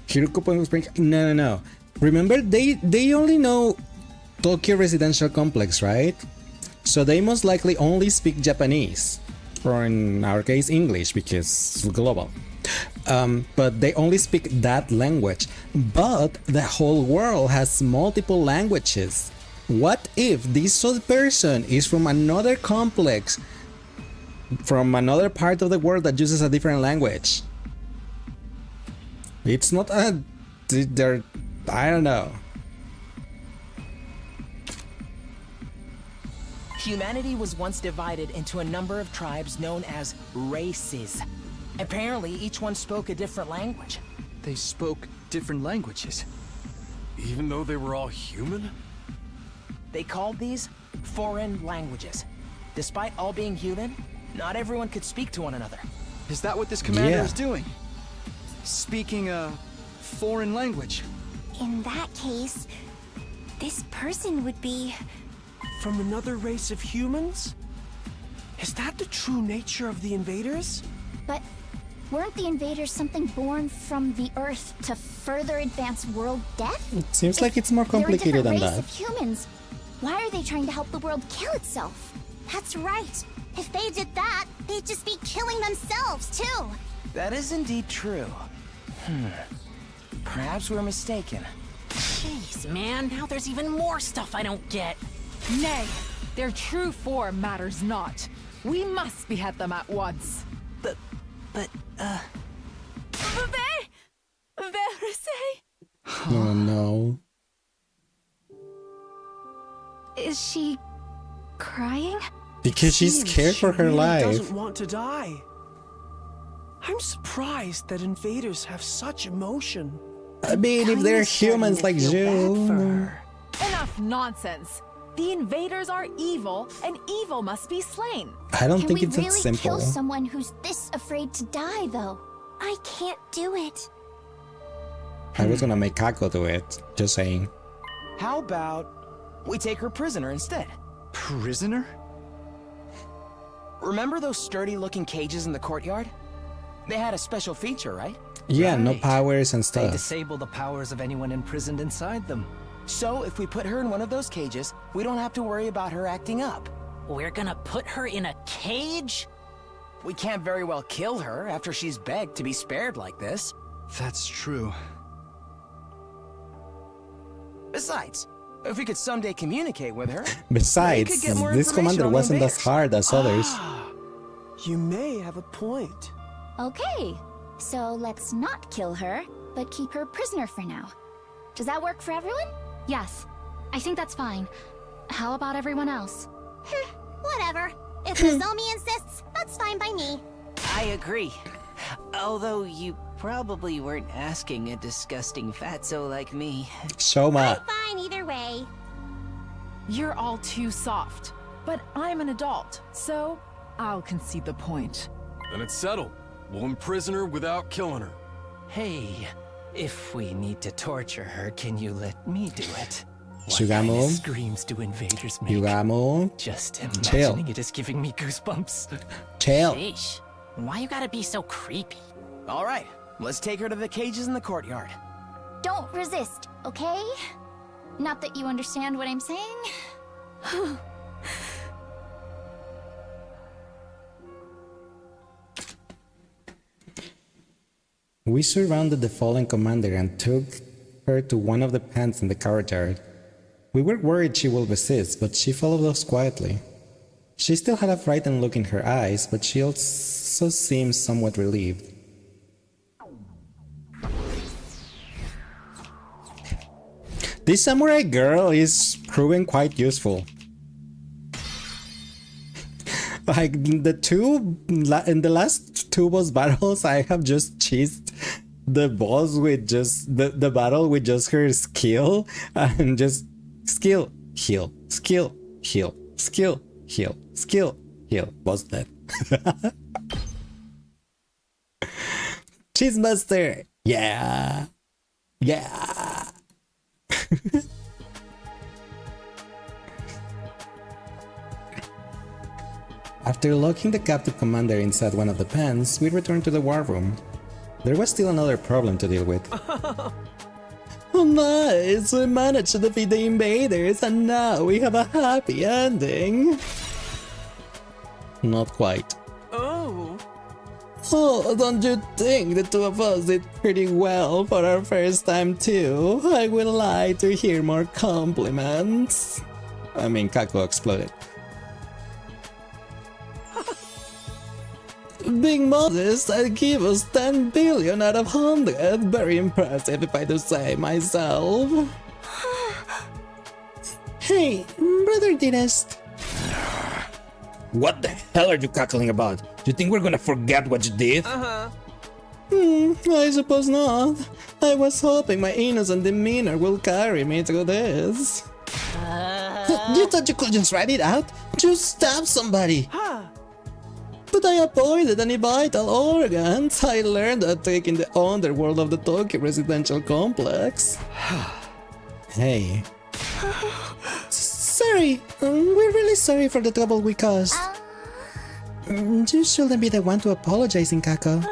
A: Hiroko Point Spring. No. Remember, they only know Tokyo Residential Complex, right? So they most likely only speak Japanese, or in our case, English, because it's global. But they only speak that language. But the whole world has multiple languages. What if this other person is from another complex, from another part of the world that uses a different language? It's not a... they're... I don't know.
L: Humanity was once divided into a number of tribes known as races. Apparently, each one spoke a different language.
E: They spoke different languages.
K: Even though they were all human?
L: They called these foreign languages. Despite all being human, not everyone could speak to one another.
E: Is that what this commander is doing? Speaking a foreign language?
O: In that case, this person would be...
B: From another race of humans? Is that the true nature of the invaders?
H: But weren't the invaders something born from the Earth to further advance world death?
A: It seems like it's more complicated than
H: They're a
A: that.
H: different race of humans. Why are they trying to help the world kill itself?
C: That's right. If they did that, they'd just be killing themselves, too.
L: That is indeed true. Perhaps we're mistaken.
M: Jeez, man, now there's even more stuff I don't get.
J: Nay, their true form matters not. We must behead them at once.
L: But,
A: Oh no.
H: Is she crying?
A: Because she's scared for her
B: really
A: life.
B: Doesn't want to die. I'm surprised that invaders have such emotion.
A: I mean, if they're humans like you.
J: Enough nonsense. The invaders are evil, and evil must be slain.
A: I don't
H: Can
A: think
H: we
A: it's that
H: really
A: simple.
H: kill someone who's this afraid to die, though?
C: I can't do it.
A: I was gonna make Kako do it. Just saying.
L: how about we take her prisoner instead?
E: Prisoner?
L: Remember those sturdy-looking cages in the courtyard? They had a special feature, right?
A: Yeah, no
N: Right.
A: powers and
N: They
A: stuff.
N: disable the powers of anyone imprisoned inside them.
L: So if we put her in one of those cages, we don't have to worry about her acting up.
M: We're gonna put her in a cage?
L: We can't very well kill her after she's begged to be spared like this.
E: That's true.
L: Besides, if we could someday communicate with her...
A: Besides,
L: we could get more
A: this
L: information
A: commander
L: on the
A: wasn't as
L: invaders.
A: hard as others.
B: You may have a point.
H: Okay, so let's not kill her, but keep her prisoner for now. Does that work for everyone? Yes, I think that's fine. How about everyone else?
C: Whatever. If Nozomi insists, that's fine by me.
L: I agree. Although you probably weren't asking a disgusting fatso like me.
A: Shoma.
C: Fine either way.
J: You're all too soft. But I'm an adult, so I'll concede the point.
K: Then it's settled. We'll imprison her without killing her.
N: Hey, if we need to torture her, can you let me do it? What
A: Shugamo?
N: kind of screams do invaders make?
A: Yugamo.
N: Just
A: Chill.
N: imagining it is giving me goosebumps.
A: Chill.
M: Sheesh. Why you gotta be so creepy?
L: All right, let's take her to the cages in the courtyard.
H: Don't resist, okay? Not that you understand what I'm saying.
A: We surrounded the fallen commander and took her to one of the pens in the courtyard. We were worried she would resist, but she followed us quietly. She still had a frightened look in her eyes, but she also seemed somewhat relieved. This samurai girl is proving quite useful. Like in the last two boss battles, I have just cheesed the boss with just the battle with just her skill and just skill, heal, skill, heal, skill, heal, skill, heal. Boss dead. Cheesemaster! Yeah! Yeah! After locking the captive commander inside one of the pens, we returned to the war room. There was still another problem to deal with. Oh nice! We managed to defeat the invaders and now we have a happy ending! Not quite.
B: Oh.
A: Oh, don't you think the two of us did pretty well for our first time too? I would like to hear more compliments. I mean, Kako exploded. Being modest, I'd give us 10 billion out of 100. Very impressive if I do say myself.
G: Hey, brother Dearest.
I: What the hell are you cackling about? Do you think we're gonna forget what you did?
G: I suppose not. I was hoping my innocent demeanor will carry me through this. You thought you could just write it out? Just stab somebody. But I avoided any vital organs. I learned that trick in the underworld of the Tokyo residential complex.
A: Hey.
G: Sorry, we're really sorry for the trouble we caused. You shouldn't be the one to apologize, Kako.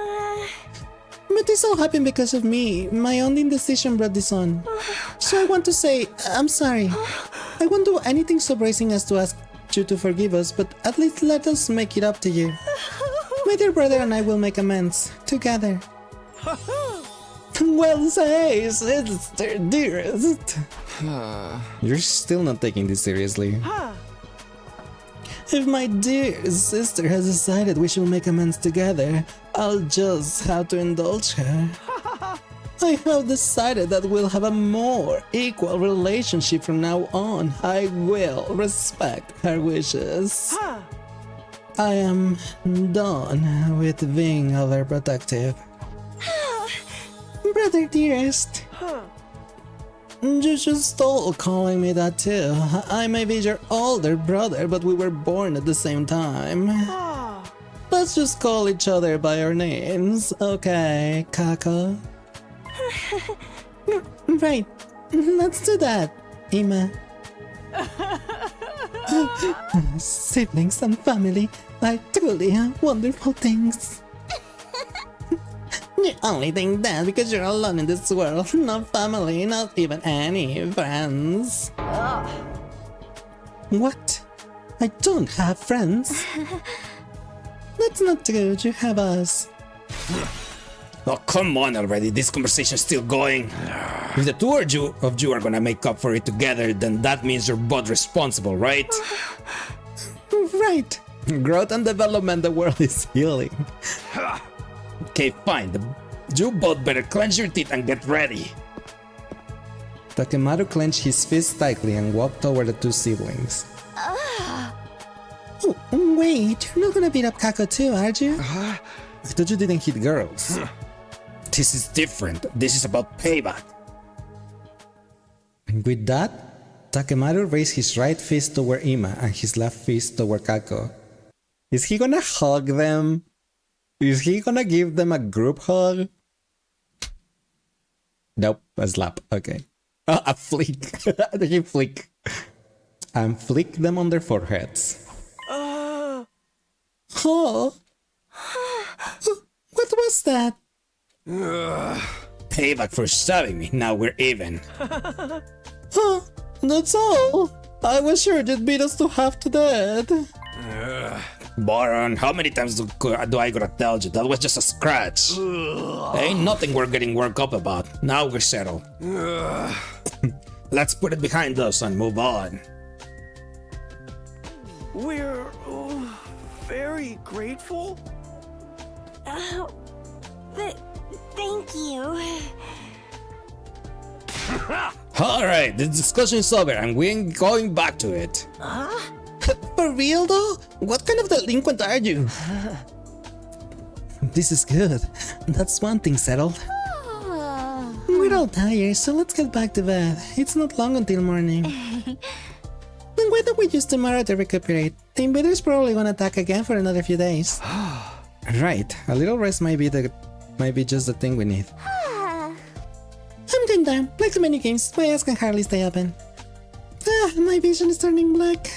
G: But this all happened because of me. My own indecision brought this on. So I want to say, I'm sorry. I won't do anything so bracing as to ask you to forgive us, but at least let us make it up to you. My dear brother and I will make amends, together. Well, say, sister dearest.
A: You're still not taking this seriously.
G: If my dear sister has decided we should make amends together, I'll just have to indulge her. I have decided that we'll have a more equal relationship from now on. I will respect her wishes. I am done with being overprotective. Brother dearest. You should stop calling me that too. I may be your older brother, but we were born at the same time. Let's just call each other by our names, okay, Kako? Right, let's do that, Ima. Siblings and family are truly wonderful things. You only think that because you're alone in this world. No family, not even any friends. What? I don't have friends. That's not true, you have us.
I: Oh, come on already, this conversation's still going. If the two of you are gonna make up for it together, then that means you're both responsible, right?
G: Right.
A: Growth and development, the world is healing.
I: Okay, fine. You both better clench your teeth and get ready.
A: Takemaru clenched his fist tightly and walked toward the two siblings.
G: Oh, wait, you're not gonna beat up Kako too, are you?
A: I thought you didn't hit girls.
I: This is different. This is about payback.
A: With that, Takemaru raised his right fist toward Ima and his left fist toward Kako. Is he gonna hug them? Is he gonna give them a group hug? Nope, a slap. Okay. Oh, a flick. He flick. And flick them on their foreheads.
G: Oh. What was that?
I: Payback for stabbing me. Now we're even.
G: Huh, that's all. I was sure you'd beat us to half to death.
I: Baron, how many times do I gotta tell you? That was just a scratch. Ain't nothing we're getting worked up about. Now we're settled. Let's put it behind us and move on.
B: We're very grateful.
O: Thank you.
I: Alright, the discussion is over and we ain't going back to it.
G: For real though? What kind of delinquent are you?
A: This is good. That's one thing settled.
G: We're all tired, so let's get back to bed. It's not long until morning. Then why don't we use tomorrow to recuperate? The invaders probably won't attack again for another few days.
A: Right, a little rest might be just the thing we need.
G: I'm going down. Play too many games. My eyes can hardly stay open. My vision is turning black.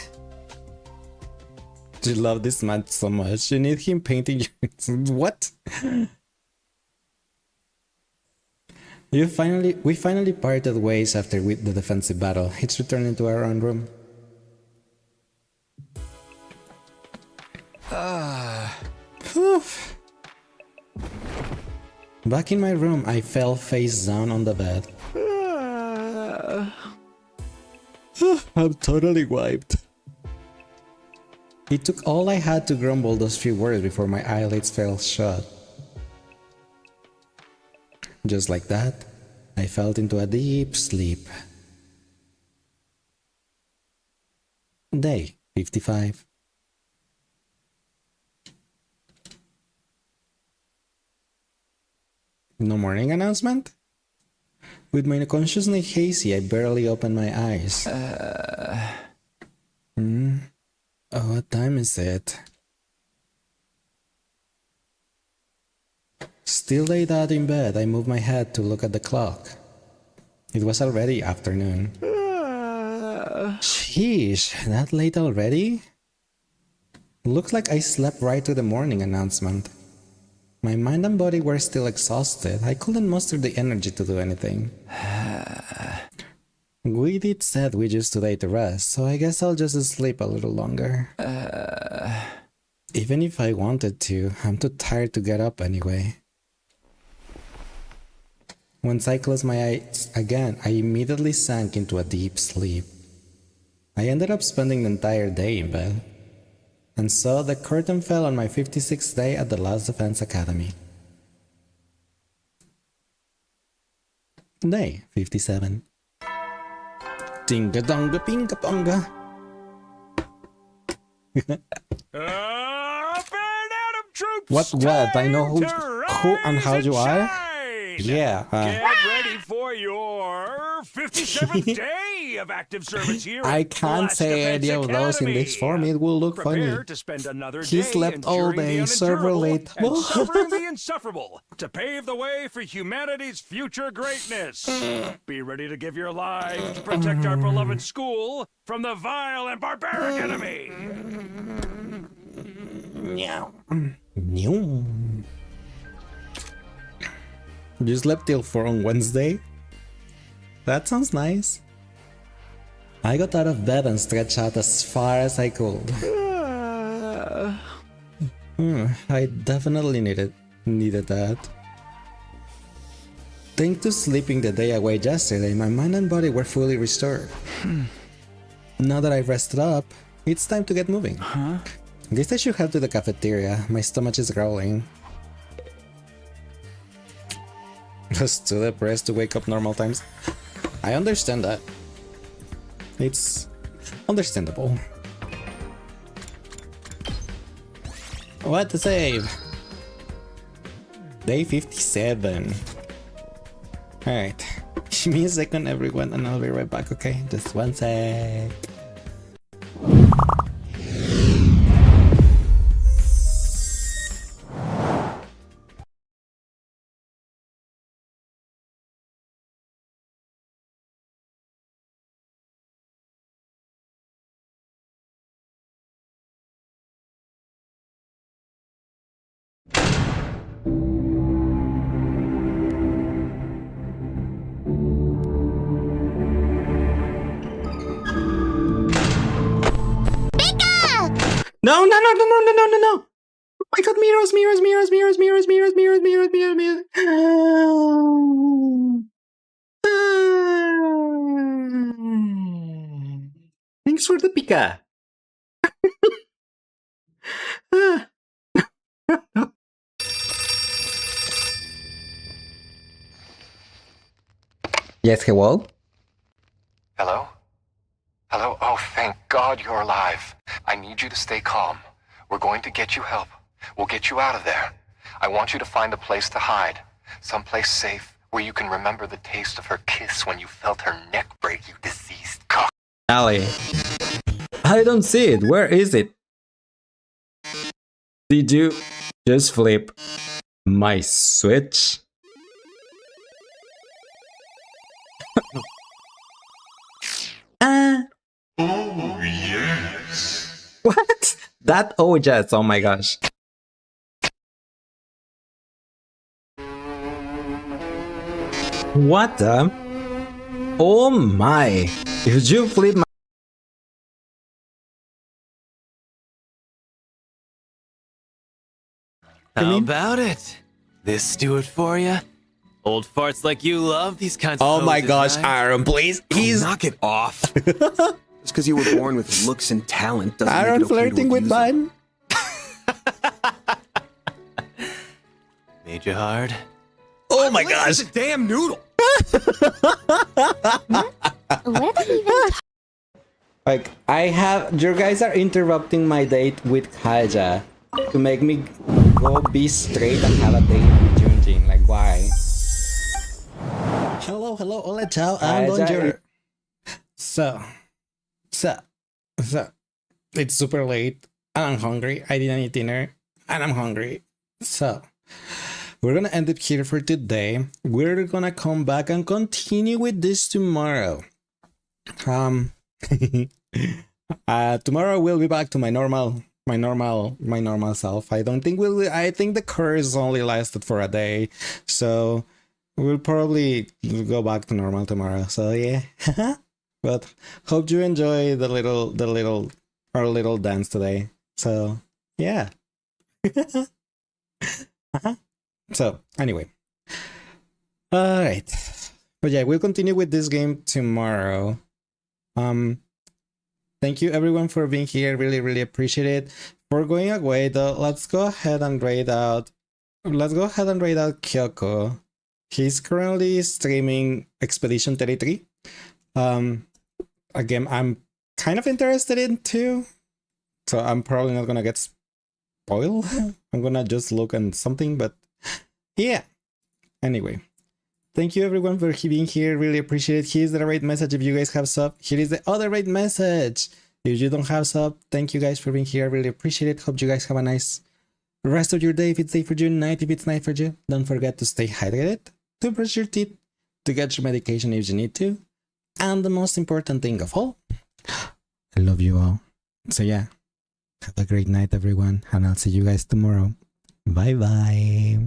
A: You love this man so much. You need him painting you. What? We finally parted ways after the defensive battle. It's returning to our own room. Back in my room, I fell face down on the bed. I'm totally wiped. It took all I had to grumble those few words before my eyelids fell shut. Just like that, I fell into a deep sleep. Day 55. No morning announcement? With my consciousness hazy, I barely opened my eyes. Oh, what time is it? Still laid out in bed, I moved my head to look at the clock. It was already afternoon. Sheesh, that late already? Looks like I slept right through the morning announcement. My mind and body were still exhausted. I couldn't muster the energy to do anything. We did said we used today to rest, so I guess I'll just sleep a little longer. Even if I wanted to, I'm too tired to get up anyway. Once I closed my eyes again, I immediately sank into a deep sleep. I ended up spending the entire day in bed. And so the curtain fell on my 56th day at the Last Defense Academy. Day 57. Tinga-donga pinga-ponga. What? I know who and how you are? Yeah.
F: Get ready for your 57th day of active service here.
A: I can't say any of those in this form. It will look funny.
F: To spend another
A: He
F: day
A: slept all day, server late.
F: And suffering the insufferable to pave the way for humanity's future greatness. Be ready to give your life to protect our beloved school from the vile and barbaric enemy.
A: Meow. Meow. You slept till 4 on Wednesday? That sounds nice. I got out of bed and stretched out as far as I could. I definitely needed that. Thanks to sleeping the day away yesterday, my mind and body were fully restored. Now that I've rested up, it's time to get moving. Guess I should head to the cafeteria. My stomach is growling. Just too depressed to wake up normal times. I understand that. It's understandable. What to save? Day 57. Alright. Give me a second, everyone, and I'll be right back, okay? Just one sec. No! Oh my god, mirrors! Thanks for the Pika. Yes, hello?
P: Hello? Hello? Oh, thank God you're alive. I need you to stay calm. We're going to get you help. We'll get you out of there. I want you to find a place to hide. Someplace safe where you can remember the taste of her kiss when you felt her neck break, you diseased cock.
A: Ali. I don't see it. Where is it? Did you just flip my switch?
Q: Oh, yes.
A: What? That? Oh, yes. Oh my gosh. What the? Oh my. Did you flip my...
N: How about it? This do it for you? Old farts like you love these kinds of
A: Oh my
N: poses,
A: gosh,
N: right?
A: Aaron, please.
N: Knock it off.
R: Just because you were born with looks and talent doesn't
G: Aaron
R: make it okay to
G: flirting with
R: abuse
G: Bun.
R: it. Made you hard?
I: Oh my gosh!
R: It's a damn noodle!
O: What are they even
A: Like, you guys are interrupting my date with Kaja to make me go be straight and have a date with Junjin. Like, why?
G: Hello, hola, ciao, and bonjour.
A: So, it's super late and I'm hungry. I didn't eat dinner and I'm hungry. So, we're gonna end it here for today. We're gonna come back and continue with this tomorrow. Tomorrow we'll be back to my normal self. I think the curse only lasted for a day, so we'll probably go back to normal tomorrow. So yeah. But hope you enjoy our little dance today. So yeah. So anyway, all right, but yeah, we'll continue with this game tomorrow. Thank you everyone for being here. Really appreciate it. For going away though, let's go ahead and raid out Kyoko. He's currently streaming Expedition 33. Again, I'm kind of interested in too, so I'm probably not gonna get spoiled. I'm gonna just look at something, but yeah. Anyway, thank you everyone for being here. Really appreciate it. Here's the right message if you guys have sub. Here is the other right message if you don't have sub. Thank you guys for being here. Really appreciate it. Hope you guys have a nice rest of your day if it's day for you, night if it's night for you. Don't forget to stay hydrated, to brush your teeth, to get your medication if you need to, and the most important thing of all, I love you all. So yeah, have a great night everyone, and I'll see you guys tomorrow. Bye bye.